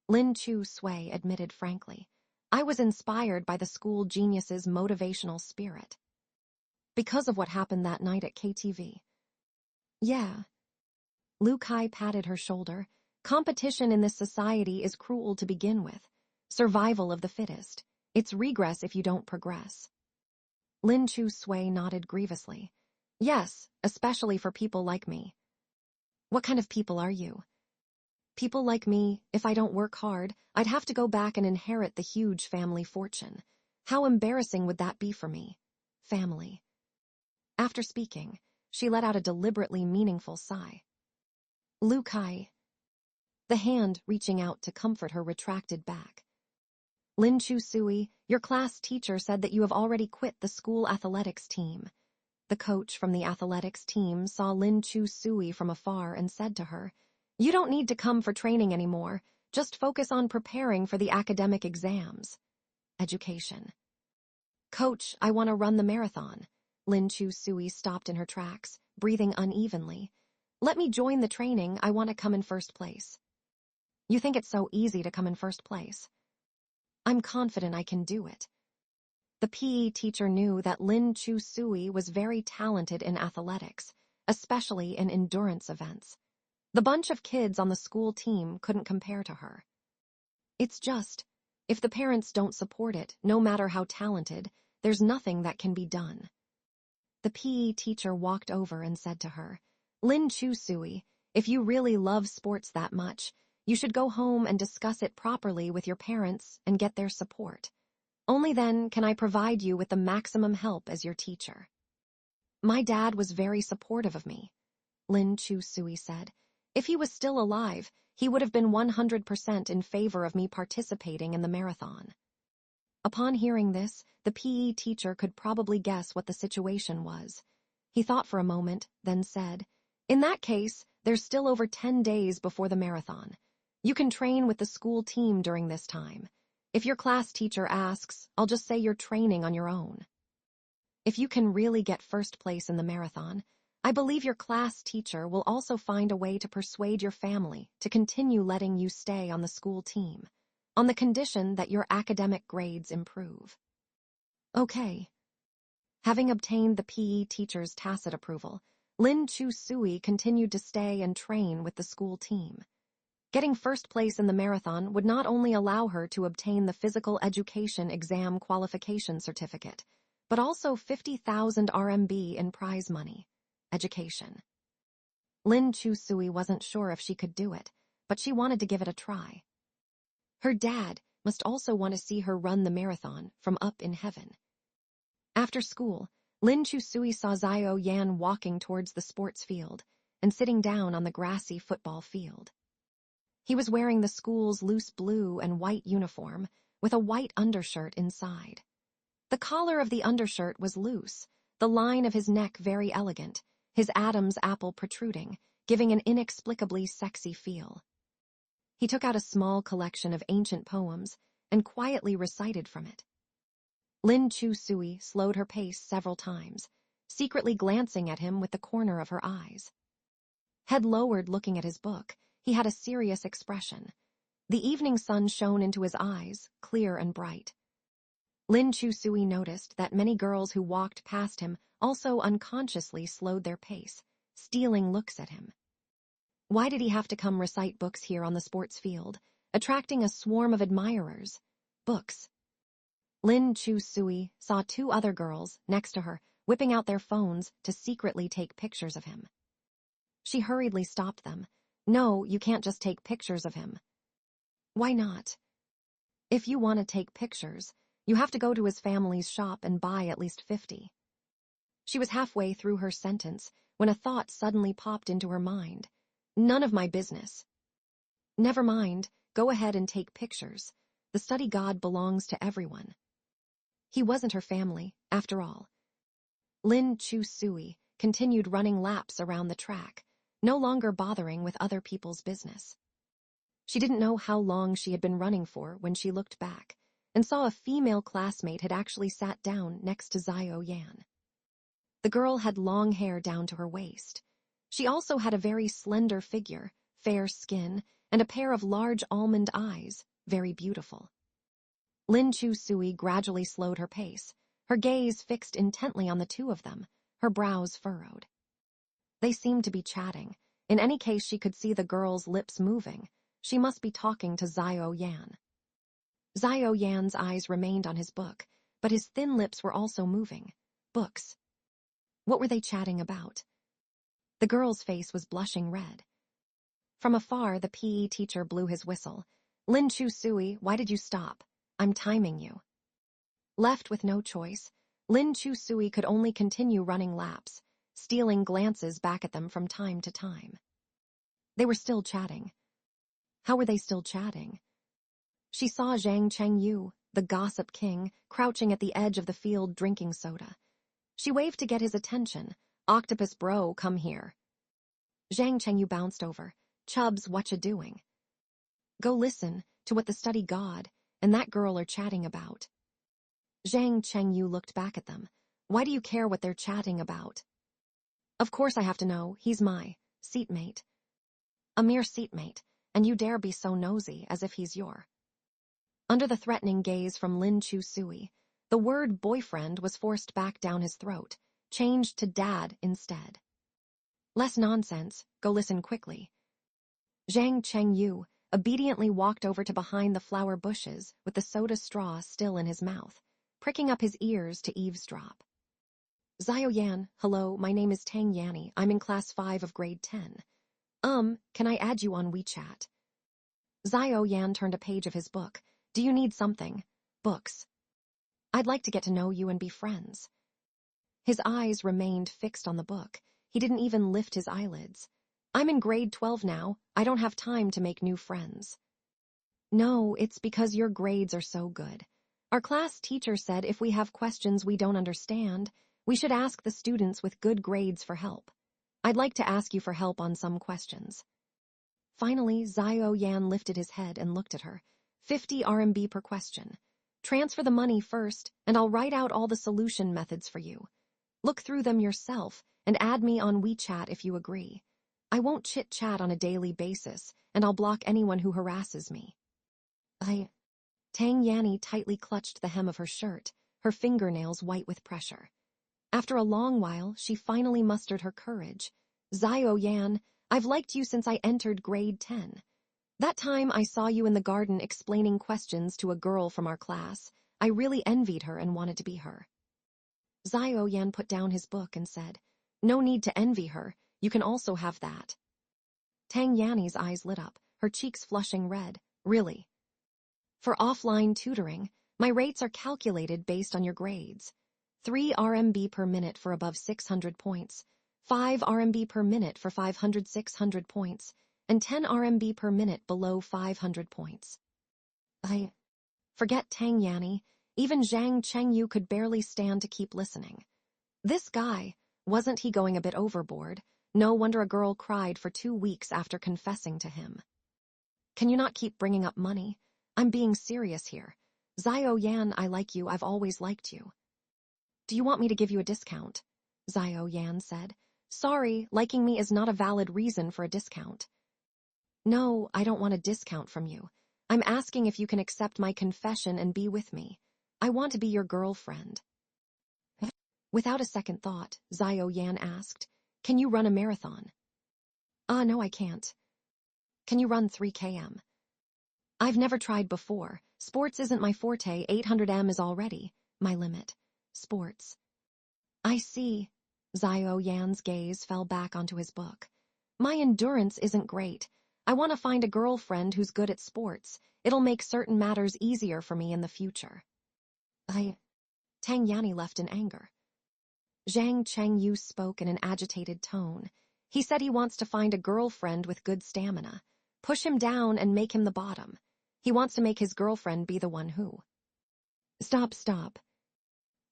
Lin Chu Sui admitted frankly, "I was inspired by the school genius's motivational spirit." "Because of what happened that night at KTV?" "Yeah." Lu Kai patted her shoulder. "Competition in this society is cruel to begin with. Survival of the fittest. It's regress if you don't progress." Lin Chu Sui nodded grievously. "Yes, especially for people like me." "What kind of people are you?" "People like me, if I don't work hard, I'd have to go back and inherit the huge family fortune. How embarrassing would that be for me? Family." After speaking, she let out a deliberately meaningful sigh. "Lu Kai." The hand reaching out to comfort her retracted back. "Lin Chu Sui, your class teacher said that you have already quit the school athletics team." The coach from the athletics team saw Lin Chu Sui from afar and said to her, "You don't need to come for training anymore. Just focus on preparing for the academic exams." Education. "Coach, I want to run the marathon." Lin Chu Sui stopped in her tracks, breathing unevenly. "Let me join the training. I want to come in first place." "You think it's so easy to come in first place?" "I'm confident I can do it." The PE teacher knew that Lin Chu Sui was very talented in athletics, especially in endurance events. The bunch of kids on the school team couldn't compare to her. It's just, if the parents don't support it, no matter how talented, there's nothing that can be done. The PE teacher walked over and said to her, Lin Chu-sui, if you really love sports that much, you should go home and discuss it properly with your parents and get their support. Only then can I provide you with the maximum help as your teacher. My dad was very supportive of me, Lin Chu-sui said. If he was still alive, he would have been 100% in favor of me participating in the marathon. Upon hearing this, the PE teacher could probably guess what the situation was. He thought for a moment, then said, In that case, there's still over 10 days before the marathon. You can train with the school team during this time. If your class teacher asks, I'll just say you're training on your own. If you can really get first place in the marathon, I believe your class teacher will also find a way to persuade your family to continue letting you stay on the school team, on the condition that your academic grades improve. Okay. Having obtained the PE teacher's tacit approval, Lin Chu-sui continued to stay and train with the school team. Getting first place in the marathon would not only allow her to obtain the physical education exam qualification certificate, but also 50,000 RMB in prize money. Education. Lin Chu-sui wasn't sure if she could do it, but she wanted to give it a try. Her dad must also want to see her run the marathon from up in heaven. After school, Lin Chu-sui saw Xiao Yan walking towards the sports field and sitting down on the grassy football field. He was wearing the school's loose blue and white uniform with a white undershirt inside. The collar of the undershirt was loose, the line of his neck very elegant, his Adam's apple protruding, giving an inexplicably sexy feel. He took out a small collection of ancient poems and quietly recited from it. Lin Chu-sui slowed her pace several times, secretly glancing at him with the corner of her eyes. Head lowered looking at his book, he had a serious expression. The evening sun shone into his eyes, clear and bright. Lin Chu-sui noticed that many girls who walked past him also unconsciously slowed their pace, stealing looks at him. Why did he have to come recite books here on the sports field, attracting a swarm of admirers? Books. Lin Chu-sui saw two other girls next to her whipping out their phones to secretly take pictures of him. She hurriedly stopped them. No, you can't just take pictures of him. Why not? If you want to take pictures, you have to go to his family's shop and buy at least 50. She was halfway through her sentence when a thought suddenly popped into her mind. None of my business. Never mind, go ahead and take pictures. The study god belongs to everyone. He wasn't her family, after all. Lin Chu-sui continued running laps around the track, no longer bothering with other people's business. She didn't know how long she had been running for when she looked back and saw a female classmate had actually sat down next to Xiao Yan. The girl had long hair down to her waist. She also had a very slender figure, fair skin, and a pair of large almond eyes, very beautiful. Lin Chu-sui gradually slowed her pace, her gaze fixed intently on the two of them, her brows furrowed. They seemed to be chatting. In any case, she could see the girl's lips moving. She must be talking to Xiao Yan. Xiao Yan's eyes remained on his book, but his thin lips were also moving. Books. What were they chatting about? The girl's face was blushing red. From afar, the PE teacher blew his whistle. Lin Chu-sui, why did you stop? I'm timing you. Left with no choice, Lin Chu-sui could only continue running laps, stealing glances back at them from time to time. They were still chatting. How were they still chatting? She saw Zhang Chengyu, the gossip king, crouching at the edge of the field drinking soda. She waved to get his attention. Octopus bro, come here. Zhang Chengyu bounced over. Chubbs, whatcha doing? Go listen to what the study god and that girl are chatting about. Zhang Chengyu looked back at them. Why do you care what they're chatting about? Of course I have to know. He's my seatmate. A mere seatmate, and you dare be so nosy as if he's your. Under the threatening gaze from Lin Chu-sui, the word boyfriend was forced back down his throat, changed to dad instead. Less nonsense, go listen quickly. Zhang Chengyu obediently walked over to behind the flower bushes with the soda straw still in his mouth, pricking up his ears to eavesdrop. Xiao Yan, hello, my name is Tang Yanni. I'm in class 5 of grade 10. Can I add you on WeChat? Xiao Yan turned a page of his book. Do you need something? Books. I'd like to get to know you and be friends. His eyes remained fixed on the book. He didn't even lift his eyelids. I'm in grade 12 now. I don't have time to make new friends. No, it's because your grades are so good. Our class teacher said if we have questions we don't understand, we should ask the students with good grades for help. I'd like to ask you for help on some questions. Finally, Xiao Yan lifted his head and looked at her. 50 RMB per question. Transfer the money first, and I'll write out all the solution methods for you. Look through them yourself, and add me on WeChat if you agree. I won't chit-chat on a daily basis, and I'll block anyone who harasses me. Tang Yanni tightly clutched the hem of her shirt, her fingernails white with pressure. After a long while, she finally mustered her courage. Xiao Yan, I've liked you since I entered grade 10. That time I saw you in the garden explaining questions to a girl from our class. I really envied her and wanted to be her. Xiao Yan put down his book and said, No need to envy her. You can also have that. Tang Yanni's eyes lit up, her cheeks flushing red. Really? For offline tutoring, my rates are calculated based on your grades. 3 RMB per minute for above 600 points, 5 RMB per minute for 500-600 points, and 10 RMB per minute below 500 points. Forget Tang Yanni, even Zhang Chengyu could barely stand to keep listening. This guy, wasn't he going a bit overboard? No wonder a girl cried for 2 weeks after confessing to him. Can you not keep bringing up money? I'm being serious here. Xiao Yan, I like you, I've always liked you. Do you want me to give you a discount? Xiao Yan said. Sorry, liking me is not a valid reason for a discount. No, I don't want a discount from you. I'm asking if you can accept my confession and be with me. I want to be your girlfriend. Without a second thought, Xiao Yan asked, Can you run a marathon? No, I can't. Can you run 3 km? I've never tried before. Sports isn't my forte. 800 m is already my limit. Sports. I see. Xiao Yan's gaze fell back onto his book. My endurance isn't great. I want to find a girlfriend who's good at sports. It'll make certain matters easier for me in the future. Tang Yanni left in anger. Zhang Chengyu spoke in an agitated tone. He said he wants to find a girlfriend with good stamina. Push him down and make him the bottom. He wants to make his girlfriend be the one who. Stop.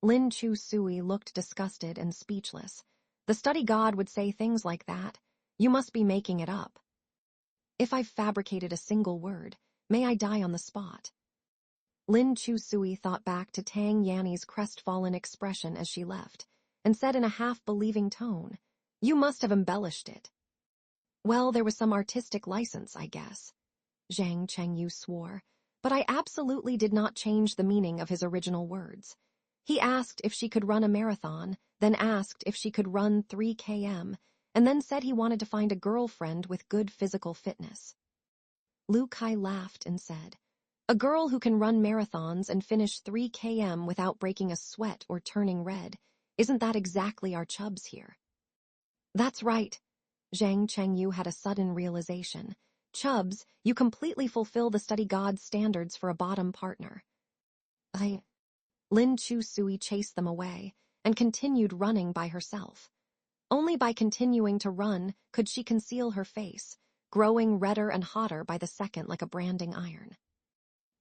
Lin Chu Sui looked disgusted and speechless. The study god would say things like that. You must be making it up. If I've fabricated a single word, may I die on the spot. Lin Chu Sui thought back to Tang Yanni's crestfallen expression as she left, and said in a half-believing tone, You must have embellished it. Well, there was some artistic license, I guess. Zhang Chengyu swore, but I absolutely did not change the meaning of his original words. He asked if she could run a marathon, then asked if she could run 3 km, and then said he wanted to find a girlfriend with good physical fitness. Lu Kai laughed and said, A girl who can run marathons and finish 3 km without breaking a sweat or turning red, isn't that exactly our chubs here? That's right. Zhang Chengyu had a sudden realization. Chubs, you completely fulfill the study god's standards for a bottom partner. Lin Chu Sui chased them away and continued running by herself. Only by continuing to run could she conceal her face, growing redder and hotter by the second like a branding iron.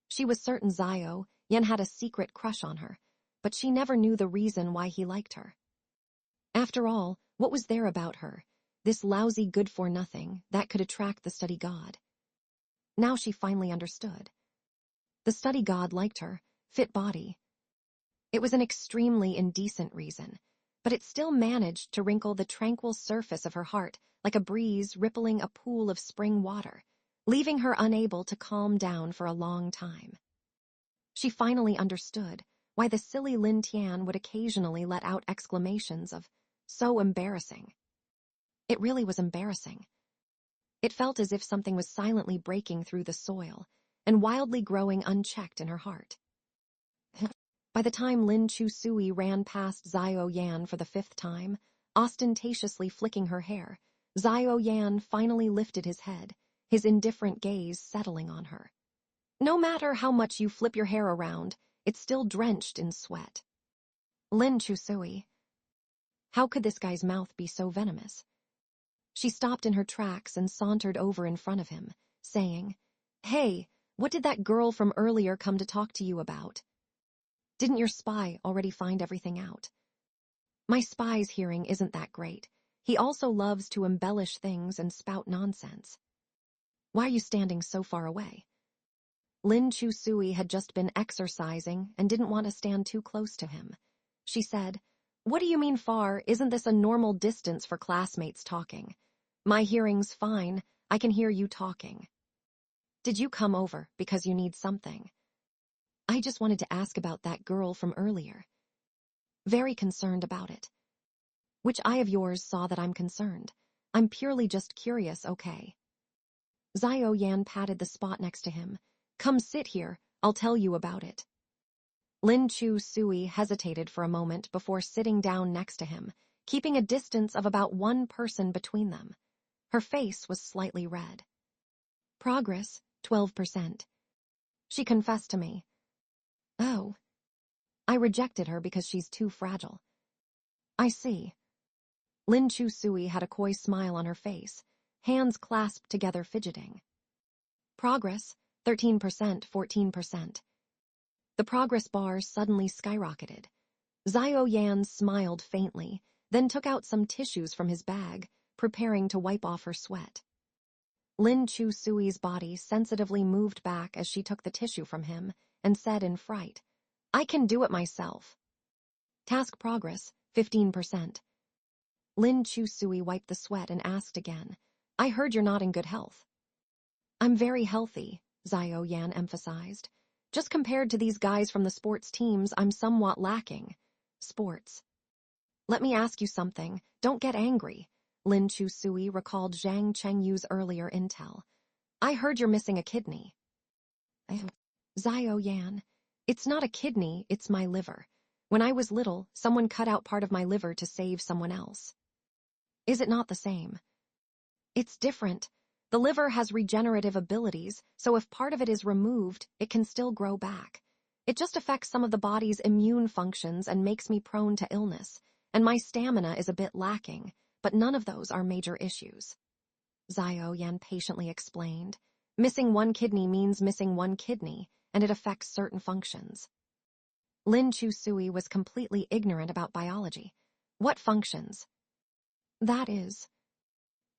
She was certain Xiao Yan had a secret crush on her, but she never knew the reason why he liked her. After all, what was there about her, this lousy good-for-nothing, that could attract the study god? Now she finally understood. The study god liked her, fit body. It was an extremely indecent reason, but it still managed to wrinkle the tranquil surface of her heart like a breeze rippling a pool of spring water, leaving her unable to calm down for a long time. She finally understood why the silly Lin Tian would occasionally let out exclamations of, so embarrassing. It really was embarrassing. It felt as if something was silently breaking through the soil and wildly growing unchecked in her heart. By the time Lin Chu-sui ran past Xiao Yan for the 5th time, ostentatiously flicking her hair, Xiao Yan finally lifted his head, his indifferent gaze settling on her. No matter how much you flip your hair around, it's still drenched in sweat. Lin Chu-sui. How could this guy's mouth be so venomous? She stopped in her tracks and sauntered over in front of him, saying, "Hey, what did that girl from earlier come to talk to you about? Didn't your spy already find everything out?" My spy's hearing isn't that great. He also loves to embellish things and spout nonsense. Why are you standing so far away? Lin Chu-sui had just been exercising and didn't want to stand too close to him. She said, "What do you mean far? Isn't this a normal distance for classmates talking? My hearing's fine. I can hear you talking. Did you come over because you need something?" "I just wanted to ask about that girl from earlier." "Very concerned about it." "Which eye of yours saw that I'm concerned? I'm purely just curious, okay?" Xiao Yan patted the spot next to him. "Come sit here, I'll tell you about it." Lin Chu-sui hesitated for a moment before sitting down next to him, keeping a distance of about 1 person between them. Her face was slightly red. "Progress, 12%. She confessed to me." "Oh." "I rejected her because she's too fragile." "I see." Lin Chu-sui had a coy smile on her face, hands clasped together fidgeting. "Progress, 13%, 14%. The progress bar suddenly skyrocketed. Xiao Yan smiled faintly, then took out some tissues from his bag, preparing to wipe off her sweat. Lin Chu-sui's body sensitively moved back as she took the tissue from him and said in fright, "I can do it myself." "Task progress, 15%. Lin Chu-sui wiped the sweat and asked again, "I heard you're not in good health." "I'm very healthy," Xiao Yan emphasized. "Just compared to these guys from the sports teams, I'm somewhat lacking." "Sports. Let me ask you something. Don't get angry." Lin Chu-sui recalled Zhang Chengyu's earlier intel. "I heard you're missing a kidney." "Xiao Yan, it's not a kidney, it's my liver. When I was little, someone cut out part of my liver to save someone else." "Is it not the same?" "It's different. The liver has regenerative abilities, so if part of it is removed, it can still grow back. It just affects some of the body's immune functions and makes me prone to illness, and my stamina is a bit lacking, but none of those are major issues." Xiao Yan patiently explained. "Missing one kidney means missing one kidney, and it affects certain functions." Lin Chu-sui was completely ignorant about biology. "What functions?" "That is."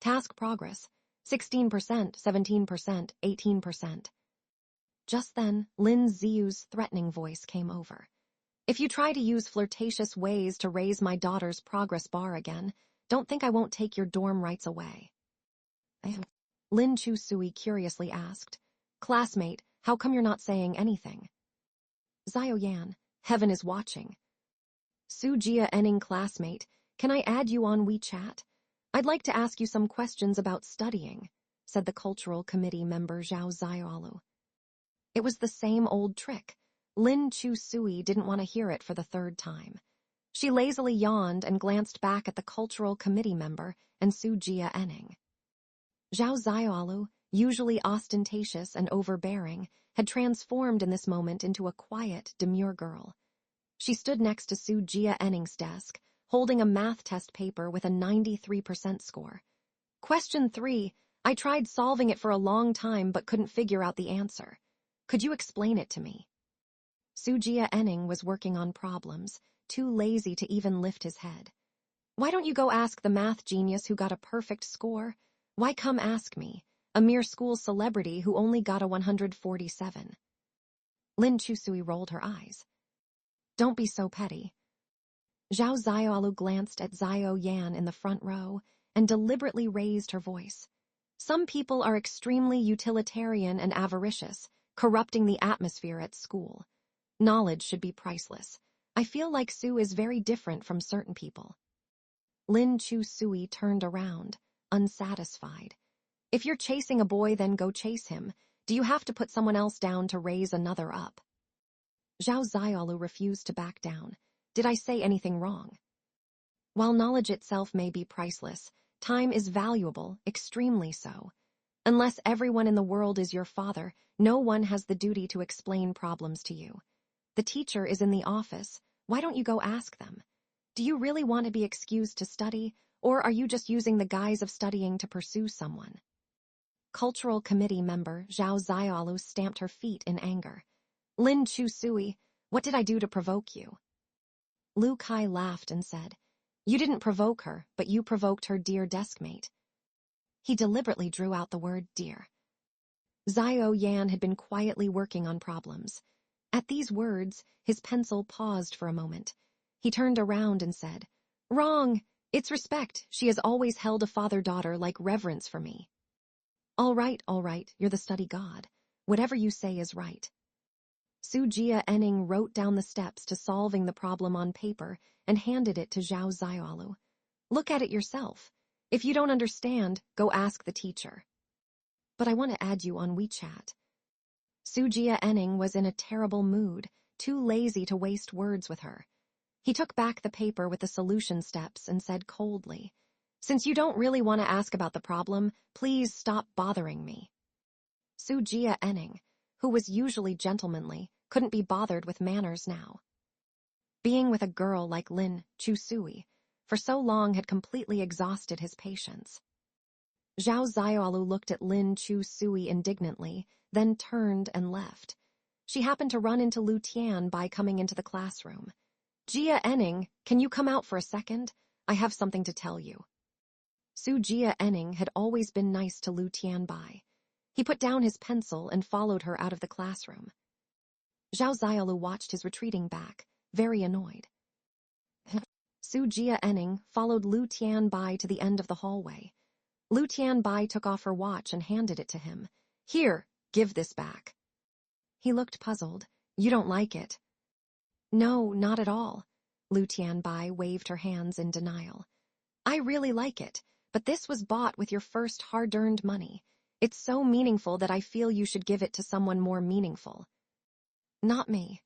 "Task progress, 16%, 17%, 18%. Just then, Lin Ziyu's threatening voice came over. "If you try to use flirtatious ways to raise my daughter's progress bar again, don't think I won't take your dorm rights away." Lin Chu-sui curiously asked, "Classmate, how come you're not saying anything?" Xiao Yan, heaven is watching. "Su Jia Enning classmate, can I add you on WeChat? I'd like to ask you some questions about studying," said the cultural committee member Zhao Xiaolu. It was the same old trick. Lin Chu-sui didn't want to hear it for the 3rd time. She lazily yawned and glanced back at the cultural committee member and Su Jia Enning. Zhao Xiaolu, usually ostentatious and overbearing, had transformed in this moment into a quiet, demure girl. She stood next to Su Jia Enning's desk, holding a math test paper with a 93% score. "Question 3. I tried solving it for a long time but couldn't figure out the answer. Could you explain it to me?" Su Jia Enning was working on problems, too lazy to even lift his head. "Why don't you go ask the math genius who got a perfect score? Why come ask me, a mere school celebrity who only got a 147? Lin Chu-sui rolled her eyes. "Don't be so petty." Zhao Xiaolu glanced at Xiao Yan in the front row and deliberately raised her voice. "Some people are extremely utilitarian and avaricious, corrupting the atmosphere at school. Knowledge should be priceless. I feel like Su is very different from certain people." Lin Chu-sui turned around, unsatisfied. If you're chasing a boy, then go chase him. Do you have to put someone else down to raise another up? Zhao Ziaolu refused to back down. Did I say anything wrong? While knowledge itself may be priceless, time is valuable, extremely so. Unless everyone in the world is your father, no one has the duty to explain problems to you. The teacher is in the office. Why don't you go ask them? Do you really want to be excused to study, or are you just using the guise of studying to pursue someone? Cultural Committee member Zhao Ziaolu stamped her feet in anger. Lin Chu-sui, what did I do to provoke you? Lu Kai laughed and said, You didn't provoke her, but you provoked her dear deskmate. He deliberately drew out the word dear. Zhao Yan had been quietly working on problems. At these words, his pencil paused for a moment. He turned around and said, Wrong! It's respect. She has always held a father-daughter like reverence for me. All right, you're the study god. Whatever you say is right. Su Jia-ening wrote down the steps to solving the problem on paper and handed it to Zhao Ziaolu. Look at it yourself. If you don't understand, go ask the teacher. But I want to add you on WeChat. Su Jia-ening was in a terrible mood, too lazy to waste words with her. He took back the paper with the solution steps and said coldly, Since you don't really want to ask about the problem, please stop bothering me. Su Jia-ening, who was usually gentlemanly, couldn't be bothered with manners now. Being with a girl like Lin Chu-sui for so long had completely exhausted his patience. Zhao Ziaolu looked at Lin Chu-sui indignantly, then turned and left. She happened to run into Lu Tian by coming into the classroom. Jia-ening, can you come out for a second? I have something to tell you. Su Jia-ening had always been nice to Lu Tianbai. He put down his pencil and followed her out of the classroom. Zhao Ziaolu watched his retreating back, very annoyed. Su Jia-ening followed Lu Tianbai to the end of the hallway. Lu Tianbai took off her watch and handed it to him. Here, give this back. He looked puzzled. You don't like it? No, not at all. Lu Tianbai waved her hands in denial. I really like it, but this was bought with your first hard-earned money. It's so meaningful that I feel you should give it to someone more meaningful. Not me.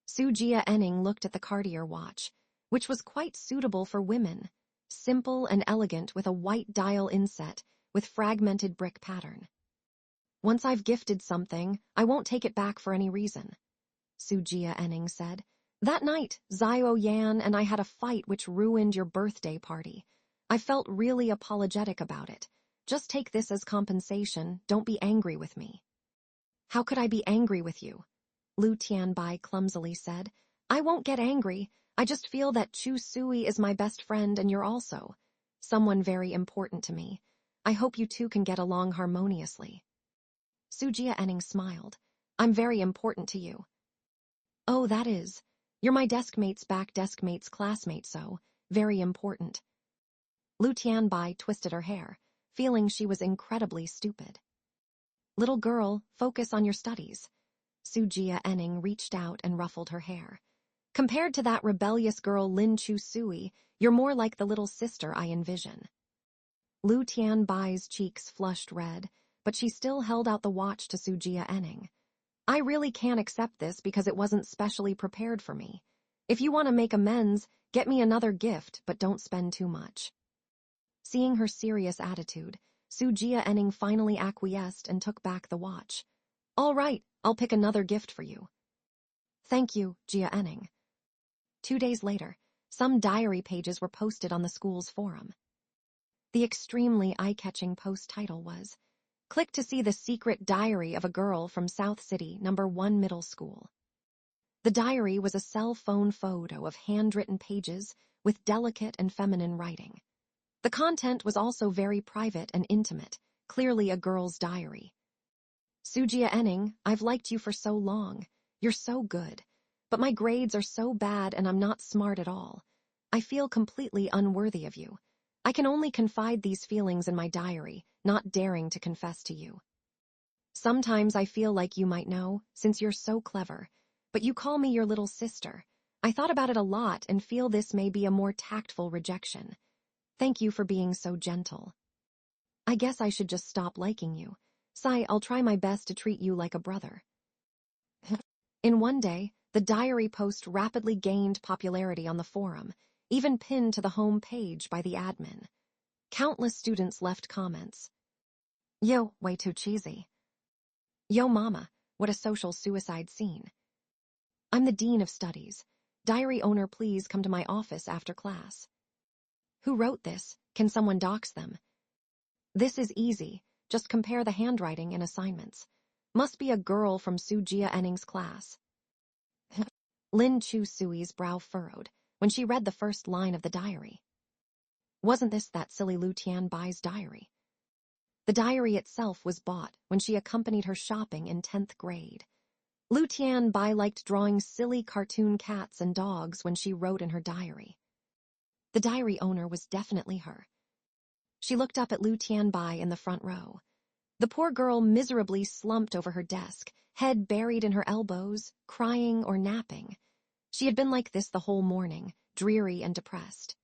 Su Jia-ening looked at the Cartier watch, which was quite suitable for women, simple and elegant with a white dial inset with fragmented brick pattern. Once I've gifted something, I won't take it back for any reason, Su Jia-ening said. That night, Zhao Yan and I had a fight which ruined your birthday party. I felt really apologetic about it. Just take this as compensation, don't be angry with me. How could I be angry with you? Lu Tianbai clumsily said. I won't get angry. I just feel that Chu-sui is my best friend and you're also someone very important to me. I hope you two can get along harmoniously. Su Jia-ening smiled. I'm very important to you. Oh, that is. You're my deskmate's classmate, so very important. Lu Tianbai twisted her hair, feeling she was incredibly stupid. Little girl, focus on your studies. Su Jia-ening reached out and ruffled her hair. Compared to that rebellious girl Lin Chu-sui, you're more like the little sister I envision. Lu Tianbai's cheeks flushed red, but she still held out the watch to Su Jia-ening. I really can't accept this because it wasn't specially prepared for me. If you want to make amends, get me another gift, but don't spend too much. Seeing her serious attitude, Su Jia-ening finally acquiesced and took back the watch. All right, I'll pick another gift for you. Thank you, Jia-ening. 2 days later, some diary pages were posted on the school's forum. The extremely eye-catching post title was, Click to see the secret diary of a girl from South City, No. 1 Middle School. The diary was a cell phone photo of handwritten pages with delicate and feminine writing. The content was also very private and intimate, clearly a girl's diary. Su Jia-ening, I've liked you for so long. You're so good. But my grades are so bad and I'm not smart at all. I feel completely unworthy of you. I can only confide these feelings in my diary, not daring to confess to you. Sometimes I feel like you might know, since you're so clever, but you call me your little sister. I thought about it a lot and feel this may be a more tactful rejection. Thank you for being so gentle. I guess I should just stop liking you. Sai, I'll try my best to treat you like a brother. In one day, the diary post rapidly gained popularity on the forum, even pinned to the home page by the admin. Countless students left comments. Yo, way too cheesy. Yo mama, what a social suicide scene. I'm the dean of studies. Diary owner, please come to my office after class. Who wrote this? Can someone dox them? This is easy. Just compare the handwriting and assignments. Must be a girl from Sujia Enning's class. Lin Chu Sui's brow furrowed when she read the first line of the diary. Wasn't this that silly Lu Tianbai's diary? The diary itself was bought when she accompanied her shopping in 10th grade. Lu Tianbai liked drawing silly cartoon cats and dogs when she wrote in her diary. The diary owner was definitely her. She looked up at Lu Tianbai in the front row. The poor girl miserably slumped over her desk, head buried in her elbows, crying or napping. She had been like this the whole morning, dreary and depressed.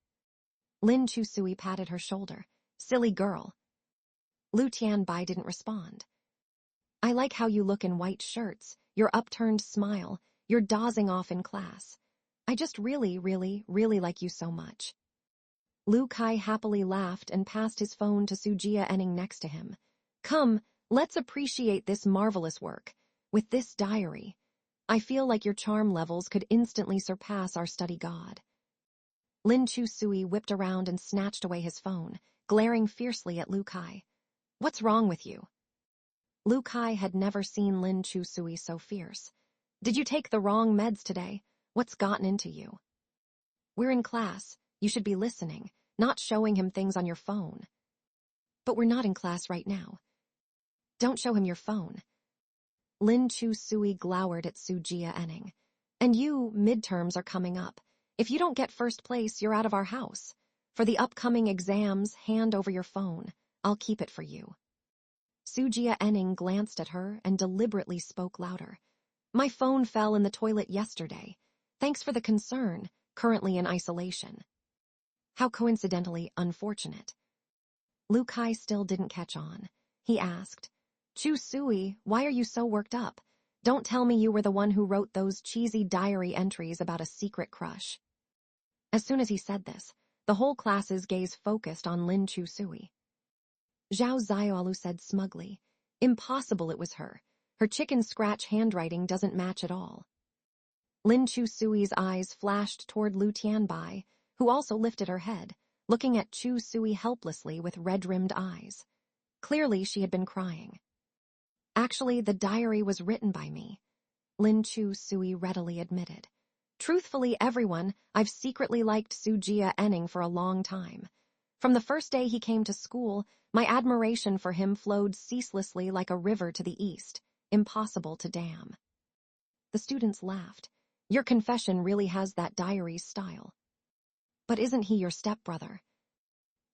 Lin Chu Sui patted her shoulder. Silly girl. Lu Tianbai didn't respond. I like how you look in white shirts, your upturned smile, you're dozing off in class. I just really like you so much. Lu Kai happily laughed and passed his phone to Sujia Enning next to him. Come, let's appreciate this marvelous work. With this diary, I feel like your charm levels could instantly surpass our study god. Lin Chu Sui whipped around and snatched away his phone, glaring fiercely at Lu Kai. What's wrong with you? Lu Kai had never seen Lin Chu Sui so fierce. Did you take the wrong meds today? What's gotten into you? We're in class. You should be listening, not showing him things on your phone. But we're not in class right now. Don't show him your phone. Lin Chu Sui glowered at Sujia Enning. And you, midterms are coming up. If you don't get first place, you're out of our house. For the upcoming exams, hand over your phone. I'll keep it for you. Sujia Enning glanced at her and deliberately spoke louder. My phone fell in the toilet yesterday. Thanks for the concern, currently in isolation. How coincidentally unfortunate. Lu Kai still didn't catch on. He asked, Chu Sui, why are you so worked up? Don't tell me you were the one who wrote those cheesy diary entries about a secret crush. As soon as he said this, the whole class's gaze focused on Lin Chu Sui. Zhao Xiaolu said smugly, impossible it was her. Her chicken scratch handwriting doesn't match at all. Lin Chu Sui's eyes flashed toward Lu Tianbai, who also lifted her head, looking at Chu Sui helplessly with red-rimmed eyes. Clearly she had been crying. Actually, the diary was written by me, Lin Chu Sui readily admitted. Truthfully, everyone, I've secretly liked Sujia Enning for a long time. From the first day he came to school, my admiration for him flowed ceaselessly like a river to the east, impossible to dam. The students laughed. Your confession really has that diary's style. But isn't he your stepbrother?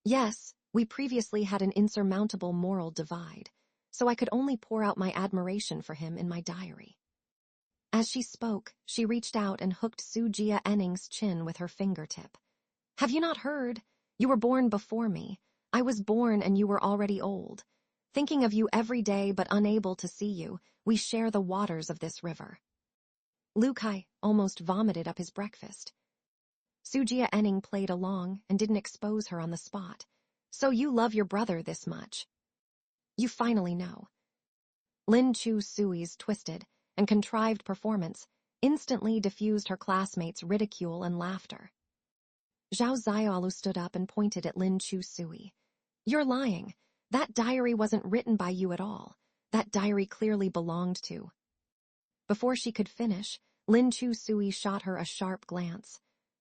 Yes, we previously had an insurmountable moral divide, so I could only pour out my admiration for him in my diary. As she spoke, she reached out and hooked Sujia Enning's chin with her fingertip. Have you not heard? You were born before me. I was born and you were already old. Thinking of you every day but unable to see you, we share the waters of this river. Lu Kai almost vomited up his breakfast. Sujia Enning played along and didn't expose her on the spot. So you love your brother this much. You finally know. Lin Chu Sui's twisted and contrived performance instantly diffused her classmates' ridicule and laughter. Zhao Xiaolu stood up and pointed at Lin Chu Sui. You're lying. That diary wasn't written by you at all. That diary clearly belonged to. Before she could finish, Lin Chu Sui shot her a sharp glance.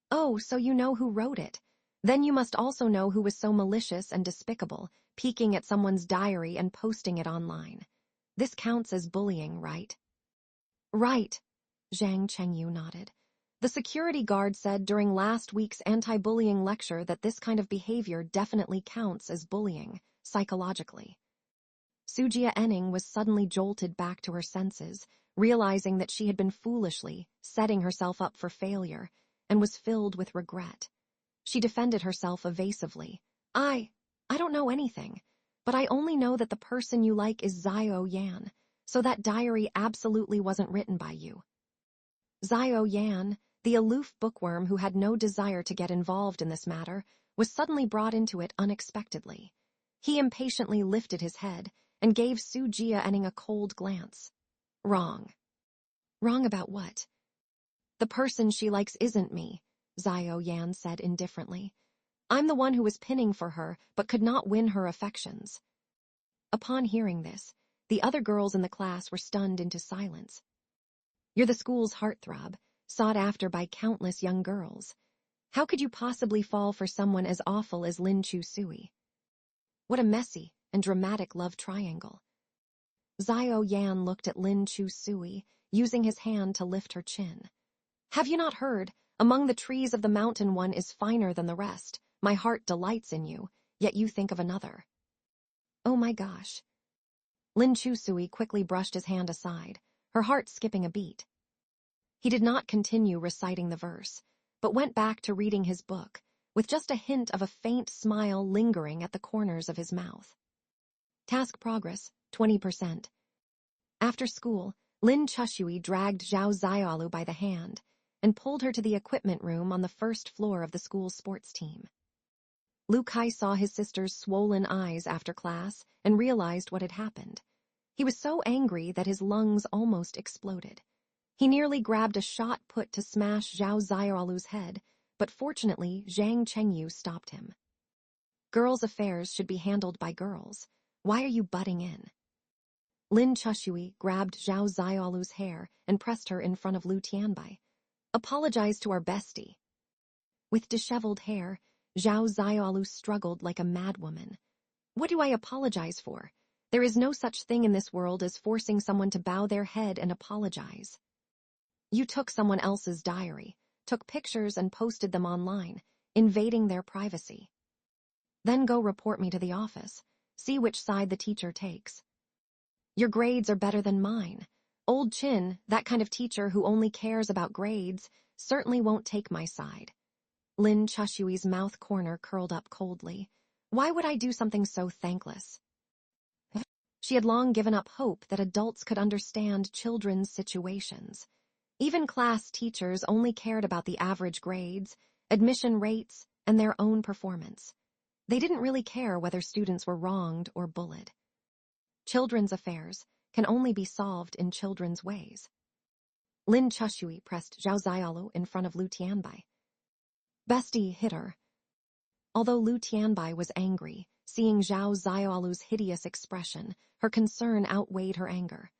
Oh, so you know who wrote it. Then you must also know who was so malicious and despicable, peeking at someone's diary and posting it online. This counts as bullying, right? Right, Zhang Chengyu nodded. The security guard said during last week's anti-bullying lecture that this kind of behavior definitely counts as bullying, psychologically. Sujia Enning was suddenly jolted back to her senses, realizing that she had been foolishly setting herself up for failure, and was filled with regret. She defended herself evasively. I don't know anything. But I only know that the person you like is Xiao Yan, so that diary absolutely wasn't written by you. Xiao Yan, the aloof bookworm who had no desire to get involved in this matter, was suddenly brought into it unexpectedly. He impatiently lifted his head and gave Su Jianning a cold glance. Wrong. Wrong about what? The person she likes isn't me, Xiao Yan said indifferently. I'm the one who was pinning for her but could not win her affections. Upon hearing this, the other girls in the class were stunned into silence. You're the school's heartthrob, sought after by countless young girls. How could you possibly fall for someone as awful as Lin Chu Sui? What a messy and dramatic love triangle. Xiao Yan looked at Lin Chu Sui, using his hand to lift her chin. Have you not heard? Among the trees of the mountain one is finer than the rest. My heart delights in you, yet you think of another. Oh my gosh. Lin Chu Sui quickly brushed his hand aside, her heart skipping a beat. He did not continue reciting the verse, but went back to reading his book, with just a hint of a faint smile lingering at the corners of his mouth. Task progress, 20%. After school, Lin Chushui dragged Zhao Xiaolu by the hand and pulled her to the equipment room on the first floor of the school sports team. Lu Kai saw his sister's swollen eyes after class and realized what had happened. He was so angry that his lungs almost exploded. He nearly grabbed a shot put to smash Zhao Xiaolu's head, but fortunately Zhang Chengyu stopped him. Girls' affairs should be handled by girls. Why are you butting in? Lin Chushui grabbed Zhao Xiaolu's hair and pressed her in front of Lu Tianbai. Apologize to our bestie. With disheveled hair, Zhao Xiaolu struggled like a madwoman. What do I apologize for? There is no such thing in this world as forcing someone to bow their head and apologize. You took someone else's diary, took pictures and posted them online, invading their privacy. Then go report me to the office. See which side the teacher takes. Your grades are better than mine. Old Chin, that kind of teacher who only cares about grades, certainly won't take my side. Lin Chushui's mouth corner curled up coldly. Why would I do something so thankless? She had long given up hope that adults could understand children's situations. Even class teachers only cared about the average grades, admission rates, and their own performance. They didn't really care whether students were wronged or bullied. Children's affairs can only be solved in children's ways. Lin Chushui pressed Zhao Xiaolu in front of Lu Tianbai. Bestie hit her. Although Lu Tianbai was angry, seeing Zhao Xiaolu's hideous expression, her concern outweighed her anger.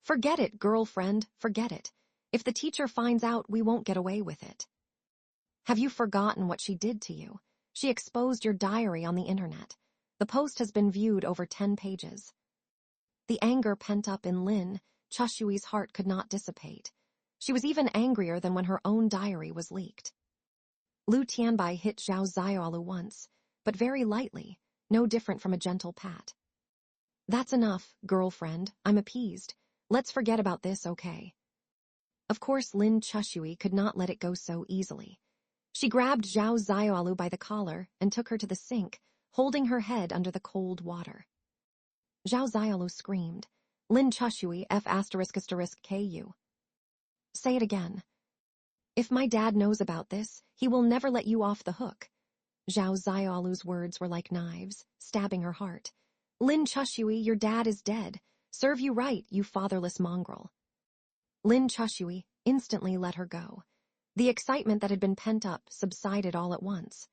Forget it, girlfriend, forget it. If the teacher finds out, we won't get away with it. Have you forgotten what she did to you? She exposed your diary on the internet. The post has been viewed over 10 pages. The anger pent up in Lin Chushui's heart could not dissipate. She was even angrier than when her own diary was leaked. Lu Tianbai hit Zhao Xiaolu once, but very lightly, no different from a gentle pat. That's enough, girlfriend, I'm appeased. Let's forget about this, okay? Of course, Lin Chushui could not let it go so easily. She grabbed Zhao Xiaolu by the collar and took her to the sink, holding her head under the cold water. Zhao Xiaolu screamed. Lin Chushui F***KU. Say it again. If my dad knows about this, he will never let you off the hook. Zhao Xiaolu's words were like knives, stabbing her heart. Lin Chushui, your dad is dead. Serve you right, you fatherless mongrel. Lin Chushui instantly let her go. The excitement that had been pent up subsided all at once.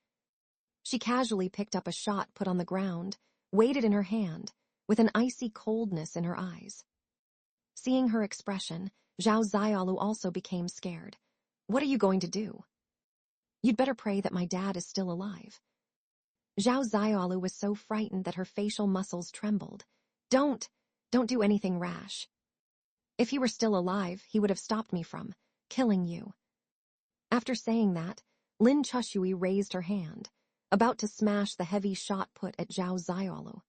She casually picked up a shot put on the ground, weighed it in her hand, with an icy coldness in her eyes. Seeing her expression, Zhao Xiaolu also became scared. What are you going to do? You'd better pray that my dad is still alive. Zhao Xiaolu was so frightened that her facial muscles trembled. Don't do anything rash. If he were still alive, he would have stopped me from killing you. After saying that, Lin Chushui raised her hand, about to smash the heavy shot put at Zhao Xiaolu.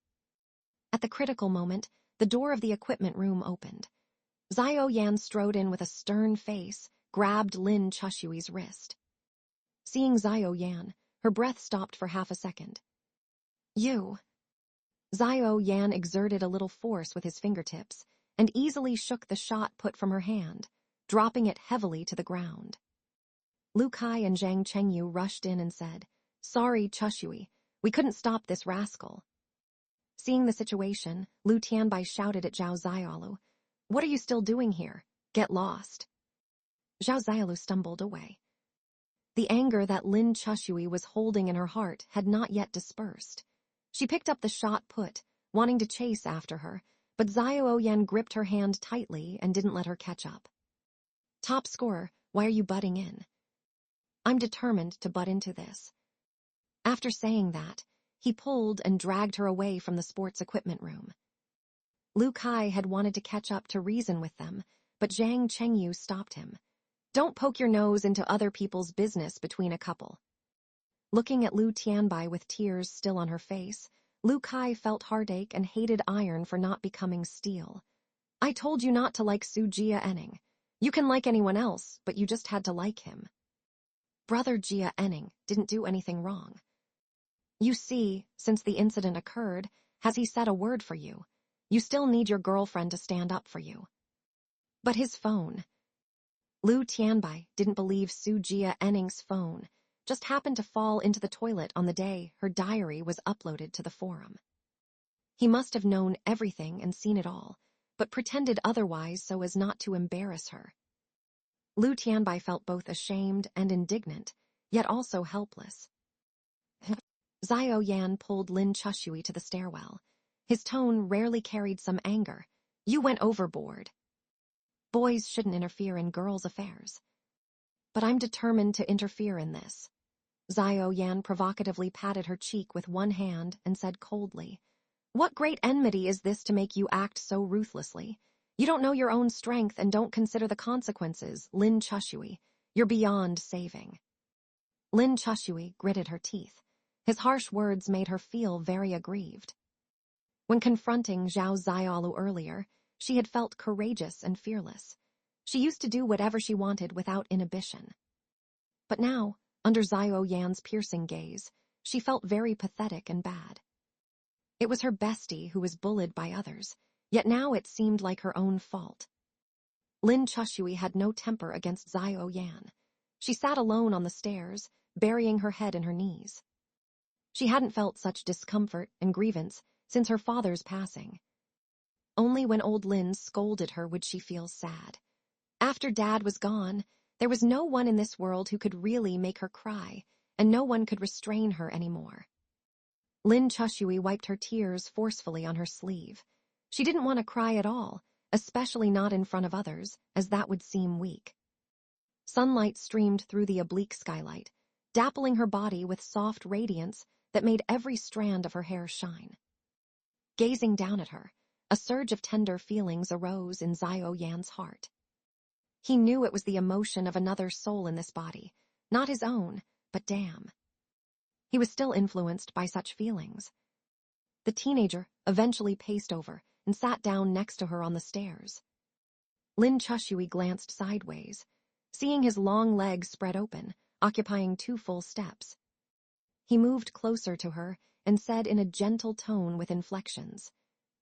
At the critical moment, the door of the equipment room opened. Xiao Yan strode in with a stern face, grabbed Lin Chushui's wrist. Seeing Xiao Yan, her breath stopped for half a second. You. Zhao Yan exerted a little force with his fingertips and easily shook the shot put from her hand, dropping it heavily to the ground. Lu Kai and Zhang Chengyu rushed in and said, "Sorry, Chushui, we couldn't stop this rascal." Seeing the situation, Lu Tianbai shouted at Zhao Ziaolu, "What are you still doing here? Get lost." Zhao Ziaolu stumbled away. The anger that Lin Chushui was holding in her heart had not yet dispersed. She picked up the shot put, wanting to chase after her, but Zhao Yan gripped her hand tightly and didn't let her catch up. "Top scorer, why are you butting in?" "I'm determined to butt into this." After saying that, he pulled and dragged her away from the sports equipment room. Lu Kai had wanted to catch up to reason with them, but Zhang Chengyu stopped him. "Don't poke your nose into other people's business between a couple." Looking at Lu Tianbai with tears still on her face, Lu Kai felt heartache and hated iron for not becoming steel. "I told you not to like Su Jia Enning. You can like anyone else, but you just had to like him. Brother Jia Enning didn't do anything wrong. You see, since the incident occurred, has he said a word for you? You still need your girlfriend to stand up for you." But his phone. Lu Tianbai didn't believe Su Jia Enning's phone just happened to fall into the toilet on the day her diary was uploaded to the forum. He must have known everything and seen it all, but pretended otherwise so as not to embarrass her. Lu Tianbai felt both ashamed and indignant, yet also helpless. Zhao Yan pulled Lin Chushui to the stairwell. His tone rarely carried some anger. "You went overboard. Boys shouldn't interfere in girls' affairs." "But I'm determined to interfere in this." Zhao Yan provocatively patted her cheek with one hand and said coldly, "What great enmity is this to make you act so ruthlessly? You don't know your own strength and don't consider the consequences, Lin Chushui. You're beyond saving." Lin Chushui gritted her teeth. His harsh words made her feel very aggrieved. When confronting Zhao Ziaolu earlier, she had felt courageous and fearless. She used to do whatever she wanted without inhibition. But now, under Zhao Yan's piercing gaze, she felt very pathetic and bad. It was her bestie who was bullied by others, yet now it seemed like her own fault. Lin Chushui had no temper against Zhao Yan. She sat alone on the stairs, burying her head in her knees. She hadn't felt such discomfort and grievance since her father's passing. Only when old Lin scolded her would she feel sad. After Dad was gone, there was no one in this world who could really make her cry, and no one could restrain her anymore. Lin Chushui wiped her tears forcefully on her sleeve. She didn't want to cry at all, especially not in front of others, as that would seem weak. Sunlight streamed through the oblique skylight, dappling her body with soft radiance that made every strand of her hair shine. Gazing down at her, a surge of tender feelings arose in Zhao Yan's heart. He knew it was the emotion of another soul in this body, not his own, but damn. He was still influenced by such feelings. The teenager eventually paced over and sat down next to her on the stairs. Lin Chushui glanced sideways, seeing his long legs spread open, occupying 2 full steps. He moved closer to her and said in a gentle tone with inflections,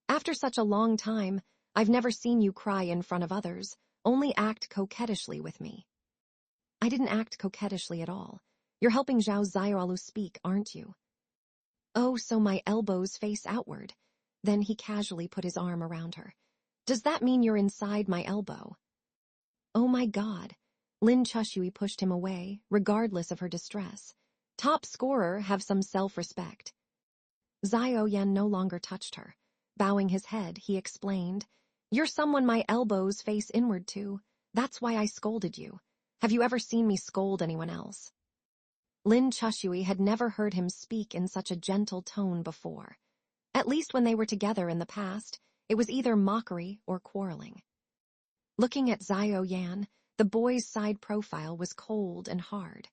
"After such a long time, I've never seen you cry in front of others, only act coquettishly with me." "I didn't act coquettishly at all. You're helping Zhao Ziaolu speak, aren't you?" "Oh, so my elbows face outward." Then he casually put his arm around her. "Does that mean you're inside my elbow?" "Oh my God." Lin Chushui pushed him away, regardless of her distress. "Top scorer, have some self-respect." Zhao Yan no longer touched her. Bowing his head, he explained, "You're someone my elbows face inward to. That's why I scolded you. Have you ever seen me scold anyone else?" Lin Chushui had never heard him speak in such a gentle tone before. At least when they were together in the past, it was either mockery or quarreling. Looking at Zhao Yan, the boy's side profile was cold and hard.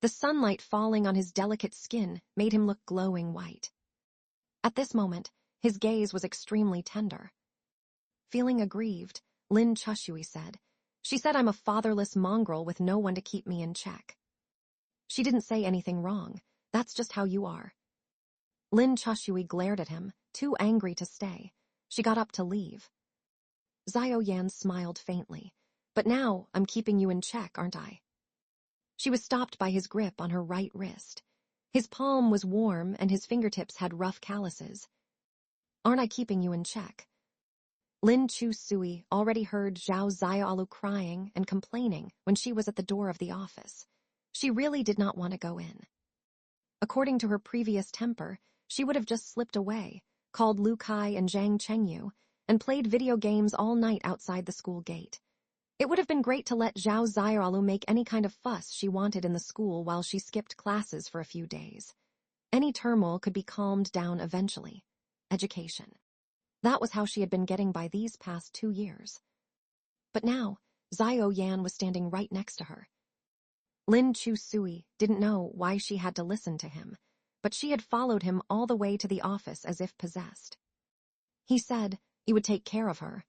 The sunlight falling on his delicate skin made him look glowing white. At this moment, his gaze was extremely tender. Feeling aggrieved, Lin Chushui said, "She said I'm a fatherless mongrel with no one to keep me in check." "She didn't say anything wrong. That's just how you are." Lin Chushui glared at him, too angry to stay. She got up to leave. Xiao Yan smiled faintly. But now I'm keeping you in check, aren't I? She was stopped by his grip on her right wrist. His palm was warm and his fingertips had rough calluses. Aren't I keeping you in check? Lin Chushui already heard Zhao Xiaolu crying and complaining when she was at the door of the office. She really did not want to go in. According to her previous temper, she would have just slipped away, called Lu Kai and Zhang Chengyu, and played video games all night outside the school gate. It would have been great to let Zhao Xiaolu make any kind of fuss she wanted in the school while she skipped classes for a few days. Any turmoil could be calmed down eventually. Education. That was how she had been getting by these past 2 years. But now, Xiao Yan was standing right next to her. Lin Chushui didn't know why she had to listen to him, but she had followed him all the way to the office as if possessed. He said he would take care of her.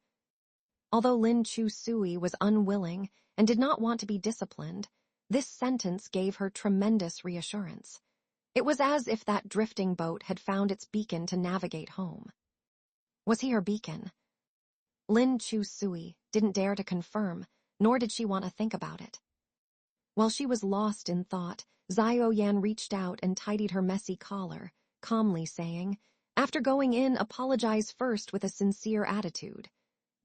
Although Lin Chushui was unwilling and did not want to be disciplined, this sentence gave her tremendous reassurance. It was as if that drifting boat had found its beacon to navigate home. Was he her beacon? Lin Chushui didn't dare to confirm, nor did she want to think about it. While she was lost in thought, Xiao Yan reached out and tidied her messy collar, calmly saying, "After going in, apologize first with a sincere attitude.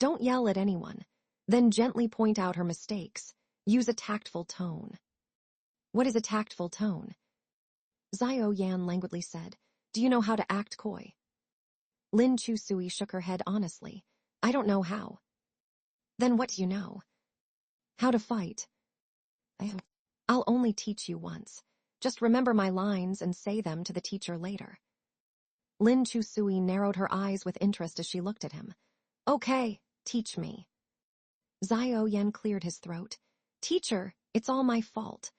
Don't yell at anyone. Then gently point out her mistakes. Use a tactful tone." What is a tactful tone? Xiao Yan languidly said, "Do you know how to act coy?" Lin Chushui shook her head honestly. "I don't know how." "Then what do you know?" "How to fight." "I'll only teach you once. Just remember my lines and say them to the teacher later." Lin Chushui narrowed her eyes with interest as she looked at him. "Okay, teach me." Xiao Yan cleared his throat. "Teacher, it's all my fault.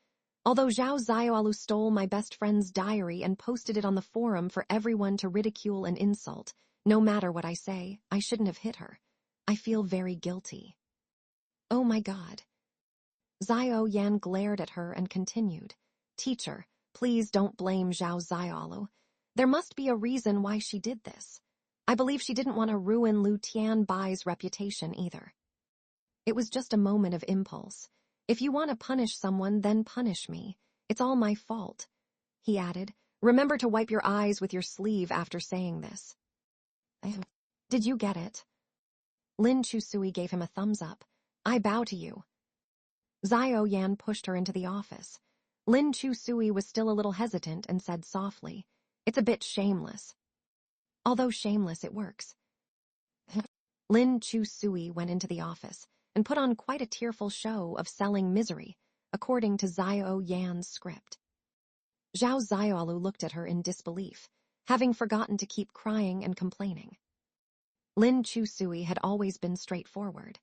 Although Zhao Xiaolu stole my best friend's diary and posted it on the forum for everyone to ridicule and insult, no matter what I say, I shouldn't have hit her. I feel very guilty." "Oh my God." Xiao Yan glared at her and continued, "Teacher, please don't blame Zhao Xiaolu. There must be a reason why she did this. I believe she didn't want to ruin Lu Tianbai's reputation either. It was just a moment of impulse. If you want to punish someone, then punish me. It's all my fault." He added, "Remember to wipe your eyes with your sleeve after saying this." "Did you get it?" Lin Chushui gave him a thumbs up. "I bow to you." Xiao Yan pushed her into the office. Lin Chushui was still a little hesitant and said softly, "It's a bit shameless." "Although shameless, it works." Lin Chushui went into the office and put on quite a tearful show of selling misery, according to Xiao Yan's script. Zhao Xiaolu looked at her in disbelief, having forgotten to keep crying and complaining. Lin Chushui had always been straightforward.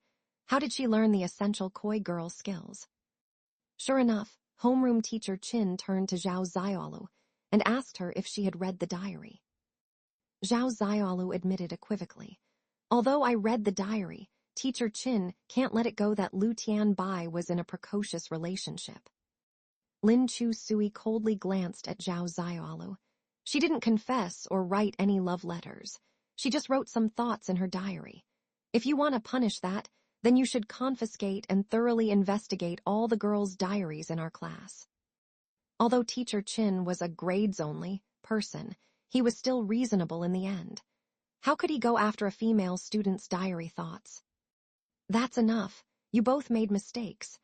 How did she learn the essential coy girl skills? Sure enough, homeroom teacher Qin turned to Zhao Xiaolu and asked her if she had read the diary. Zhao Xiaolu admitted equivocally, "Although I read the diary, Teacher Qin can't let it go that Lu Tianbai was in a precocious relationship." Lin Chushui coldly glanced at Zhao Xiaolu. She didn't confess or write any love letters. She just wrote some thoughts in her diary. If you want to punish that, then you should confiscate and thoroughly investigate all the girls' diaries in our class. Although Teacher Qin was a grades-only person, he was still reasonable in the end. How could he go after a female student's diary thoughts? "That's enough. You both made mistakes.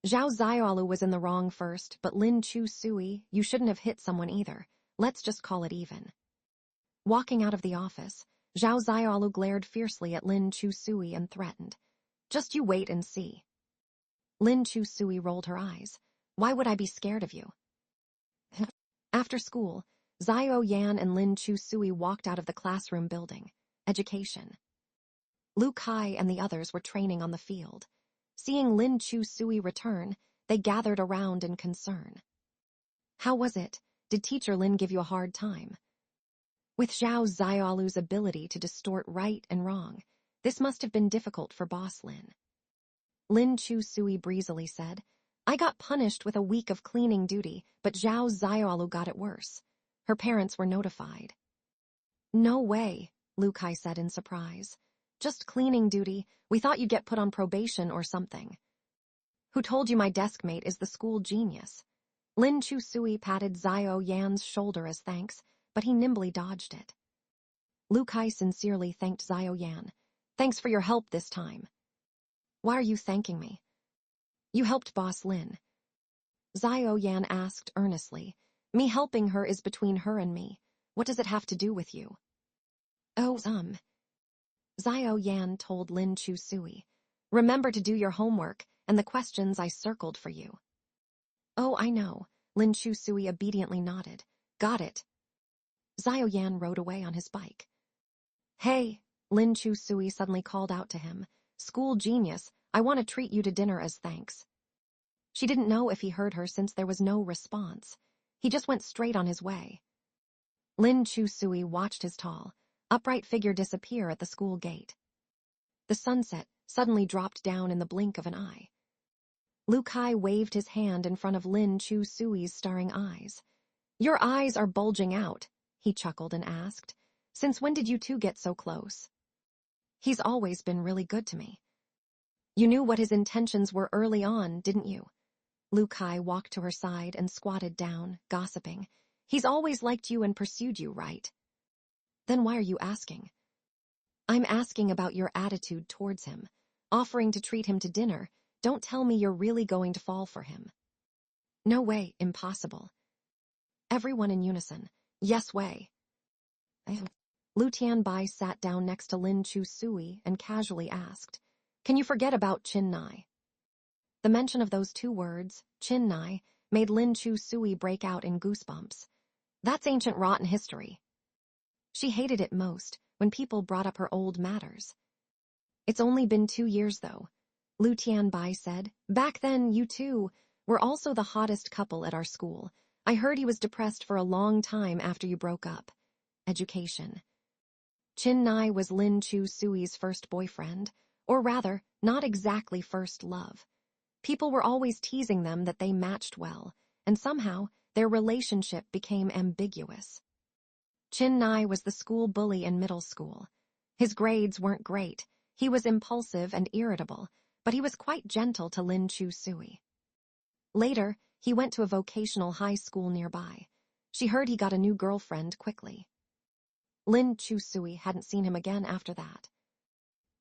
Zhao Xiaolu was in the wrong first, but Lin Chushui, you shouldn't have hit someone either. Let's just call it even." Walking out of the office, Zhao Xiaolu glared fiercely at Lin Chushui and threatened, "Just you wait and see." Lin Chushui rolled her eyes. "Why would I be scared of you?" After school, Xiao Yan and Lin Chushui walked out of the classroom building. Education. Lu Kai and the others were training on the field. Seeing Lin Chushui return, they gathered around in concern. "How was it? Did Teacher Lin give you a hard time?" With Zhao Xiaolu's ability to distort right and wrong, this must have been difficult for Boss Lin. Lin Chushui breezily said, "I got punished with a week of cleaning duty, but Zhao Xiaolu got it worse. Her parents were notified. No way, Lu Kai said in surprise. Just cleaning duty. We thought you'd get put on probation or something. Who told you my desk mate is the school genius? Lin Chu Sui patted Xiao Yan's shoulder as thanks, but he nimbly dodged it. Lu Kai sincerely thanked Xiao Yan. Thanks for your help this time. Why are you thanking me? You helped Boss Lin. Xiao Yan asked earnestly. Me helping her is between her and me. What does it have to do with you? Oh, Xiao Yan told Lin Chu Sui. Remember to do your homework and the questions I circled for you. Oh, I know. Lin Chu Sui obediently nodded. Got it. Xiao Yan rode away on his bike. Hey, Lin Chu Sui suddenly called out to him. School genius, I want to treat you to dinner as thanks. She didn't know if he heard her since there was no response. He just went straight on his way. Lin Chu Sui watched his tall, upright figure disappear at the school gate. The sunset suddenly dropped down in the blink of an eye. Lu Kai waved his hand in front of Lin Chu Sui's starring eyes. Your eyes are bulging out, he chuckled and asked. Since when did you two get so close? He's always been really good to me. You knew what his intentions were early on, didn't you? Lu Kai walked to her side and squatted down, gossiping. He's always liked you and pursued you, right? Then why are you asking? I'm asking about your attitude towards him. Offering to treat him to dinner. Don't tell me you're really going to fall for him. No way, impossible. Everyone in unison. Yes way. Lu Tianbai sat down next to Lin Chu Sui and casually asked, Can you forget about Chin Nai? The mention of those two words, Chin Nai, made Lin Chu Sui break out in goosebumps. That's ancient rotten history. She hated it most when people brought up her old matters. It's only been 2 years, though, Lu Tianbai said. Back then, you two were also the hottest couple at our school. I heard he was depressed for a long time after you broke up. Education. Chin Nai was Lin Chu Sui's first boyfriend, or rather, not exactly first love. People were always teasing them that they matched well, and somehow their relationship became ambiguous. Chin Nai was the school bully in middle school. His grades weren't great. He was impulsive and irritable, but he was quite gentle to Lin Chu Sui. Later, he went to a vocational high school nearby. She heard he got a new girlfriend quickly. Lin Chu Sui hadn't seen him again after that.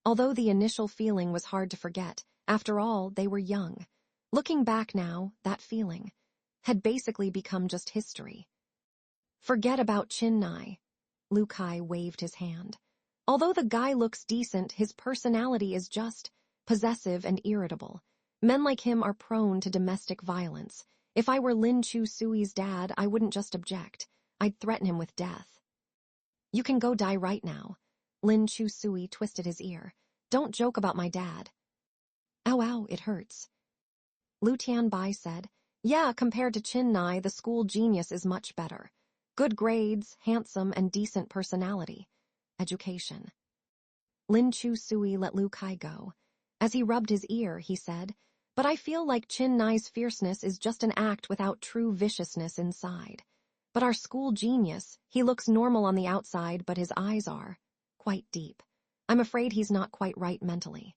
Although the initial feeling was hard to forget, after all, they were young. Looking back now, that feeling had basically become just history. Forget about Chin Nai. Lu Kai waved his hand. Although the guy looks decent, his personality is just possessive and irritable. Men like him are prone to domestic violence. If I were Lin Chu Sui's dad, I wouldn't just object. I'd threaten him with death. You can go die right now. Lin Chu Sui twisted his ear. Don't joke about my dad. Ow, ow, it hurts. Lu Tianbai said, Yeah, compared to Chin Nai, the school genius is much better. Good grades, handsome, and decent personality. Education. Lin Chu Sui let Lu Kai go. As he rubbed his ear, he said, But I feel like Chin Nai's fierceness is just an act without true viciousness inside. But our school genius, he looks normal on the outside, but his eyes are quite deep. I'm afraid he's not quite right mentally.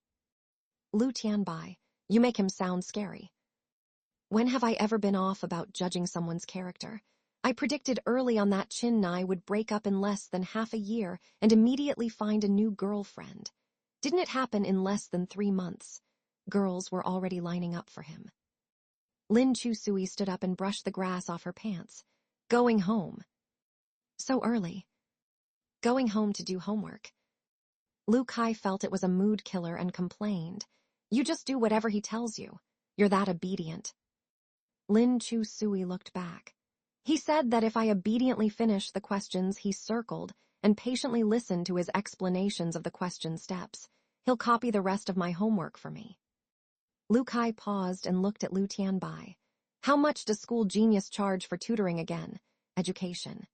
Lu Tianbai, you make him sound scary. When have I ever been off about judging someone's character? I predicted early on that Chin Nai would break up in less than half a year and immediately find a new girlfriend. Didn't it happen in less than 3 months? Girls were already lining up for him. Lin Chu Sui stood up and brushed the grass off her pants. Going home. So early. Going home to do homework. Lu Kai felt it was a mood killer and complained. You just do whatever he tells you. You're that obedient. Lin Chu Sui looked back. He said that if I obediently finished the questions he circled and patiently listened to his explanations of the question steps, he'll copy the rest of my homework for me. Lu Kai paused and looked at Lu Tianbai. How much does school genius charge for tutoring again? Education.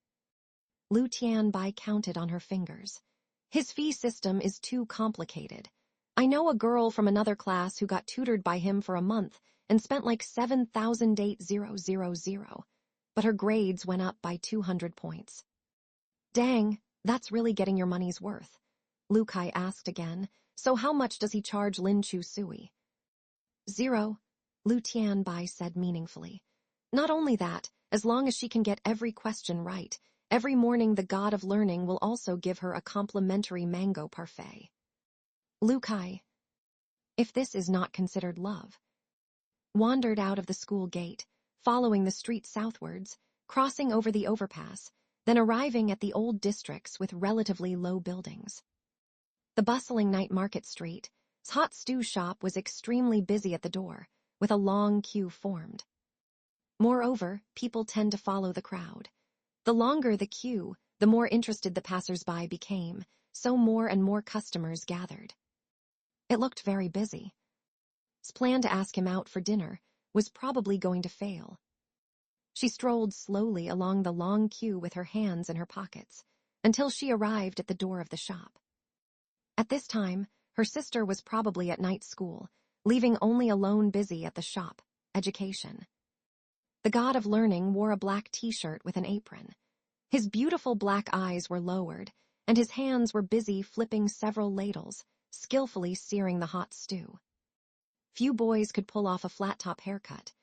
Lu Tianbai counted on her fingers. His fee system is too complicated. I know a girl from another class who got tutored by him for a month and spent like 7,800. but her grades went up by 200 points. Dang, that's really getting your money's worth. Lu Kai asked again, so how much does he charge Lin Chu Sui? 0, Lu Tianbai said meaningfully. Not only that, as long as she can get every question right, every morning the god of learning will also give her a complimentary mango parfait. Lu Kai, if this is not considered love, wandered out of the school gate, following the street southwards, crossing over the overpass, then arriving at the old districts with relatively low buildings. The bustling night market street's hot stew shop was extremely busy at the door, with a long queue formed. Moreover, people tend to follow the crowd. The longer the queue, the more interested the passers-by became, so more and more customers gathered. It looked very busy. His plan to ask him out for dinner was probably going to fail. She strolled slowly along the long queue with her hands in her pockets, until she arrived at the door of the shop. At this time, her sister was probably at night school, leaving only alone busy at the shop, education. The god of learning wore a black t-shirt with an apron. His beautiful black eyes were lowered, and his hands were busy flipping several ladles, skillfully searing the hot stew. Few boys could pull off a flat-top haircut.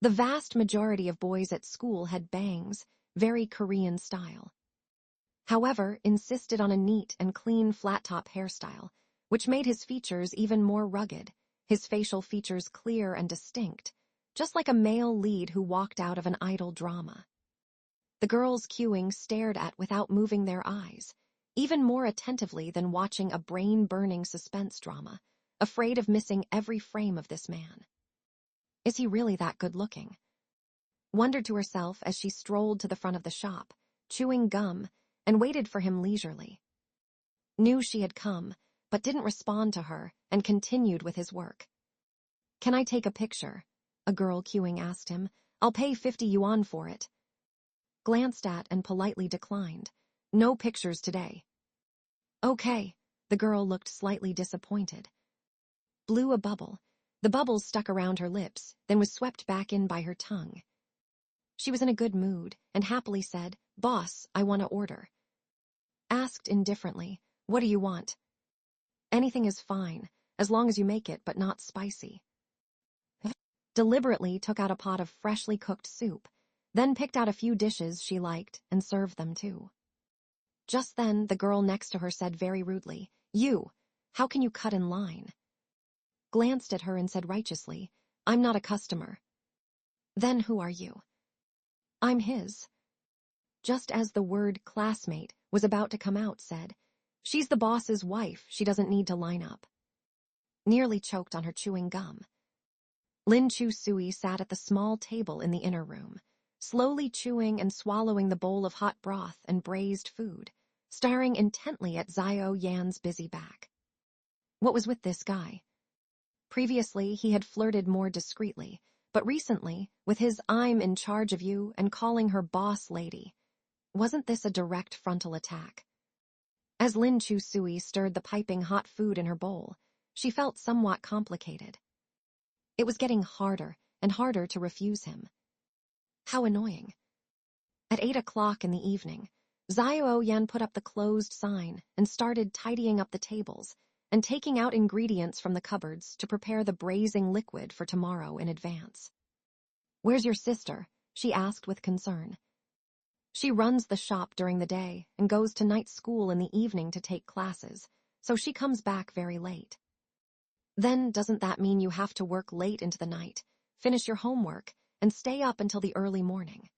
The vast majority of boys at school had bangs, very Korean style. However, insisted on a neat and clean flat-top hairstyle, which made his features even more rugged, his facial features clear and distinct, just like a male lead who walked out of an idol drama. The girls queuing stared at without moving their eyes, even more attentively than watching a brain-burning suspense drama, afraid of missing every frame of this man. Is he really that good-looking? Wondered to herself as she strolled to the front of the shop, chewing gum, and waited for him leisurely. Knew she had come, but didn't respond to her and continued with his work. Can I take a picture? A girl queuing asked him. I'll pay 50 yuan for it. Glanced at and politely declined. No pictures today. Okay, the girl looked slightly disappointed. Blew a bubble. The bubbles stuck around her lips, then was swept back in by her tongue. She was in a good mood and happily said, Boss, I want to order. Asked indifferently, what do you want? Anything is fine, as long as you make it but not spicy. Deliberately took out a pot of freshly cooked soup, then picked out a few dishes she liked and served them too. Just then, the girl next to her said very rudely, You, how can you cut in line? Glanced at her and said righteously, I'm not a customer. Then who are you? I'm his. Just as the word classmate was about to come out, said, She's the boss's wife, she doesn't need to line up. Nearly choked on her chewing gum. Lin Chu Sui sat at the small table in the inner room, slowly chewing and swallowing the bowl of hot broth and braised food, staring intently at Xiao Yan's busy back. What was with this guy? Previously, he had flirted more discreetly, but recently, with his I'm in charge of you and calling her boss lady, wasn't this a direct frontal attack? As Lin Chu Sui stirred the piping hot food in her bowl, she felt somewhat complicated. It was getting harder and harder to refuse him. How annoying. At 8 o'clock in the evening, Xiao Yan put up the closed sign and started tidying up the tables and taking out ingredients from the cupboards to prepare the braising liquid for tomorrow in advance. Where's your sister? She asked with concern. She runs the shop during the day and goes to night school in the evening to take classes, so she comes back very late. Then doesn't that mean you have to work late into the night, finish your homework, and stay up until the early morning?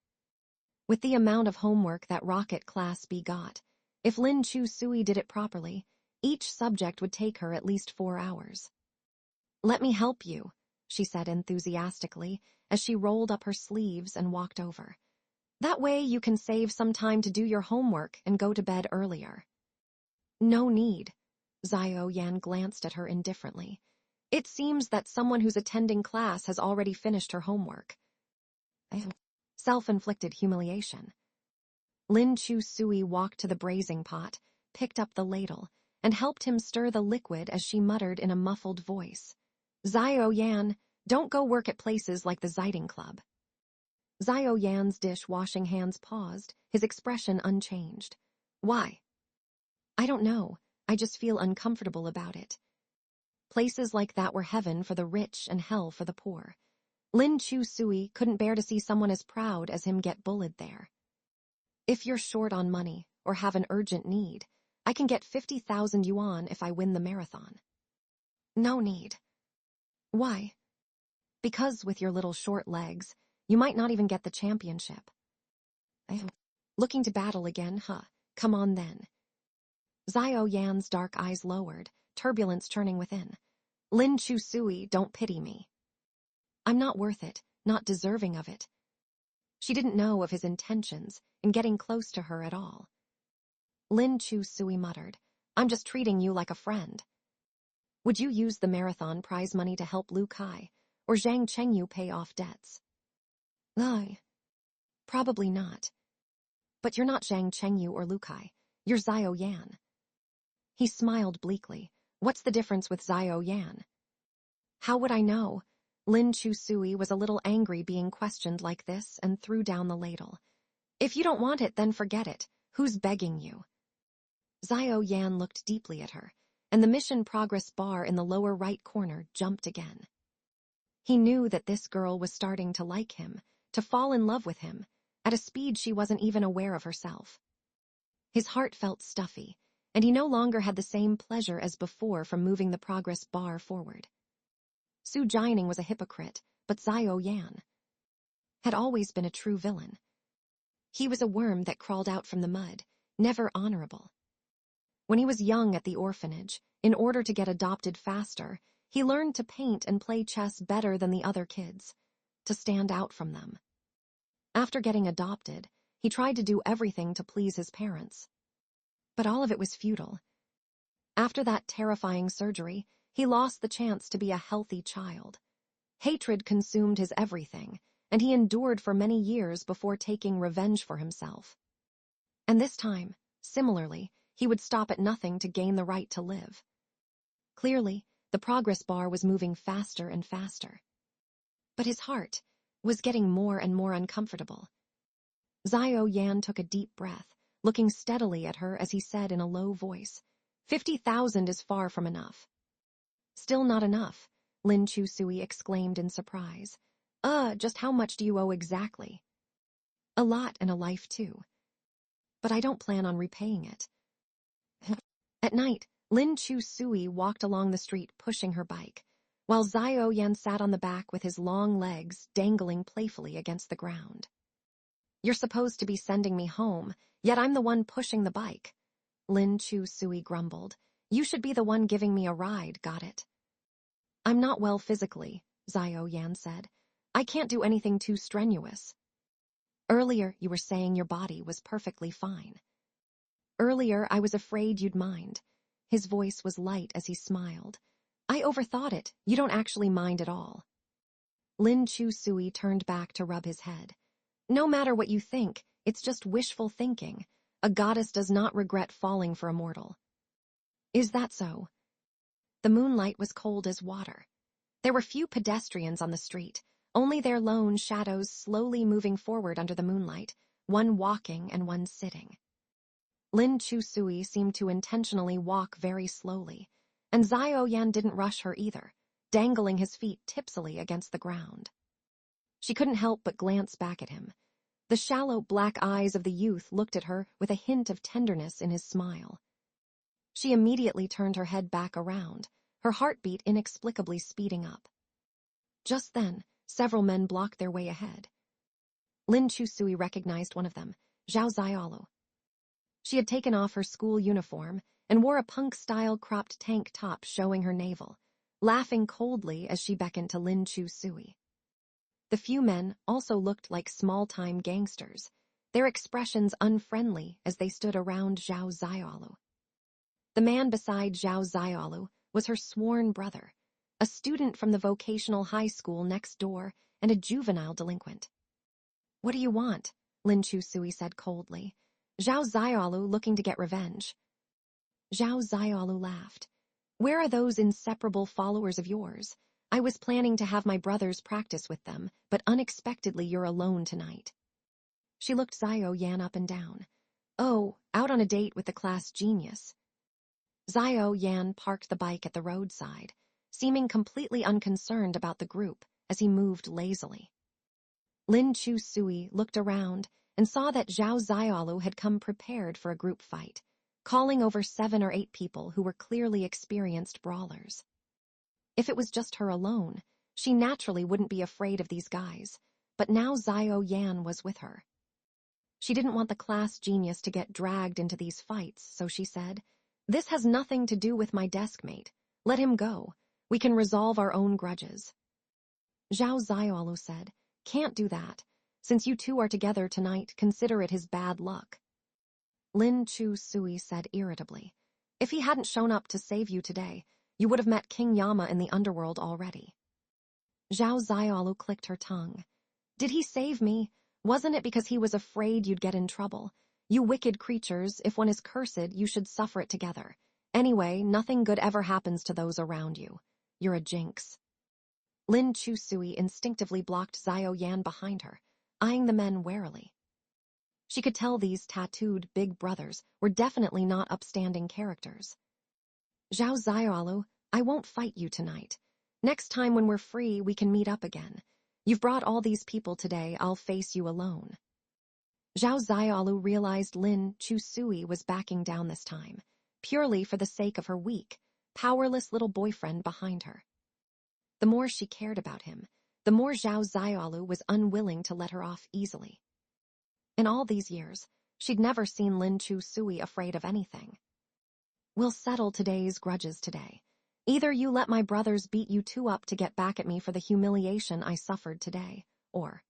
With the amount of homework that Rocket Class B got, if Lin Chu Sui did it properly, each subject would take her at least 4 hours. Let me help you, she said enthusiastically as she rolled up her sleeves and walked over. That way you can save some time to do your homework and go to bed earlier. No need. Xiao Yan glanced at her indifferently. It seems that someone who's attending class has already finished her homework. Self-inflicted humiliation. Lin Chu Sui walked to the braising pot, picked up the ladle, and helped him stir the liquid as she muttered in a muffled voice. Xiao Yan, don't go work at places like the Ziding Club. Xiao Yan's dish-washing hands paused, his expression unchanged. Why? I don't know. I just feel uncomfortable about it. Places like that were heaven for the rich and hell for the poor. Lin Chu Sui couldn't bear to see someone as proud as him get bullied there. If you're short on money or have an urgent need, I can get 50,000 yuan if I win the marathon. No need. Why? Because with your little short legs, you might not even get the championship. Looking to battle again, huh? Come on then. Xiao Yan's dark eyes lowered, turbulence churning within. Lin Chu Sui, don't pity me. I'm not worth it, not deserving of it. She didn't know of his intentions in getting close to her at all. Lin Chu Sui muttered, I'm just treating you like a friend. Would you use the marathon prize money to help Lu Kai, or Zhang Chengyu pay off debts? Probably not. But you're not Zhang Chengyu or Lu Kai, you're Xiao Yan. He smiled bleakly. What's the difference with Xiao Yan? How would I know? Lin Chu Sui was a little angry being questioned like this and threw down the ladle. If you don't want it, then forget it. Who's begging you? Xiao Yan looked deeply at her, and the mission progress bar in the lower right corner jumped again. He knew that this girl was starting to like him, to fall in love with him, at a speed she wasn't even aware of herself. His heart felt stuffy, and he no longer had the same pleasure as before from moving the progress bar forward. Su Jining was a hypocrite, but Xiao Yan had always been a true villain. He was a worm that crawled out from the mud, never honorable. When he was young at the orphanage, in order to get adopted faster, he learned to paint and play chess better than the other kids, to stand out from them. After getting adopted, he tried to do everything to please his parents. But all of it was futile. After that terrifying surgery, he lost the chance to be a healthy child. Hatred consumed his everything, and he endured for many years before taking revenge for himself. And this time, similarly, he would stop at nothing to gain the right to live. Clearly, the progress bar was moving faster and faster. But his heart was getting more and more uncomfortable. Xiao Yan took a deep breath, looking steadily at her as he said in a low voice, 50,000 is far from enough. Still not enough, Lin Chu Sui exclaimed in surprise. Just how much do you owe exactly? A lot and a life too. But I don't plan on repaying it. At night, Lin Chu Sui walked along the street pushing her bike, while Xiao Yan sat on the back with his long legs dangling playfully against the ground. You're supposed to be sending me home, yet I'm the one pushing the bike. Lin Chu Sui grumbled. You should be the one giving me a ride, got it? I'm not well physically, Xiao Yan said. I can't do anything too strenuous. Earlier, you were saying your body was perfectly fine. Earlier, I was afraid you'd mind. His voice was light as he smiled. I overthought it. You don't actually mind at all. Lin Chu Sui turned back to rub his head. No matter what you think, it's just wishful thinking. A goddess does not regret falling for a mortal. Is that so? The moonlight was cold as water. There were few pedestrians on the street, only their lone shadows slowly moving forward under the moonlight, one walking and one sitting. Lin Chu Sui seemed to intentionally walk very slowly, and Xiao Yan didn't rush her either, dangling his feet tipsily against the ground. She couldn't help but glance back at him. The shallow black eyes of the youth looked at her with a hint of tenderness in his smile. She immediately turned her head back around, her heartbeat inexplicably speeding up. Just then, several men blocked their way ahead. Lin Chu Sui recognized one of them, Zhao Xiaolu. She had taken off her school uniform and wore a punk-style cropped tank top showing her navel, laughing coldly as she beckoned to Lin Chu Sui. The few men also looked like small-time gangsters, their expressions unfriendly as they stood around Zhao Xiaolu. The man beside Zhao Xiaolu was her sworn brother, a student from the vocational high school next door and a juvenile delinquent. What do you want? Lin Chu Sui said coldly. Zhao Xiaolu looking to get revenge. Zhao Xiaolu laughed. Where are those inseparable followers of yours? I was planning to have my brothers practice with them, but unexpectedly you're alone tonight. She looked Xiao Yan up and down. Oh, out on a date with the class genius. Xiao Yan parked the bike at the roadside, seeming completely unconcerned about the group as he moved lazily. Lin Chu Sui looked around and saw that Zhao Xiaolu had come prepared for a group fight, calling over 7 or 8 people who were clearly experienced brawlers. If it was just her alone, she naturally wouldn't be afraid of these guys, but now Xiao Yan was with her. She didn't want the class genius to get dragged into these fights, so she said, "This has nothing to do with my desk mate. Let him go. We can resolve our own grudges." Zhao Xiaolu said, "Can't do that. Since you two are together tonight, consider it his bad luck." Lin Chu Sui said irritably, "If he hadn't shown up to save you today, you would have met King Yama in the underworld already." Zhao Xiaolu clicked her tongue. "Did he save me? Wasn't it because he was afraid you'd get in trouble? You wicked creatures, if one is cursed, you should suffer it together. Anyway, nothing good ever happens to those around you. You're a jinx." Lin Chu Sui instinctively blocked Xiao Yan behind her, eyeing the men warily. She could tell these tattooed big brothers were definitely not upstanding characters. "Zhao Xiaolu, I won't fight you tonight. Next time when we're free, we can meet up again. You've brought all these people today, I'll face you alone." Zhao Xiaolu realized Lin Chu Sui was backing down this time, purely for the sake of her weak, powerless little boyfriend behind her. The more she cared about him, the more Zhao Xiaolu was unwilling to let her off easily. In all these years, she'd never seen Lin Chu Sui afraid of anything. "We'll settle today's grudges today. Either you let my brothers beat you two up to get back at me for the humiliation I suffered today, or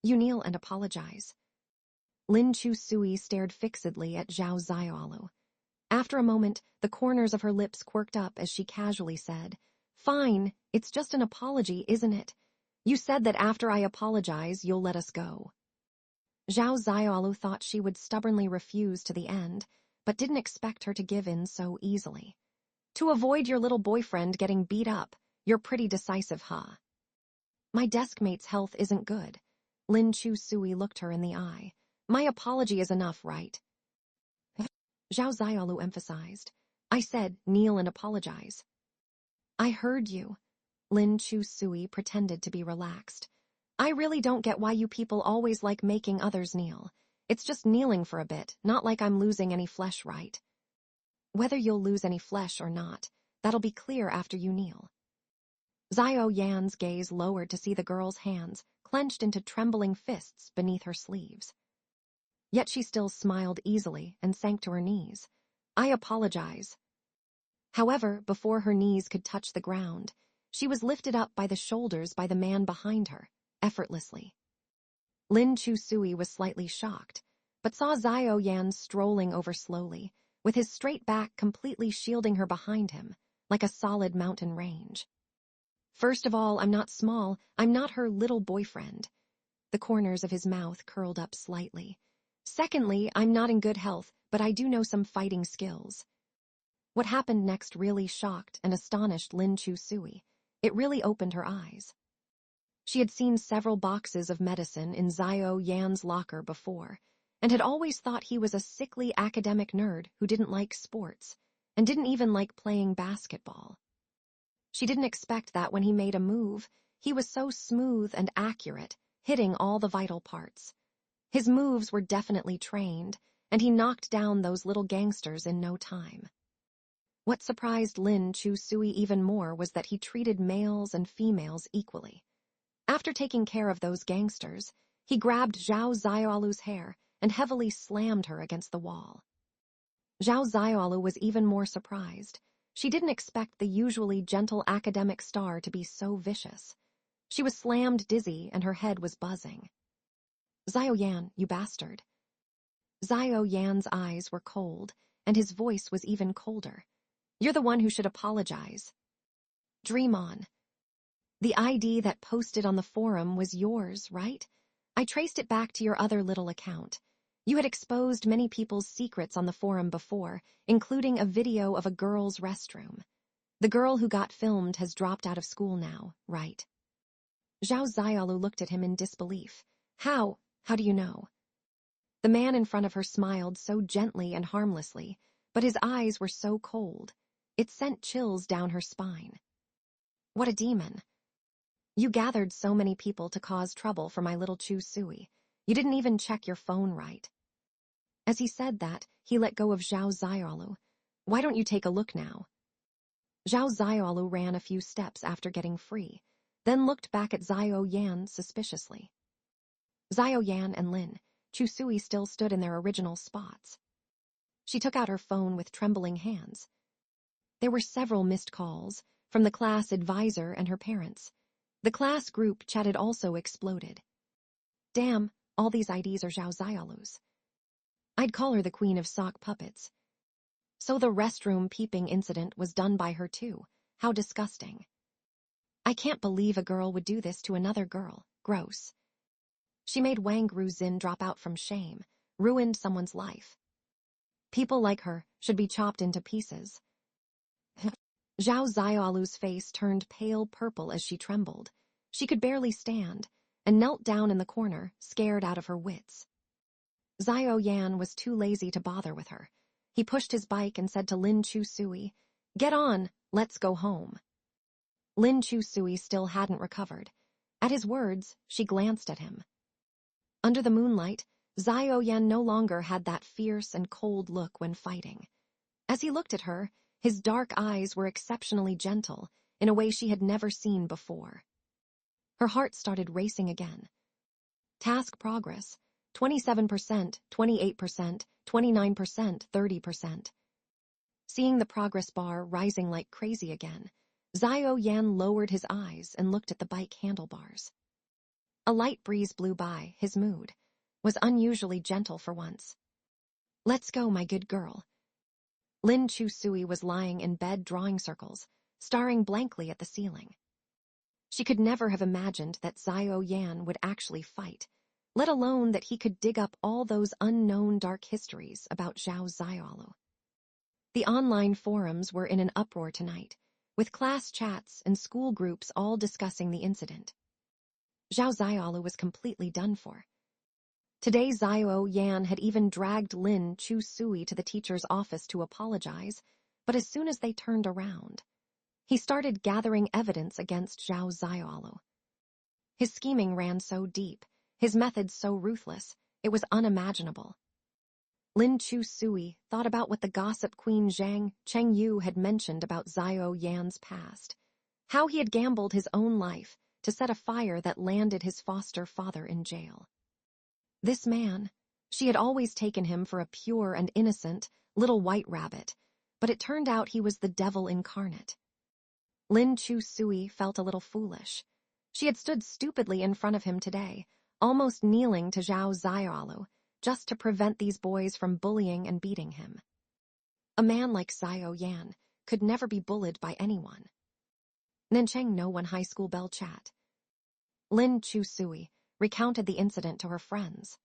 you kneel and apologize." Lin Chu Sui stared fixedly at Zhao Xiaolu. After a moment, the corners of her lips quirked up as she casually said, "Fine, it's just an apology, isn't it? You said that after I apologize, you'll let us go." Zhao Xiaolu thought she would stubbornly refuse to the end, but didn't expect her to give in so easily. "To avoid your little boyfriend getting beat up, you're pretty decisive, huh?" "My desk mate's health isn't good." Lin Chu Sui looked her in the eye. "My apology is enough, right?" Zhao Xiaolu emphasized, "I said, kneel and apologize." "I heard you." Lin Chu Sui pretended to be relaxed. "I really don't get why you people always like making others kneel. It's just kneeling for a bit, not like I'm losing any flesh, right?" "Whether you'll lose any flesh or not, that'll be clear after you kneel." Xiao Yan's gaze lowered to see the girl's hands clenched into trembling fists beneath her sleeves. Yet she still smiled easily and sank to her knees. "I apologize." However, before her knees could touch the ground, she was lifted up by the shoulders by the man behind her, effortlessly. Lin Chu Sui was slightly shocked, but saw Xiao Yan strolling over slowly, with his straight back completely shielding her behind him, like a solid mountain range. "First of all, I'm not small, I'm not her little boyfriend." The corners of his mouth curled up slightly. "Secondly, I'm not in good health, but I do know some fighting skills." What happened next really shocked and astonished Lin Chu Sui. It really opened her eyes. She had seen several boxes of medicine in Xiao Yan's locker before, and had always thought he was a sickly academic nerd who didn't like sports, and didn't even like playing basketball. She didn't expect that when he made a move, he was so smooth and accurate, hitting all the vital parts. His moves were definitely trained, and he knocked down those little gangsters in no time. What surprised Lin Chu Sui even more was that he treated males and females equally. After taking care of those gangsters, he grabbed Zhao Xiaolu's hair and heavily slammed her against the wall. Zhao Xiaolu was even more surprised. She didn't expect the usually gentle academic star to be so vicious. She was slammed dizzy and her head was buzzing. "Xiao Yan, you bastard." Xiao Yan's eyes were cold, and his voice was even colder. "You're the one who should apologize." "Dream on." "The ID that posted on the forum was yours, right? I traced it back to your other little account. You had exposed many people's secrets on the forum before, including a video of a girl's restroom." The girl who got filmed has dropped out of school now, right? Zhao Ziaolu looked at him in disbelief. How? How do you know? The man in front of her smiled so gently and harmlessly, but his eyes were so cold. It sent chills down her spine. What a demon. You gathered so many people to cause trouble for my little Chu Sui. You didn't even check your phone right. As he said that, he let go of Zhao Ziaolu. Why don't you take a look now? Zhao Ziaolu ran a few steps after getting free, then looked back at Zhao Yan suspiciously. Zhao Yan and Lin, Chu Sui still stood in their original spots. She took out her phone with trembling hands. There were several missed calls, from the class advisor and her parents. The class group chat had also exploded. Damn, all these IDs are Zhao Ziaolu's. I'd call her the queen of sock puppets. So the restroom peeping incident was done by her too. How disgusting. I can't believe a girl would do this to another girl. Gross. She made Wang Ruzin drop out from shame, ruined someone's life. People like her should be chopped into pieces. Zhao Ziaolu's face turned pale purple as she trembled. She could barely stand, and knelt down in the corner, scared out of her wits. Zhao Yan was too lazy to bother with her. He pushed his bike and said to Lin Chu Sui, "Get on, let's go home." Lin Chu Sui still hadn't recovered. At his words, she glanced at him. Under the moonlight, Zhao Yan no longer had that fierce and cold look when fighting. As he looked at her, his dark eyes were exceptionally gentle, in a way she had never seen before. Her heart started racing again. Task progress, 27%, 28%, 29%, 30%. Seeing the progress bar rising like crazy again, Zhao Yan lowered his eyes and looked at the bike handlebars. A light breeze blew by. His mood was unusually gentle for once. "Let's go, my good girl." Lin Chu Sui was lying in bed drawing circles, staring blankly at the ceiling. She could never have imagined that Zhao Yan would actually fight, let alone that he could dig up all those unknown dark histories about Zhao Ziaolu. The online forums were in an uproar tonight, with class chats and school groups all discussing the incident. Zhao Ziaolu was completely done for. Today Zhao Yan had even dragged Lin Chu Sui to the teacher's office to apologize, but as soon as they turned around, he started gathering evidence against Zhao Ziaolu. His scheming ran so deep, his methods so ruthless, it was unimaginable. Lin Chu Sui thought about what the gossip queen Zhang Chengyu had mentioned about Zhao Yan's past, how he had gambled his own life to set a fire that landed his foster father in jail. This man, she had always taken him for a pure and innocent little white rabbit, but it turned out he was the devil incarnate. Lin Chu Sui felt a little foolish. She had stood stupidly in front of him today, almost kneeling to Zhao Ziaolu, just to prevent these boys from bullying and beating him. A man like Zhao Yan could never be bullied by anyone. Nancheng No One High School Bell Chat. Lin Chu Sui recounted the incident to her friends.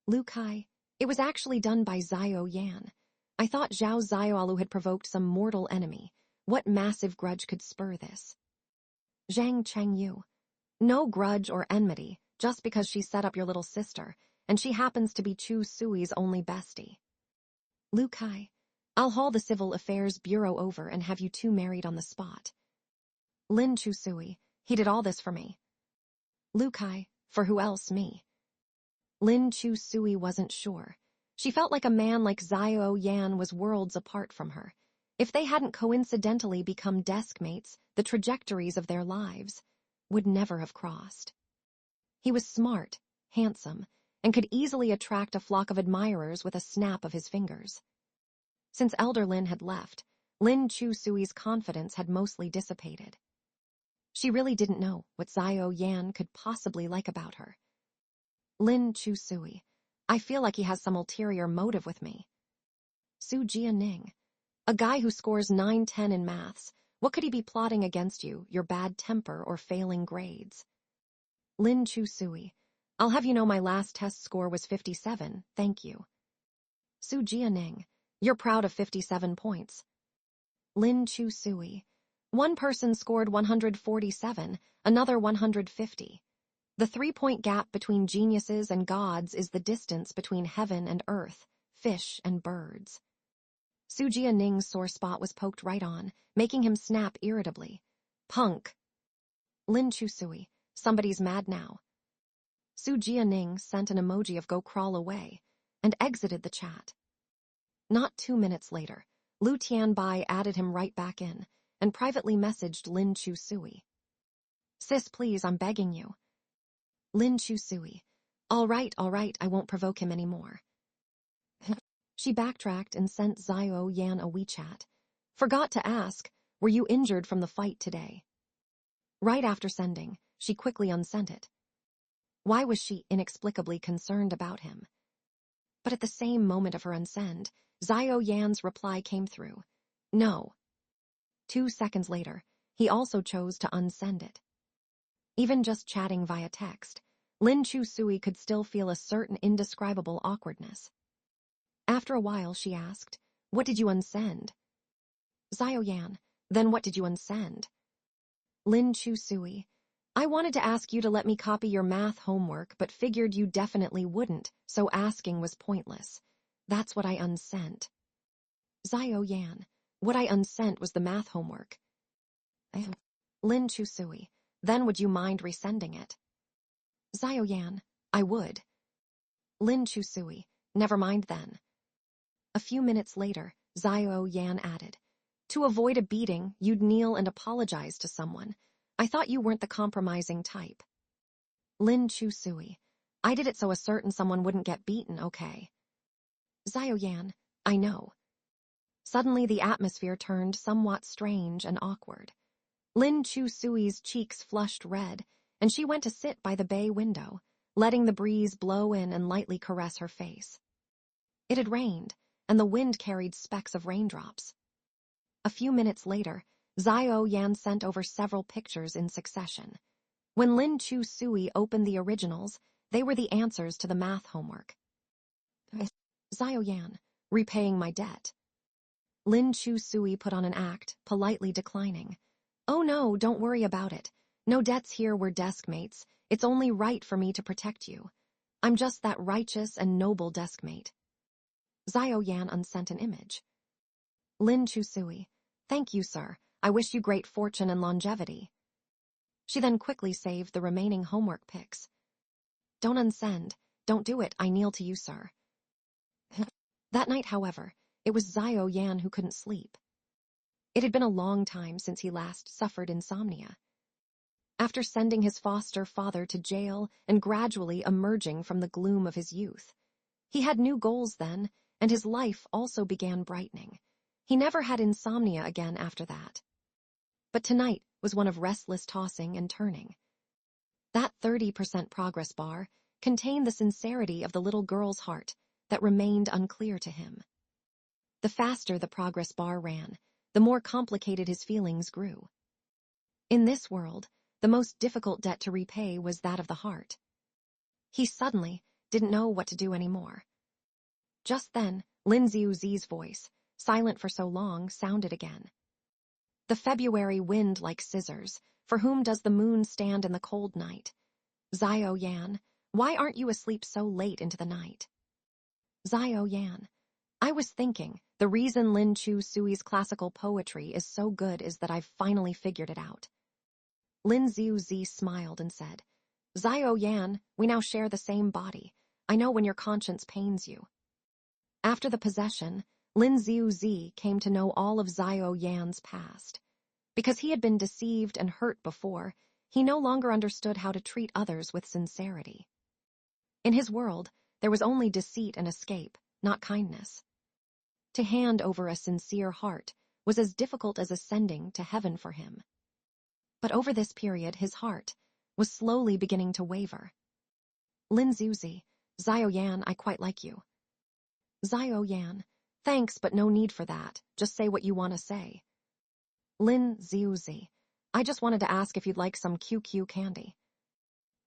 "Lu Kai, it was actually done by Zhao Yan. I thought Zhao Ziaolu had provoked some mortal enemy. What massive grudge could spur this?" Zhang Chengyu. "No grudge or enmity, just because she set up your little sister, and she happens to be Chu Sui's only bestie." Lu Kai. "I'll haul the Civil Affairs Bureau over and have you two married on the spot." Lin Chu Sui. "He did all this for me." Lu Kai. "For who else, me?" Lin Chu Sui wasn't sure. She felt like a man like Zhao Yan was worlds apart from her. If they hadn't coincidentally become desk mates, the trajectories of their lives would never have crossed. He was smart, handsome, and could easily attract a flock of admirers with a snap of his fingers. Since Elder Lin had left, Lin Chu Sui's confidence had mostly dissipated. She really didn't know what Zhao Yan could possibly like about her. Lin Chu Sui. "I feel like he has some ulterior motive with me." Su Jianing. "A guy who scores 9-10 in maths, what could he be plotting against you, your bad temper or failing grades?" Lin Chu Sui. "I'll have you know my last test score was 57, thank you." Su Jianing. "You're proud of 57 points." Lin Chu Sui. One person scored 147, another 150. The 3-point gap between geniuses and gods is the distance between heaven and earth, fish and birds. Su Jianing's sore spot was poked right on, making him snap irritably. Punk! Lin Chu Sui. Somebody's mad now. Su Jianing sent an emoji of go crawl away and exited the chat. Not 2 minutes later, Lu Tianbai added him right back in and privately messaged Lin Chu Sui. Sis, please, I'm begging you. Lin Chu Sui. All right, I won't provoke him anymore. She backtracked and sent Xiao Yan a WeChat. Forgot to ask, were you injured from the fight today? Right after sending, she quickly unsent it. Why was she inexplicably concerned about him? But at the same moment of her unsend, Xiao Yan's reply came through. No. 2 seconds later, he also chose to unsend it. Even just chatting via text, Lin Chu Sui could still feel a certain indescribable awkwardness. After a while, she asked, what did you unsend? Xiao Yan, then what did you unsend? Lin Chu Sui, I wanted to ask you to let me copy your math homework, but figured you definitely wouldn't, so asking was pointless. That's what I unsent. Xiao Yan, what I unsent was the math homework. Lin Chu Sui, then would you mind resending it? Xiao Yan, I would. Lin Chu Sui, never mind then. A few minutes later, Xiao Yan added, to avoid a beating, you'd kneel and apologize to someone. I thought you weren't the compromising type. Lin Chu Sui, I did it so a certain someone wouldn't get beaten, okay? Xiao Yan, I know. Suddenly the atmosphere turned somewhat strange and awkward. Lin Chu Sui's cheeks flushed red, and she went to sit by the bay window, letting the breeze blow in and lightly caress her face. It had rained, and the wind carried specks of raindrops. A few minutes later, Xiao Yan sent over several pictures in succession. When Lin Chu Sui opened the originals, they were the answers to the math homework. Xiao Yan, repaying my debt. Lin Chu Sui put on an act, politely declining. Oh no, don't worry about it. No debts here, we're desk mates. It's only right for me to protect you. I'm just that righteous and noble desk mate. Xiao Yan unsent an image. Lin Chu Sui, thank you, sir. I wish you great fortune and longevity. She then quickly saved the remaining homework pics. Don't unsend. Don't do it. I kneel to you, sir. That night, however, it was Xiao Yan who couldn't sleep. It had been a long time since he last suffered insomnia. After sending his foster father to jail and gradually emerging from the gloom of his youth, he had new goals then, and his life also began brightening. He never had insomnia again after that. But tonight was one of restless tossing and turning. That 30% progress bar contained the sincerity of the little girl's heart that remained unclear to him. The faster the progress bar ran, the more complicated his feelings grew. In this world, the most difficult debt to repay was that of the heart. He suddenly didn't know what to do anymore. Just then, Lin Ziuzi's voice, silent for so long, sounded again. The February wind like scissors, for whom does the moon stand in the cold night? Xiao Yan, why aren't you asleep so late into the night? Xiao Yan, I was thinking, the reason Lin Chu Sui's classical poetry is so good is that I've finally figured it out. Lin Ziuzi smiled and said, Xiao Yan, we now share the same body. I know when your conscience pains you. After the possession, Lin Ziuzi came to know all of Xiao Yan's past. Because he had been deceived and hurt before, he no longer understood how to treat others with sincerity. In his world, there was only deceit and escape, not kindness. To hand over a sincere heart was as difficult as ascending to heaven for him. But over this period, his heart was slowly beginning to waver. Lin Ziuzi, Xiao Yan, I quite like you. Xiao Yan, thanks, but no need for that. Just say what you want to say. Lin Ziuzi, I just wanted to ask if you'd like some QQ candy.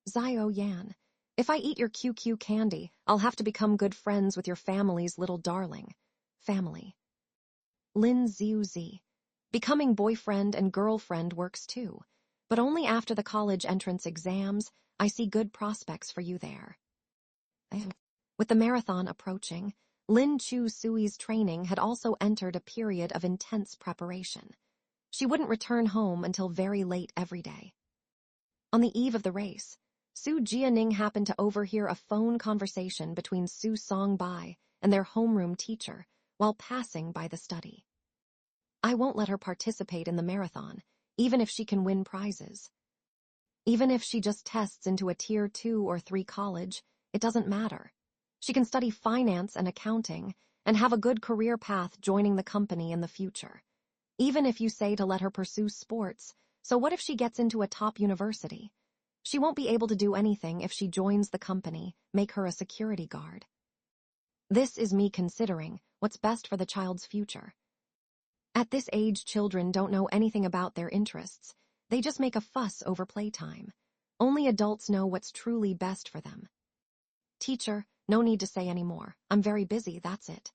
Xiao Yan, if I eat your QQ candy, I'll have to become good friends with your family's little darling. Family. Lin Ziuzi, Becoming boyfriend and girlfriend works too, but only after the college entrance exams. I see good prospects for you there. With the marathon approaching, Lin Chu Sui's training had also entered a period of intense preparation. She wouldn't return home until very late every day. On the eve of the race, Su Jianing happened to overhear a phone conversation between Su Songbai and their homeroom teacher while passing by the study. I won't let her participate in the marathon, even if she can win prizes. Even if she just tests into a tier 2 or 3 college, it doesn't matter. She can study finance and accounting and have a good career path joining the company in the future. Even if you say to let her pursue sports, so what if she gets into a top university? She won't be able to do anything if she joins the company, make her a security guard. This is me considering what's best for the child's future. At this age, children don't know anything about their interests. They just make a fuss over playtime. Only adults know what's truly best for them. Teacher, no need to say any more. I'm very busy, that's it.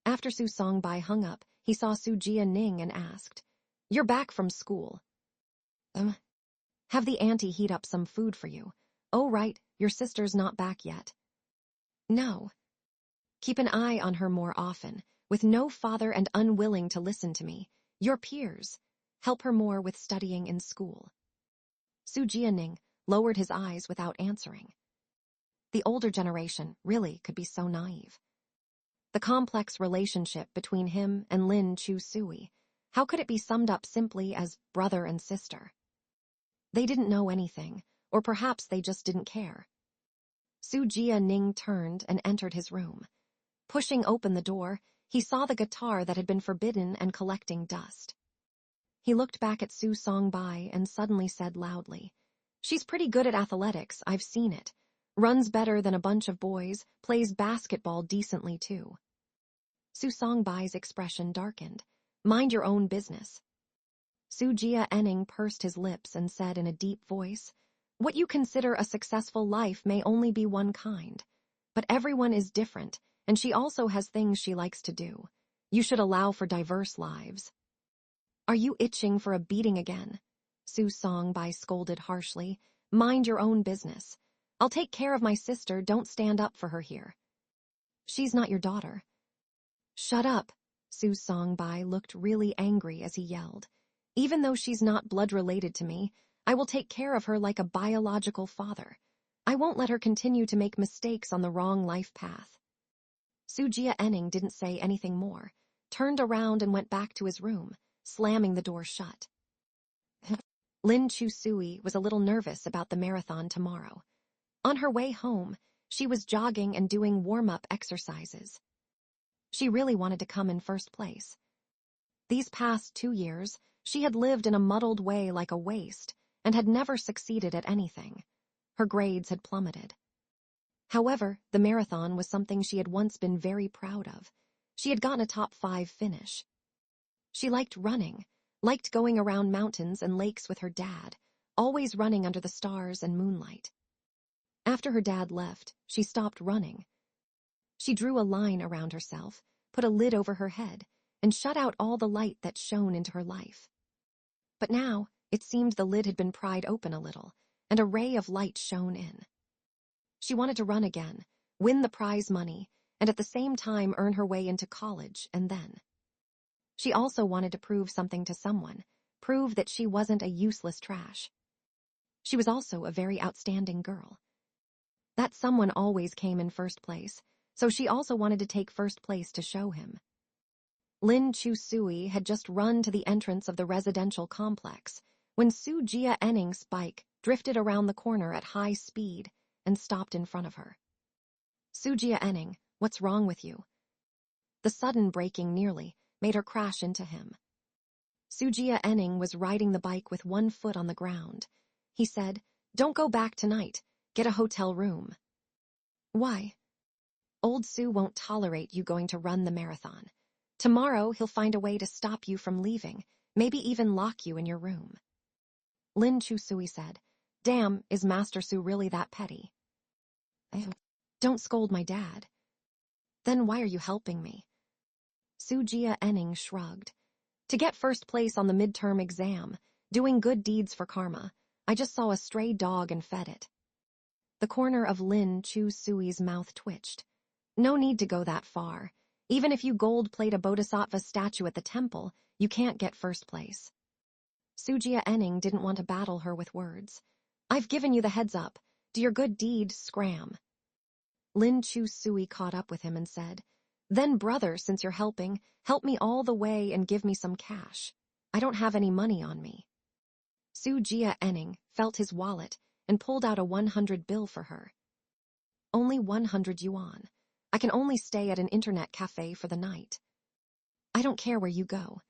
After Su Songbai hung up, he saw Su Jianing and asked, "You're back from school." Have the auntie heat up some food for you. Oh right, your sister's not back yet. No. Keep an eye on her more often. With no father and unwilling to listen to me, your peers. Help her more with studying in school. Su Jianing lowered his eyes without answering. The older generation really could be so naive. The complex relationship between him and Lin Chu Sui, how could it be summed up simply as brother and sister? They didn't know anything, or perhaps they just didn't care. Su Jianing turned and entered his room. Pushing open the door, he saw the guitar that had been forbidden and collecting dust. He looked back at Su Songbai and suddenly said loudly, "She's pretty good at athletics, I've seen it. Runs better than a bunch of boys, plays basketball decently too." Su Songbai's expression darkened. "Mind your own business." Su Jianing pursed his lips and said in a deep voice, "What you consider a successful life may only be one kind. But everyone is different, and she also has things she likes to do. You should allow for diverse lives." "Are you itching for a beating again?" Su Songbai scolded harshly. "Mind your own business. I'll take care of my sister, don't stand up for her here." "She's not your daughter." "Shut up." Su Songbai looked really angry as he yelled. "Even though she's not blood-related to me, I will take care of her like a biological father. I won't let her continue to make mistakes on the wrong life path." Su Jianing didn't say anything more, turned around and went back to his room, slamming the door shut. Lin Chu Sui was a little nervous about the marathon tomorrow. On her way home, she was jogging and doing warm-up exercises. She really wanted to come in first place. These past 2 years, she had lived in a muddled way like a waste and had never succeeded at anything. Her grades had plummeted. However, the marathon was something she had once been very proud of. She had gotten a top 5 finish. She liked running, liked going around mountains and lakes with her dad, always running under the stars and moonlight. After her dad left, she stopped running. She drew a line around herself, put a lid over her head, and shut out all the light that shone into her life. But now, it seemed the lid had been pried open a little, and a ray of light shone in. She wanted to run again, win the prize money, and at the same time earn her way into college, and then. She also wanted to prove something to someone, prove that she wasn't a useless trash. She was also a very outstanding girl. That someone always came in first place, so she also wanted to take first place to show him. Lin Chu Sui had just run to the entrance of the residential complex when Su Jianing's bike drifted around the corner at high speed and stopped in front of her. "Su Jianing, what's wrong with you?" The sudden braking nearly made her crash into him. Su Jianing was riding the bike with one foot on the ground. He said, "Don't go back tonight. Get a hotel room." "Why?" "Old Su won't tolerate you going to run the marathon. Tomorrow he'll find a way to stop you from leaving, maybe even lock you in your room." Lin Chu Sui said, "Damn, is Master Su really that petty?" "Don't scold my dad." "Then why are you helping me?" Su Jianing shrugged. To get first place on the midterm exam, doing good deeds for karma. I just saw a stray dog and fed it. The corner of Lin Chu Sui's mouth twitched. No need to go that far. Even if you gold-plate a bodhisattva statue at the temple, you can't get first place. Sujia Enning didn't want to battle her with words. I've given you the heads up. Do your good deed, scram. Lin Chu Sui caught up with him and said, Then brother, since you're helping, help me all the way and give me some cash. I don't have any money on me. Sujia Enning felt his wallet and pulled out a 100 bill for her. Only 100 yuan. I can only stay at an internet cafe for the night. I don't care where you go.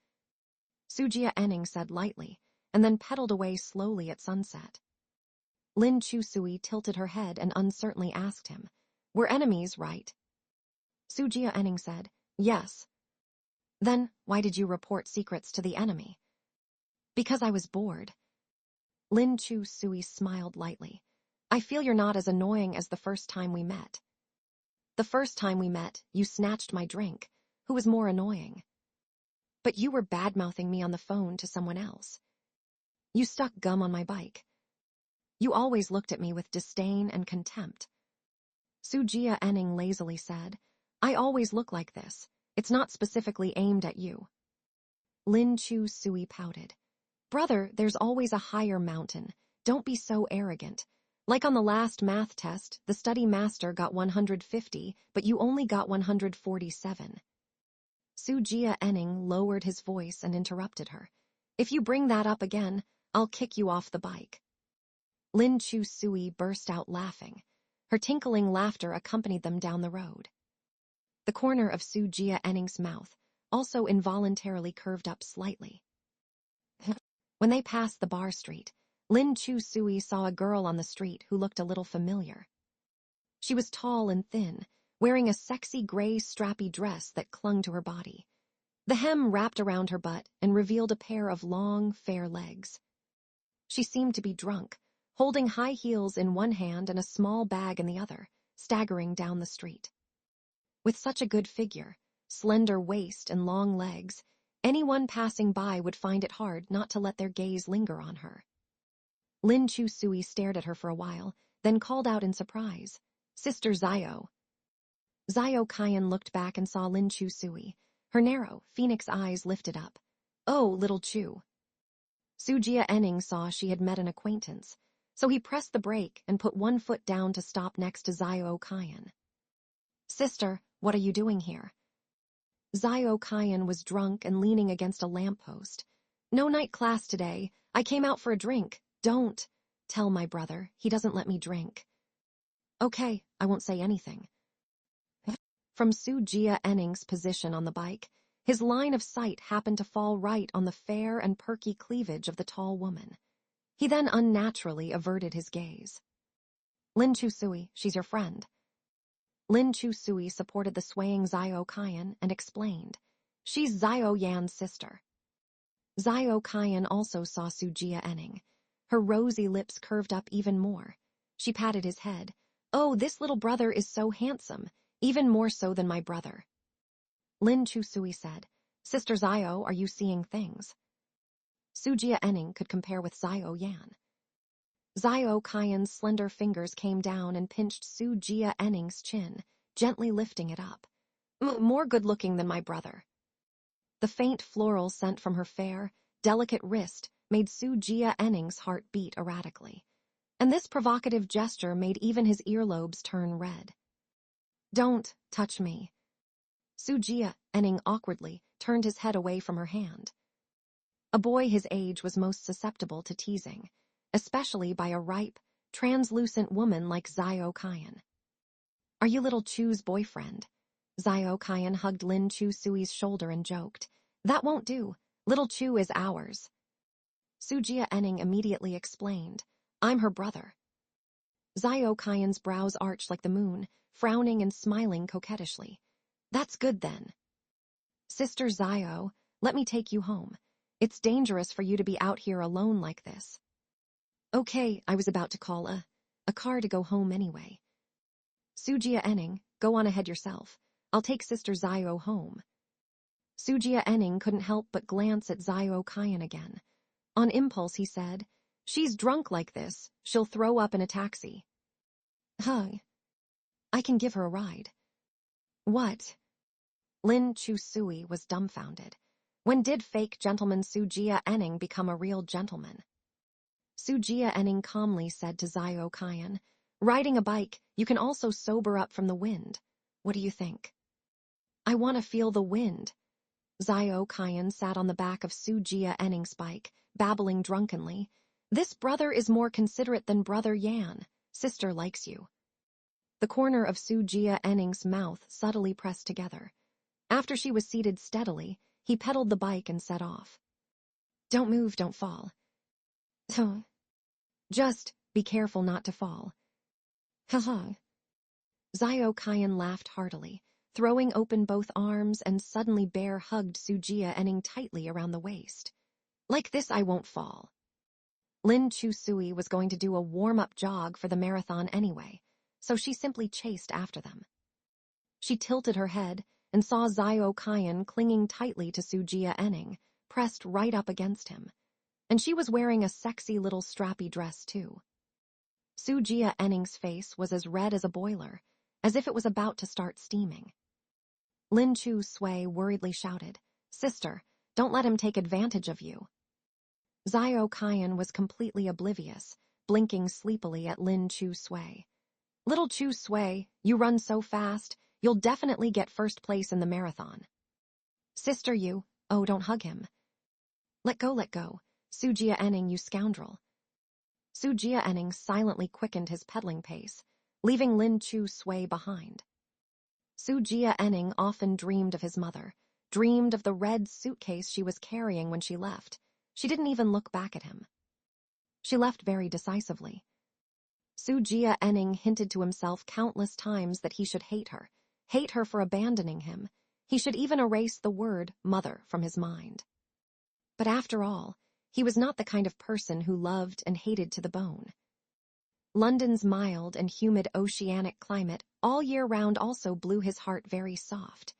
Sujia Enning said lightly, and then pedaled away slowly at sunset. Lin Chu Sui tilted her head and uncertainly asked him, We're enemies, right? Sujia Enning said, Yes. Then, why did you report secrets to the enemy? Because I was bored. Lin Chu Sui smiled lightly. I feel you're not as annoying as the first time we met. The first time we met, you snatched my drink. Who was more annoying? But you were bad-mouthing me on the phone to someone else. You stuck gum on my bike. You always looked at me with disdain and contempt. Sujia Enning lazily said, I always look like this. It's not specifically aimed at you. Lin Chu Sui pouted. Brother, there's always a higher mountain. Don't be so arrogant. Like on the last math test, the study master got 150, but you only got 147. Sujia Enning lowered his voice and interrupted her. If you bring that up again, I'll kick you off the bike. Lin Chu Sui burst out laughing. Her tinkling laughter accompanied them down the road. The corner of Sujia Enning's mouth also involuntarily curved up slightly. When they passed the bar street, Lin Chu Sui saw a girl on the street who looked a little familiar. She was tall and thin, wearing a sexy gray strappy dress that clung to her body. The hem wrapped around her butt and revealed a pair of long, fair legs. She seemed to be drunk, holding high heels in one hand and a small bag in the other, staggering down the street. With such a good figure, slender waist and long legs, anyone passing by would find it hard not to let their gaze linger on her. Lin Chu Sui stared at her for a while, then called out in surprise, Sister Zio. Zio Kaiyan looked back and saw Lin Chu Sui. Her narrow, phoenix eyes lifted up. Oh, little Chu. Sujia Enning saw she had met an acquaintance, so he pressed the brake and put one foot down to stop next to Zio Kaiyan. Sister, what are you doing here? Zio Kaiyan was drunk and leaning against a lamppost. No night class today. I came out for a drink. Don't tell my brother. He doesn't let me drink. Okay, I won't say anything. From Sujia Enning's position on the bike, his line of sight happened to fall right on the fair and perky cleavage of the tall woman. He then unnaturally averted his gaze. Lin Chu Sui, she's your friend. Lin Chu Sui supported the swaying Zio Kaiyan and explained, She's Zio Yan's sister. Zio Kaiyan also saw Sujia Enning. Her rosy lips curved up even more. She patted his head. Oh, this little brother is so handsome, even more so than my brother. Lin Chu Sui said, Sister Zio, are you seeing things? Sujia Enning could compare with Zio Yan. Zio Kaiyan's slender fingers came down and pinched Sujia Enning's chin, gently lifting it up. More good-looking than my brother. The faint floral scent from her fair, delicate wrist made Sujia Enning's heart beat erratically, and this provocative gesture made even his earlobes turn red. Don't touch me. Sujia Enning awkwardly turned his head away from her hand. A boy his age was most susceptible to teasing, especially by a ripe, translucent woman like Zio Kaiyan. Are you little Chu's boyfriend? Zio Kaiyan hugged Lin Chu Sui's shoulder and joked, That won't do. Little Chu is ours. Sujia Enning immediately explained, I'm her brother. Zio Kaiyan's brows arched like the moon, frowning and smiling coquettishly. That's good then. Sister Zio, let me take you home. It's dangerous for you to be out here alone like this. Okay, I was about to call a car to go home anyway. Sujia Enning, go on ahead yourself. I'll take Sister Zio home. Sujia Enning couldn't help but glance at Zio Kyan again. On impulse, he said, "She's drunk like this. She'll throw up in a taxi." "Huh. I can give her a ride." "What?" Lin Chu-sui was dumbfounded. When did fake gentleman Sujia Enning become a real gentleman? Sujia Enning calmly said to Zio Kyan, "Riding a bike, you can also sober up from the wind. What do you think?" "I want to feel the wind." Zio Kyan sat on the back of Sujia Enning's bike, babbling drunkenly. "This brother is more considerate than brother Yan. Sister likes you." The corner of Sujia Enning's mouth subtly pressed together. After she was seated steadily, he pedaled the bike and set off. "Don't move, don't fall." "Just be careful not to fall." "Haha." Zio Kyan laughed heartily, throwing open both arms, and suddenly bear hugged Sujia Enning tightly around the waist. "Like this I won't fall." Lin Chu-sui was going to do a warm-up jog for the marathon anyway, so she simply chased after them. She tilted her head and saw Zio Kyan clinging tightly to Sujia Enning, pressed right up against him. And she was wearing a sexy little strappy dress, too. Sujia Enning's face was as red as a boiler, as if it was about to start steaming. Lin Chu-sui worriedly shouted, "Sister, don't let him take advantage of you." Zio Kyan was completely oblivious, blinking sleepily at Lin Chu-sui. "Little Chu-sui, you run so fast, you'll definitely get first place in the marathon." "Sister, you, oh, don't hug him." Let go, Sujia Enning, you scoundrel." Sujia Enning silently quickened his pedaling pace, leaving Lin Chu-sui behind. Sujia Enning often dreamed of his mother, dreamed of the red suitcase she was carrying when she left. She didn't even look back at him. She left very decisively. Sujia Enning hinted to himself countless times that he should hate her for abandoning him. He should even erase the word mother from his mind. But after all, he was not the kind of person who loved and hated to the bone. London's mild and humid oceanic climate all year round also blew his heart very soft.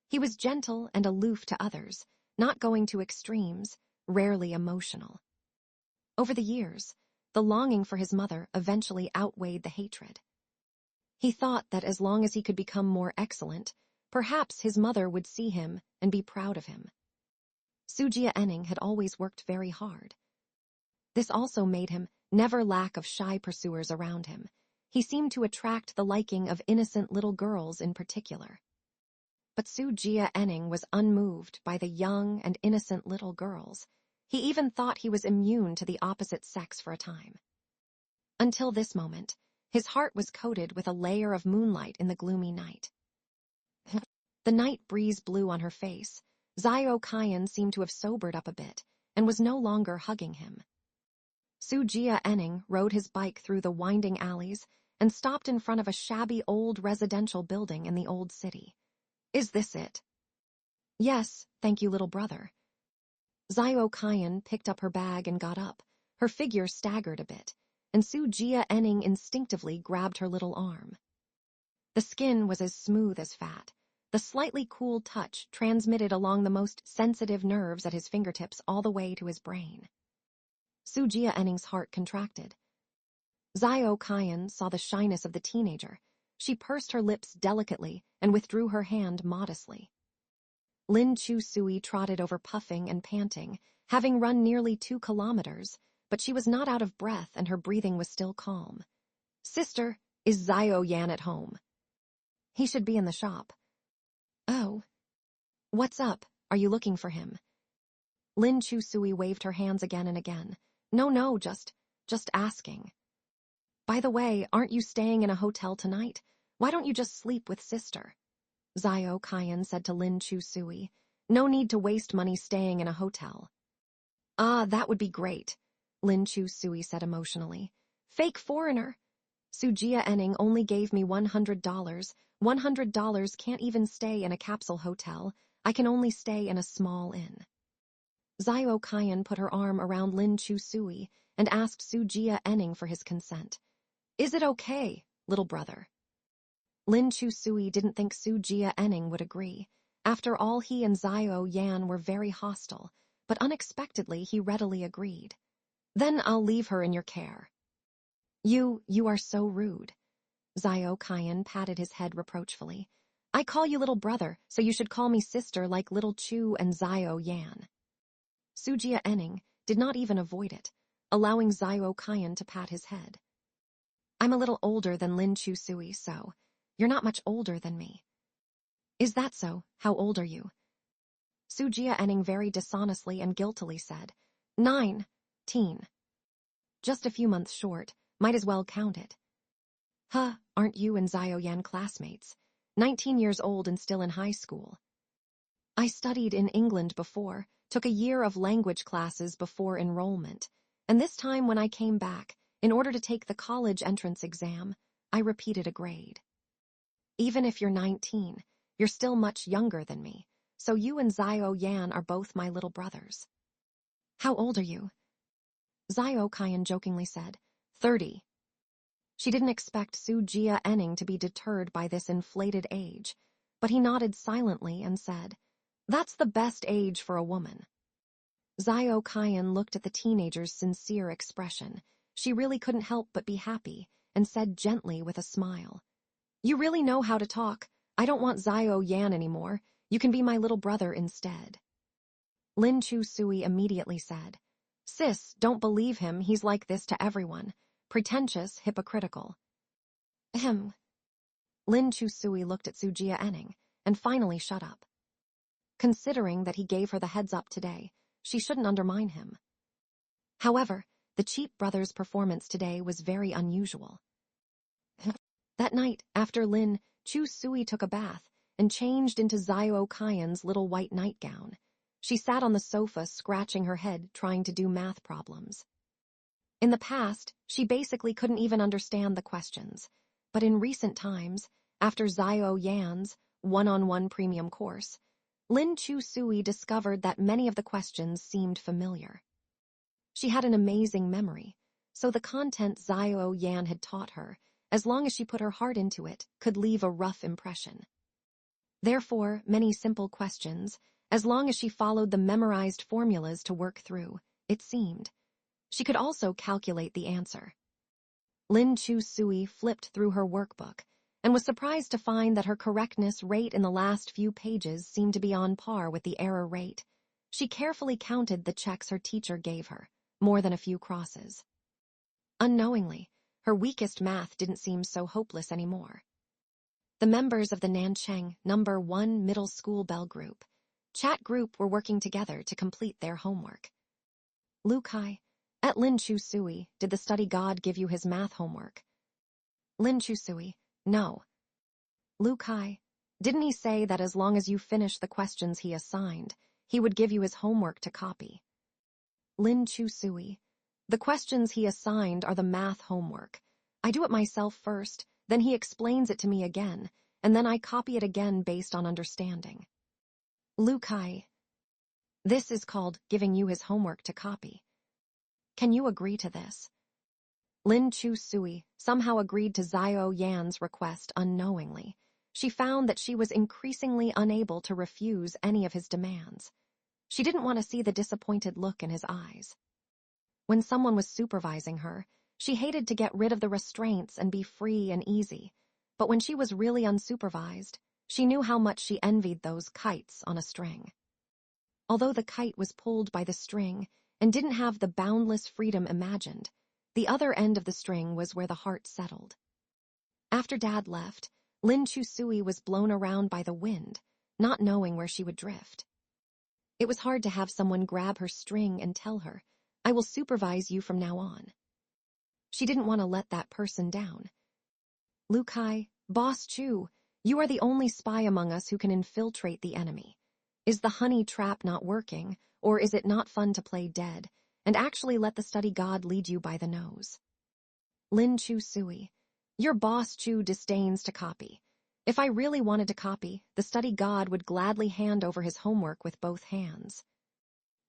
He was gentle and aloof to others, not going to extremes, rarely emotional. Over the years, the longing for his mother eventually outweighed the hatred. He thought that as long as he could become more excellent, perhaps his mother would see him and be proud of him. Sujia Enning had always worked very hard. This also made him never lack of shy pursuers around him. He seemed to attract the liking of innocent little girls in particular. But Sujia Enning was unmoved by the young and innocent little girls. He even thought he was immune to the opposite sex for a time. Until this moment, his heart was coated with a layer of moonlight in the gloomy night. The night breeze blew on her face. Zio Kyan seemed to have sobered up a bit and was no longer hugging him. Sujia Enning rode his bike through the winding alleys and stopped in front of a shabby old residential building in the old city. "Is this it?" "Yes, thank you, little brother." Zio Kyan picked up her bag and got up. Her figure staggered a bit, and Sujia Enning instinctively grabbed her little arm. The skin was as smooth as fat. The slightly cool touch transmitted along the most sensitive nerves at his fingertips all the way to his brain. Sujia Enning's heart contracted. Zio Kyan saw the shyness of the teenager. She pursed her lips delicately and withdrew her hand modestly. Lin Chu-sui trotted over puffing and panting, having run nearly 2 kilometers, but she was not out of breath and her breathing was still calm. "Sister, is Zio Yan at home?" "He should be in the shop." "Oh. What's up? Are you looking for him?" Lin Chu-sui waved her hands again and again. No, just asking." "By the way, aren't you staying in a hotel tonight? Why don't you just sleep with sister?" Zio Kyan said to Lin Chu-sui. "No need to waste money staying in a hotel." "Ah, that would be great," Lin Chu-sui said emotionally. "Fake foreigner." "Sujia Enning only gave me $100. $100 can't even stay in a capsule hotel. I can only stay in a small inn." Zio Kyan put her arm around Lin Chu-sui and asked Sujia Enning for his consent. "Is it okay, little brother?" Lin Chu-sui didn't think Sujia Enning would agree. After all, he and Zio Yan were very hostile, but unexpectedly he readily agreed. Then I'll leave her in your care. You are so rude. Zio Qian patted his head reproachfully. I call you little brother, so you should call me sister like little Chu and Zio Yan. Sujia Enning did not even avoid it, allowing Zio Qian to pat his head. I'm a little older than Lin Chu Sui, so you're not much older than me. Is that so? How old are you? Sujia Enning very dishonestly and guiltily said, 19. Just a few months short, might as well count it. Huh, aren't you and Zio Yan classmates? 19 years old and still in high school. I studied in England before, took a year of language classes before enrollment, and this time when I came back, in order to take the college entrance exam, I repeated a grade. Even if you're 19, you're still much younger than me, so you and Zio Yan are both my little brothers. How old are you? Zio Qian jokingly said, 30. She didn't expect Sujia Enning to be deterred by this inflated age, but he nodded silently and said, That's the best age for a woman. Zio Qian looked at the teenager's sincere expression. She really couldn't help but be happy, and said gently with a smile, You really know how to talk. I don't want Zio Yan anymore. You can be my little brother instead. Lin Chu Sui immediately said, Sis, don't believe him. He's like this to everyone. Pretentious, hypocritical. Ahem. Lin Chu Sui looked at Sujia Enning, and finally shut up. Considering that he gave her the heads up today, she shouldn't undermine him. However, the Cheap Brothers' performance today was very unusual. That night, after Lin Chu Sui took a bath and changed into Zio Qian's little white nightgown, she sat on the sofa scratching her head trying to do math problems. In the past, she basically couldn't even understand the questions, but in recent times, after Zio Yan's one-on-one premium course, Lin Chu Sui discovered that many of the questions seemed familiar. She had an amazing memory, so the content Zio Yan had taught her, as long as she put her heart into it, could leave a rough impression. Therefore, many simple questions, as long as she followed the memorized formulas to work through, it seemed. She could also calculate the answer. Lin Chu Sui flipped through her workbook and was surprised to find that her correctness rate in the last few pages seemed to be on par with the error rate. She carefully counted the checks her teacher gave her, more than a few crosses. Unknowingly, her weakest math didn't seem so hopeless anymore. The members of the Nanchang No. 1 Middle School Bell Group, chat group were working together to complete their homework. Lu Kai, at Lin Chu Sui, did the study god give you his math homework? Lin Chu Sui, no. Lu Kai, didn't he say that as long as you finish the questions he assigned, he would give you his homework to copy? Lin Chu Sui, the questions he assigned are the math homework. I do it myself first, then he explains it to me again, and then I copy it again based on understanding. Lu Kai, this is called giving you his homework to copy. Can you agree to this? Lin Chu Sui somehow agreed to Zio Yan's request unknowingly. She found that she was increasingly unable to refuse any of his demands. She didn't want to see the disappointed look in his eyes. When someone was supervising her, she hated to get rid of the restraints and be free and easy, but when she was really unsupervised, she knew how much she envied those kites on a string. Although the kite was pulled by the string and didn't have the boundless freedom imagined, the other end of the string was where the heart settled. After Dad left, Lin Chu Sui was blown around by the wind, not knowing where she would drift. It was hard to have someone grab her string and tell her, I will supervise you from now on. She didn't want to let that person down. Lu Kai, Boss Chu, you are the only spy among us who can infiltrate the enemy. Is the honey trap not working, or is it not fun to play dead, and actually let the study god lead you by the nose? Lin Chu Sui, your boss Chu disdains to copy. If I really wanted to copy, the study god would gladly hand over his homework with both hands.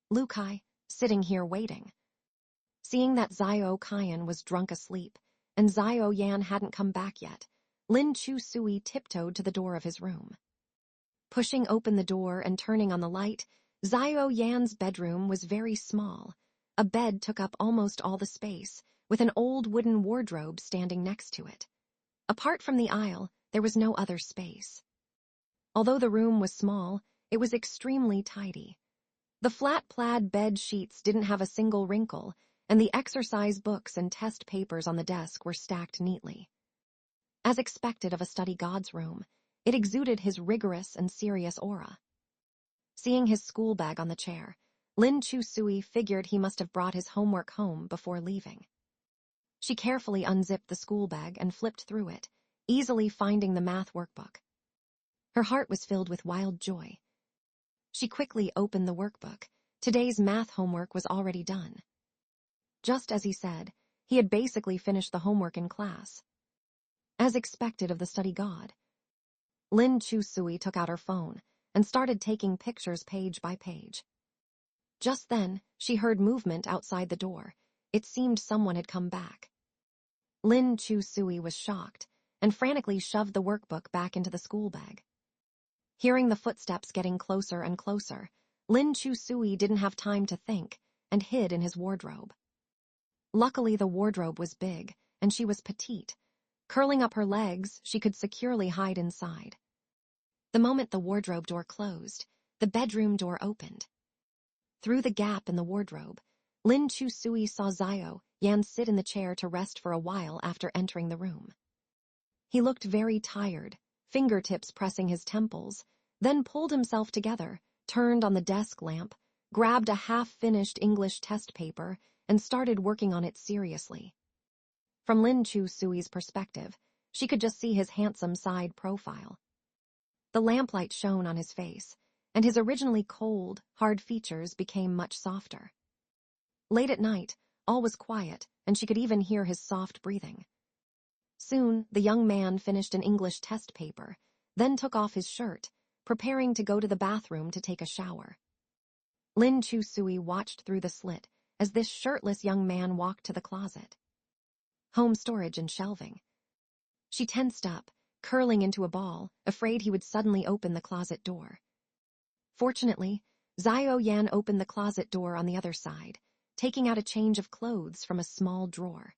Lu Kai, sitting here waiting. Seeing that Zio Qian was drunk asleep, and Zio Yan hadn't come back yet, Lin Chu Sui tiptoed to the door of his room. Pushing open the door and turning on the light, Xiao Yan's bedroom was very small. A bed took up almost all the space, with an old wooden wardrobe standing next to it. Apart from the aisle, there was no other space. Although the room was small, it was extremely tidy. The flat plaid bed sheets didn't have a single wrinkle, and the exercise books and test papers on the desk were stacked neatly. As expected of a study god's room, it exuded his rigorous and serious aura. Seeing his school bag on the chair, Lin Chusui figured he must have brought his homework home before leaving. She carefully unzipped the school bag and flipped through it, easily finding the math workbook. Her heart was filled with wild joy. She quickly opened the workbook. Today's math homework was already done. Just as he said, he had basically finished the homework in class. As expected of the study god, Lin Chusui took out her phone and started taking pictures page by page. Just then, she heard movement outside the door. It seemed someone had come back. Lin Chusui was shocked and frantically shoved the workbook back into the school bag. Hearing the footsteps getting closer and closer, Lin Chusui didn't have time to think and hid in his wardrobe. Luckily, the wardrobe was big, and she was petite. Curling up her legs, she could securely hide inside. The moment the wardrobe door closed, the bedroom door opened. Through the gap in the wardrobe, Lin Chusui saw Xiao Yan sit in the chair to rest for a while after entering the room. He looked very tired, fingertips pressing his temples, then pulled himself together, turned on the desk lamp, grabbed a half-finished English test paper, and started working on it seriously. From Lin Chusui's perspective, she could just see his handsome side profile. The lamplight shone on his face, and his originally cold, hard features became much softer. Late at night, all was quiet, and she could even hear his soft breathing. Soon, the young man finished an English test paper, then took off his shirt, preparing to go to the bathroom to take a shower. Lin Chusui watched through the slit as this shirtless young man walked to the closet. Home storage and shelving. She tensed up, curling into a ball, afraid he would suddenly open the closet door. Fortunately, Xiao Yan opened the closet door on the other side, taking out a change of clothes from a small drawer.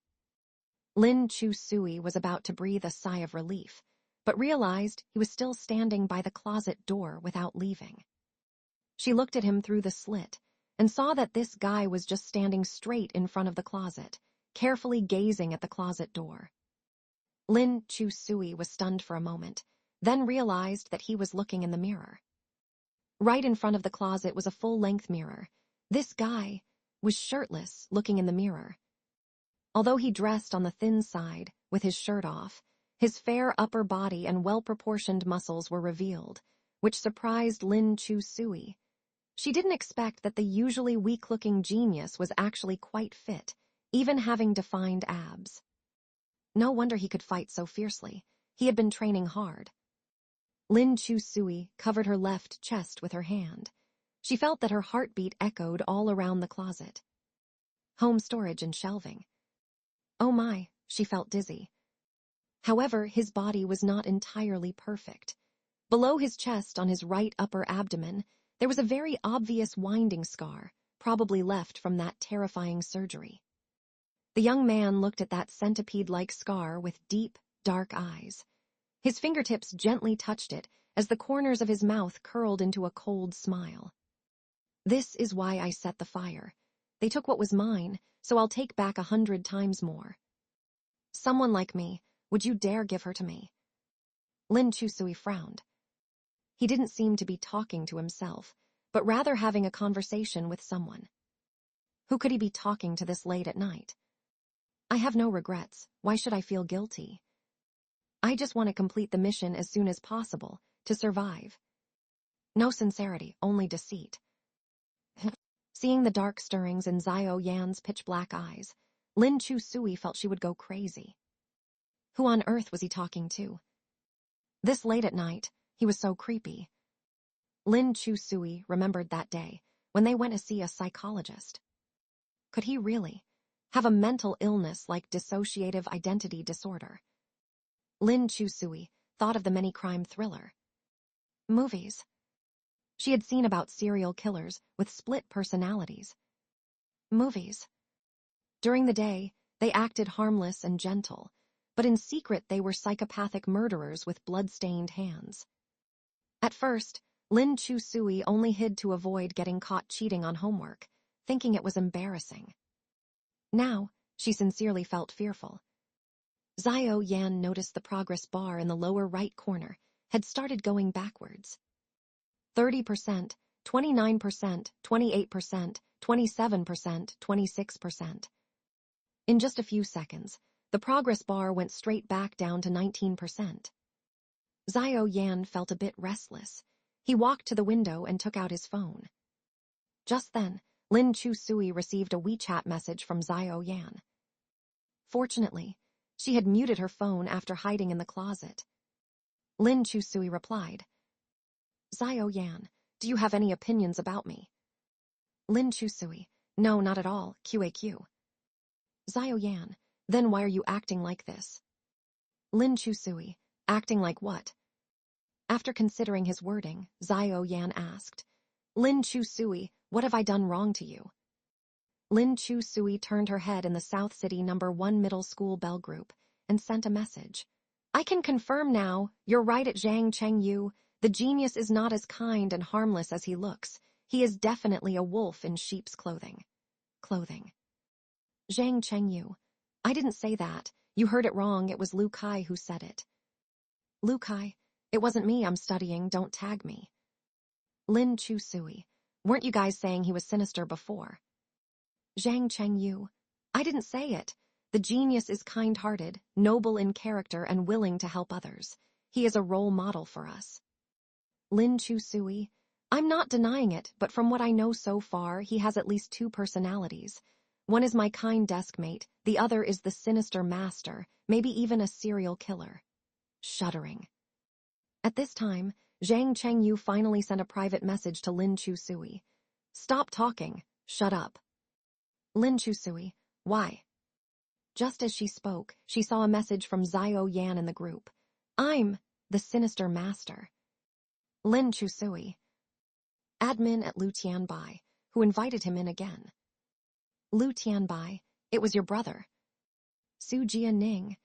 Lin Chusui was about to breathe a sigh of relief, but realized he was still standing by the closet door without leaving. She looked at him through the slit and saw that this guy was just standing straight in front of the closet, carefully gazing at the closet door. Lin Chusui was stunned for a moment, then realized that he was looking in the mirror. Right in front of the closet was a full-length mirror. This guy was shirtless, looking in the mirror. Although he dressed on the thin side, with his shirt off, his fair upper body and well-proportioned muscles were revealed, which surprised Lin Chusui. She didn't expect that the usually weak-looking genius was actually quite fit, even having defined abs. No wonder he could fight so fiercely. He had been training hard. Lin Chusui covered her left chest with her hand. She felt that her heartbeat echoed all around the closet. Home storage and shelving. Oh my, she felt dizzy. However, his body was not entirely perfect. Below his chest on his right upper abdomen, there was a very obvious winding scar, probably left from that terrifying surgery. The young man looked at that centipede-like scar with deep, dark eyes. His fingertips gently touched it as the corners of his mouth curled into a cold smile. This is why I set the fire. They took what was mine, so I'll take back 100 times more. Someone like me, would you dare give her to me? Lin Chusui frowned. He didn't seem to be talking to himself, but rather having a conversation with someone. Who could he be talking to this late at night? I have no regrets. Why should I feel guilty? I just want to complete the mission as soon as possible, to survive. No sincerity, only deceit. Seeing the dark stirrings in Xiao Yan's pitch-black eyes, Lin Chusui felt she would go crazy. Who on earth was he talking to? This late at night, he was so creepy. Lin Chusui remembered that day, when they went to see a psychologist. Could he really have a mental illness like dissociative identity disorder? Lin Chusui thought of the many-crime thriller. Movies. She had seen about serial killers with split personalities. Movies. During the day, they acted harmless and gentle, but in secret they were psychopathic murderers with blood-stained hands. At first, Lin Chu-sui only hid to avoid getting caught cheating on homework, thinking it was embarrassing. Now, she sincerely felt fearful. Xiao Yan noticed the progress bar in the lower right corner had started going backwards. 30%, 29%, 28%, 27%, 26%. In just a few seconds, the progress bar went straight back down to 19%. Xiao Yan felt a bit restless. He walked to the window and took out his phone. Just then, Lin Chu-sui received a WeChat message from Xiao Yan. Fortunately, she had muted her phone after hiding in the closet. Lin Chu-sui replied, Xiao Yan, do you have any opinions about me? Lin Chu-sui, no, not at all, QAQ. Xiao Yan, then why are you acting like this? Lin Chu-sui, acting like what? After considering his wording, Xiao Yan asked, Lin Chu-sui, what have I done wrong to you? Lin Chu-sui turned her head in the South City No. 1 middle school bell group and sent a message. I can confirm now, you're right at Zhang Chengyu. The genius is not as kind and harmless as he looks. He is definitely a wolf in sheep's clothing. Zhang Chengyu. I didn't say that. You heard it wrong. It was Lu Kai who said it. Lu Kai, it wasn't me. I'm studying. Don't tag me. Lin Chu-sui. Weren't you guys saying he was sinister before? Zhang Chengyu. I didn't say it. The genius is kind-hearted, noble in character, and willing to help others. He is a role model for us. Lin Chu-sui. I'm not denying it, but from what I know so far, he has at least 2 personalities. One is my kind desk mate, the other is the sinister master, maybe even a serial killer. Shuddering. At this time, Zhang Chengyu finally sent a private message to Lin Chu-sui. Stop talking. Shut up. Lin Chu-sui. Why? Just as she spoke, she saw a message from Xiao Yan in the group. I'm the sinister master. Lin Chu-sui. Admin at Lu Tianbai, who invited him in again. Lu Tianbai, it was your brother. Su Jianing.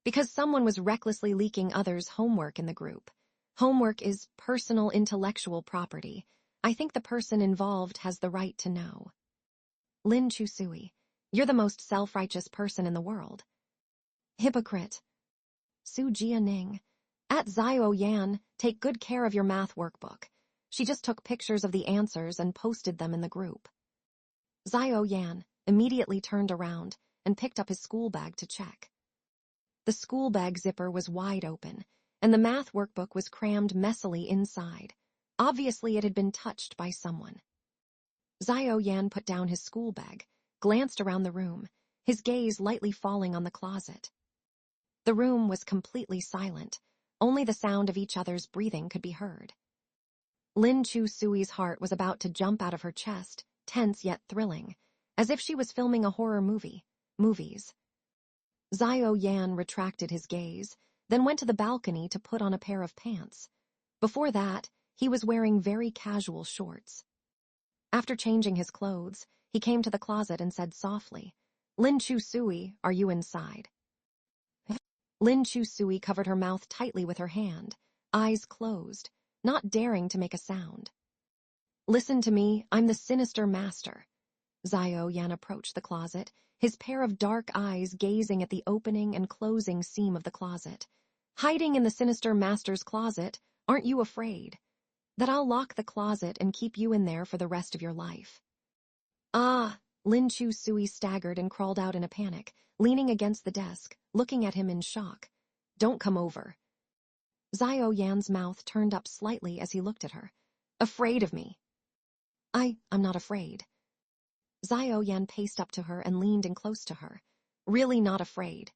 Because someone was recklessly leaking others' homework in the group. Homework is personal intellectual property. I think the person involved has the right to know. Lin Chu-sui. You're the most self-righteous person in the world. Hypocrite. Su Jianing. At Xiao Yan, take good care of your math workbook. She just took pictures of the answers and posted them in the group. Xiao Yan immediately turned around and picked up his school bag to check. The school bag zipper was wide open, and the math workbook was crammed messily inside. Obviously, it had been touched by someone. Xiao Yan put down his school bag, glanced around the room, his gaze lightly falling on the closet. The room was completely silent. Only the sound of each other's breathing could be heard. Lin Chu-sui's heart was about to jump out of her chest, tense yet thrilling, as if she was filming a horror movie. Movies. Xiao Yan retracted his gaze, then went to the balcony to put on a pair of pants. Before that, he was wearing very casual shorts. After changing his clothes, he came to the closet and said softly, Lin Chu-sui, are you inside? Lin Chu-sui covered her mouth tightly with her hand, eyes closed, not daring to make a sound. Listen to me, I'm the sinister master. Xiao Yan approached the closet, his pair of dark eyes gazing at the opening and closing seam of the closet. Hiding in the sinister master's closet, aren't you afraid? That I'll lock the closet and keep you in there for the rest of your life. Ah, Lin Chu-sui staggered and crawled out in a panic, leaning against the desk, looking at him in shock. Don't come over. Xiao Yan's mouth turned up slightly as he looked at her. Afraid of me? I'm not afraid. Xiao Yan paced up to her and leaned in close to her. Really not afraid.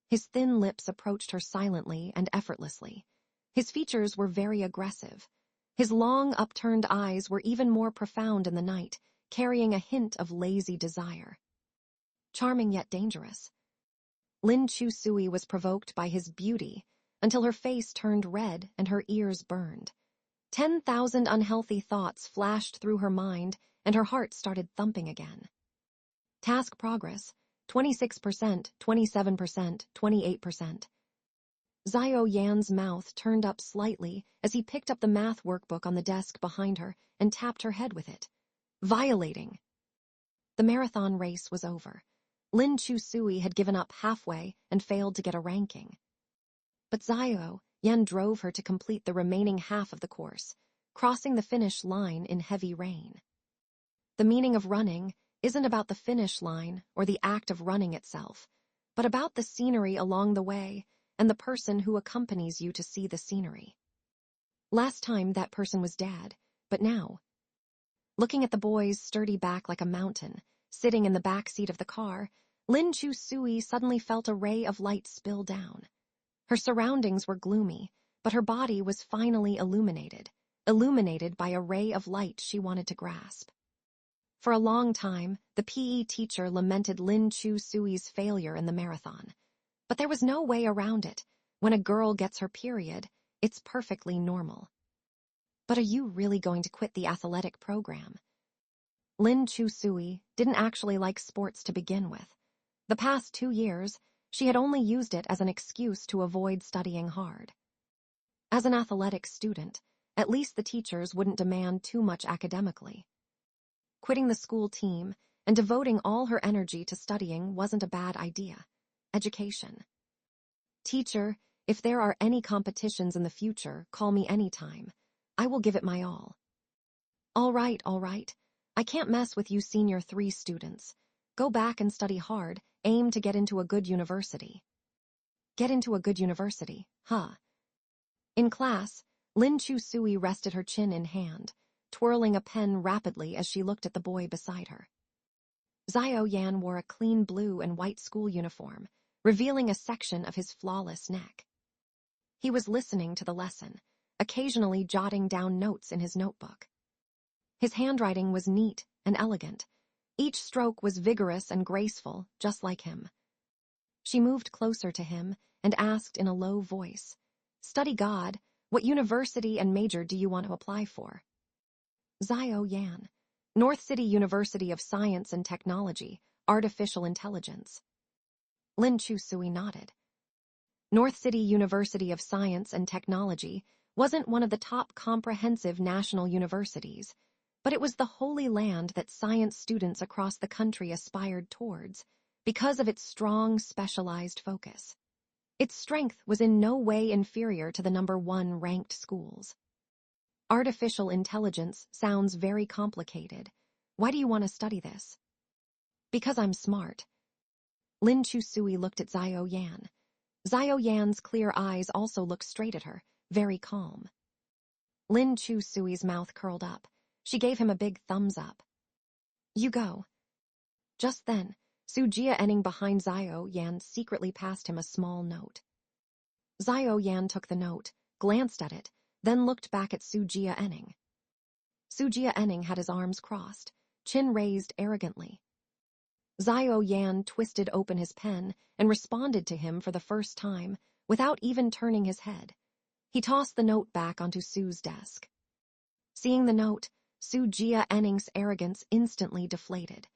His thin lips approached her silently and effortlessly. His features were very aggressive. His long, upturned eyes were even more profound in the night, carrying a hint of lazy desire. Charming yet dangerous. Lin Chu-sui was provoked by his beauty until her face turned red and her ears burned. 10,000 unhealthy thoughts flashed through her mind, and her heart started thumping again. Task progress, 26%, 27%, 28%. Xiao Yan's mouth turned up slightly as he picked up the math workbook on the desk behind her and tapped her head with it. Violating. The marathon race was over. Lin Chusui had given up halfway and failed to get a ranking. But Xiao Yan drove her to complete the remaining half of the course, crossing the finish line in heavy rain. The meaning of running isn't about the finish line or the act of running itself, but about the scenery along the way and the person who accompanies you to see the scenery. Last time that person was dead, but now, looking at the boy's sturdy back like a mountain, sitting in the back seat of the car, Lin Chusui suddenly felt a ray of light spill down. Her surroundings were gloomy, but her body was finally illuminated by a ray of light she wanted to grasp. For a long time, the PE teacher lamented Lin Chusui's failure in the marathon. But there was no way around it. When a girl gets her period, it's perfectly normal. But are you really going to quit the athletic program? Lin Chusui didn't actually like sports to begin with. The past 2 years, she had only used it as an excuse to avoid studying hard. As an athletic student, at least the teachers wouldn't demand too much academically. Quitting the school team and devoting all her energy to studying wasn't a bad idea. Education. Teacher, if there are any competitions in the future, call me anytime. I will give it my all. All right. I can't mess with you senior 3 students. Go back and study hard, aim to get into a good university. Get into a good university, huh? In class, Lin Chusui rested her chin in hand, twirling a pen rapidly as she looked at the boy beside her. Xiao Yan wore a clean blue and white school uniform, revealing a section of his flawless neck. He was listening to the lesson, occasionally jotting down notes in his notebook. His handwriting was neat and elegant. Each stroke was vigorous and graceful, just like him. She moved closer to him and asked in a low voice, "Study God, what university and major do you want to apply for?" Xiao Yan, North City University of Science and Technology, Artificial Intelligence. Lin Chusui nodded. North City University of Science and Technology wasn't one of the top comprehensive national universities, but it was the holy land that science students across the country aspired towards because of its strong, specialized focus. Its strength was in no way inferior to the #1 ranked schools. Artificial intelligence sounds very complicated. Why do you want to study this? Because I'm smart. Lin Chusui looked at Xiao Yan. Xiao Yan's clear eyes also looked straight at her, very calm. Lin Chusui's mouth curled up. She gave him a big thumbs up. You go. Just then, Su Jia behind Xiao Yan secretly passed him a small note. Xiao Yan took the note, glanced at it, then looked back at Su Jia. Su Jia had his arms crossed, chin raised arrogantly. Xiao Yan twisted open his pen and responded to him for the first time, without even turning his head. He tossed the note back onto Su's desk. Seeing the note, Su Jia's arrogance instantly deflated.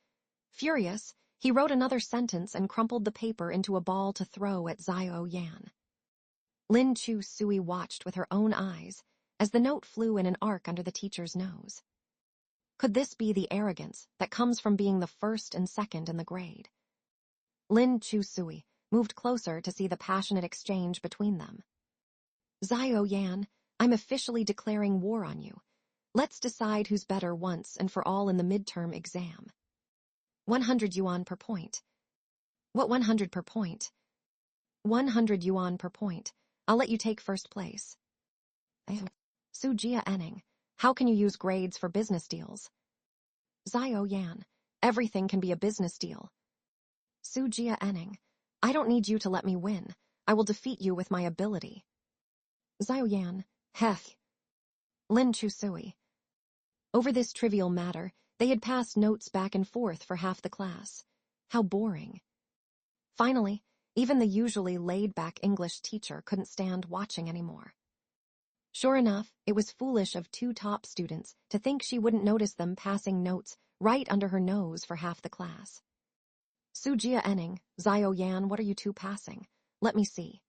Furious, he wrote another sentence and crumpled the paper into a ball to throw at Xiao Yan. Lin Chusui watched with her own eyes as the note flew in an arc under the teacher's nose. Could this be the arrogance that comes from being the first and second in the grade? Lin Chusui moved closer to see the passionate exchange between them. Xiao Yan, I'm officially declaring war on you. Let's decide who's better once and for all in the midterm exam. 100 yuan per point. What 100 per point? 100 yuan per point. I'll let you take first place. Su Jia, how can you use grades for business deals? Xiao Yan, everything can be a business deal. Su Jia, I don't need you to let me win. I will defeat you with my ability. Xiao Yan, hech. Lin Chusui. Over this trivial matter, they had passed notes back and forth for half the class. How boring. Finally, even the usually laid-back English teacher couldn't stand watching anymore. Sure enough, it was foolish of two top students to think she wouldn't notice them passing notes right under her nose for half the class. Sujia Enning, Zio Yan, what are you two passing? Let me see.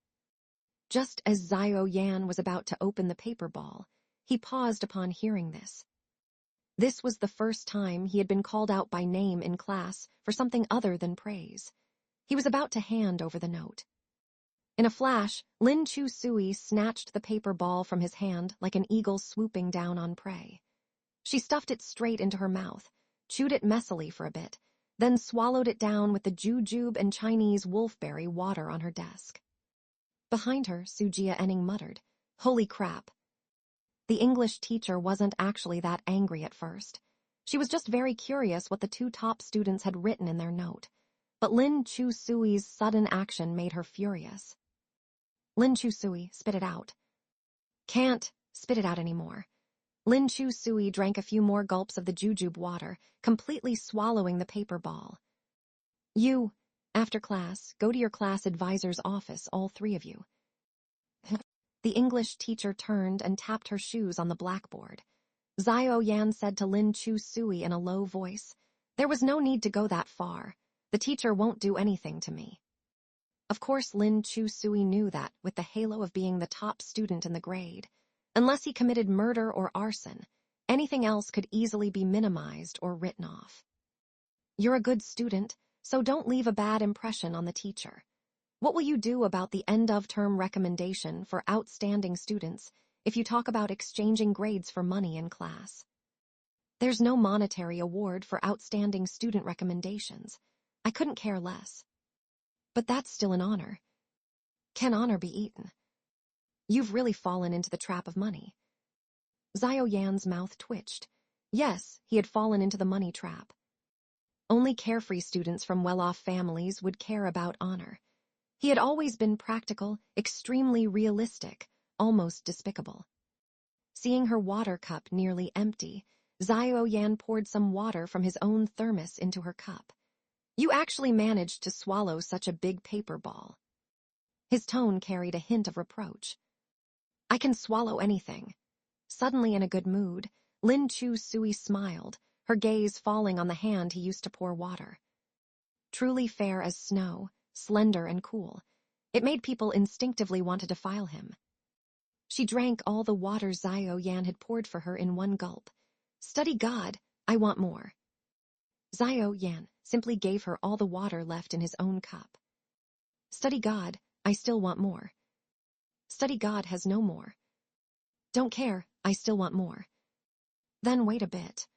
Just as Zio Yan was about to open the paper ball, he paused upon hearing this. This was the first time he had been called out by name in class for something other than praise. He was about to hand over the note. In a flash, Lin Chu Sui snatched the paper ball from his hand like an eagle swooping down on prey. She stuffed it straight into her mouth, chewed it messily for a bit, then swallowed it down with the jujube and Chinese wolfberry water on her desk. Behind her, Sujia Enning muttered, "Holy crap." The English teacher wasn't actually that angry at first. She was just very curious what the two top students had written in their note. But Lin Chu Sui's sudden action made her furious. Lin Chu Sui, spit it out. Can't spit it out anymore. Lin Chu Sui drank a few more gulps of the jujube water, completely swallowing the paper ball. You, after class, go to your class advisor's office, all three of you. The English teacher turned and tapped her shoes on the blackboard. Zio Yan said to Lin Chu Sui in a low voice, "There was no need to go that far. The teacher won't do anything to me." Of course, Lin Chu Sui knew that, with the halo of being the top student in the grade. Unless he committed murder or arson, anything else could easily be minimized or written off. You're a good student, so don't leave a bad impression on the teacher. What will you do about the end-of-term recommendation for outstanding students if you talk about exchanging grades for money in class? There's no monetary award for outstanding student recommendations. I couldn't care less. But that's still an honor. Can honor be eaten? You've really fallen into the trap of money. Zio Yan's mouth twitched. Yes, he had fallen into the money trap. Only carefree students from well-off families would care about honor. He had always been practical, extremely realistic, almost despicable. Seeing her water cup nearly empty, Zio Yan poured some water from his own thermos into her cup. You actually managed to swallow such a big paper ball. His tone carried a hint of reproach. I can swallow anything. Suddenly in a good mood, Lin Chu Sui smiled, her gaze falling on the hand he used to pour water. Truly fair as snow, slender and cool, it made people instinctively want to defile him. She drank all the water Zio Yan had poured for her in one gulp. Study God, I want more. Zio Yan simply gave her all the water left in his own cup. Study God, I still want more. Study God has no more. Don't care, I still want more. Then wait a bit.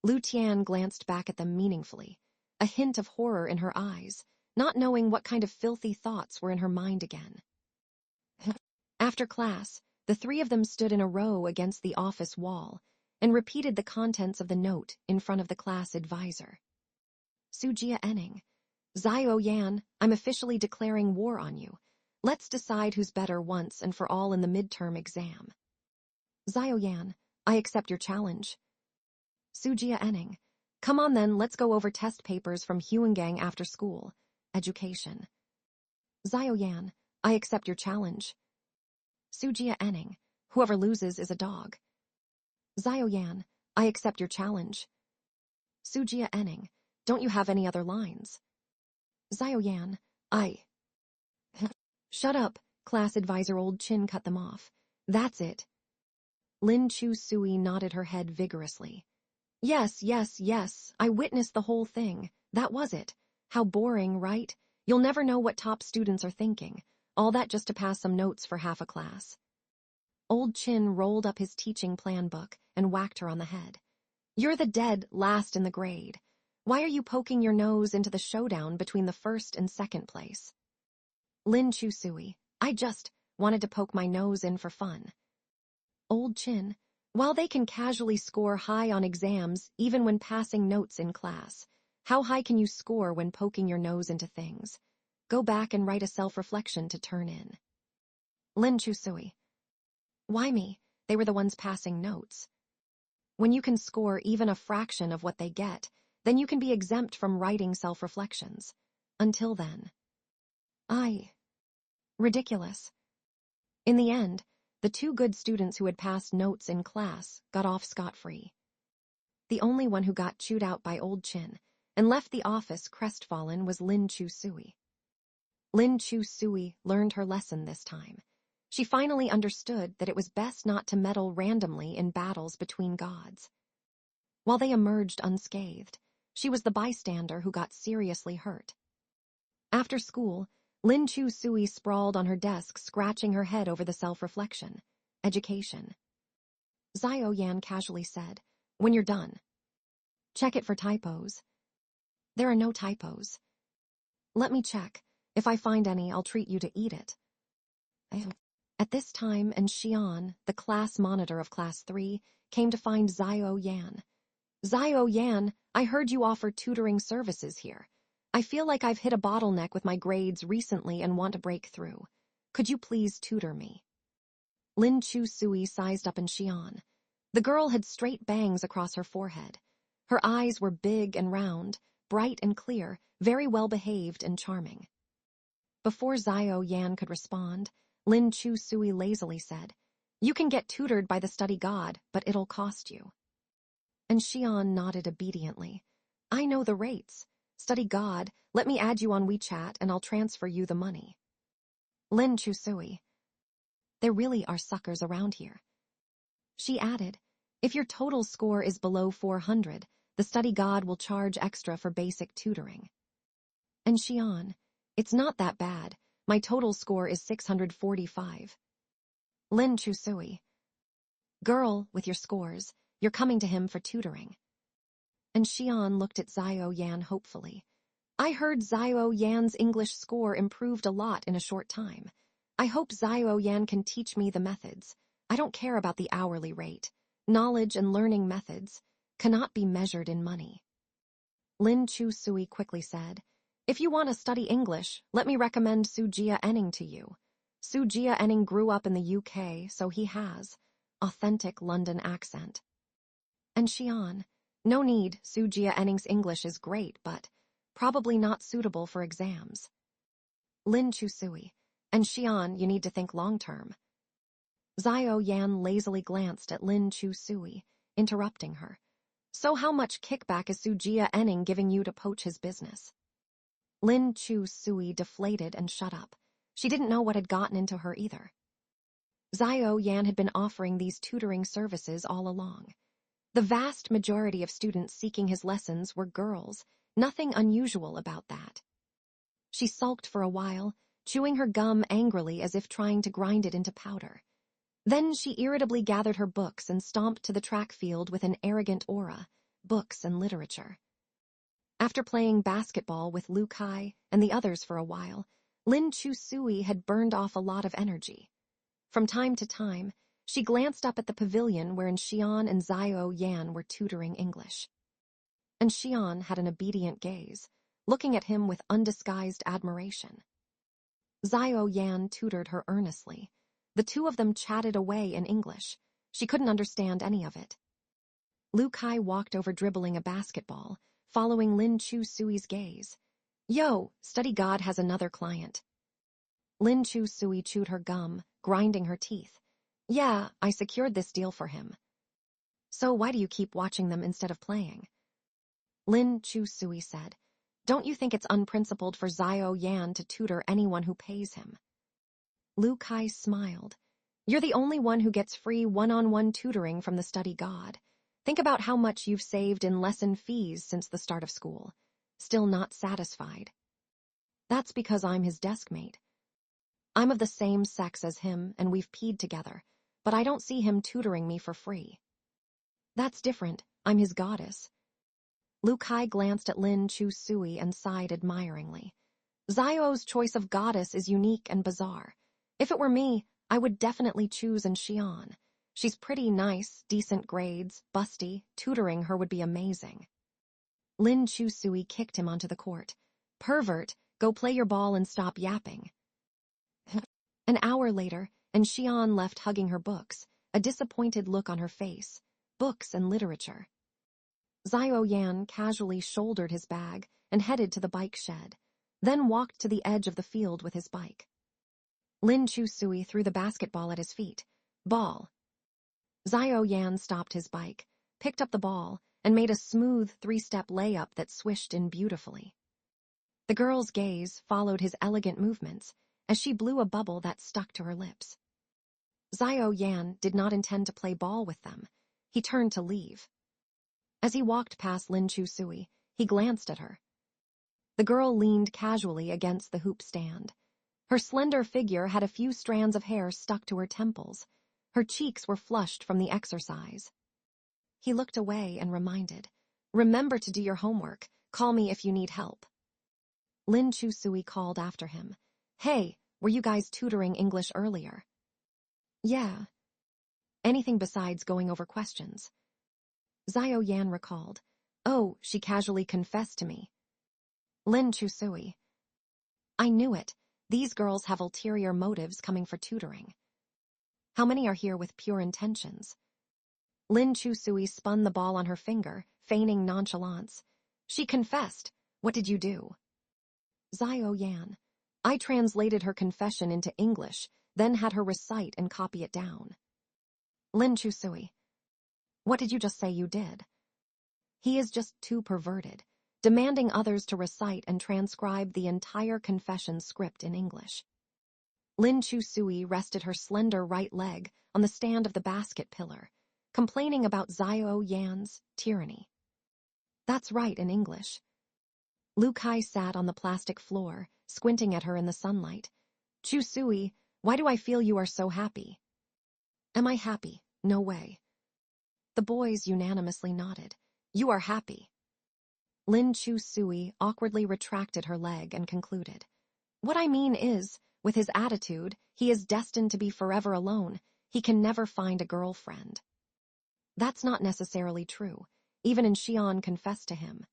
Lu Tian glanced back at them meaningfully, a hint of horror in her eyes, not knowing what kind of filthy thoughts were in her mind again. After class, the three of them stood in a row against the office wall and repeated the contents of the note in front of the class advisor. Sujia Enning, Zio Yan, I'm officially declaring war on you. Let's decide who's better once and for all in the midterm exam. Zio Yan, I accept your challenge. Sujia Enning, come on then, let's go over test papers from Huangang after school. Education. Zio Yan, I accept your challenge. Sujia Enning, whoever loses is a dog. Zio Yan, I accept your challenge. Sujia Enning, don't you have any other lines? Zio Yan, I. Shut up, class advisor Old Chin cut them off. That's it. Lin Chu Sui nodded her head vigorously. Yes, yes, yes, I witnessed the whole thing. That was it. How boring, right? You'll never know what top students are thinking. All that just to pass some notes for half a class. Old Chin rolled up his teaching plan book and whacked her on the head. You're the dead last in the grade. Why are you poking your nose into the showdown between the first and second place? Lin Chu Sui, I just wanted to poke my nose in for fun. Old Chin, while they can casually score high on exams even when passing notes in class, how high can you score when poking your nose into things? Go back and write a self-reflection to turn in. Lin Chu Sui, why me? They were the ones passing notes. When you can score even a fraction of what they get, then you can be exempt from writing self-reflections. Until then. Ridiculous. In the end, The 2 good students who had passed notes in class got off scot-free. The only one who got chewed out by Old Chin and left the office crestfallen was Lin Chu-sui. Lin Chu-sui learned her lesson this time. She finally understood that it was best not to meddle randomly in battles between gods. While they emerged unscathed, she was the bystander who got seriously hurt. After school, Lin Chu-sui sprawled on her desk, scratching her head over the self-reflection. Education. Xiao Yan casually said, "When you're done, check it for typos." "There are no typos." "Let me check. If I find any, I'll treat you to eat it." At this time, and Xian, the class monitor of Class 3, came to find Xiao Yan. "Xiao Yan, I heard you offer tutoring services here. I feel like I've hit a bottleneck with my grades recently and want to break through. Could you please tutor me?" Lin Chu-sui sized up in Xian. The girl had straight bangs across her forehead. Her eyes were big and round, bright and clear, very well behaved and charming. Before Xiao Yan could respond, Lin Chu-sui lazily said, "You can get tutored by the study god, but it'll cost you." And Xian nodded obediently. "I know the rates. Study god, let me add you on WeChat and I'll transfer you the money." Lin Chu-sui. "There really are suckers around here." She added, "If your total score is below 400, the study god will charge extra for basic tutoring." And Xian, "It's not that bad. My total score is 645. Lin Chu-sui. "Girl, with your scores, you're coming to him for tutoring." And Xian looked at Xiao Yan hopefully. "I heard Xiao Yan's English score improved a lot in a short time. I hope Xiao Yan can teach me the methods. I don't care about the hourly rate. Knowledge and learning methods cannot be measured in money." Lin Chu-sui quickly said, "If you want to study English, let me recommend Sujia Enning to you. Sujia Enning grew up in the UK, so he has authentic London accent." And Xian, "No need, Sujia Enning's English is great, but probably not suitable for exams." Lin Chu-sui, "And Xian, you need to think long-term." Xiao Yan lazily glanced at Lin Chu-sui, interrupting her. "So how much kickback is Sujia Enning giving you to poach his business?" Lin Chu-sui deflated and shut up. She didn't know what had gotten into her either. Xiao Yan had been offering these tutoring services all along. The vast majority of students seeking his lessons were girls, nothing unusual about that. She sulked for a while, chewing her gum angrily as if trying to grind it into powder. Then she irritably gathered her books and stomped to the track field with an arrogant aura, books and literature. After playing basketball with Lu Kai and the others for a while, Lin Chu-sui had burned off a lot of energy. From time to time, she glanced up at the pavilion wherein Xian and Xiao Yan were tutoring English. And Xian had an obedient gaze, looking at him with undisguised admiration. Xiao Yan tutored her earnestly. The 2 of them chatted away in English. She couldn't understand any of it. Lu Kai walked over dribbling a basketball, following Lin Chu-sui's gaze. "Yo, study god has another client." Lin Chu-sui chewed her gum, grinding her teeth. "Yeah, I secured this deal for him." "So why do you keep watching them instead of playing?" Lin Chu-sui said, "Don't you think it's unprincipled for Xiao Yan to tutor anyone who pays him?" Lu Kai smiled. "You're the only one who gets free one-on-one tutoring from the study god. Think about how much you've saved in lesson fees since the start of school. Still not satisfied?" "That's because I'm his desk mate. I'm of the same sex as him and we've peed together, but I don't see him tutoring me for free." "That's different. I'm his goddess." Lu Kai glanced at Lin Chu-sui and sighed admiringly. "Xiao's choice of goddess is unique and bizarre. If it were me, I would definitely choose an Xian. She's pretty nice, decent grades, busty. Tutoring her would be amazing." Lin Chu-sui kicked him onto the court. "Pervert, go play your ball and stop yapping." An hour later, and Xian left hugging her books, a disappointed look on her face. Books and literature. Xiao Yan casually shouldered his bag and headed to the bike shed, then walked to the edge of the field with his bike. Lin Chu-sui threw the basketball at his feet. Ball. Xiao Yan stopped his bike, picked up the ball, and made a smooth 3-step layup that swished in beautifully. The girl's gaze followed his elegant movements as she blew a bubble that stuck to her lips. Xiao Yan did not intend to play ball with them. He turned to leave. As he walked past Lin Chusui, he glanced at her. The girl leaned casually against the hoop stand. Her slender figure had a few strands of hair stuck to her temples. Her cheeks were flushed from the exercise. He looked away and reminded, "Remember to do your homework. Call me if you need help." Lin Chusui called after him, "Hey, were you guys tutoring English earlier?" "Yeah." "Anything besides going over questions?" Xiao Yan recalled, "Oh, she casually confessed to me." Lin Chusui, "I knew it. These girls have ulterior motives coming for tutoring." "How many are here with pure intentions?" Lin Chusui spun the ball on her finger, feigning nonchalance. "She confessed. What did you do?" Xiao Yan, "I translated her confession into English, then had her recite and copy it down." Lin Chusui, "What did you just say you did?" "He is just too perverted, demanding others to recite and transcribe the entire confession script in English." Lin Chusui rested her slender right leg on the stand of the basket pillar, complaining about Xiao Yan's tyranny. "That's right in English." Lu Kai sat on the plastic floor, squinting at her in the sunlight. "Chusui, why do I feel you are so happy?" "Am I happy? No way." The boys unanimously nodded. "You are happy." Lin Chusui awkwardly retracted her leg and concluded, "What I mean is, with his attitude, he is destined to be forever alone. He can never find a girlfriend." "That's not necessarily true. Even Xian confessed to him."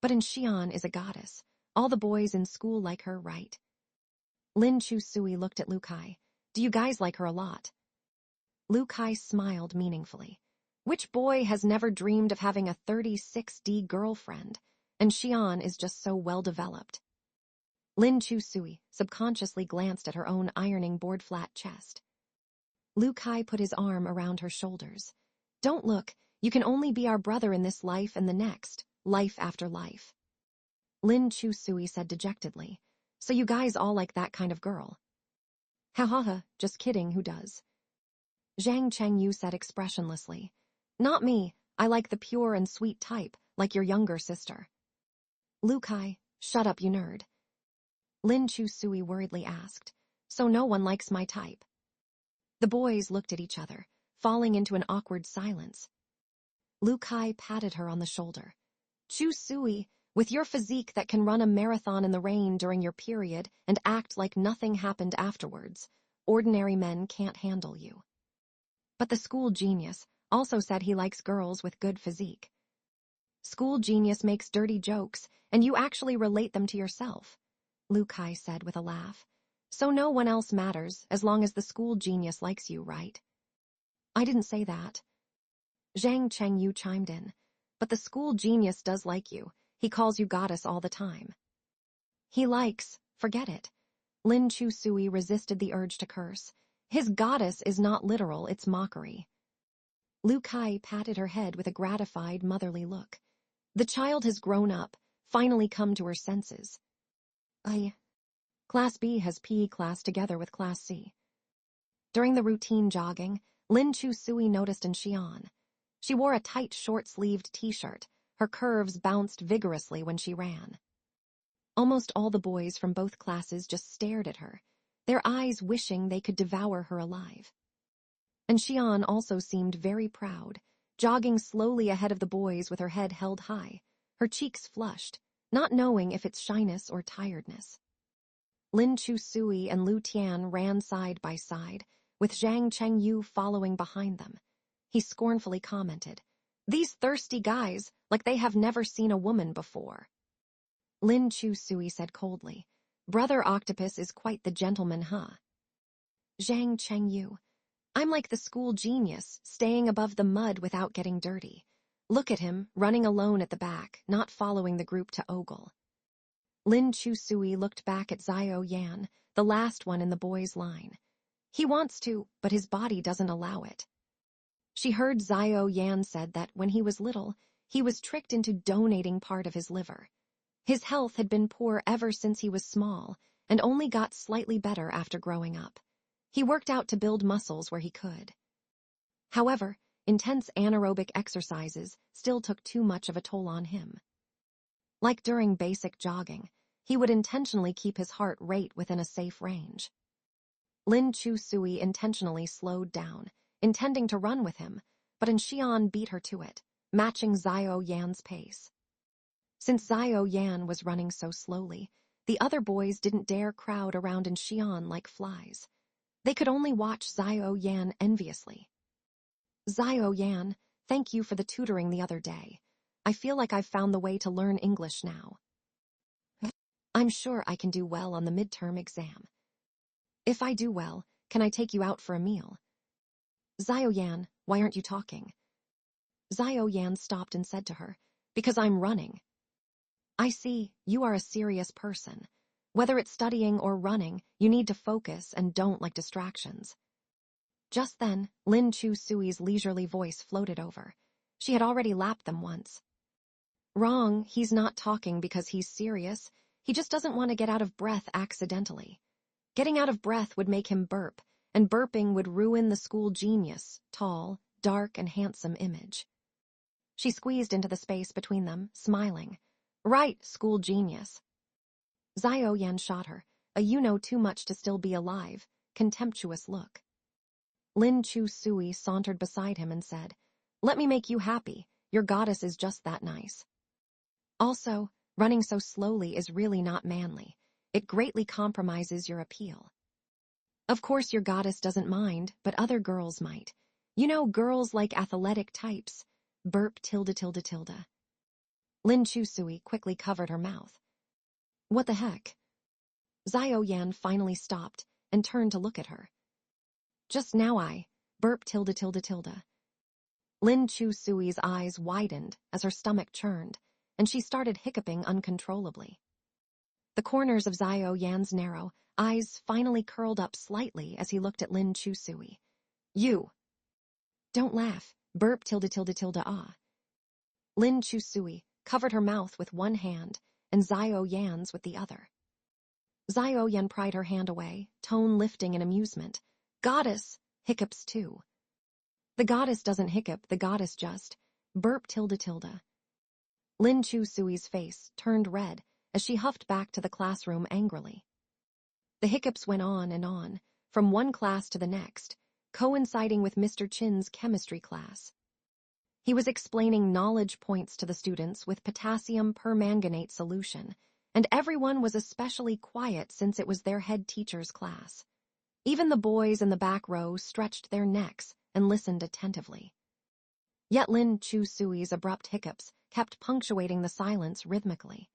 "But Xian is a goddess. All the boys in school like her, right?" Lin Chusui looked at Lu Kai. "Do you guys like her a lot?" Lu Kai smiled meaningfully. "Which boy has never dreamed of having a 36D girlfriend? And Xian is just so well-developed." Lin Chusui subconsciously glanced at her own ironing board-flat chest. Lu Kai put his arm around her shoulders. "Don't look. You can only be our brother in this life and the next, life after life." Lin Chusui said dejectedly, "So you guys all like that kind of girl?" "Ha ha ha, just kidding, who does?" Zhang Chengyu said expressionlessly, "Not me. I like the pure and sweet type, like your younger sister." Lu Kai, "Shut up, you nerd." Lin Chusui worriedly asked, "So no one likes my type?" The boys looked at each other, falling into an awkward silence. Lu Kai patted her on the shoulder. "Chusui, with your physique that can run a marathon in the rain during your period and act like nothing happened afterwards, ordinary men can't handle you." But the school genius also said he likes girls with good physique. "School genius makes dirty jokes, and you actually relate them to yourself," Lu Kai said with a laugh. "So no one else matters as long as the school genius likes you, right?" "I didn't say that." Zhang Chengyu chimed in. "But the school genius does like you. He calls you goddess all the time." "He likes, forget it." Lin Chusui resisted the urge to curse. "His goddess is not literal, it's mockery." Lu Kai patted her head with a gratified, motherly look. "The child has grown up, finally come to her senses." Class B has PE class together with Class C. During the routine jogging, Lin Chusui noticed Xian. She wore a tight, short-sleeved t-shirt. Her curves bounced vigorously when she ran. Almost all the boys from both classes just stared at her, their eyes wishing they could devour her alive. And Xian also seemed very proud, jogging slowly ahead of the boys with her head held high, her cheeks flushed, not knowing if it's shyness or tiredness. Lin Chusui and Lu Tian ran side by side, with Zhang Chengyu following behind them. He scornfully commented, "These thirsty guys, like they have never seen a woman before." Lin Chusui said coldly, "Brother Octopus is quite the gentleman, huh?" Zhang Chengyu, "I'm like the school genius, staying above the mud without getting dirty. Look at him, running alone at the back, not following the group to ogle." Lin Chusui looked back at Xiao Yan, the last one in the boys' line. He wants to, but his body doesn't allow it. She heard Xiao Yan said that when he was little, he was tricked into donating part of his liver. His health had been poor ever since he was small and only got slightly better after growing up. He worked out to build muscles where he could. However, intense anaerobic exercises still took too much of a toll on him. Like during basic jogging, he would intentionally keep his heart rate within a safe range. Lin Chu Sui intentionally slowed down, intending to run with him, but Xian beat her to it, matching Xiao Yan's pace. Since Xiao Yan was running so slowly, the other boys didn't dare crowd around Xian like flies. They could only watch Xiao Yan enviously. Xiao Yan, thank you for the tutoring the other day. I feel like I've found the way to learn English now. I'm sure I can do well on the midterm exam. If I do well, can I take you out for a meal? Xiao Yan, why aren't you talking? Xiao Yan stopped and said to her, because I'm running. I see, you are a serious person. Whether it's studying or running, you need to focus and don't like distractions. Just then, Lin Chu Sui's leisurely voice floated over. She had already lapped them once. Wrong, he's not talking because he's serious. He just doesn't want to get out of breath accidentally. Getting out of breath would make him burp, and burping would ruin the school genius, tall, dark, and handsome image. She squeezed into the space between them, smiling. Right, school genius. Xiao Yan shot her, a you know too much to still be alive, contemptuous look. Lin Chu Sui sauntered beside him and said, let me make you happy, your goddess is just that nice. Also, running so slowly is really not manly. It greatly compromises your appeal. Of course your goddess doesn't mind, but other girls might. You know, girls like athletic types. Burp tilde tilde tilde. Lin Chu Sui quickly covered her mouth. What the heck? Xiao Yan finally stopped and turned to look at her. Just now burp tilde tilde tilde. Lin Chu Sui's eyes widened as her stomach churned, and she started hiccuping uncontrollably. The corners of Xiao Yan's narrow eyes finally curled up slightly as he looked at Lin Chu Sui. You! Don't laugh, burp tilde tilde tilde ah. Lin Chu Sui covered her mouth with one hand and Xiao Yan's with the other. Xiao Yan pried her hand away, tone lifting in amusement. Goddess! Hiccups too. The goddess doesn't hiccup, the goddess just burp tilde tilde. Lin Chu Sui's face turned red as she huffed back to the classroom angrily. The hiccups went on, from one class to the next, coinciding with Mr. Chin's chemistry class. He was explaining knowledge points to the students with potassium permanganate solution, and everyone was especially quiet since it was their head teacher's class. Even the boys in the back row stretched their necks and listened attentively. Yet Lin Chu Sui's abrupt hiccups kept punctuating the silence rhythmically.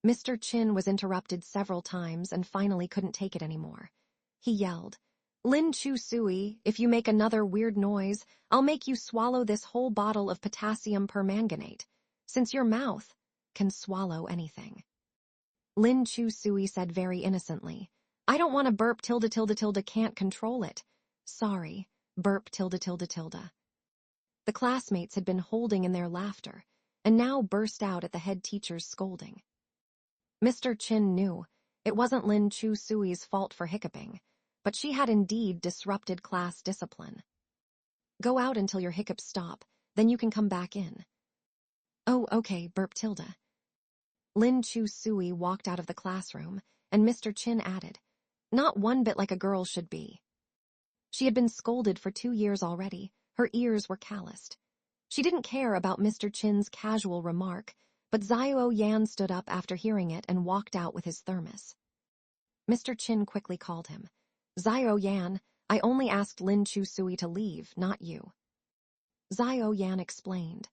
Mr. Chin was interrupted several times and finally couldn't take it anymore. He yelled, Lin Chu Sui, if you make another weird noise, I'll make you swallow this whole bottle of potassium permanganate, since your mouth can swallow anything. Lin Chu Sui said very innocently, I don't want to burp tilde tilde tilde can't control it. Sorry, burp tilde tilde tilde. The classmates had been holding in their laughter, and now burst out at the head teacher's scolding. Mr. Chin knew it wasn't Lin Chu Sui's fault for hiccuping, but she had indeed disrupted class discipline. Go out until your hiccups stop, then you can come back in. Oh, okay, burp tilde. Lin Chu Sui walked out of the classroom, and Mr. Chin added, not one bit like a girl should be. She had been scolded for 2 years already, her ears were calloused. She didn't care about Mr. Chin's casual remark, but Xiao Yan stood up after hearing it and walked out with his thermos. Mr. Chin quickly called him. Xiao Yan, I only asked Lin Chu Sui to leave, not you. Xiao Yan explained.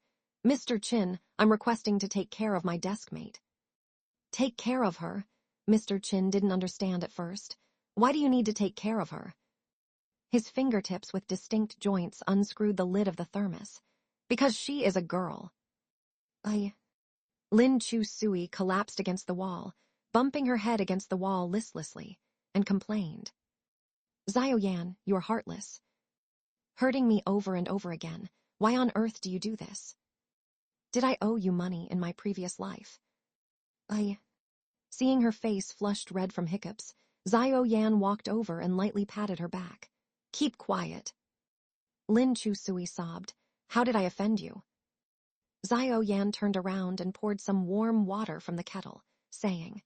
Mr. Chin, I'm requesting to take care of my desk mate. Take care of her? Mr. Chin didn't understand at first. Why do you need to take care of her? His fingertips with distinct joints unscrewed the lid of the thermos. Because she is a girl. Lin Chu Sui collapsed against the wall, bumping her head against the wall listlessly, and complained. Xiao Yan, you're heartless. Hurting me over and over again. Why on earth do you do this? Did I owe you money in my previous life? Seeing her face flushed red from hiccups, Xiao Yan walked over and lightly patted her back. Keep quiet. Lin Chusui sobbed. How did I offend you? Xiao Yan turned around and poured some warm water from the kettle, saying,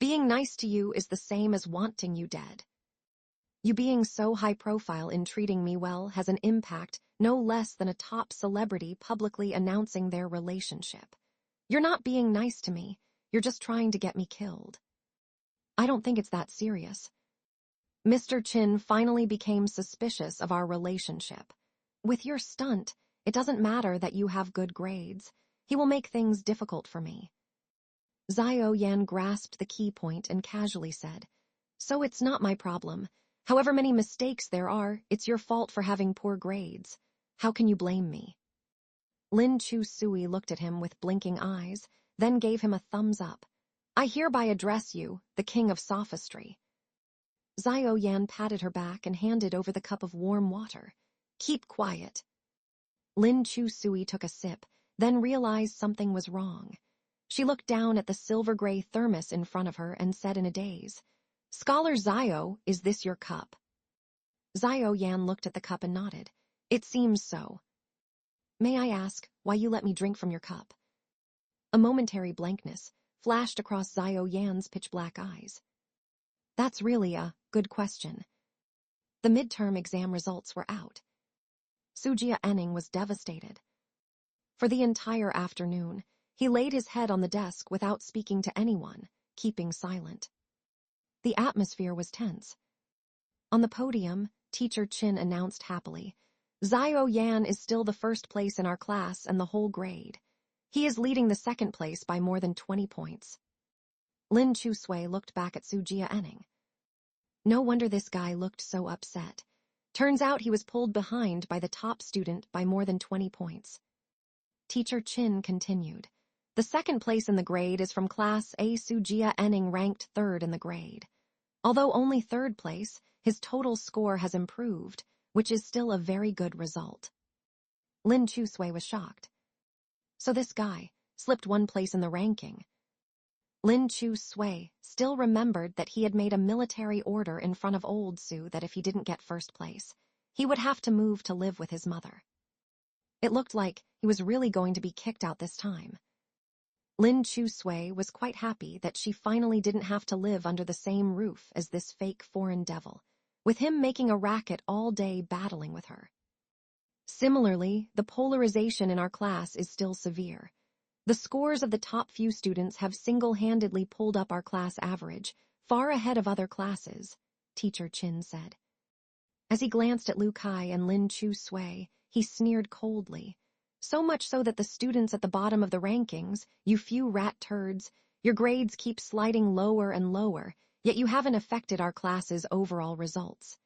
Being nice to you is the same as wanting you dead. You being so high profile in treating me well has an impact no less than a top celebrity publicly announcing their relationship. You're not being nice to me, you're just trying to get me killed. I don't think it's that serious. Mr. Chin finally became suspicious of our relationship. With your stunt, it doesn't matter that you have good grades. He will make things difficult for me. Xiao Yan grasped the key point and casually said, So it's not my problem. However many mistakes there are, it's your fault for having poor grades. How can you blame me? Lin Chusui looked at him with blinking eyes, then gave him a thumbs up. I hereby address you, the king of sophistry. Xiao Yan patted her back and handed over the cup of warm water. Keep quiet. Lin Chusui took a sip, then realized something was wrong. She looked down at the silver-gray thermos in front of her and said in a daze, Scholar Xiao, is this your cup? Xiao Yan looked at the cup and nodded. It seems so. May I ask why you let me drink from your cup? A momentary blankness flashed across Xiao Yan's pitch-black eyes. That's really a good question. The midterm exam results were out. Sujia Enning was devastated. For the entire afternoon, he laid his head on the desk without speaking to anyone, keeping silent. The atmosphere was tense. On the podium, Teacher Chin announced happily, Xiao Yan is still the first place in our class and the whole grade. He is leading the second place by more than 20 points. Lin Chusui looked back at Sujia Enning. No wonder this guy looked so upset. Turns out he was pulled behind by the top student by more than 20 points. Teacher Chin continued. The second place in the grade is from Class A. Sujia Enning ranked third in the grade. Although only third place, his total score has improved, which is still a very good result. Lin Chusui was shocked. So this guy slipped one place in the ranking. Lin Chusui still remembered that he had made a military order in front of Old Su that if he didn't get first place, he would have to move to live with his mother. It looked like he was really going to be kicked out this time. Lin Chusui was quite happy that she finally didn't have to live under the same roof as this fake foreign devil, with him making a racket all day battling with her. Similarly, the polarization in our class is still severe. The scores of the top few students have single-handedly pulled up our class average, far ahead of other classes, Teacher Chin said. As he glanced at Lu Kai and Lin Chusui, he sneered coldly. So much so that the students at the bottom of the rankings, you few rat turds, your grades keep sliding lower and lower, yet you haven't affected our class's overall results.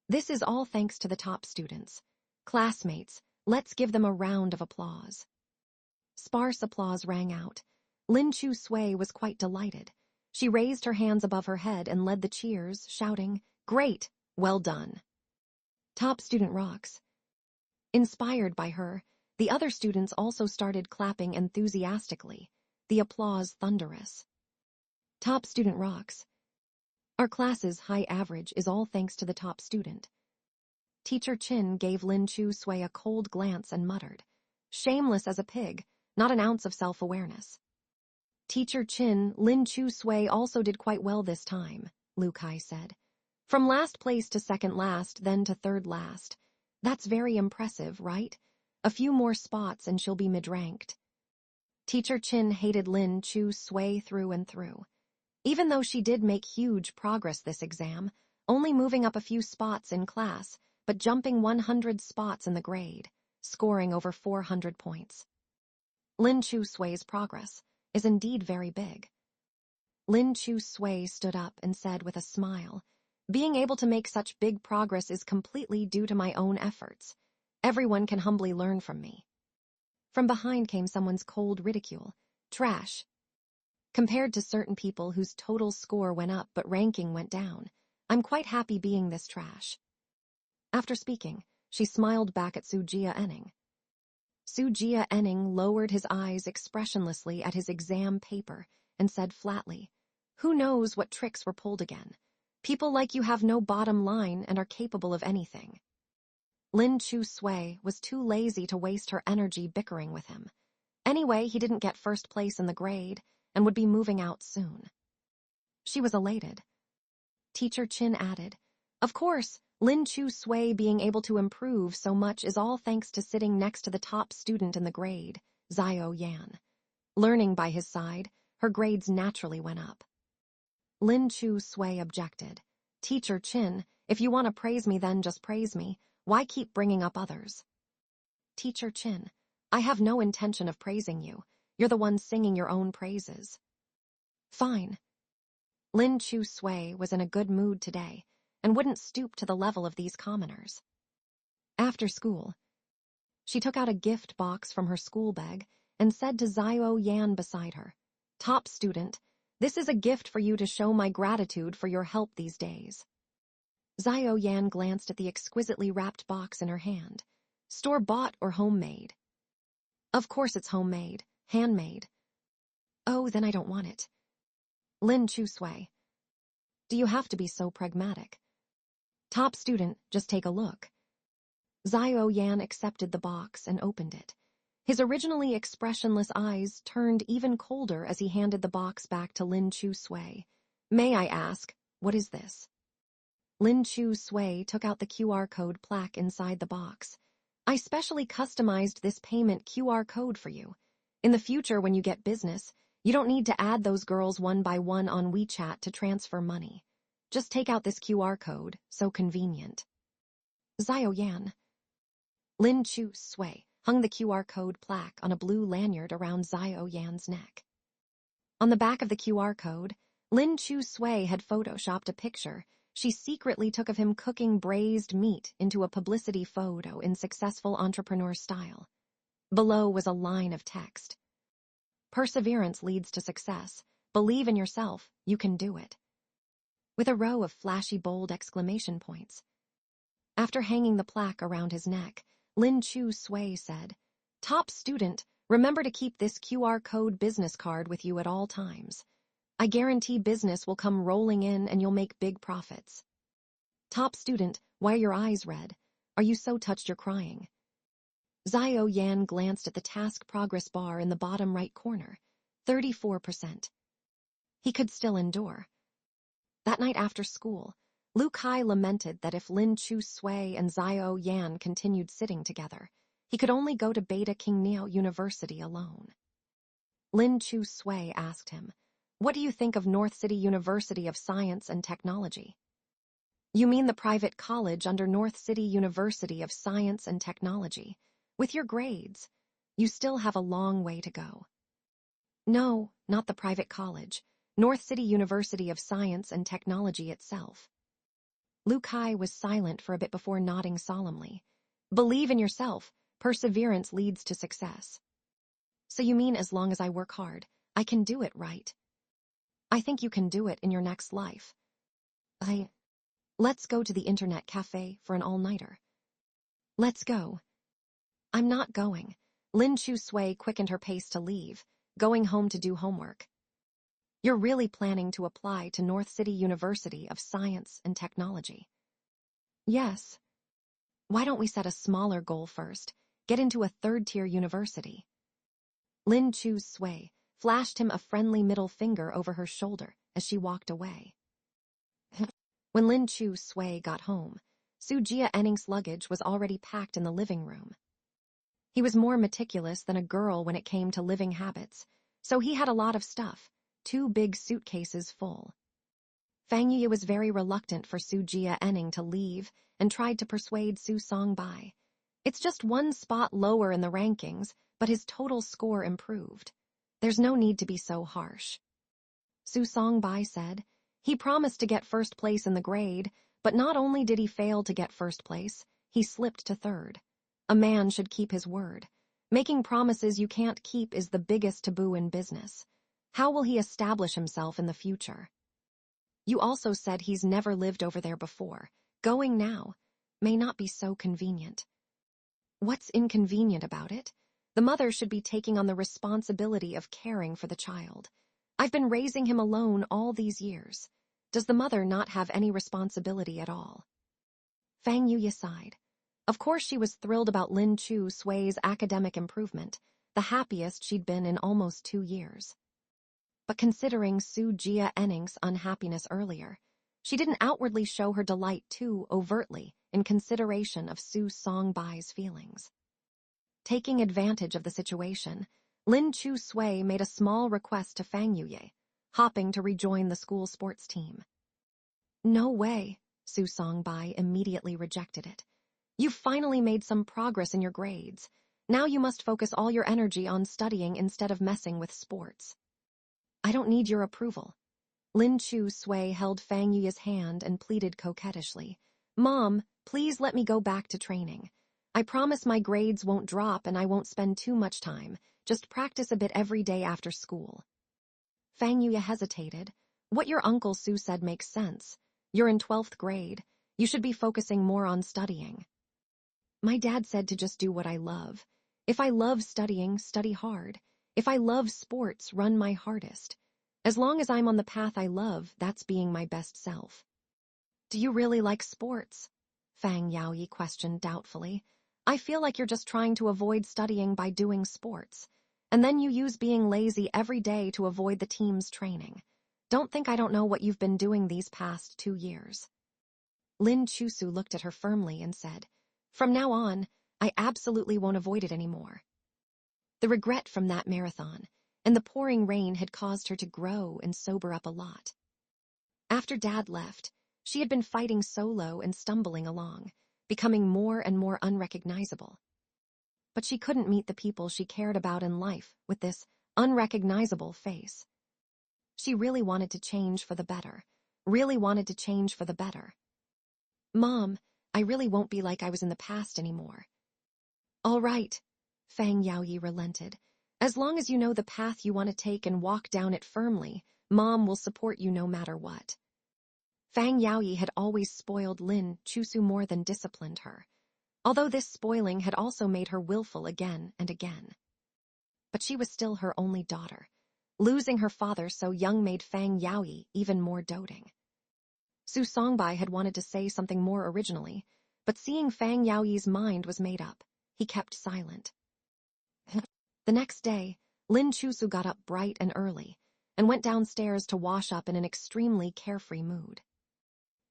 This is all thanks to the top students. Classmates, let's give them a round of applause. Sparse applause rang out. Lin Chusui was quite delighted. She raised her hands above her head and led the cheers, shouting, Great! Well done! Top student rocks. Inspired by her, the other students also started clapping enthusiastically, the applause thunderous. Top student rocks. Our class's high average is all thanks to the top student. Teacher Chin gave Lin Chusui a cold glance and muttered, Shameless as a pig, not an ounce of self-awareness. Teacher Chin, Lin Chusui also did quite well this time, Lu Kai said. From last place to second last, then to third last. That's very impressive, right? A few more spots and she'll be mid-ranked. Teacher Chin hated Lin Chusui through and through. Even though she did make huge progress this exam, only moving up a few spots in class, but jumping 100 spots in the grade, scoring over 400 points. Lin Chusui's progress is indeed very big. Lin Chusui stood up and said with a smile, Being able to make such big progress is completely due to my own efforts. Everyone can humbly learn from me. From behind came someone's cold ridicule. Trash. Compared to certain people whose total score went up but ranking went down, I'm quite happy being this trash. After speaking, she smiled back at Sujia Enning. Sujia Enning lowered his eyes expressionlessly at his exam paper and said flatly, "Who knows what tricks were pulled again? People like you have no bottom line and are capable of anything." Lin Chu Sui was too lazy to waste her energy bickering with him. Anyway, he didn't get first place in the grade and would be moving out soon. She was elated. Teacher Chin added, "Of course, Lin Chu Sui being able to improve so much is all thanks to sitting next to the top student in the grade, Xiao Yan. Learning by his side, her grades naturally went up." Lin Chu Sui objected. "Teacher Chin, if you want to praise me then just praise me. Why keep bringing up others?" "Teacher Chin, I have no intention of praising you. You're the one singing your own praises." "Fine." Lin Chu Sui was in a good mood today and wouldn't stoop to the level of these commoners. After school, she took out a gift box from her school bag and said to Xiao Yan beside her, "Top student, this is a gift for you to show my gratitude for your help these days." Xiao Yan glanced at the exquisitely wrapped box in her hand. "Store-bought or homemade?" "Of course it's homemade, handmade." "Oh, then I don't want it." Lin Chu Sui. "Do you have to be so pragmatic?" "Top student, just take a look." Xiao Yan accepted the box and opened it. His originally expressionless eyes turned even colder as he handed the box back to Lin Chu Sui. "May I ask, what is this?" Lin Chu Sui took out the QR code plaque inside the box. "I specially customized this payment QR code for you. In the future, when you get business, you don't need to add those girls one by one on WeChat to transfer money. Just take out this QR code, so convenient." Xiao Yan. Lin Chu Sui hung the QR code plaque on a blue lanyard around Xiao Yan's neck. On the back of the QR code, Lin Chu Sui had photoshopped a picture she secretly took of him cooking braised meat into a publicity photo in successful entrepreneur style. Below was a line of text. "Perseverance leads to success. Believe in yourself, you can do it." With a row of flashy bold exclamation points. After hanging the plaque around his neck, Lin Chu Sui said, "Top student, remember to keep this QR code business card with you at all times. I guarantee business will come rolling in and you'll make big profits." "Top student, why are your eyes red? Are you so touched you're crying?" Xiao Yan glanced at the task progress bar in the bottom right corner. 34%. He could still endure. That night after school, Lu Kai lamented that if Lin Chu Sui and Xiao Yan continued sitting together, he could only go to Beta Qingnao University alone. Lin Chu Sui asked him, "What do you think of North City University of Science and Technology?" "You mean the private college under North City University of Science and Technology? With your grades, you still have a long way to go." "No, not the private college. North City University of Science and Technology itself." Lu Kai was silent for a bit before nodding solemnly. "Believe in yourself. Perseverance leads to success." "So you mean as long as I work hard, I can do it, right?" "I think you can do it in your next life." Let's go to the internet cafe for an all-nighter." "Let's go." "I'm not going." Lin Chu Sui quickened her pace to leave, going home to do homework. "You're really planning to apply to North City University of Science and Technology?" "Yes." "Why don't we set a smaller goal first? Get into a third-tier university." Lin Chu Sui flashed him a friendly middle finger over her shoulder as she walked away. When Lin Chu Sui got home, Sujia Enning's luggage was already packed in the living room. He was more meticulous than a girl when it came to living habits, so he had a lot of stuff, 2 big suitcases full. Fang Yi was very reluctant for Sujia Enning to leave and tried to persuade Su Songbai. It's just 1 spot lower in the rankings, but his total score improved. There's no need to be so harsh. Su Songbai said, "He promised to get first place in the grade, but not only did he fail to get first place, he slipped to third. A man should keep his word. Making promises you can't keep is the biggest taboo in business. How will he establish himself in the future?" You also said he's never lived over there before. Going now may not be so convenient. What's inconvenient about it? The mother should be taking on the responsibility of caring for the child. I've been raising him alone all these years. Does the mother not have any responsibility at all? Fang Yuya sighed. Of course she was thrilled about Lin Chu Sui's academic improvement, the happiest she'd been in almost 2 years. But considering Su Jia Enning's unhappiness earlier, she didn't outwardly show her delight too overtly in consideration of Su Songbai's feelings. Taking advantage of the situation, Lin Chu Sui made a small request to Fang Yuye, hopping to rejoin the school sports team. No way, Su Songbai immediately rejected it. You've finally made some progress in your grades. Now you must focus all your energy on studying instead of messing with sports. I don't need your approval. Lin Chu Sui held Fang Yuye's hand and pleaded coquettishly. Mom, please let me go back to training. I promise my grades won't drop and I won't spend too much time. Just practice a bit every day after school. Fang Yuye hesitated. What your Uncle Su said makes sense. You're in 12th grade. You should be focusing more on studying. My dad said to just do what I love. If I love studying, study hard. If I love sports, run my hardest. As long as I'm on the path I love, that's being my best self. Do you really like sports? Fang Yaoyi questioned doubtfully. I feel like you're just trying to avoid studying by doing sports. And then you use being lazy every day to avoid the team's training. Don't think I don't know what you've been doing these past 2 years. Lin Chusu looked at her firmly and said, From now on, I absolutely won't avoid it anymore. The regret from that marathon and the pouring rain had caused her to grow and sober up a lot. After Dad left, she had been fighting solo and stumbling along, becoming more and more unrecognizable. But she couldn't meet the people she cared about in life with this unrecognizable face. She really wanted to change for the better, really wanted to change for the better. Mom, I really won't be like I was in the past anymore. All right, Fang Yaoyi relented. As long as you know the path you want to take and walk down it firmly, Mom will support you no matter what. Fang Yaoyi had always spoiled Lin Chusu more than disciplined her, although this spoiling had also made her willful again and again. But she was still her only daughter. Losing her father so young made Fang Yaoyi even more doting. Su Songbai had wanted to say something more originally, but seeing Fang Yaoyi's mind was made up, he kept silent. The next day, Lin Chusu got up bright and early and went downstairs to wash up in an extremely carefree mood.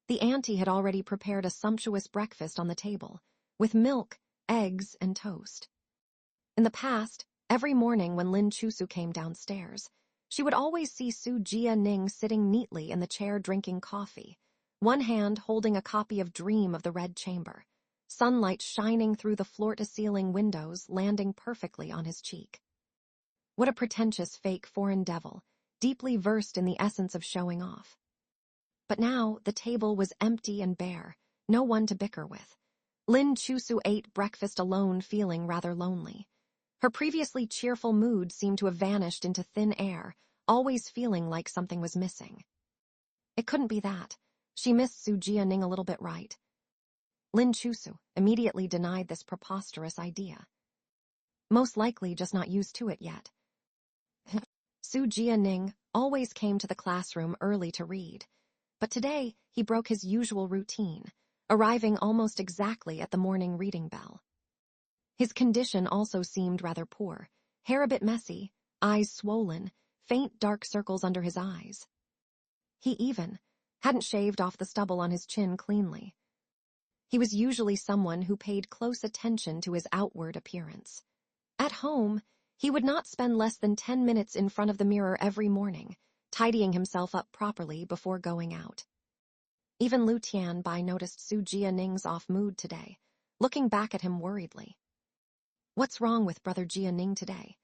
The auntie had already prepared a sumptuous breakfast on the table, with milk, eggs, and toast. In the past, every morning when Lin Chusu came downstairs, she would always see Su Jia Ning sitting neatly in the chair drinking coffee, one hand holding a copy of Dream of the Red Chamber, sunlight shining through the floor-to-ceiling windows landing perfectly on his cheek. What a pretentious fake foreign devil, deeply versed in the essence of showing off. But now the table was empty and bare, no one to bicker with. Lin Chusu ate breakfast alone, feeling rather lonely. Her previously cheerful mood seemed to have vanished into thin air, always feeling like something was missing. It couldn't be that. She missed Su Jia Ning a little bit, right? Lin Chusu immediately denied this preposterous idea. Most likely just not used to it yet. Su Jia Ning always came to the classroom early to read, but today he broke his usual routine, arriving almost exactly at the morning reading bell. His condition also seemed rather poor, hair a bit messy, eyes swollen, faint dark circles under his eyes. He even hadn't shaved off the stubble on his chin cleanly. He was usually someone who paid close attention to his outward appearance. At home, he would not spend less than 10 minutes in front of the mirror every morning, tidying himself up properly before going out. Even Lu Tianbai noticed Su Jia Ning's off mood today, looking back at him worriedly. What's wrong with Brother Jia Ning today?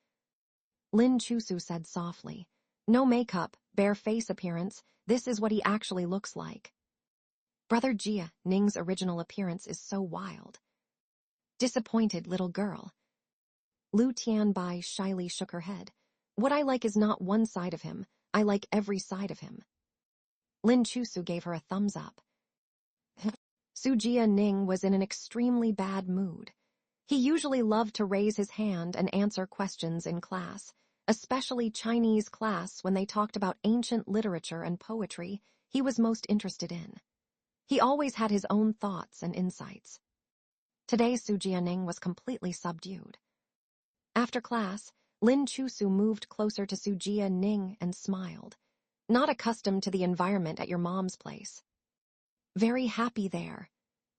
Lin Chusu said softly. No makeup, bare face appearance, this is what he actually looks like. Brother Jia Ning's original appearance is so wild. Disappointed little girl. Lu Tianbai shyly shook her head. What I like is not one side of him, I like every side of him. Lin Chusu gave her a thumbs up. Su Jianing was in an extremely bad mood. He usually loved to raise his hand and answer questions in class, especially Chinese class when they talked about ancient literature and poetry he was most interested in. He always had his own thoughts and insights. Today, Su Jianing was completely subdued. After class, Lin Chusu moved closer to Su Jianing and smiled. Not accustomed to the environment at your mom's place. Very happy there.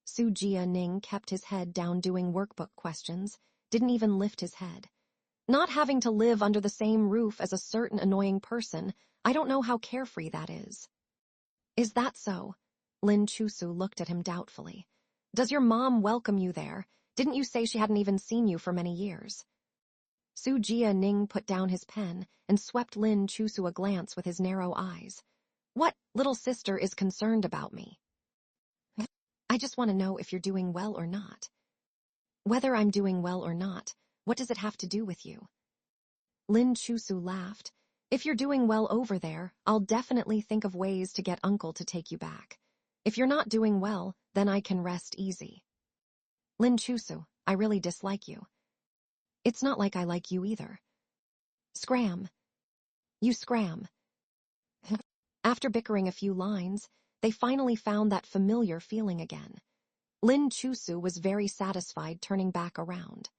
Su Jianing kept his head down doing workbook questions, didn't even lift his head. Not having to live under the same roof as a certain annoying person, I don't know how carefree that is. Is that so? Lin Chusu looked at him doubtfully. Does your mom welcome you there? Didn't you say she hadn't even seen you for many years? Su Jianing put down his pen and swept Lin Chusu a glance with his narrow eyes. What little sister is concerned about me? I just want to know if you're doing well or not. Whether I'm doing well or not, what does it have to do with you? Lin Chusu laughed. If you're doing well over there, I'll definitely think of ways to get Uncle to take you back. If you're not doing well, then I can rest easy. Lin Chusu, I really dislike you. It's not like I like you either. Scram. You scram. After bickering a few lines, they finally found that familiar feeling again. Lin Chusu was very satisfied turning back around.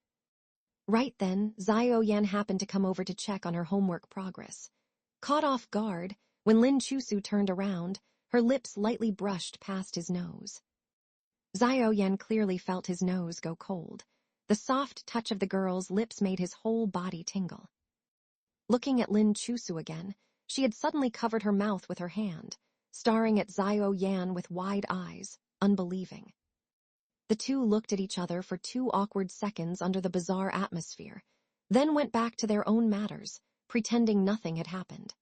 Right then, Xiao Yan happened to come over to check on her homework progress. Caught off guard, when Lin Chusu turned around, her lips lightly brushed past his nose. Xiao Yan clearly felt his nose go cold. The soft touch of the girl's lips made his whole body tingle. Looking at Lin Chusu again, she had suddenly covered her mouth with her hand, staring at Xiao Yan with wide eyes, unbelieving. The two looked at each other for 2 awkward seconds under the bizarre atmosphere, then went back to their own matters, pretending nothing had happened.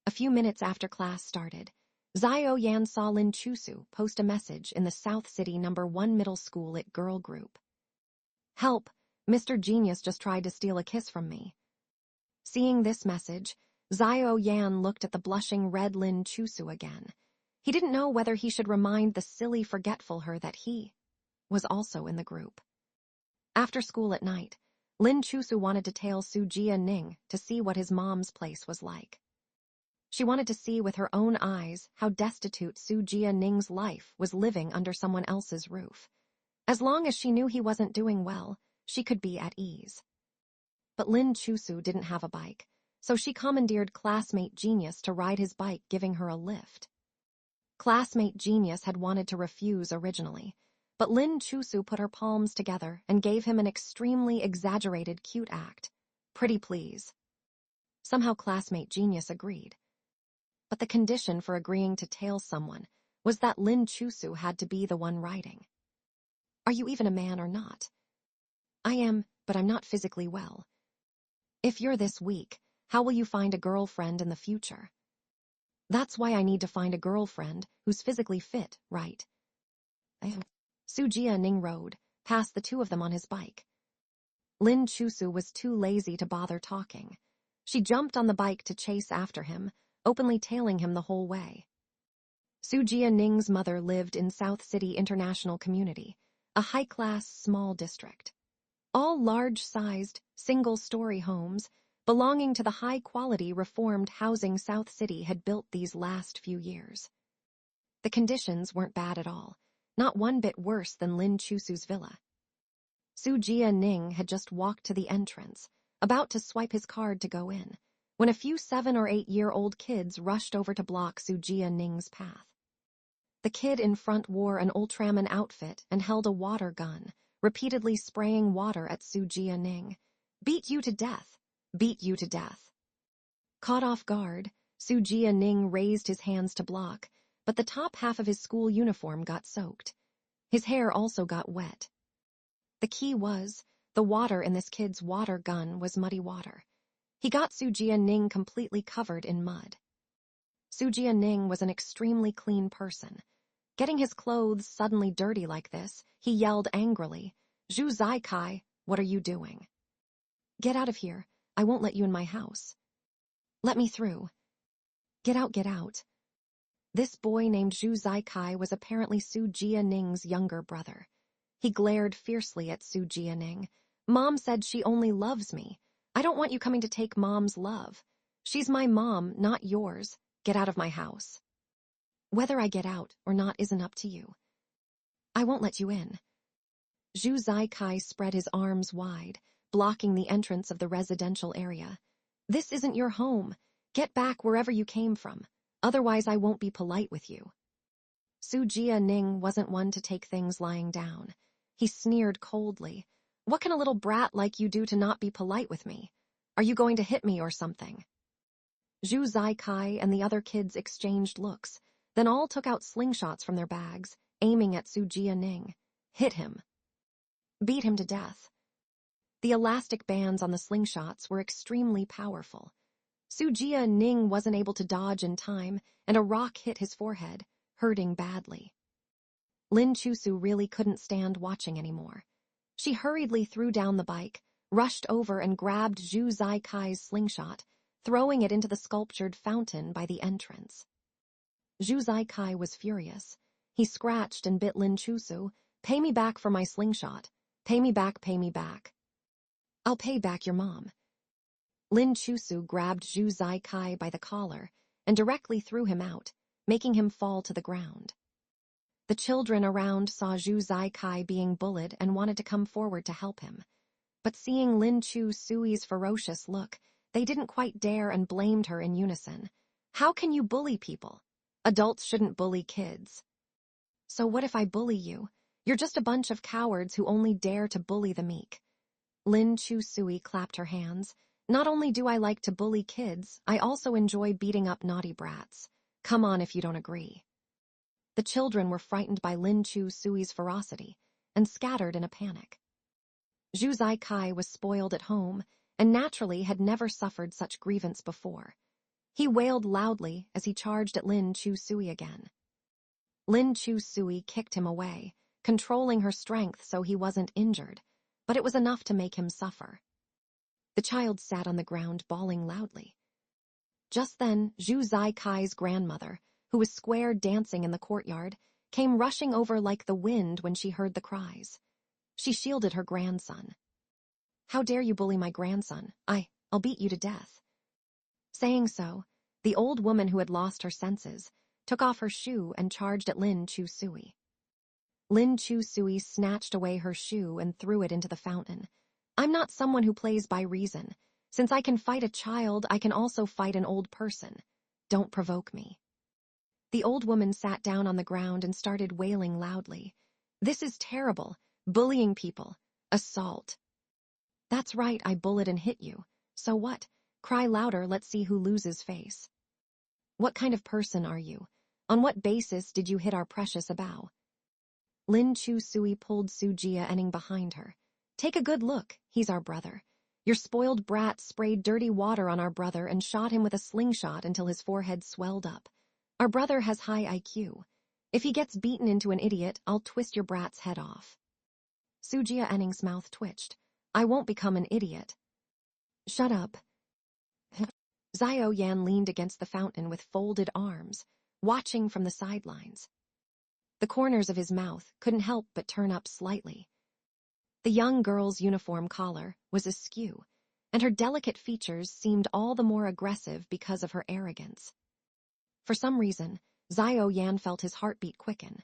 A few minutes after class started, Xiao Yan saw Lin Chusu post a message in the South City No. 1 middle school lit girl group. Help, Mr. Genius just tried to steal a kiss from me. Seeing this message, Xiao Yan looked at the blushing red Lin Chusu again. He didn't know whether he should remind the silly forgetful her that he was also in the group. After school at night, Lin Chusu wanted to tail Su Jianing to see what his mom's place was like. She wanted to see with her own eyes how destitute Su Jianing's life was living under someone else's roof. As long as she knew he wasn't doing well, she could be at ease. But Lin Chusu didn't have a bike, so she commandeered classmate Genius to ride his bike, giving her a lift. Classmate Genius had wanted to refuse originally, but Lin Chusu put her palms together and gave him an extremely exaggerated cute act. Pretty please. Somehow classmate Genius agreed. But the condition for agreeing to tail someone was that Lin Chusu had to be the one riding. Are you even a man or not? I am, but I'm not physically well. If you're this weak, how will you find a girlfriend in the future? That's why I need to find a girlfriend who's physically fit, right? Su Jianing rode, past the two of them on his bike. Lin Chusu was too lazy to bother talking. She jumped on the bike to chase after him, openly tailing him the whole way. Su Jianing's mother lived in South City International Community, a high-class small district. All large-sized, single-story homes belonging to the high-quality reformed housing South City had built these last few years. The conditions weren't bad at all, not one bit worse than Lin Chusu's villa. Su Jianing had just walked to the entrance, about to swipe his card to go in, when a few 7- or 8-year-old kids rushed over to block Su Jianing's path. The kid in front wore an Ultraman outfit and held a water gun, repeatedly spraying water at Su Jianing. Beat you to death. Beat you to death. Caught off guard, Su Jianing raised his hands to block, but the top half of his school uniform got soaked. His hair also got wet. The key was, the water in this kid's water gun was muddy water. He got Su Jianing completely covered in mud. Su Jianing was an extremely clean person. Getting his clothes suddenly dirty like this, he yelled angrily, "Zhu Zaikai, what are you doing? Get out of here, I won't let you in my house. Let me through. Get out, get out." This boy named Zhu Zaikai was apparently Su Jianing's younger brother. He glared fiercely at Su Jianing. Mom said she only loves me. I don't want you coming to take Mom's love. She's my mom, not yours. Get out of my house. Whether I get out or not isn't up to you. I won't let you in. Zhu Zaikai spread his arms wide, blocking the entrance of the residential area. This isn't your home. Get back wherever you came from. Otherwise, I won't be polite with you. Su Jianing wasn't one to take things lying down. He sneered coldly. What can a little brat like you do to not be polite with me? Are you going to hit me or something? Zhu Zaikai and the other kids exchanged looks, then all took out slingshots from their bags, aiming at Su Jianing. Hit him. Beat him to death. The elastic bands on the slingshots were extremely powerful. Su Jianing wasn't able to dodge in time, and a rock hit his forehead, hurting badly. Lin Chusu really couldn't stand watching anymore. She hurriedly threw down the bike, rushed over and grabbed Zhu Zaikai's slingshot, throwing it into the sculptured fountain by the entrance. Zhu Zaikai was furious. He scratched and bit Lin Chusu. Pay me back for my slingshot. Pay me back, pay me back. I'll pay back your mom. Lin Chusu grabbed Zhu Zaikai by the collar and directly threw him out, making him fall to the ground. The children around saw Zhu Zaikai being bullied and wanted to come forward to help him. But seeing Lin Chusui's ferocious look, they didn't quite dare and blamed her in unison. How can you bully people? Adults shouldn't bully kids. So what if I bully you? You're just a bunch of cowards who only dare to bully the meek. Lin Chusui clapped her hands. Not only do I like to bully kids, I also enjoy beating up naughty brats. Come on if you don't agree. The children were frightened by Lin Chusui's ferocity and scattered in a panic. Zhu Zaikai was spoiled at home and naturally had never suffered such grievance before. He wailed loudly as he charged at Lin Chusui again. Lin Chusui kicked him away, controlling her strength so he wasn't injured, but it was enough to make him suffer. The child sat on the ground bawling loudly. Just then, Zhu Zaikai's grandmother, who was square dancing in the courtyard, came rushing over like the wind when she heard the cries. She shielded her grandson. How dare you bully my grandson? I'll beat you to death. Saying so, the old woman who had lost her senses took off her shoe and charged at Lin Chusui. Lin Chusui snatched away her shoe and threw it into the fountain. I'm not someone who plays by reason. Since I can fight a child, I can also fight an old person. Don't provoke me. The old woman sat down on the ground and started wailing loudly. This is terrible. Bullying people. Assault. That's right, I bullied and hit you. So what? Cry louder, let's see who loses face. What kind of person are you? On what basis did you hit our precious Abao? Lin Chusui pulled Su Jianing behind her. Take a good look, he's our brother. Your spoiled brat sprayed dirty water on our brother and shot him with a slingshot until his forehead swelled up. Our brother has high IQ. If he gets beaten into an idiot, I'll twist your brat's head off. Su Jianing's mouth twitched. I won't become an idiot. Shut up. Xiao Yan leaned against the fountain with folded arms, watching from the sidelines. The corners of his mouth couldn't help but turn up slightly. The young girl's uniform collar was askew, and her delicate features seemed all the more aggressive because of her arrogance. For some reason, Xiao Yan felt his heartbeat quicken.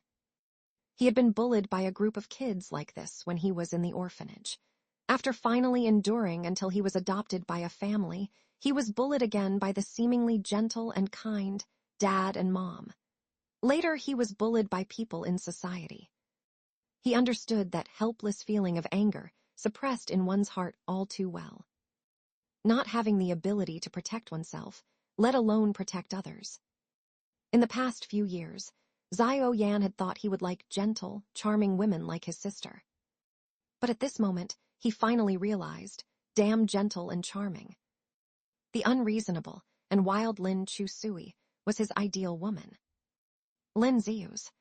He had been bullied by a group of kids like this when he was in the orphanage. After finally enduring until he was adopted by a family, he was bullied again by the seemingly gentle and kind dad and mom. Later, he was bullied by people in society. He understood that helpless feeling of anger suppressed in one's heart all too well. Not having the ability to protect oneself, let alone protect others. In the past few years, Xiao Yan had thought he would like gentle, charming women like his sister. But at this moment, he finally realized, damn gentle and charming. The unreasonable and wild Lin Chusui was his ideal woman. Lin Zius.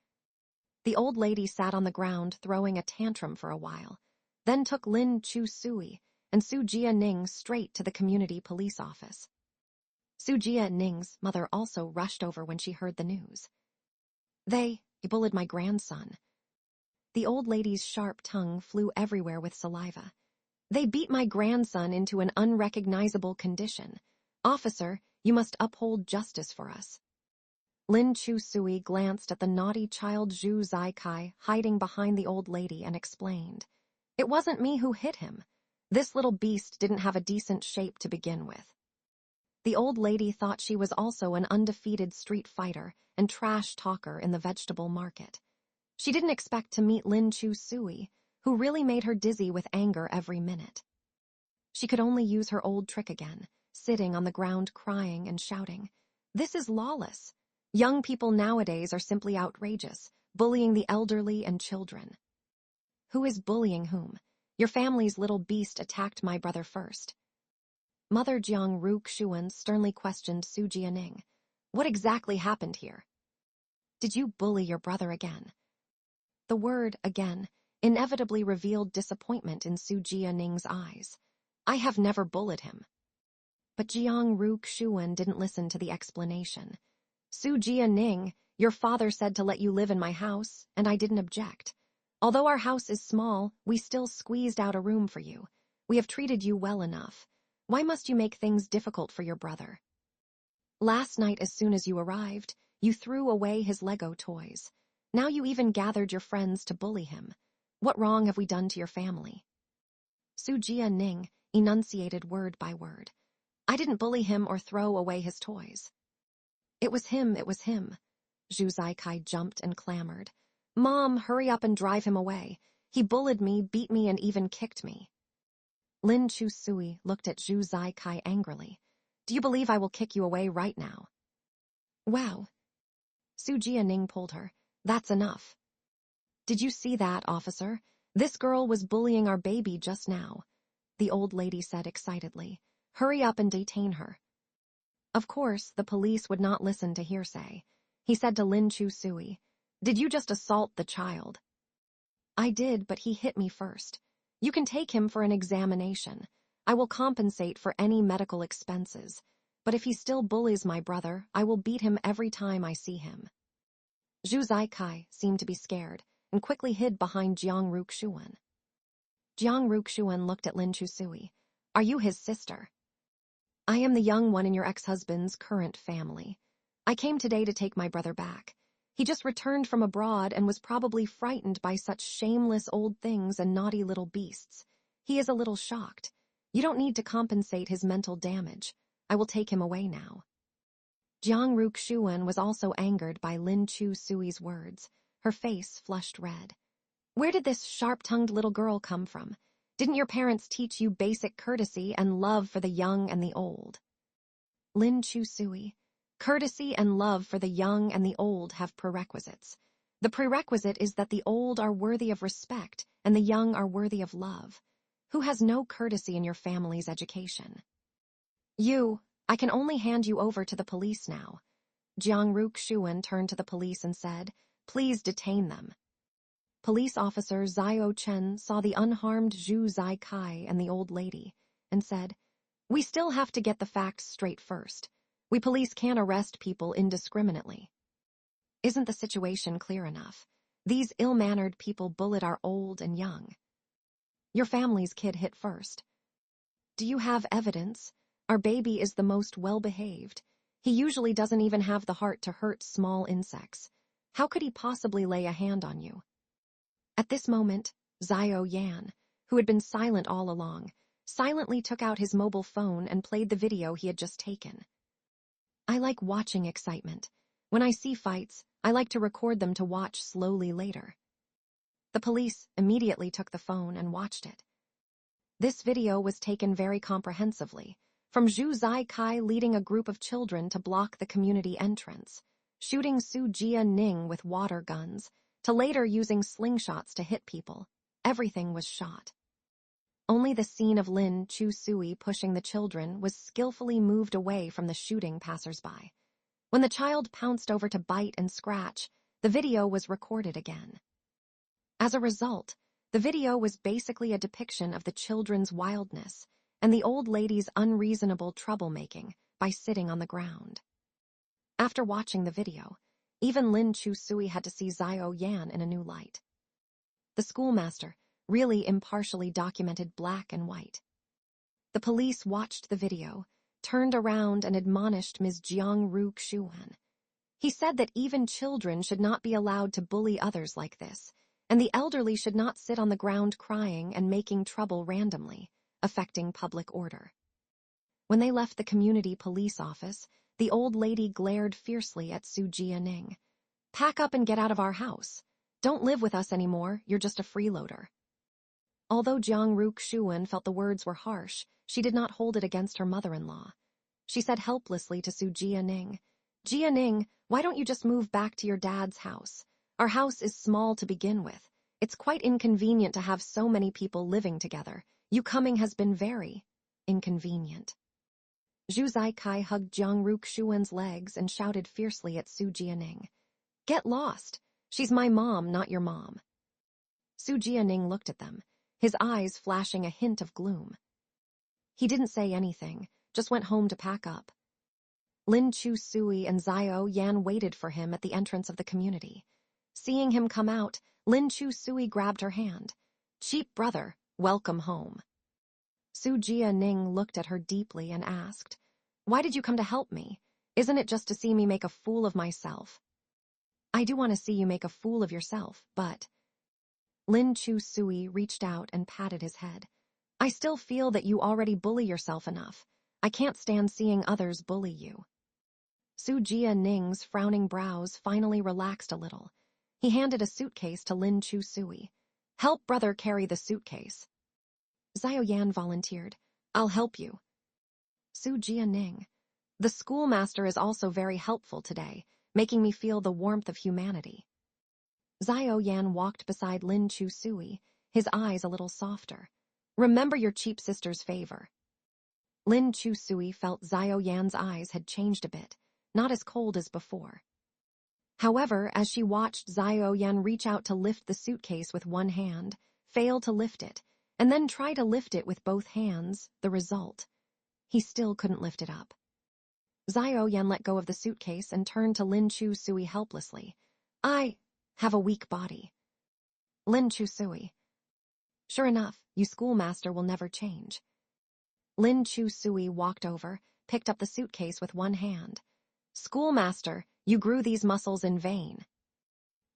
The old lady sat on the ground throwing a tantrum for a while, then took Lin Chusui and Su Jianing straight to the community police office. Su Jianing's mother also rushed over when she heard the news. They bullied my grandson. The old lady's sharp tongue flew everywhere with saliva. They beat my grandson into an unrecognizable condition. Officer, you must uphold justice for us. Lin Chu-sui glanced at the naughty child Zhu Zaikai hiding behind the old lady and explained. It wasn't me who hit him. This little beast didn't have a decent shape to begin with. The old lady thought she was also an undefeated street fighter and trash talker in the vegetable market. She didn't expect to meet Lin Chu-sui, who really made her dizzy with anger every minute. She could only use her old trick again, sitting on the ground crying and shouting. This is lawless. Young people nowadays are simply outrageous, bullying the elderly and children. Who is bullying whom? Your family's little beast attacked my brother first. Mother Jiang Ruxuan sternly questioned Su Jianing. What exactly happened here? Did you bully your brother again? The word, again, inevitably revealed disappointment in Su Jianing's eyes. I have never bullied him. But Jiang Ruxuan didn't listen to the explanation. Su Jianing, your father said to let you live in my house, and I didn't object. Although our house is small, we still squeezed out a room for you. We have treated you well enough. Why must you make things difficult for your brother? Last night, as soon as you arrived, you threw away his Lego toys. Now you even gathered your friends to bully him. What wrong have we done to your family? Su Jianing enunciated word by word. I didn't bully him or throw away his toys. It was him. Zhu Zaikai jumped and clamored. Mom, hurry up and drive him away. He bullied me, beat me, and even kicked me. Lin Chu-sui looked at Zhu Zaikai angrily. Do you believe I will kick you away right now? Wow. Su Jianing pulled her. That's enough. Did you see that, officer? This girl was bullying our baby just now. The old lady said excitedly. Hurry up and detain her. Of course, the police would not listen to hearsay. He said to Lin Chu-sui, Did you just assault the child? I did, but he hit me first. You can take him for an examination. I will compensate for any medical expenses. But if he still bullies my brother, I will beat him every time I see him. Zhu Zaikai seemed to be scared and quickly hid behind Jiang Ruxuan. Jiang Ruxuan looked at Lin Chu-sui. Are you his sister? I am the young one in your ex-husband's current family. I came today to take my brother back. He just returned from abroad and was probably frightened by such shameless old things and naughty little beasts. He is a little shocked. You don't need to compensate his mental damage. I will take him away now. Jiang Ruxuan was also angered by Lin Chu-sui's words. Her face flushed red. Where did this sharp-tongued little girl come from? Didn't your parents teach you basic courtesy and love for the young and the old? Lin Chu-sui, courtesy and love for the young and the old have prerequisites. The prerequisite is that the old are worthy of respect and the young are worthy of love. Who has no courtesy in your family's education? You, I can only hand you over to the police now. Jiang Ruxuan turned to the police and said, Please detain them. Police officer Zhao Chen saw the unharmed Zhu Zaikai and the old lady and said, We still have to get the facts straight first. We police can't arrest people indiscriminately. Isn't the situation clear enough? These ill-mannered people bullied our old and young. Your family's kid hit first. Do you have evidence? Our baby is the most well-behaved. He usually doesn't even have the heart to hurt small insects. How could he possibly lay a hand on you? At this moment, Xiao Yan, who had been silent all along, silently took out his mobile phone and played the video he had just taken. I like watching excitement. When I see fights, I like to record them to watch slowly later. The police immediately took the phone and watched it. This video was taken very comprehensively, from Zhu Zaikai leading a group of children to block the community entrance, shooting Su Jianing with water guns, to later using slingshots to hit people. Everything was shot. Only the scene of Lin Chu-sui pushing the children was skillfully moved away from the shooting passersby. When the child pounced over to bite and scratch, the video was recorded again. As a result, the video was basically a depiction of the children's wildness and the old lady's unreasonable troublemaking by sitting on the ground. After watching the video, Even Lin Chu-sui had to see Xiao Yan in a new light. The schoolmaster really impartially documented black and white. The police watched the video, turned around and admonished Ms. Jiang Ru-kshuan. He said that even children should not be allowed to bully others like this, and the elderly should not sit on the ground crying and making trouble randomly, affecting public order. When they left the community police office, the old lady glared fiercely at Su Jianing. "Pack up and get out of our house. Don't live with us anymore, you're just a freeloader." Although Jiang Ru-kshuan felt the words were harsh, she did not hold it against her mother-in-law. She said helplessly to Su Jianing, "Jianing, why don't you just move back to your dad's house? Our house is small to begin with. It's quite inconvenient to have so many people living together. You coming has been very inconvenient." Zhu Zaikai hugged Jiang Ru-kshuan's legs and shouted fiercely at Su Jianing, "Get lost! She's my mom, not your mom." Su Jianing looked at them, his eyes flashing a hint of gloom. He didn't say anything, just went home to pack up. Lin Chu-sui and Xiao Yan waited for him at the entrance of the community. Seeing him come out, Lin Chu-sui grabbed her hand. "Cheap brother, welcome home." Su Jianing looked at her deeply and asked, "Why did you come to help me? Isn't it just to see me make a fool of myself?" "I do want to see you make a fool of yourself, but..." Lin Chu-sui reached out and patted his head. "I still feel that you already bully yourself enough. I can't stand seeing others bully you." Su Jianing's frowning brows finally relaxed a little. He handed a suitcase to Lin Chu-sui. "Help brother carry the suitcase." Xiao Yan volunteered. "I'll help you." Su Jianing, "The schoolmaster is also very helpful today, making me feel the warmth of humanity." Xiao Yan walked beside Lin Chu-sui, his eyes a little softer. "Remember your cheap sister's favor." Lin Chu-sui felt Xiao Yan's eyes had changed a bit, not as cold as before. However, as she watched Xiao Yan reach out to lift the suitcase with one hand, fail to lift it, and then try to lift it with both hands, the result. He still couldn't lift it up. Xiao Yan let go of the suitcase and turned to Lin Chu-sui helplessly. "I have a weak body." Lin Chu-sui, "Sure enough, you schoolmaster will never change." Lin Chu-sui walked over, picked up the suitcase with one hand. "Schoolmaster, you grew these muscles in vain."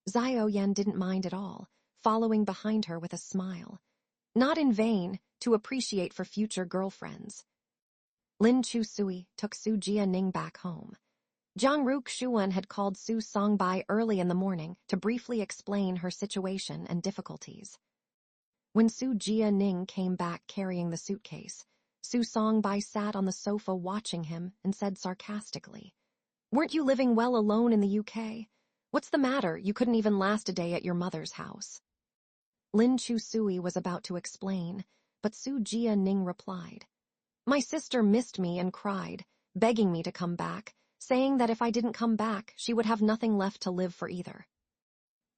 Xiao Yan didn't mind at all, following behind her with a smile. "Not in vain, to appreciate for future girlfriends." Lin Chu-sui took Su Jianing back home. Jiang Ru-kshuan had called Su Songbai early in the morning to briefly explain her situation and difficulties. When Su Jianing came back carrying the suitcase, Su Songbai sat on the sofa watching him and said sarcastically, "Weren't you living well alone in the UK? What's the matter? You couldn't even last a day at your mother's house." Lin Chu-sui was about to explain, but Su Jianing replied, "My sister missed me and cried, begging me to come back, saying that if I didn't come back, she would have nothing left to live for either."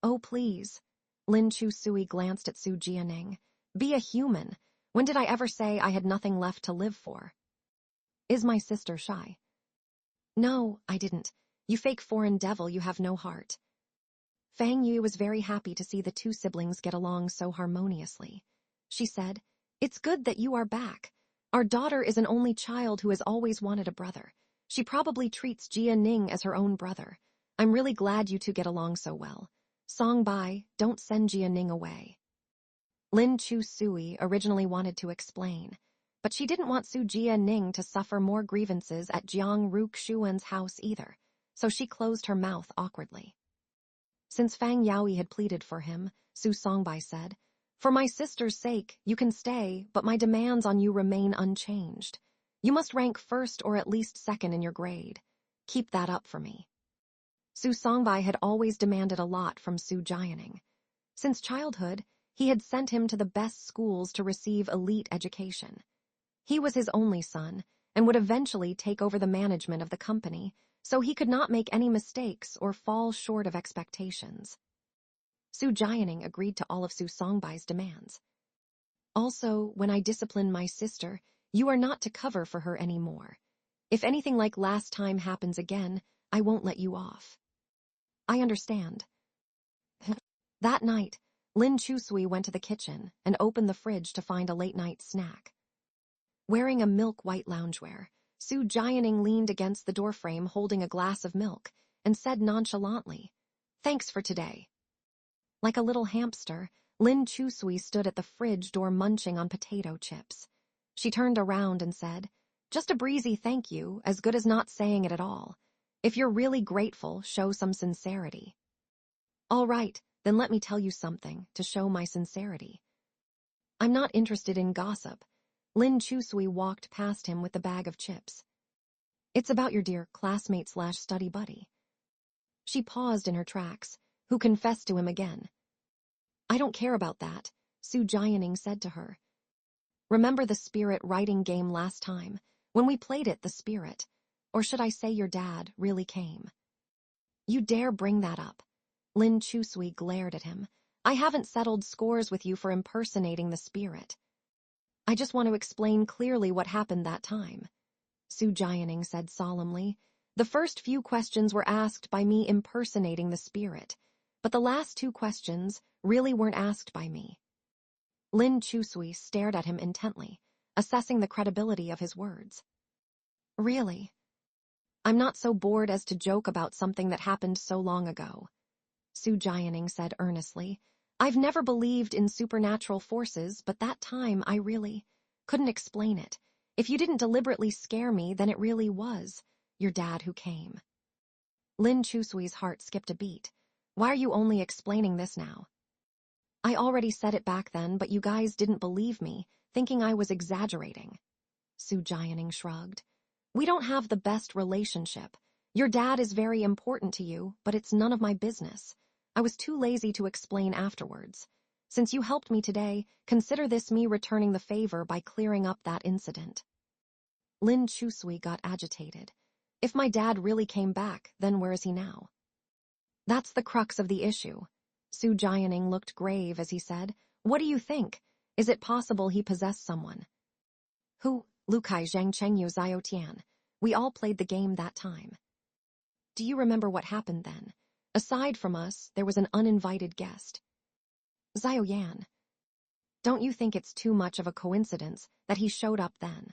"Oh, please." Lin Chu-sui glanced at Su Jianing. "Be a human. When did I ever say I had nothing left to live for?" "Is my sister shy?" "No, I didn't. You fake foreign devil, you have no heart." Fang Yu was very happy to see the two siblings get along so harmoniously. She said, "It's good that you are back. Our daughter is an only child who has always wanted a brother. She probably treats Jia Ning as her own brother. I'm really glad you two get along so well. Song Bai, don't send Jia Ning away." Lin Chu-sui originally wanted to explain, but she didn't want Su Jia Ning to suffer more grievances at Jiang Ru-kshuan's house either, so she closed her mouth awkwardly. Since Fang Yaoi had pleaded for him, Su Songbai said, "For my sister's sake, you can stay, but my demands on you remain unchanged. You must rank first or at least second in your grade. Keep that up for me." Su Songbai had always demanded a lot from Su Jianing. Since childhood, he had sent him to the best schools to receive elite education. He was his only son, and would eventually take over the management of the company, so he could not make any mistakes or fall short of expectations. Su Jianing agreed to all of Su Songbai's demands. "Also, when I discipline my sister, you are not to cover for her anymore. If anything like last time happens again, I won't let you off." I understand. That night, Lin Chusui went to the kitchen and opened the fridge to find a late-night snack. Wearing a milk-white loungewear, Su Jianing leaned against the doorframe holding a glass of milk and said nonchalantly, "Thanks for today." Like a little hamster, Lin Chusui stood at the fridge door munching on potato chips. She turned around and said, "Just a breezy thank you, as good as not saying it at all. If you're really grateful, show some sincerity." "All right, then let me tell you something to show my sincerity." "I'm not interested in gossip." Lin Chusui walked past him with the bag of chips. "It's about your dear classmate/study buddy." She paused in her tracks, who confessed to him again. "I don't care about that," Su Jianing said to her. "Remember the spirit writing game last time, when we played it the spirit, or should I say your dad, really came?" "You dare bring that up?" Lin Chusui glared at him. "I haven't settled scores with you for impersonating the spirit. I just want to explain clearly what happened that time," Su Jianing said solemnly. "The first few questions were asked by me impersonating the spirit, but the last 2 questions really weren't asked by me." Lin Chusui stared at him intently, assessing the credibility of his words. "Really? I'm not so bored as to joke about something that happened so long ago," Su Jianing said earnestly. "I've never believed in supernatural forces, but that time I really couldn't explain it. If you didn't deliberately scare me, then it really was your dad who came." Lin Chusui's heart skipped a beat. "Why are you only explaining this now?" "I already said it back then, but you guys didn't believe me, thinking I was exaggerating." Su Jianing shrugged. "We don't have the best relationship. Your dad is very important to you, but it's none of my business. I was too lazy to explain afterwards. Since you helped me today, consider this me returning the favor by clearing up that incident." Lin Chusui got agitated. "If my dad really came back, then where is he now?" "That's the crux of the issue." Su Jianing looked grave as he said, "What do you think? Is it possible he possessed someone?" "Who?" "Lukai Zhang Chengyu Zhao Tian. We all played the game that time." "Do you remember what happened then? Aside from us, there was an uninvited guest." "Zhao Yan. Don't you think it's too much of a coincidence that he showed up then?"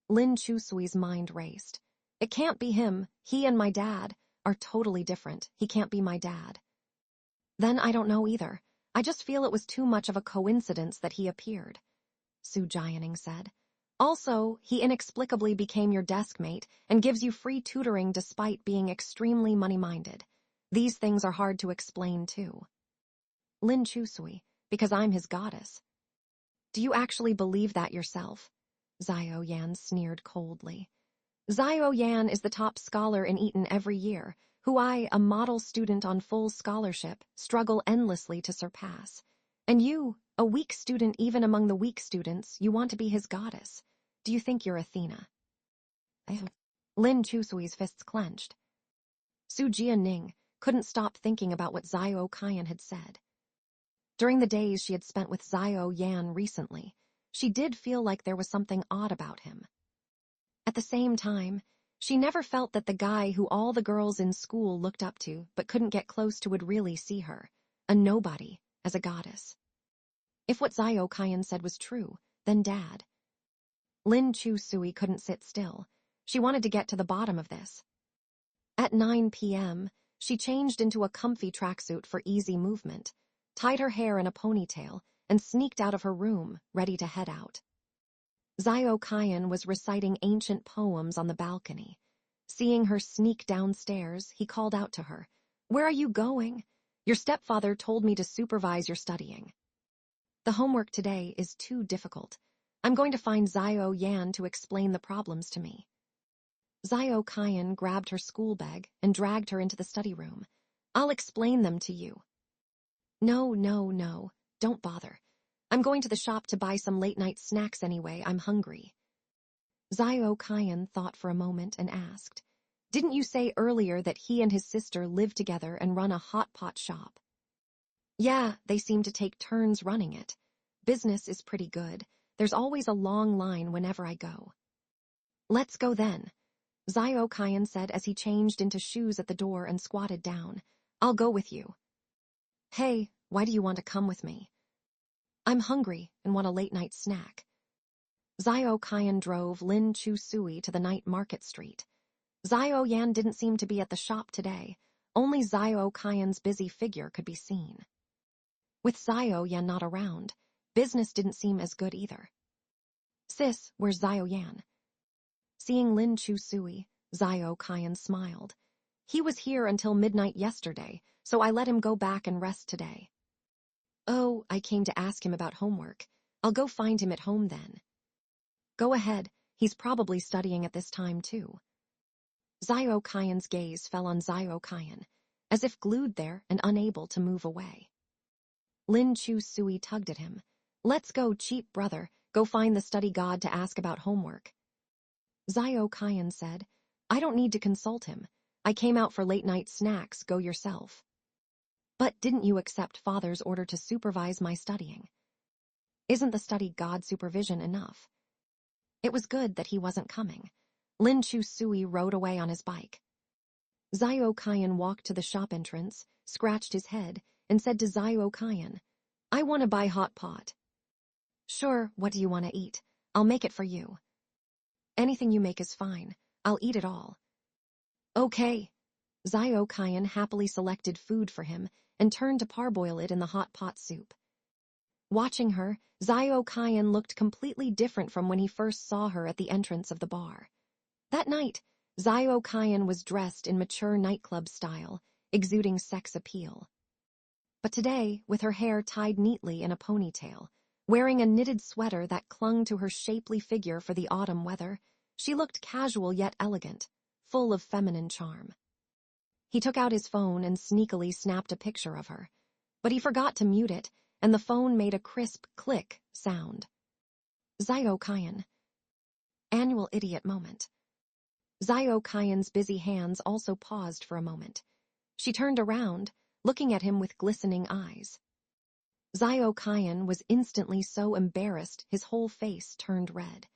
Lin Chusui's mind raced. "It can't be him. He and my dad are totally different. He can't be my dad." "Then I don't know either. I just feel it was too much of a coincidence that he appeared," Su Jianing said. "Also, he inexplicably became your desk mate and gives you free tutoring despite being extremely money-minded. These things are hard to explain, too." "Lin Chusui, because I'm his goddess." "Do you actually believe that yourself?" Zhao Yan sneered coldly. "Zhao Yan is the top scholar in Eton every year, who I, a model student on full scholarship, struggle endlessly to surpass. And you, a weak student even among the weak students, you want to be his goddess. Do you think you're Athena?" Lin Chusui's fists clenched. Su Jianing couldn't stop thinking about what Zhao Qian had said. During the days she had spent with Zhao Yan recently, she did feel like there was something odd about him. At the same time, she never felt that the guy who all the girls in school looked up to but couldn't get close to would really see her, a nobody, as a goddess. If what Zhao Qian said was true, then Dad. Lin Chusui couldn't sit still. She wanted to get to the bottom of this. At 9 p.m., she changed into a comfy tracksuit for easy movement, tied her hair in a ponytail, and sneaked out of her room, ready to head out. Zhao Qian was reciting ancient poems on the balcony. Seeing her sneak downstairs, he called out to her, "Where are you going? Your stepfather told me to supervise your studying." "The homework today is too difficult. I'm going to find Zhao Yan to explain the problems to me." Zhao Qian grabbed her school bag and dragged her into the study room. "I'll explain them to you." No, don't bother. I'm going to the shop to buy some late-night snacks anyway, I'm hungry." Zhao Qian thought for a moment and asked, "Didn't you say earlier that he and his sister live together and run a hot pot shop?" "Yeah, they seem to take turns running it. Business is pretty good. There's always a long line whenever I go." "Let's go then." Zio Kyan said as he changed into shoes at the door and squatted down. I'll go with you. Hey, why do you want to come with me? I'm hungry and want a late-night snack. Zio Kyan drove Lin Chu Sui to the night market street. Zio Yan didn't seem to be at the shop today. Only Zio Kyan's busy figure could be seen. With Zio Yan not around, business didn't seem as good either. Sis, where's Zio Yan? Seeing Lin Chu Sui, Zio Kyan smiled. He was here until midnight yesterday, so I let him go back and rest today. Oh, I came to ask him about homework. I'll go find him at home then. Go ahead, he's probably studying at this time too. Zio Kyan's gaze fell on Zio Kyan, as if glued there and unable to move away. Lin Chu Sui tugged at him. Let's go, cheap brother, go find the study god to ask about homework. Zio Kyan said, I don't need to consult him. I came out for late-night snacks, go yourself. But didn't you accept father's order to supervise my studying? Isn't the study god supervision enough? It was good that he wasn't coming. Lin Chu Sui rode away on his bike. Zio Kyan walked to the shop entrance, scratched his head, and said to Zio Kyan, I want to buy hot pot. Sure, what do you want to eat? I'll make it for you. Anything you make is fine. I'll eat it all. Okay. Zio Kyan happily selected food for him and turned to parboil it in the hot pot soup. Watching her, Zio Kyan looked completely different from when he first saw her at the entrance of the bar. That night, Zio Kyan was dressed in mature nightclub style, exuding sex appeal. But today, with her hair tied neatly in a ponytail, wearing a knitted sweater that clung to her shapely figure for the autumn weather, she looked casual yet elegant, full of feminine charm. He took out his phone and sneakily snapped a picture of her, but he forgot to mute it, and the phone made a crisp click sound. Zio Kyan. Annual idiot moment. Zio Kyan's busy hands also paused for a moment. She turned around, looking at him with glistening eyes. Zio Kyan was instantly so embarrassed his whole face turned red.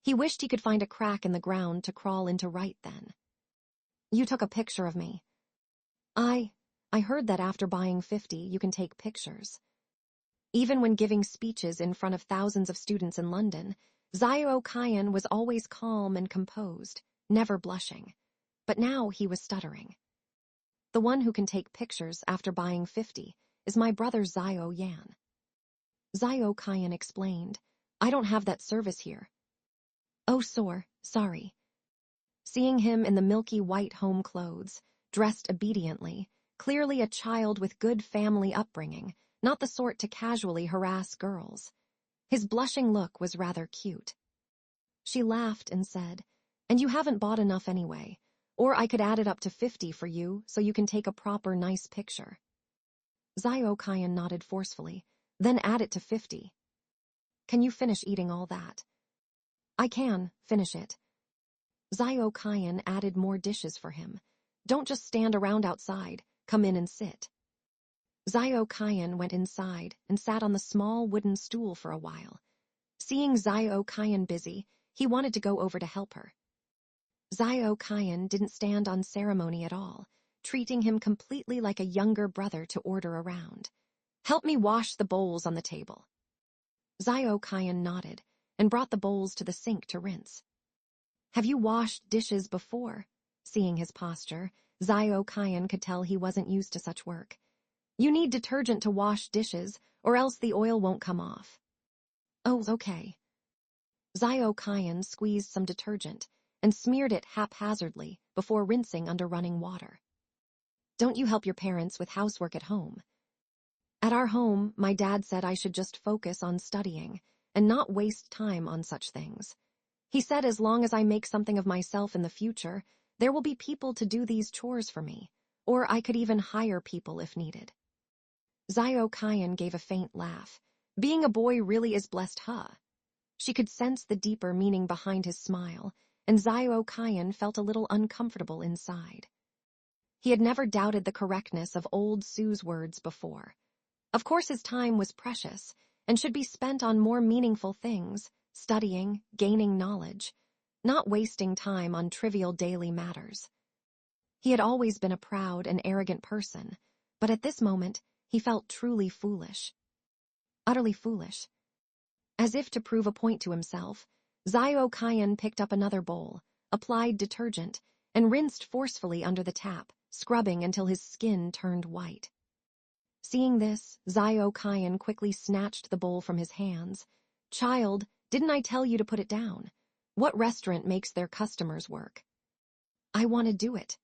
He wished he could find a crack in the ground to crawl into right then. You took a picture of me. I heard that after buying 50 you can take pictures. Even when giving speeches in front of thousands of students in London, Zio Kyan was always calm and composed, never blushing. But now he was stuttering. The one who can take pictures after buying 50 is my brother Zio Yan. Zio Kyan explained, I don't have that service here. Oh, sorry. Seeing him in the milky white home clothes, dressed obediently, clearly a child with good family upbringing, not the sort to casually harass girls. His blushing look was rather cute. She laughed and said, and you haven't bought enough anyway, or I could add it up to 50 for you so you can take a proper nice picture. Zio Kyan nodded forcefully, then add it to 50. Can you finish eating all that? I can, finish it. Zio Kyan added more dishes for him. Don't just stand around outside, come in and sit. Zio Kyan went inside and sat on the small wooden stool for a while. Seeing Zio Kyan busy, he wanted to go over to help her. Zio Kyan didn't stand on ceremony at all, treating him completely like a younger brother to order around. Help me wash the bowls on the table. Zio Kyan nodded and brought the bowls to the sink to rinse. Have you washed dishes before? Seeing his posture, Zio Kyan could tell he wasn't used to such work. You need detergent to wash dishes, or else the oil won't come off. Oh, okay. Zio Kyan squeezed some detergent and smeared it haphazardly before rinsing under running water. Don't you help your parents with housework at home? At our home, my dad said I should just focus on studying and not waste time on such things. He said as long as I make something of myself in the future, there will be people to do these chores for me, or I could even hire people if needed. Zio Kyan gave a faint laugh. Being a boy really is blessed, huh? She could sense the deeper meaning behind his smile, and Zio Kyan felt a little uncomfortable inside. He had never doubted the correctness of old Sue's words before. Of course his time was precious, and should be spent on more meaningful things, studying, gaining knowledge, not wasting time on trivial daily matters. He had always been a proud and arrogant person, but at this moment, he felt truly foolish. Utterly foolish. As if to prove a point to himself, Zio Kyan picked up another bowl, applied detergent, and rinsed forcefully under the tap, scrubbing until his skin turned white. Seeing this, Zio Kyan quickly snatched the bowl from his hands. "Child, didn't I tell you to put it down? What restaurant makes their customers work?" "I want to do it."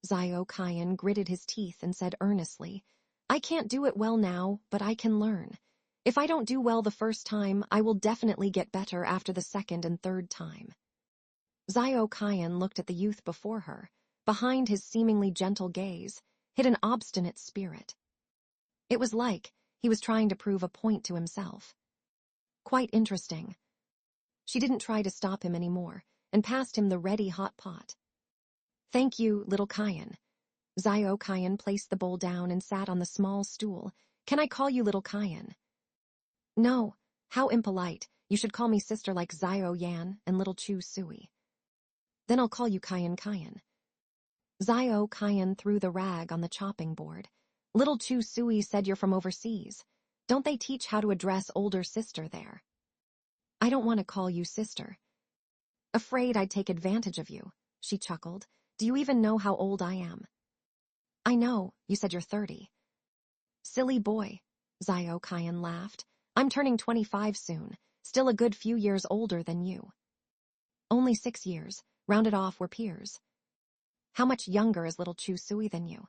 Zio Kyan gritted his teeth and said earnestly, "I can't do it well now, but I can learn. If I don't do well the first time, I will definitely get better after the second and third time." Zio Kyan looked at the youth before her. Behind his seemingly gentle gaze hid an obstinate spirit. It was like he was trying to prove a point to himself. Quite interesting. She didn't try to stop him anymore and passed him the ready hot pot. "Thank you, little Kyan." Zio Kyan placed the bowl down and sat on the small stool. "Can I call you little Kyan?" "No, how impolite. You should call me sister like Zio Yan and little Chu Sui." "Then I'll call you Kyan Kyan." Zio Kyan threw the rag on the chopping board. "Little Chu Sui said you're from overseas. Don't they teach how to address older sister there?" "I don't want to call you sister." "Afraid I'd take advantage of you," she chuckled. "Do you even know how old I am?" "I know, you said you're 30. "Silly boy," Zio Kyan laughed. "I'm turning 25 soon, still a good few years older than you." "Only 6 years, rounded off we're peers." "How much younger is little Chu Sui than you?"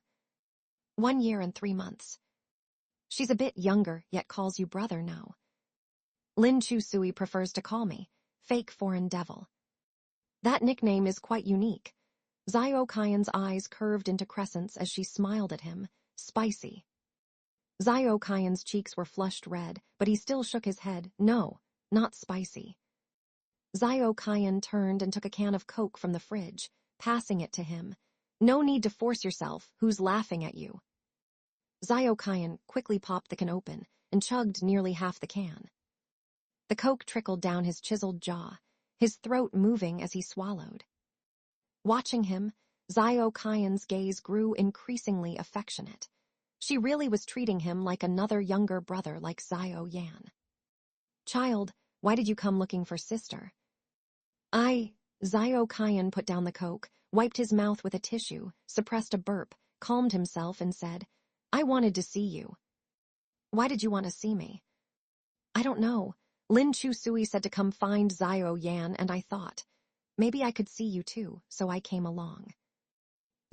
1 year and 3 months. "She's a bit younger, yet calls you brother, no?" "Lin Chu Sui prefers to call me fake foreign devil." "That nickname is quite unique." Zio Kyan's eyes curved into crescents as she smiled at him. "Spicy." Zio Kyan's cheeks were flushed red, but he still shook his head. "No, not spicy." Zio Kyan turned and took a can of Coke from the fridge, passing it to him. "No need to force yourself. Who's laughing at you?" Zio Kyan quickly popped the can open and chugged nearly half the can. The Coke trickled down his chiseled jaw, his throat moving as he swallowed. Watching him, Zio Kyan's gaze grew increasingly affectionate. She really was treating him like another younger brother like Zio Yan. "Child, why did you come looking for sister?" Zio Kyan put down the Coke, wiped his mouth with a tissue, suppressed a burp, calmed himself and said, "I wanted to see you." "Why did you want to see me?" "I don't know. Lin Chu Sui said to come find Zio Yan, and I thought, maybe I could see you too, so I came along."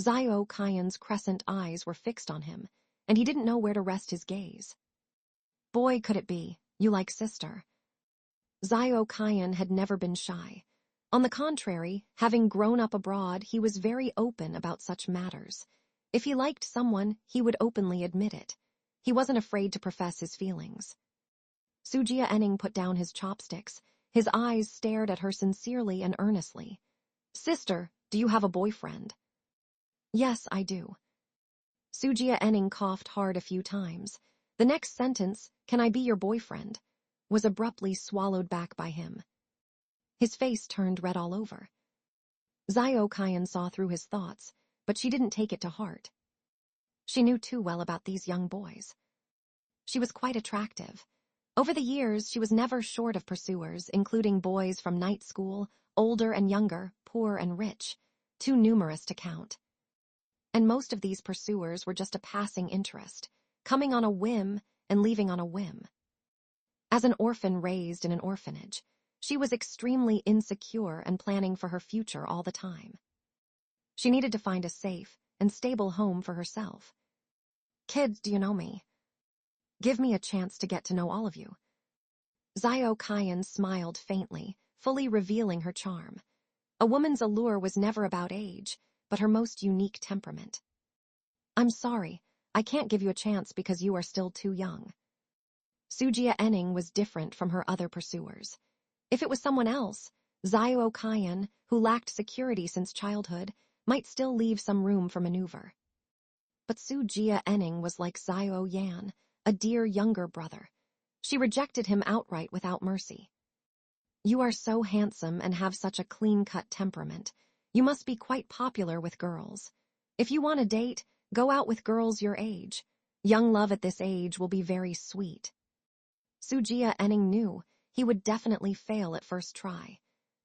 Zio Kyan's crescent eyes were fixed on him, and he didn't know where to rest his gaze. "Boy, could it be, you like sister." Zio Kyan had never been shy. On the contrary, having grown up abroad, he was very open about such matters. If he liked someone, he would openly admit it. He wasn't afraid to profess his feelings. Sujia Enning put down his chopsticks. His eyes stared at her sincerely and earnestly. "Sister, do you have a boyfriend?" "Yes, I do." Sujia Enning coughed hard a few times. The next sentence, "Can I be your boyfriend?" was abruptly swallowed back by him. His face turned red all over. Zio Kyan saw through his thoughts, but she didn't take it to heart. She knew too well about these young boys. She was quite attractive. Over the years, she was never short of pursuers, including boys from night school, older and younger, poor and rich, too numerous to count. And most of these pursuers were just a passing interest, coming on a whim and leaving on a whim. As an orphan raised in an orphanage, she was extremely insecure and planning for her future all the time. She needed to find a safe and stable home for herself. "Kids, do you know me? Give me a chance to get to know all of you." Zio Kyan smiled faintly, fully revealing her charm. A woman's allure was never about age, but her most unique temperament. "I'm sorry, I can't give you a chance because you are still too young." Sujia Enning was different from her other pursuers. If it was someone else, Zio Kyan, who lacked security since childhood, might still leave some room for maneuver. But Sujia Enning was like Zio Yan, a dear younger brother. She rejected him outright without mercy. You are so handsome and have such a clean-cut temperament. You must be quite popular with girls. If you want a date, go out with girls your age. Young love at this age will be very sweet. Sujia Enning knew he would definitely fail at first try.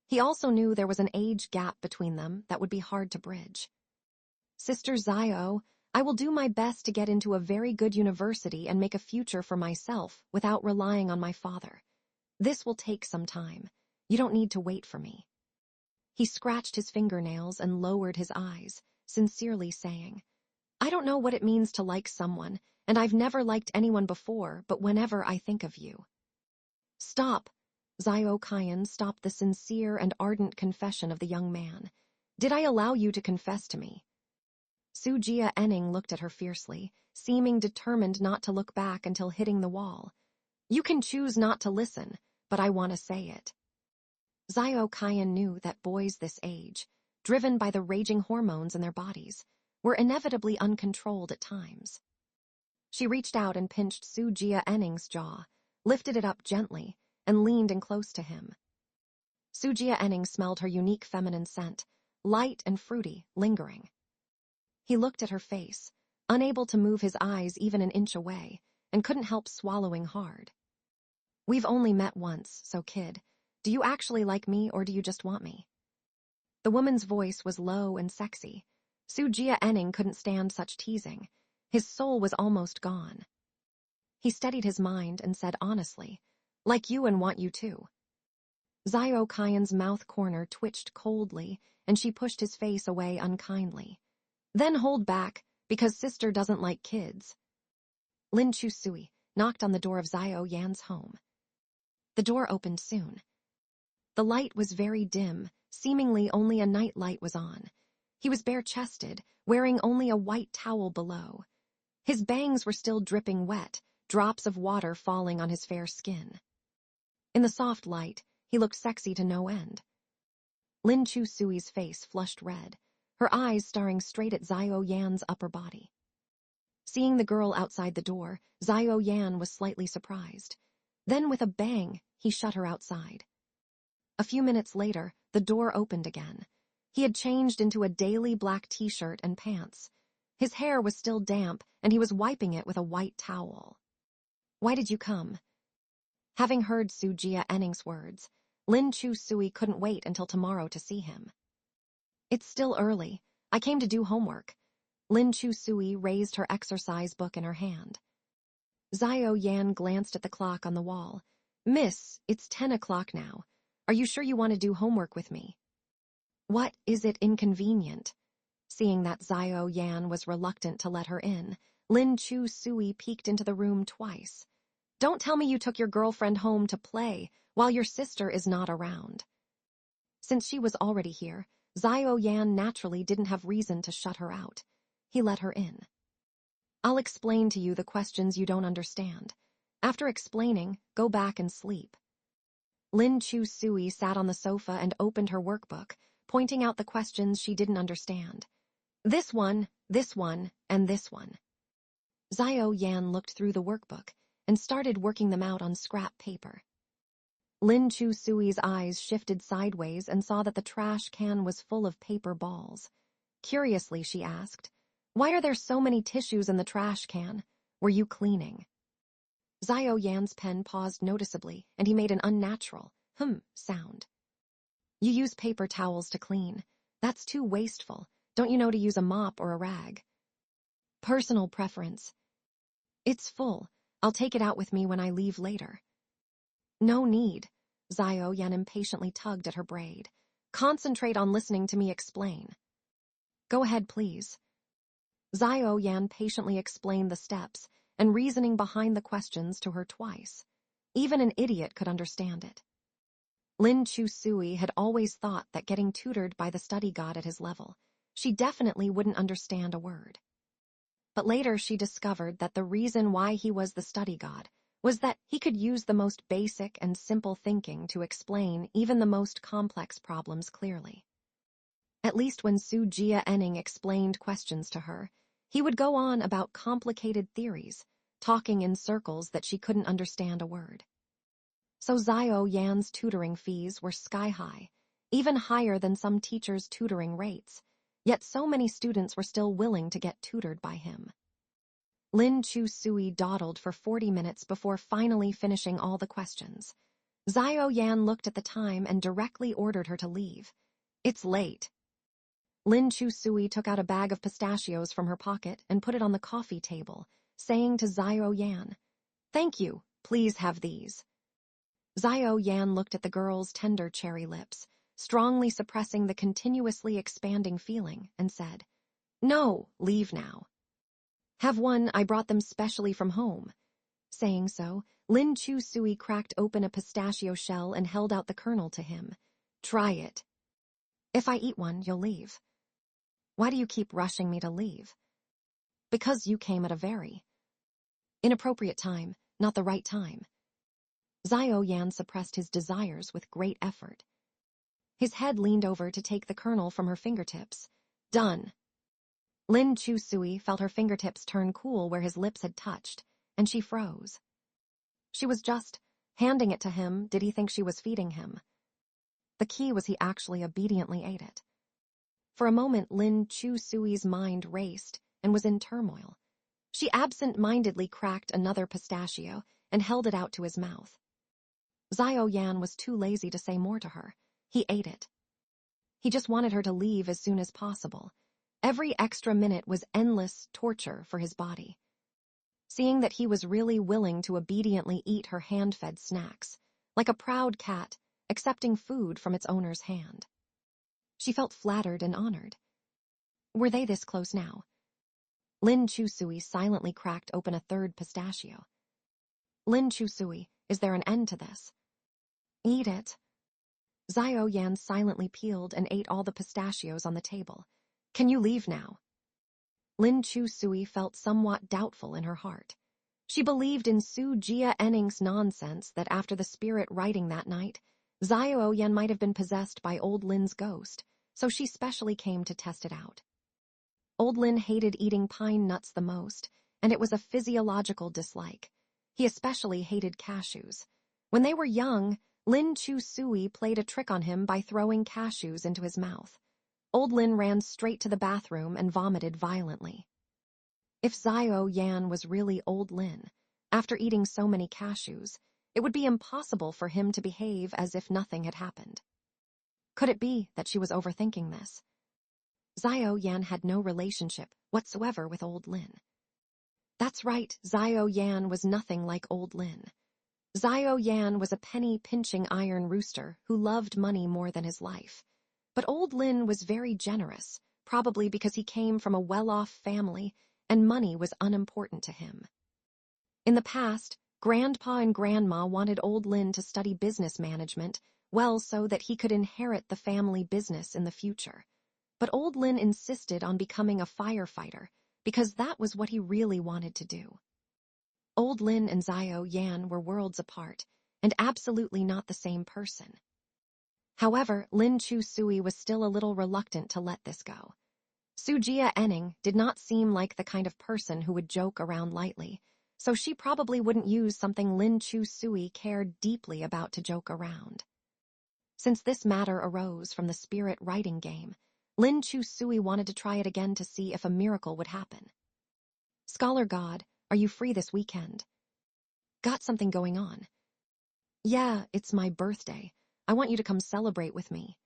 He also knew there was an age gap between them that would be hard to bridge. Sister Zio, I will do my best to get into a very good university and make a future for myself without relying on my father. This will take some time. You don't need to wait for me. He scratched his fingernails and lowered his eyes, sincerely saying, I don't know what it means to like someone, and I've never liked anyone before, but whenever I think of you. Stop. Zio Kyan stopped the sincere and ardent confession of the young man. Did I allow you to confess to me? Sujia Enning looked at her fiercely, seeming determined not to look back until hitting the wall. You can choose not to listen, but I want to say it. Zio Kyan knew that boys this age, driven by the raging hormones in their bodies, were inevitably uncontrolled at times. She reached out and pinched Sujia Enning's jaw, lifted it up gently, and leaned in close to him. Sujia Enning smelled her unique feminine scent, light and fruity, lingering. He looked at her face, unable to move his eyes even an inch away, and couldn't help swallowing hard. We've only met once, so kid, do you actually like me or do you just want me? The woman's voice was low and sexy. Sujia Enning couldn't stand such teasing. His soul was almost gone. He steadied his mind and said honestly, like you and want you too. Zio Kyan's mouth corner twitched coldly, and she pushed his face away unkindly. Then hold back, because sister doesn't like kids. Lin Chu Sui knocked on the door of Zio Yan's home. The door opened soon. The light was very dim, seemingly only a night light was on. He was bare-chested, wearing only a white towel below. His bangs were still dripping wet, drops of water falling on his fair skin. In the soft light, he looked sexy to no end. Lin Chu Sui's face flushed red, her eyes staring straight at Zio Yan's upper body. Seeing the girl outside the door, Zio Yan was slightly surprised. Then with a bang, he shut her outside. A few minutes later, the door opened again. He had changed into a daily black t-shirt and pants. His hair was still damp, and he was wiping it with a white towel. Why did you come? Having heard Sujia Enning's words, Lin Chu Sui couldn't wait until tomorrow to see him. It's still early. I came to do homework. Lin Chu Sui raised her exercise book in her hand. Zio Yan glanced at the clock on the wall. Miss, it's 10 o'clock now. Are you sure you want to do homework with me? What, is it inconvenient? Seeing that Zio Yan was reluctant to let her in, Lin Chu Sui peeked into the room twice. Don't tell me you took your girlfriend home to play while your sister is not around. Since she was already here, Zio Yan naturally didn't have reason to shut her out. He let her in. I'll explain to you the questions you don't understand. After explaining, go back and sleep. Lin Chu Sui sat on the sofa and opened her workbook, pointing out the questions she didn't understand. This one, and this one. Zio Yan looked through the workbook and started working them out on scrap paper. Lin Chu Sui's eyes shifted sideways and saw that the trash can was full of paper balls. Curiously, she asked, why are there so many tissues in the trash can? Were you cleaning? Zio Yan's pen paused noticeably, and he made an unnatural, sound. You use paper towels to clean. That's too wasteful. Don't you know to use a mop or a rag? Personal preference. It's full. I'll take it out with me when I leave later. No need. Zio Yan impatiently tugged at her braid. Concentrate on listening to me explain. Go ahead, please. Zio Yan patiently explained the steps and reasoning behind the questions to her twice. Even an idiot could understand it. Lin Chu Sui had always thought that getting tutored by the study god at his level, she definitely wouldn't understand a word. But later she discovered that the reason why he was the study god was that he could use the most basic and simple thinking to explain even the most complex problems clearly. At least when Sujia Enning explained questions to her, he would go on about complicated theories, talking in circles that she couldn't understand a word. So Xiao Yan's tutoring fees were sky-high, even higher than some teachers' tutoring rates, yet so many students were still willing to get tutored by him. Lin Chu Sui dawdled for 40 minutes before finally finishing all the questions. Xiao Yan looked at the time and directly ordered her to leave. "It's late." Lin Chu Sui took out a bag of pistachios from her pocket and put it on the coffee table, saying to Xiao Yan, "Thank you, please have these." Xiao Yan looked at the girl's tender cherry lips, strongly suppressing the continuously expanding feeling, and said, "No, leave now." "Have one, I brought them specially from home." Saying so, Lin Chu Sui cracked open a pistachio shell and held out the kernel to him. "Try it. If I eat one, you'll leave." "Why do you keep rushing me to leave?" "Because you came at a very inappropriate time, not the right time." Xiao Yan suppressed his desires with great effort. His head leaned over to take the kernel from her fingertips. "Done." Lin Chu Sui felt her fingertips turn cool where his lips had touched, and she froze. She was just handing it to him. Did he think she was feeding him? The key was he actually obediently ate it. For a moment, Lin Chu Sui's mind raced and was in turmoil. She absent-mindedly cracked another pistachio and held it out to his mouth. Xiao Yan was too lazy to say more to her. He ate it. He just wanted her to leave as soon as possible. Every extra minute was endless torture for his body. Seeing that he was really willing to obediently eat her hand-fed snacks, like a proud cat accepting food from its owner's hand. She felt flattered and honored. Were they this close now? Lin Chu Sui silently cracked open a third pistachio. "Lin Chu Sui, is there an end to this?" "Eat it." Xiao Yan silently peeled and ate all the pistachios on the table. "Can you leave now?" Lin Chu Sui felt somewhat doubtful in her heart. She believed in Su Jia Enning's nonsense that after the spirit writing that night, Xiao Yan might have been possessed by old Lin's ghost, so she specially came to test it out. Old Lin hated eating pine nuts the most, and it was a physiological dislike. He especially hated cashews. When they were young, Lin Chu Sui played a trick on him by throwing cashews into his mouth. Old Lin ran straight to the bathroom and vomited violently. If Xiao Yan was really Old Lin, after eating so many cashews, it would be impossible for him to behave as if nothing had happened. Could it be that she was overthinking this? Xiao Yan had no relationship whatsoever with Old Lin. That's right, Xiao Yan was nothing like Old Lin. Xiao Yan was a penny-pinching iron rooster who loved money more than his life. But Old Lin was very generous, probably because he came from a well-off family and money was unimportant to him. In the past, Grandpa and Grandma wanted Old Lin to study business management, well so that he could inherit the family business in the future. But Old Lin insisted on becoming a firefighter because that was what he really wanted to do. Old Lin and Xiao Yan were worlds apart and absolutely not the same person. However, Lin Chu Sui was still a little reluctant to let this go. Su Jia Enning did not seem like the kind of person who would joke around lightly, so she probably wouldn't use something Lin Chu Sui cared deeply about to joke around. Since this matter arose from the spirit writing game, Lin Chu Sui wanted to try it again to see if a miracle would happen. "Scholar God, are you free this weekend?" "Got something going on." "Yeah, it's my birthday. I want you to come celebrate with me."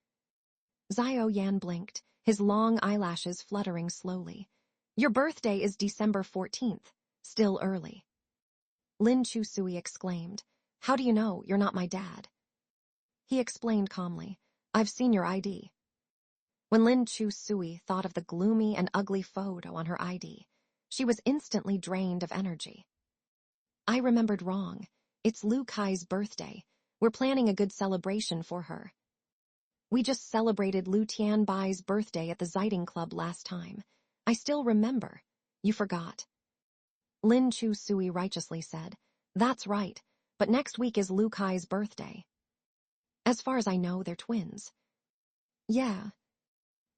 Xiao Yan blinked, his long eyelashes fluttering slowly. "Your birthday is December 14th, still early." Lin Chu Sui exclaimed, "How do you know you're not my dad?" He explained calmly, "I've seen your ID." When Lin Chu Sui thought of the gloomy and ugly photo on her ID, she was instantly drained of energy. "I remembered wrong. It's Lu Kai's birthday. We're planning a good celebration for her. We just celebrated Lu Tianbai's birthday at the Xiting Club last time. I still remember. You forgot." Lin Chu Sui righteously said, "That's right, but next week is Lu Kai's birthday." "As far as I know, they're twins." "Yeah."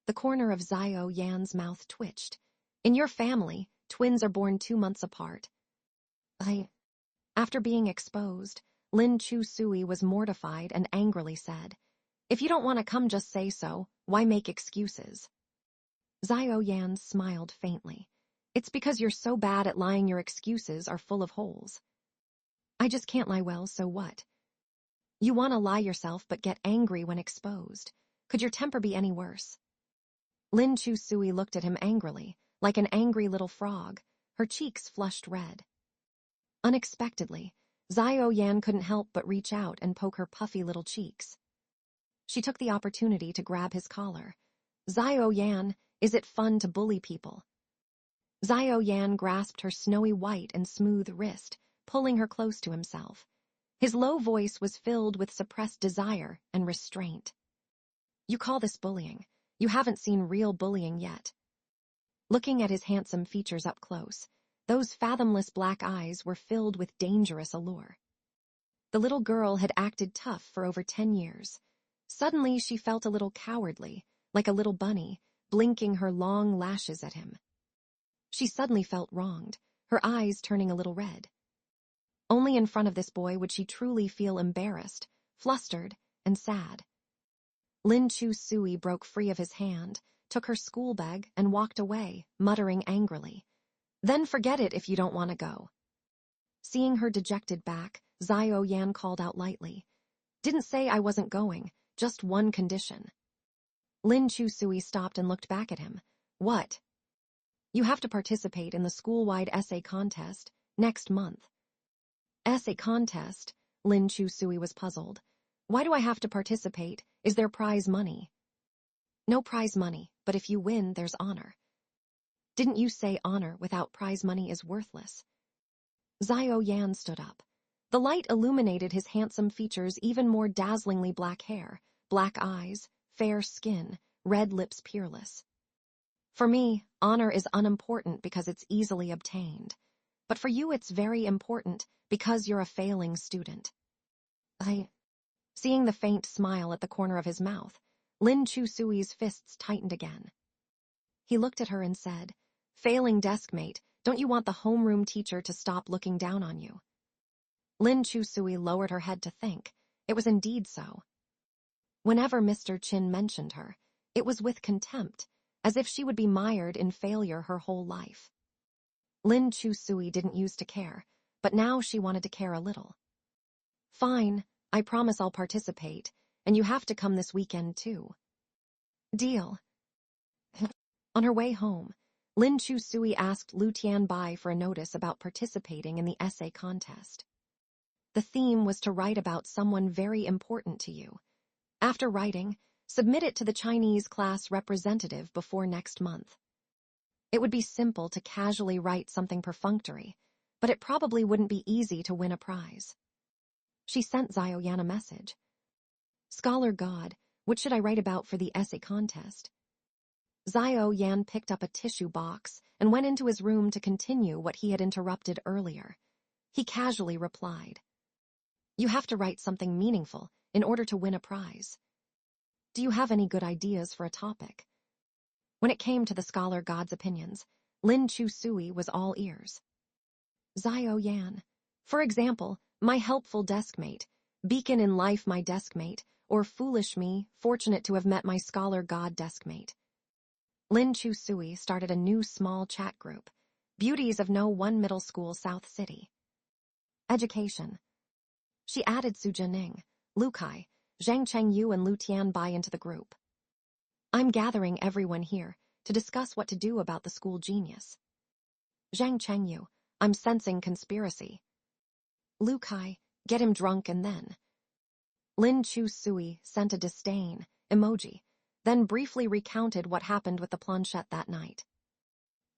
The corner of Xiao Yan's mouth twitched. "In your family, twins are born 2 months apart." After being exposed, Lin Chu Sui was mortified and angrily said, "If you don't want to come, just say so. Why make excuses?" Xiao Yan smiled faintly. "It's because you're so bad at lying your excuses are full of holes." "I just can't lie well, so what? You want to lie yourself but get angry when exposed. Could your temper be any worse?" Lin Chu Sui looked at him angrily, like an angry little frog. Her cheeks flushed red. Unexpectedly, Xiao Yan couldn't help but reach out and poke her puffy little cheeks. She took the opportunity to grab his collar. "Xiao Yan, is it fun to bully people?" Xiao Yan grasped her snowy white and smooth wrist, pulling her close to himself. His low voice was filled with suppressed desire and restraint. "You call this bullying? You haven't seen real bullying yet." Looking at his handsome features up close, those fathomless black eyes were filled with dangerous allure. The little girl had acted tough for over 10 years. Suddenly she felt a little cowardly, like a little bunny, blinking her long lashes at him. She suddenly felt wronged, her eyes turning a little red. Only in front of this boy would she truly feel embarrassed, flustered, and sad. Lin Chu Sui broke free of his hand, took her school bag, and walked away, muttering angrily, "Then forget it if you don't want to go." Seeing her dejected back, Xiao Yan called out lightly, "Didn't say I wasn't going, just one condition." Lin Chu Sui stopped and looked back at him. "What?" "You have to participate in the school-wide essay contest next month." "Essay contest?" Lin Chu Sui was puzzled. "Why do I have to participate? Is there prize money?" "No prize money, but if you win, there's honor." "Didn't you say honor without prize money is worthless?" Xiao Yan stood up. The light illuminated his handsome features, even more dazzlingly: black hair, black eyes, fair skin, red lips peerless. "For me, honor is unimportant because it's easily obtained. But for you it's very important because you're a failing student." Seeing the faint smile at the corner of his mouth, Lin Chu Sui's fists tightened again. He looked at her and said, "Failing deskmate, don't you want the homeroom teacher to stop looking down on you?" Lin Chu Sui lowered her head to think. It was indeed so. Whenever Mr. Chin mentioned her, it was with contempt, as if she would be mired in failure her whole life. Lin Chu Sui didn't used to care, but now she wanted to care a little. "Fine, I promise I'll participate, and you have to come this weekend too." "Deal." On her way home, Lin Chu Sui asked Lu Tianbai for a notice about participating in the essay contest. The theme was to write about someone very important to you. After writing, submit it to the Chinese class representative before next month. It would be simple to casually write something perfunctory, but it probably wouldn't be easy to win a prize. She sent Xiao Yan a message. "Scholar God, what should I write about for the essay contest?" Xiao Yan picked up a tissue box and went into his room to continue what he had interrupted earlier. He casually replied, "You have to write something meaningful in order to win a prize. Do you have any good ideas for a topic?" When it came to the Scholar God's opinions, Lin Chu Sui was all ears. "Xiao Yan, for example, my helpful deskmate, beacon in life my deskmate, or foolish me, fortunate to have met my Scholar God deskmate." Lin Chu Sui started a new small chat group, Beauties of No One Middle School South City. Education. She added Su Jining, Lu Kai, Zhang Chengyu and Lu Tianbai into the group. "I'm gathering everyone here to discuss what to do about the school genius." Zhang Chengyu, "I'm sensing conspiracy." Lu Kai, "Get him drunk and then." Lin Chu Sui sent a disdain emoji, then briefly recounted what happened with the planchette that night.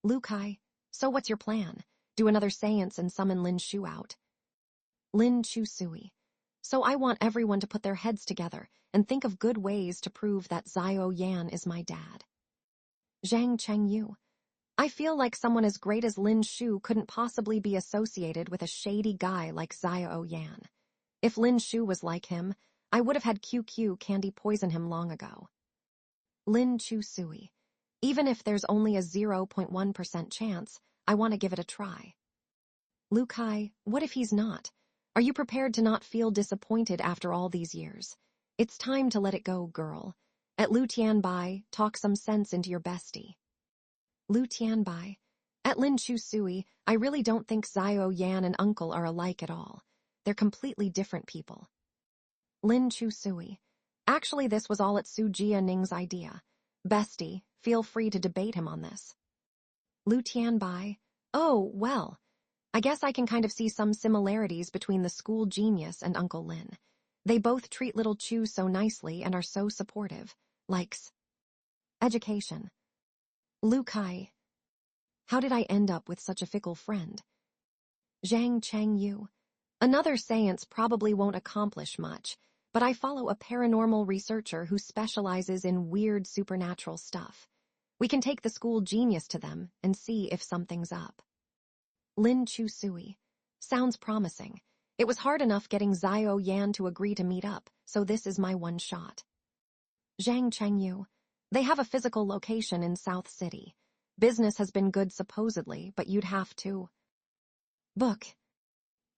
Lu Kai, "So what's your plan? Do another seance and summon Lin Shu out?" Lin Chu Sui, "So I want everyone to put their heads together and think of good ways to prove that Xiao Yan is my dad." Zhang Chengyu, "I feel like someone as great as Lin Shu couldn't possibly be associated with a shady guy like Xiao Yan. If Lin Shu was like him, I would have had QQ candy poison him long ago." Lin Chu Sui, "Even if there's only a 0.1% chance, I want to give it a try." Lu Kai, "What if he's not? Are you prepared to not feel disappointed after all these years? It's time to let it go, girl. At Lu Tianbai, talk some sense into your bestie. Lu Tianbai. At Lin Chu Sui, I really don't think Xiao Yan and Uncle are alike at all. They're completely different people. Lin Chu Sui. Actually, this was all at Su Jia Ning's idea. Bestie, feel free to debate him on this. Lu Tianbai. Oh, well, I guess I can kind of see some similarities between the school genius and Uncle Lin. They both treat little Chu so nicely and are so supportive. Likes. Education. Lu Kai. How did I end up with such a fickle friend? Zhang Chengyu. Another seance probably won't accomplish much, but I follow a paranormal researcher who specializes in weird supernatural stuff. We can take the school genius to them and see if something's up. Lin Chu Sui. Sounds promising. It was hard enough getting Xiao Yan to agree to meet up, so this is my one shot. Zhang Chengyu. They have a physical location in South City. Business has been good supposedly, but you'd have to book.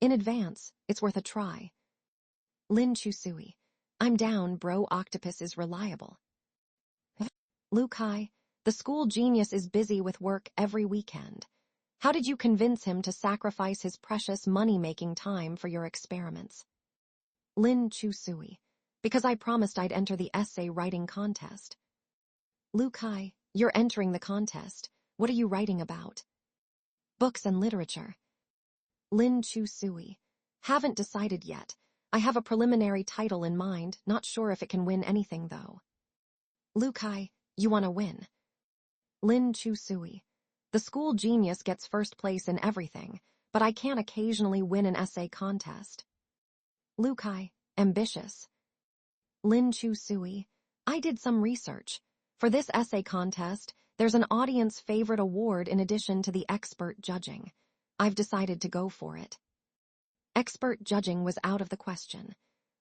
In advance, it's worth a try. Lin Chu Sui. I'm down, bro. Octopus is reliable. Lu Kai. The school genius is busy with work every weekend. How did you convince him to sacrifice his precious money-making time for your experiments? Lin Chu Sui. Because I promised I'd enter the essay writing contest. Lu Kai. You're entering the contest. What are you writing about? Books and literature. Lin Chu Sui. Haven't decided yet. I have a preliminary title in mind, not sure if it can win anything though. Lu Kai. You want to win. Lin Chu Sui. The school genius gets first place in everything, but I can occasionally win an essay contest. Lu Kai. Ambitious. Lin Chu Sui. I did some research. For this essay contest, there's an audience favorite award in addition to the expert judging. I've decided to go for it. Expert judging was out of the question.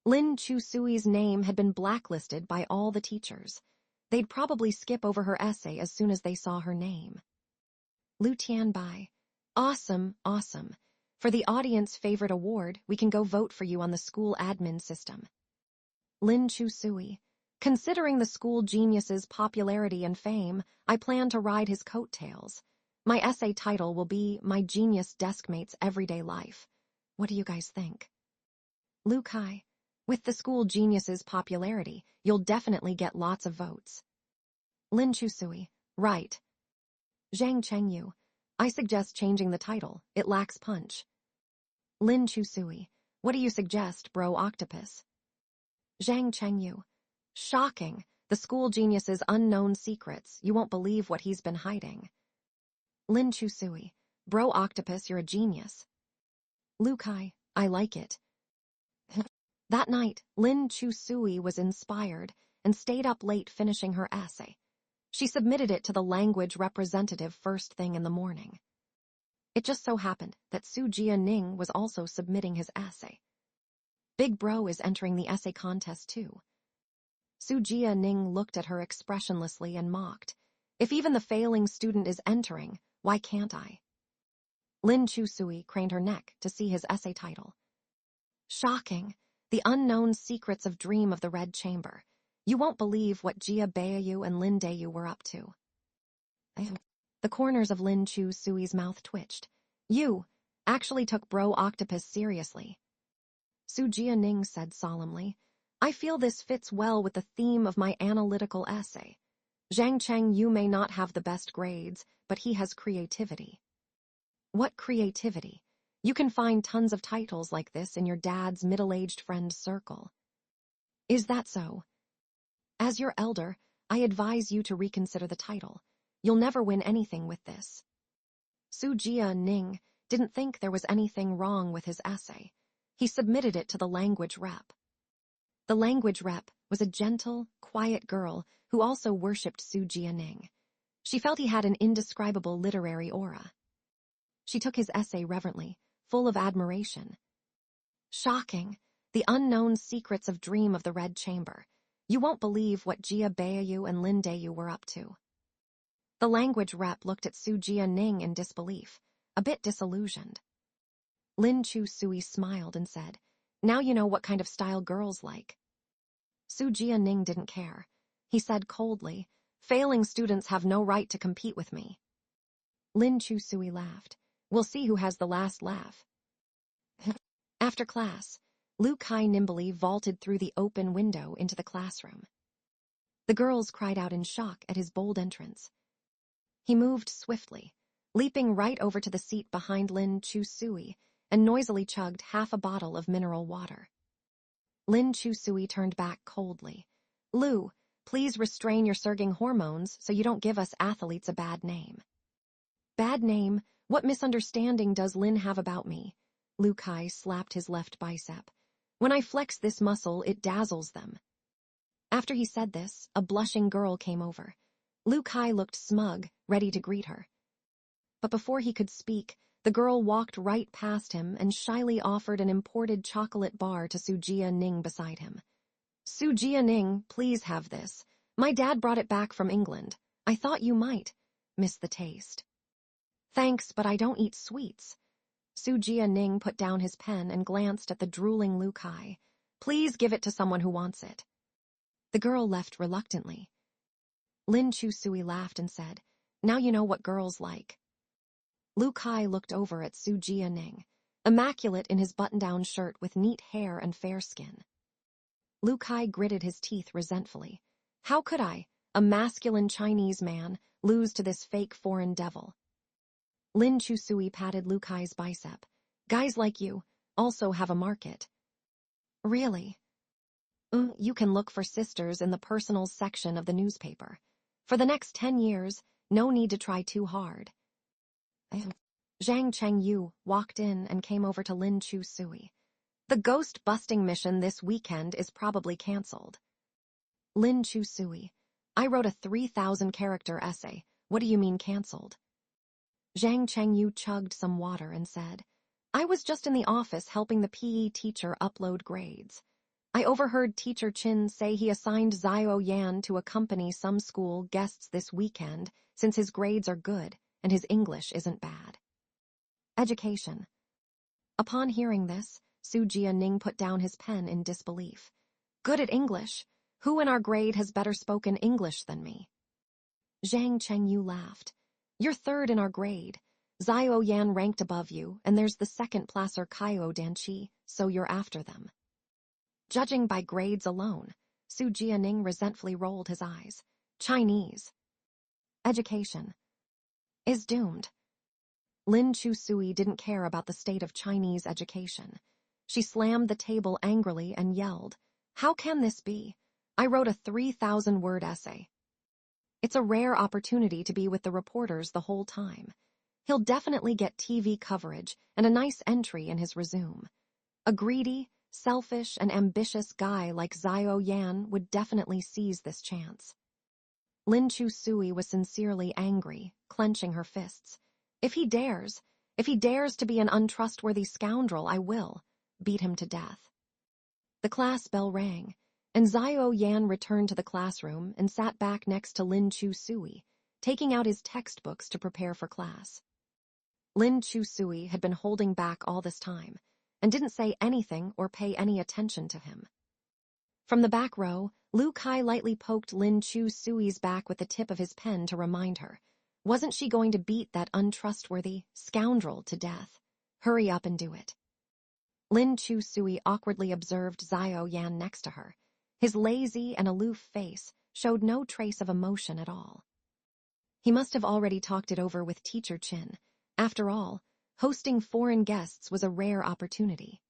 Lin Chu Sui's name had been blacklisted by all the teachers. They'd probably skip over her essay as soon as they saw her name. Lu Tianbai. Awesome, awesome. For the audience favorite award, we can go vote for you on the school admin system. Lin Chu Sui. Considering the school genius's popularity and fame, I plan to ride his coattails. My essay title will be My Genius Deskmate's Everyday Life. What do you guys think? Lu Kai. With the school genius's popularity, you'll definitely get lots of votes. Lin Chu Sui. Right. Zhang Chengyu. I suggest changing the title. It lacks punch. Lin Chu Sui. What do you suggest, bro octopus? Zhang Chengyu. Shocking. The school genius's unknown secrets. You won't believe what he's been hiding. Lin Chu Sui. Bro octopus, you're a genius. Lu Kai. I like it. That night, Lin Chu Sui was inspired and stayed up late finishing her essay. She submitted it to the language representative first thing in the morning. It just so happened that Su Jia Ning was also submitting his essay. Big Bro is entering the essay contest too. Su Jia Ning looked at her expressionlessly and mocked. If even the failing student is entering, why can't I? Lin Chu Sui craned her neck to see his essay title. Shocking. The Unknown Secrets of Dream of the Red Chamber. You won't believe what Jia Beiyu and Lin Dayu were up to. The corners of Lin Chu Sui's mouth twitched. You actually took Bro Octopus seriously. Su Jia Ning said solemnly, I feel this fits well with the theme of my analytical essay. Zhang Cheng, you may not have the best grades, but he has creativity. What creativity? You can find tons of titles like this in your dad's middle-aged friend circle. Is that so? As your elder, I advise you to reconsider the title. You'll never win anything with this. Su Jia Ning didn't think there was anything wrong with his essay. He submitted it to the language rep. The language rep was a gentle, quiet girl who also worshipped Su Jia Ning. She felt he had an indescribable literary aura. She took his essay reverently, full of admiration. Shocking. The Unknown Secrets of Dream of the Red Chamber. You won't believe what Jia Beiyu and Lin Dayu were up to. The language rep looked at Su Jia Ning in disbelief, a bit disillusioned. Lin Chu Sui smiled and said, "Now you know what kind of style girls like." Su Jianing didn't care. He said coldly, "Failing students have no right to compete with me." Lin Chu Sui laughed. "We'll see who has the last laugh." After class, Lu Kai nimbly vaulted through the open window into the classroom. The girls cried out in shock at his bold entrance. He moved swiftly, leaping right over to the seat behind Lin Chu Sui and noisily chugged half a bottle of mineral water. Lin Chu Sui turned back coldly. "Lu, please restrain your surging hormones so you don't give us athletes a bad name." "Bad name? What misunderstanding does Lin have about me?" Lu Kai slapped his left bicep. "When I flex this muscle, it dazzles them." After he said this, a blushing girl came over. Lu Kai looked smug, ready to greet her. But before he could speak, the girl walked right past him and shyly offered an imported chocolate bar to Su Jianing beside him. "Su Jianing, please have this. My dad brought it back from England. I thought you might miss the taste." "Thanks, but I don't eat sweets." Su Jianing put down his pen and glanced at the drooling Lu Kai. "Please give it to someone who wants it." The girl left reluctantly. Lin Chu Sui laughed and said, "Now you know what girls like." Lu Kai looked over at Su Jianing, immaculate in his button-down shirt with neat hair and fair skin. Lu Kai gritted his teeth resentfully. How could I, a masculine Chinese man, lose to this fake foreign devil? Lin Chu Sui patted Lu Kai's bicep. "Guys like you also have a market." "Really?" You can look for sisters in the personals section of the newspaper. For the next 10 years, no need to try too hard." Zhang Chengyu walked in and came over to Lin Chu Sui. "The ghost-busting mission this weekend is probably cancelled." Lin Chu Sui, "I wrote a 3,000-character essay. What do you mean cancelled?" Zhang Chengyu chugged some water and said, "I was just in the office helping the PE teacher upload grades. I overheard Teacher Chin say he assigned Xiao Yan to accompany some school guests this weekend since his grades are good and his English isn't bad." Education. Upon hearing this, Su Jianing put down his pen in disbelief. "Good at English? Who in our grade has better spoken English than me?" Zhang Chengyu laughed. "You're third in our grade. Xiao Yan ranked above you, and there's the second-placer Kaio Danqi, so you're after them." Judging by grades alone, Su Jianing resentfully rolled his eyes. "Chinese education is doomed." Lin Chu Sui didn't care about the state of Chinese education. She slammed the table angrily and yelled, "How can this be? I wrote a 3,000-word essay." It's a rare opportunity to be with the reporters the whole time. He'll definitely get TV coverage and a nice entry in his resume. A greedy, selfish, and ambitious guy like Xiao Yan would definitely seize this chance. Lin Chu Sui was sincerely angry, clenching her fists. If he dares to be an untrustworthy scoundrel, I will beat him to death." The class bell rang, and Xiao Yan returned to the classroom and sat back next to Lin Chu Sui, taking out his textbooks to prepare for class. Lin Chu Sui had been holding back all this time, and didn't say anything or pay any attention to him. From the back row, Lu Kai lightly poked Lin Chu Sui's back with the tip of his pen to remind her. Wasn't she going to beat that untrustworthy scoundrel to death? Hurry up and do it. Lin Chu Sui awkwardly observed Xiao Yan next to her. His lazy and aloof face showed no trace of emotion at all. He must have already talked it over with Teacher Chin. After all, hosting foreign guests was a rare opportunity.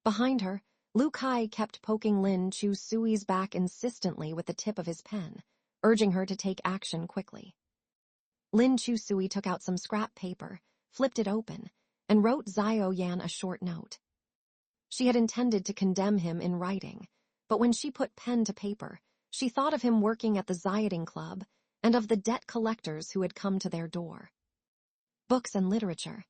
Behind her, Lu Kai kept poking Lin Chu Sui's back insistently with the tip of his pen, urging her to take action quickly. Lin Chu Sui took out some scrap paper, flipped it open, and wrote Xiao Yan a short note. She had intended to condemn him in writing, but when she put pen to paper, she thought of him working at the Zioting Club and of the debt collectors who had come to their door. Books and literature.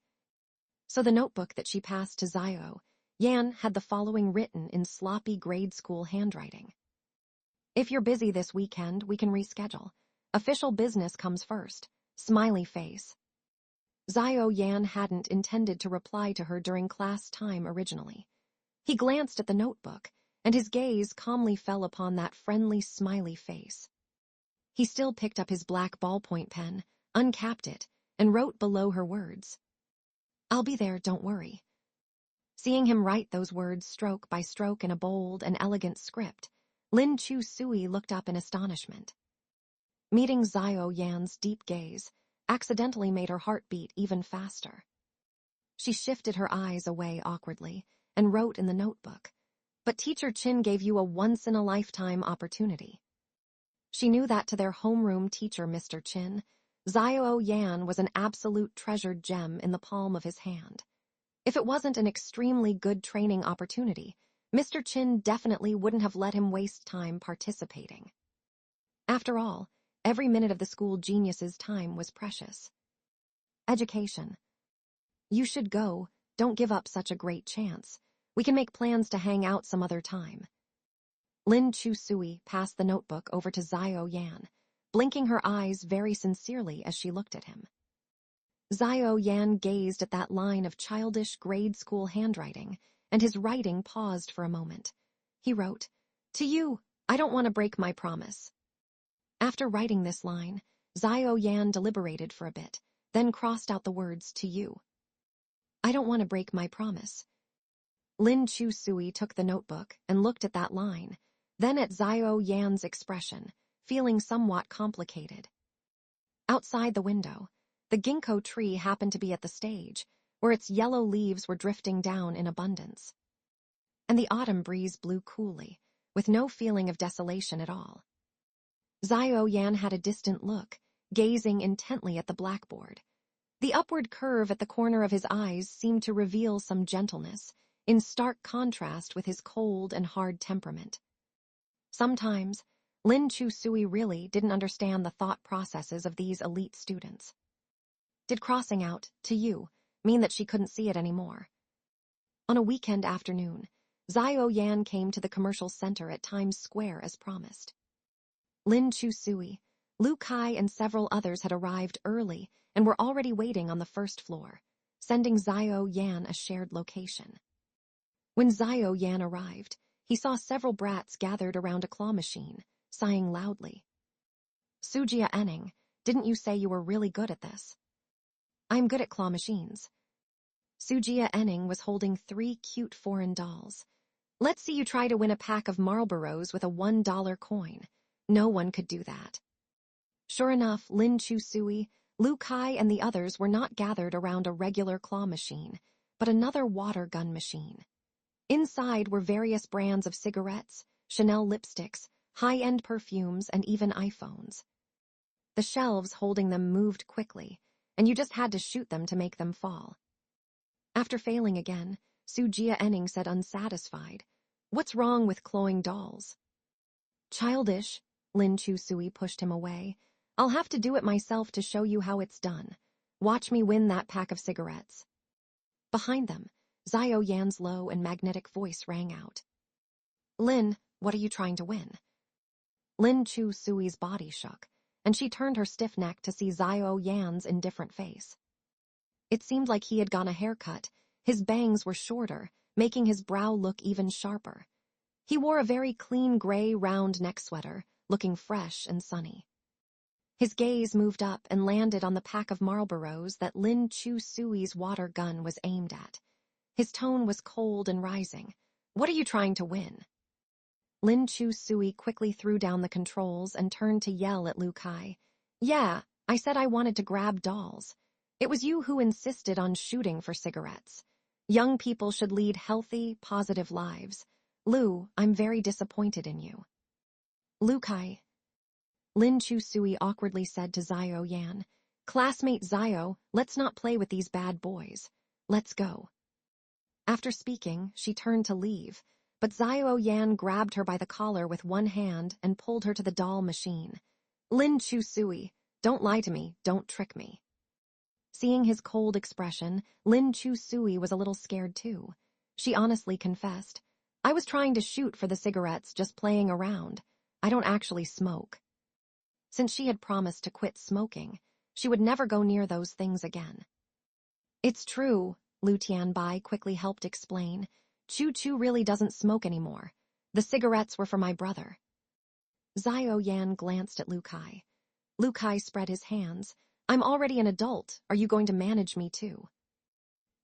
So the notebook that she passed to Xiao Yan had the following written in sloppy grade school handwriting. "If you're busy this weekend, we can reschedule. Official business comes first. Smiley face." Xiao Yan hadn't intended to reply to her during class time originally. He glanced at the notebook, and his gaze calmly fell upon that friendly, smiley face. He still picked up his black ballpoint pen, uncapped it, and wrote below her words. "I'll be there, don't worry." Seeing him write those words stroke by stroke in a bold and elegant script, Lin Chu Sui looked up in astonishment. Meeting Xiao Yan's deep gaze accidentally made her heart beat even faster. She shifted her eyes away awkwardly and wrote in the notebook, "But Teacher Chin gave you a once-in-a-lifetime opportunity." She knew that to their homeroom teacher, Mr. Chin, Xiao Yan was an absolute treasured gem in the palm of his hand. If it wasn't an extremely good training opportunity, Mr. Chin definitely wouldn't have let him waste time participating. After all, every minute of the school genius's time was precious. Education. "You should go, don't give up such a great chance. We can make plans to hang out some other time." Lin Chu Sui passed the notebook over to Xiao Yan, blinking her eyes very sincerely as she looked at him. Xiao Yan gazed at that line of childish grade school handwriting, and his writing paused for a moment. He wrote, "To you, I don't want to break my promise." After writing this line, Xiao Yan deliberated for a bit, then crossed out the words "to you." "I don't want to break my promise." Lin Chu Sui took the notebook and looked at that line, then at Xiao Yan's expression, feeling somewhat complicated. Outside the window, the ginkgo tree happened to be at the stage, where its yellow leaves were drifting down in abundance. And the autumn breeze blew coolly, with no feeling of desolation at all. Xiao Yan had a distant look, gazing intently at the blackboard. The upward curve at the corner of his eyes seemed to reveal some gentleness, in stark contrast with his cold and hard temperament. Sometimes, Lin Chu Sui really didn't understand the thought processes of these elite students. Did crossing out, "to you," mean that she couldn't see it anymore? On a weekend afternoon, Xiao Yan came to the commercial center at Times Square as promised. Lin Chu Sui, Lu Kai, and several others had arrived early and were already waiting on the first floor, sending Xiao Yan a shared location. When Xiao Yan arrived, he saw several brats gathered around a claw machine, sighing loudly. "Sujia Enning, didn't you say you were really good at this?" "I'm good at claw machines." Sujia Enning was holding 3 cute foreign dolls. "Let's see you try to win a pack of Marlboros with a $1 coin. No one could do that." Sure enough, Lin Chu Sui, Lu Kai, and the others were not gathered around a regular claw machine, but another water gun machine. Inside were various brands of cigarettes, Chanel lipsticks, high-end perfumes, and even iPhones. The shelves holding them moved quickly, and you just had to shoot them to make them fall. After failing again, Sujia Enning said unsatisfied, "What's wrong with clawing dolls?" "Childish," Lin Chu Sui pushed him away. "I'll have to do it myself to show you how it's done. Watch me win that pack of cigarettes." Behind them, Xiao Yan's low and magnetic voice rang out. "Lin, what are you trying to win?" Lin Chu Sui's body shook, and she turned her stiff neck to see Xiao Yan's indifferent face. It seemed like he had gotten a haircut. His bangs were shorter, making his brow look even sharper. He wore a very clean gray round neck sweater, looking fresh and sunny. His gaze moved up and landed on the pack of Marlboros that Lin Chu Sui's water gun was aimed at. His tone was cold and rising. "What are you trying to win?" Lin Chu Sui quickly threw down the controls and turned to yell at Lu Kai. "Yeah, I said I wanted to grab dolls. It was you who insisted on shooting for cigarettes. Young people should lead healthy, positive lives. Lu, I'm very disappointed in you." "Lu Kai," Lin Chu Sui awkwardly said to Xiao Yan, "Classmate Xiao, let's not play with these bad boys. Let's go." After speaking, she turned to leave, but Xiao Yan grabbed her by the collar with one hand and pulled her to the doll machine. "Lin Chu Sui, don't lie to me, don't trick me." Seeing his cold expression, Lin Chu Sui was a little scared too. She honestly confessed, "I was trying to shoot for the cigarettes, just playing around. I don't actually smoke." Since she had promised to quit smoking, she would never go near those things again. It's true, Lu Tianbai quickly helped explain. Chu Chu really doesn't smoke anymore. The cigarettes were for my brother. Xiao Yan glanced at Lu Kai. Lu Kai spread his hands. I'm already an adult. Are you going to manage me too?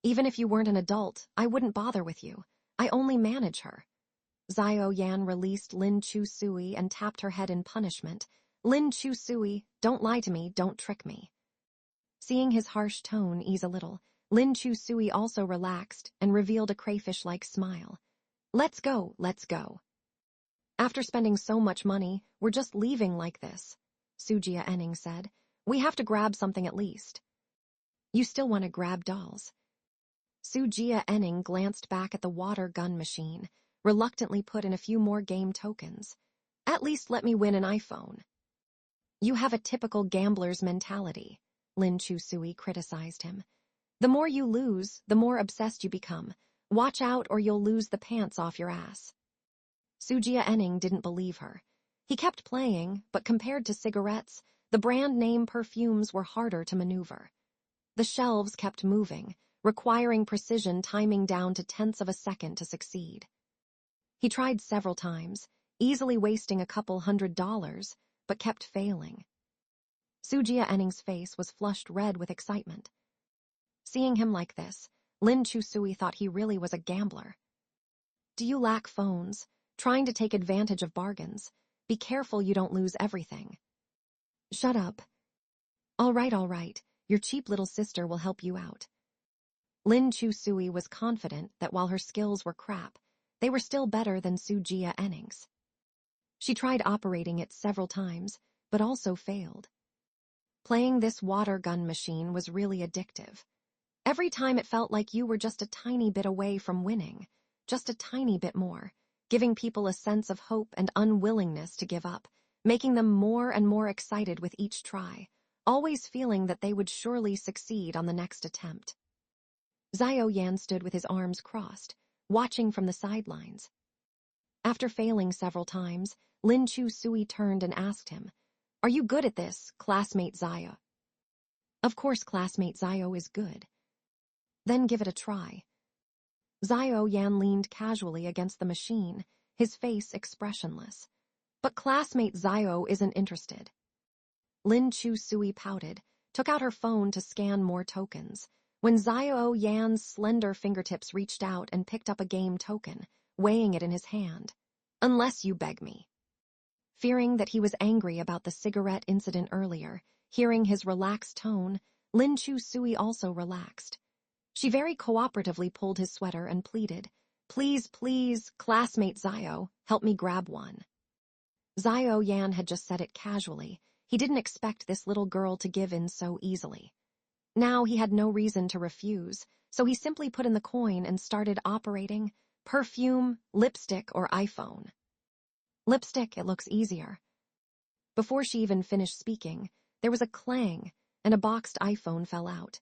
Even if you weren't an adult, I wouldn't bother with you. I only manage her. Xiao Yan released Lin Chu Sui and tapped her head in punishment. Lin Chu Sui, don't lie to me, don't trick me. Seeing his harsh tone ease a little, Lin Chu Sui also relaxed and revealed a crayfish-like smile. Let's go, let's go. After spending so much money, we're just leaving like this, Sujia Enning said. We have to grab something at least. You still want to grab dolls? Sujia Enning glanced back at the water gun machine, reluctantly put in a few more game tokens. At least let me win an iPhone. You have a typical gambler's mentality, Lin Chu Sui criticized him. The more you lose, the more obsessed you become. Watch out or you'll lose the pants off your ass. Sujia Enning didn't believe her. He kept playing, but compared to cigarettes, the brand name perfumes were harder to maneuver. The shelves kept moving, requiring precision timing down to tenths of a second to succeed. He tried several times, easily wasting a couple $100, but kept failing. Sujia Enning's face was flushed red with excitement. Seeing him like this, Lin Chu Sui thought he really was a gambler. Do you lack phones? Trying to take advantage of bargains. Be careful you don't lose everything. Shut up. All right. Your cheap little sister will help you out. Lin Chu Sui was confident that while her skills were crap, they were still better than Sujia Enning's. She tried operating it several times, but also failed. Playing this water gun machine was really addictive. Every time it felt like you were just a tiny bit away from winning, just a tiny bit more, giving people a sense of hope and unwillingness to give up, making them more and more excited with each try, always feeling that they would surely succeed on the next attempt. Xiao Yan stood with his arms crossed, watching from the sidelines. After failing several times, Lin Chu Sui turned and asked him, Are you good at this, classmate Xiao? Of course classmate Xiao is good. Then give it a try. Xiao Yan leaned casually against the machine, his face expressionless. But classmate Xiao isn't interested. Lin Chu Sui pouted, took out her phone to scan more tokens, when Xiao Yan's slender fingertips reached out and picked up a game token, weighing it in his hand. Unless you beg me. Fearing that he was angry about the cigarette incident earlier, hearing his relaxed tone, Lin Chu Sui also relaxed. She very cooperatively pulled his sweater and pleaded, Please, classmate Xiao, help me grab one. Xiao Yan had just said it casually. He didn't expect this little girl to give in so easily. Now he had no reason to refuse, so he simply put in the coin and started operating perfume, lipstick, or iPhone. Lipstick, it looks easier. Before she even finished speaking, there was a clang, and a boxed iPhone fell out.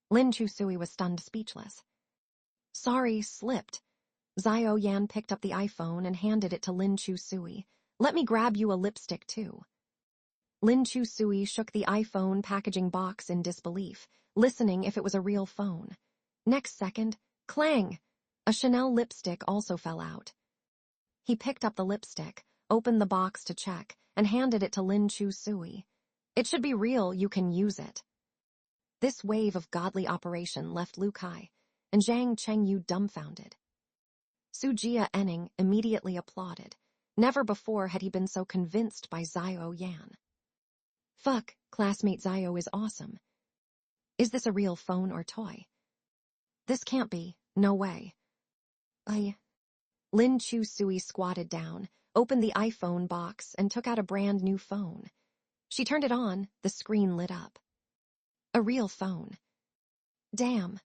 Lin Chu Sui was stunned speechless. Sorry, slipped. Xiao Yan picked up the iPhone and handed it to Lin Chu Sui. Let me grab you a lipstick, too. Lin Chu Sui shook the iPhone packaging box in disbelief, listening if it was a real phone. Next second, clang! A Chanel lipstick also fell out. He picked up the lipstick, opened the box to check, and handed it to Lin Chu Sui. It should be real, you can use it. This wave of godly operation left Lu Kai and Zhang Chengyu dumbfounded. Sujia Enning immediately applauded. Never before had he been so convinced by Xiao Yan. Fuck, classmate Xiao is awesome. Is this a real phone or toy? This can't be, no way. Lin Chu Sui squatted down, opened the iPhone box, and took out a brand new phone. She turned it on, the screen lit up. A real phone. Damn.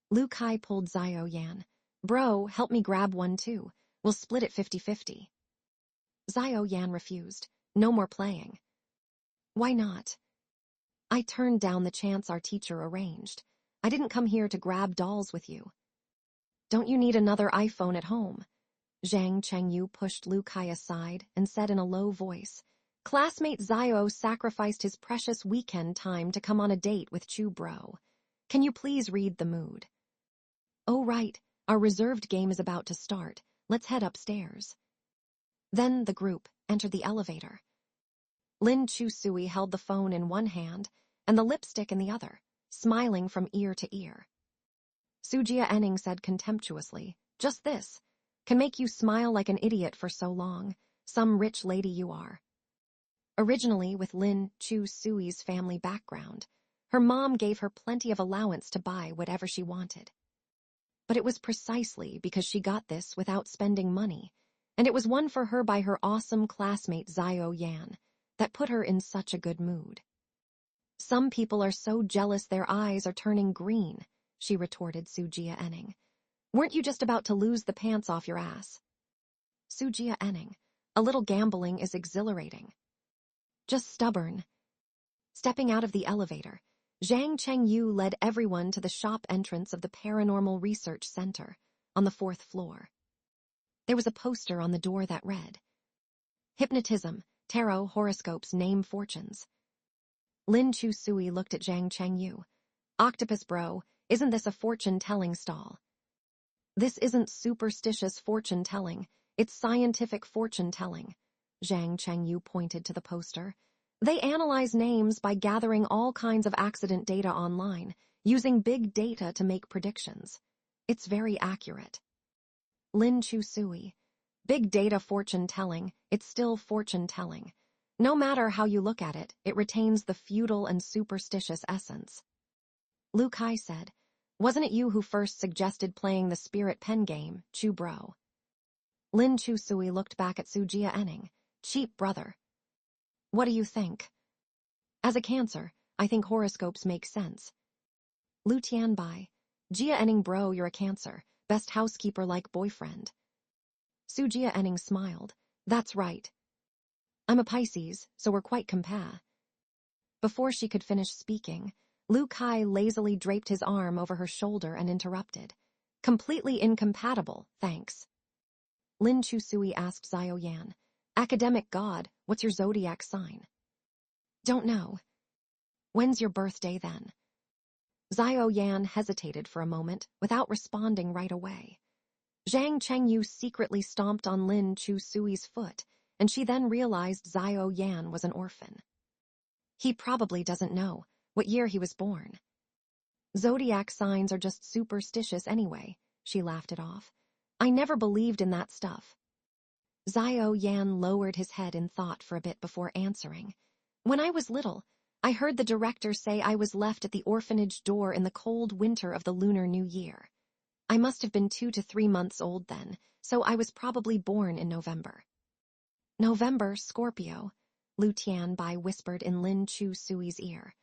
Lu Kai pulled Xiao Yan. Bro, help me grab one too. We'll split it 50-50. Xiao Yan refused. No more playing. Why not? I turned down the chance our teacher arranged. I didn't come here to grab dolls with you. Don't you need another iPhone at home? Zhang Chengyu pushed Lu Kai aside and said in a low voice, Classmate Xiao sacrificed his precious weekend time to come on a date with Chu Bro. Can you please read the mood? Oh right, our reserved game is about to start. Let's head upstairs. Then the group entered the elevator. Lin Chusui held the phone in one hand and the lipstick in the other, smiling from ear to ear. Sujia Enning said contemptuously, "Just this can make you smile like an idiot for so long. Some rich lady you are." Originally, with Lin Chusui's family background, her mom gave her plenty of allowance to buy whatever she wanted. But it was precisely because she got this without spending money, and it was won for her by her awesome classmate Xiao Yan, that put her in such a good mood. "Some people are so jealous their eyes are turning green," she retorted Sujia Enning. "Weren't you just about to lose the pants off your ass?" Sujia Enning, "A little gambling is exhilarating." "Just stubborn." Stepping out of the elevator, Zhang Chengyu led everyone to the shop entrance of the Paranormal Research Center on the 4th floor. There was a poster on the door that read, "Hypnotism, Tarot, Horoscopes, Name Fortunes." Lin Chusui looked at Zhang Chengyu. "Octopus bro, isn't this a fortune-telling stall?" "This isn't superstitious fortune-telling, it's scientific fortune-telling." Zhang Chengyu pointed to the poster. "They analyze names by gathering all kinds of accident data online, using big data to make predictions. It's very accurate." Lin Chusui, "Big data fortune-telling, it's still fortune-telling. No matter how you look at it, it retains the feudal and superstitious essence." Lu Kai said, "Wasn't it you who first suggested playing the spirit pen game, Chu bro?" Lin Chusui looked back at Sujia Enning. "Cheap brother. What do you think?" "As a Cancer, I think horoscopes make sense." Lu Tianbai, "Jia Enning bro, you're a Cancer. Best housekeeper-like boyfriend." Sujia Enning smiled. "That's right. I'm a Pisces, so we're quite compa." Before she could finish speaking, Lu Kai lazily draped his arm over her shoulder and interrupted. "Completely incompatible, thanks." Lin Chusui asked Xiao Yan, "Academic god, what's your zodiac sign?" "Don't know." "When's your birthday then?" Xiao Yan hesitated for a moment without responding right away. Zhang Chengyu secretly stomped on Lin Chusui's foot, and she then realized Xiao Yan was an orphan. "He probably doesn't know what year he was born." "Zodiac signs are just superstitious anyway," she laughed it off. "I never believed in that stuff." Xiao Yan lowered his head in thought for a bit before answering. "When I was little, I heard the director say I was left at the orphanage door in the cold winter of the Lunar New Year. I must have been 2 to 3 months old then, so I was probably born in November." "November, Scorpio," Lu Tianbai whispered in Lin Chusui's ear.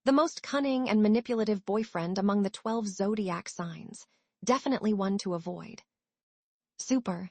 "The most cunning and manipulative boyfriend among the 12 zodiac signs. Definitely one to avoid." "Super,"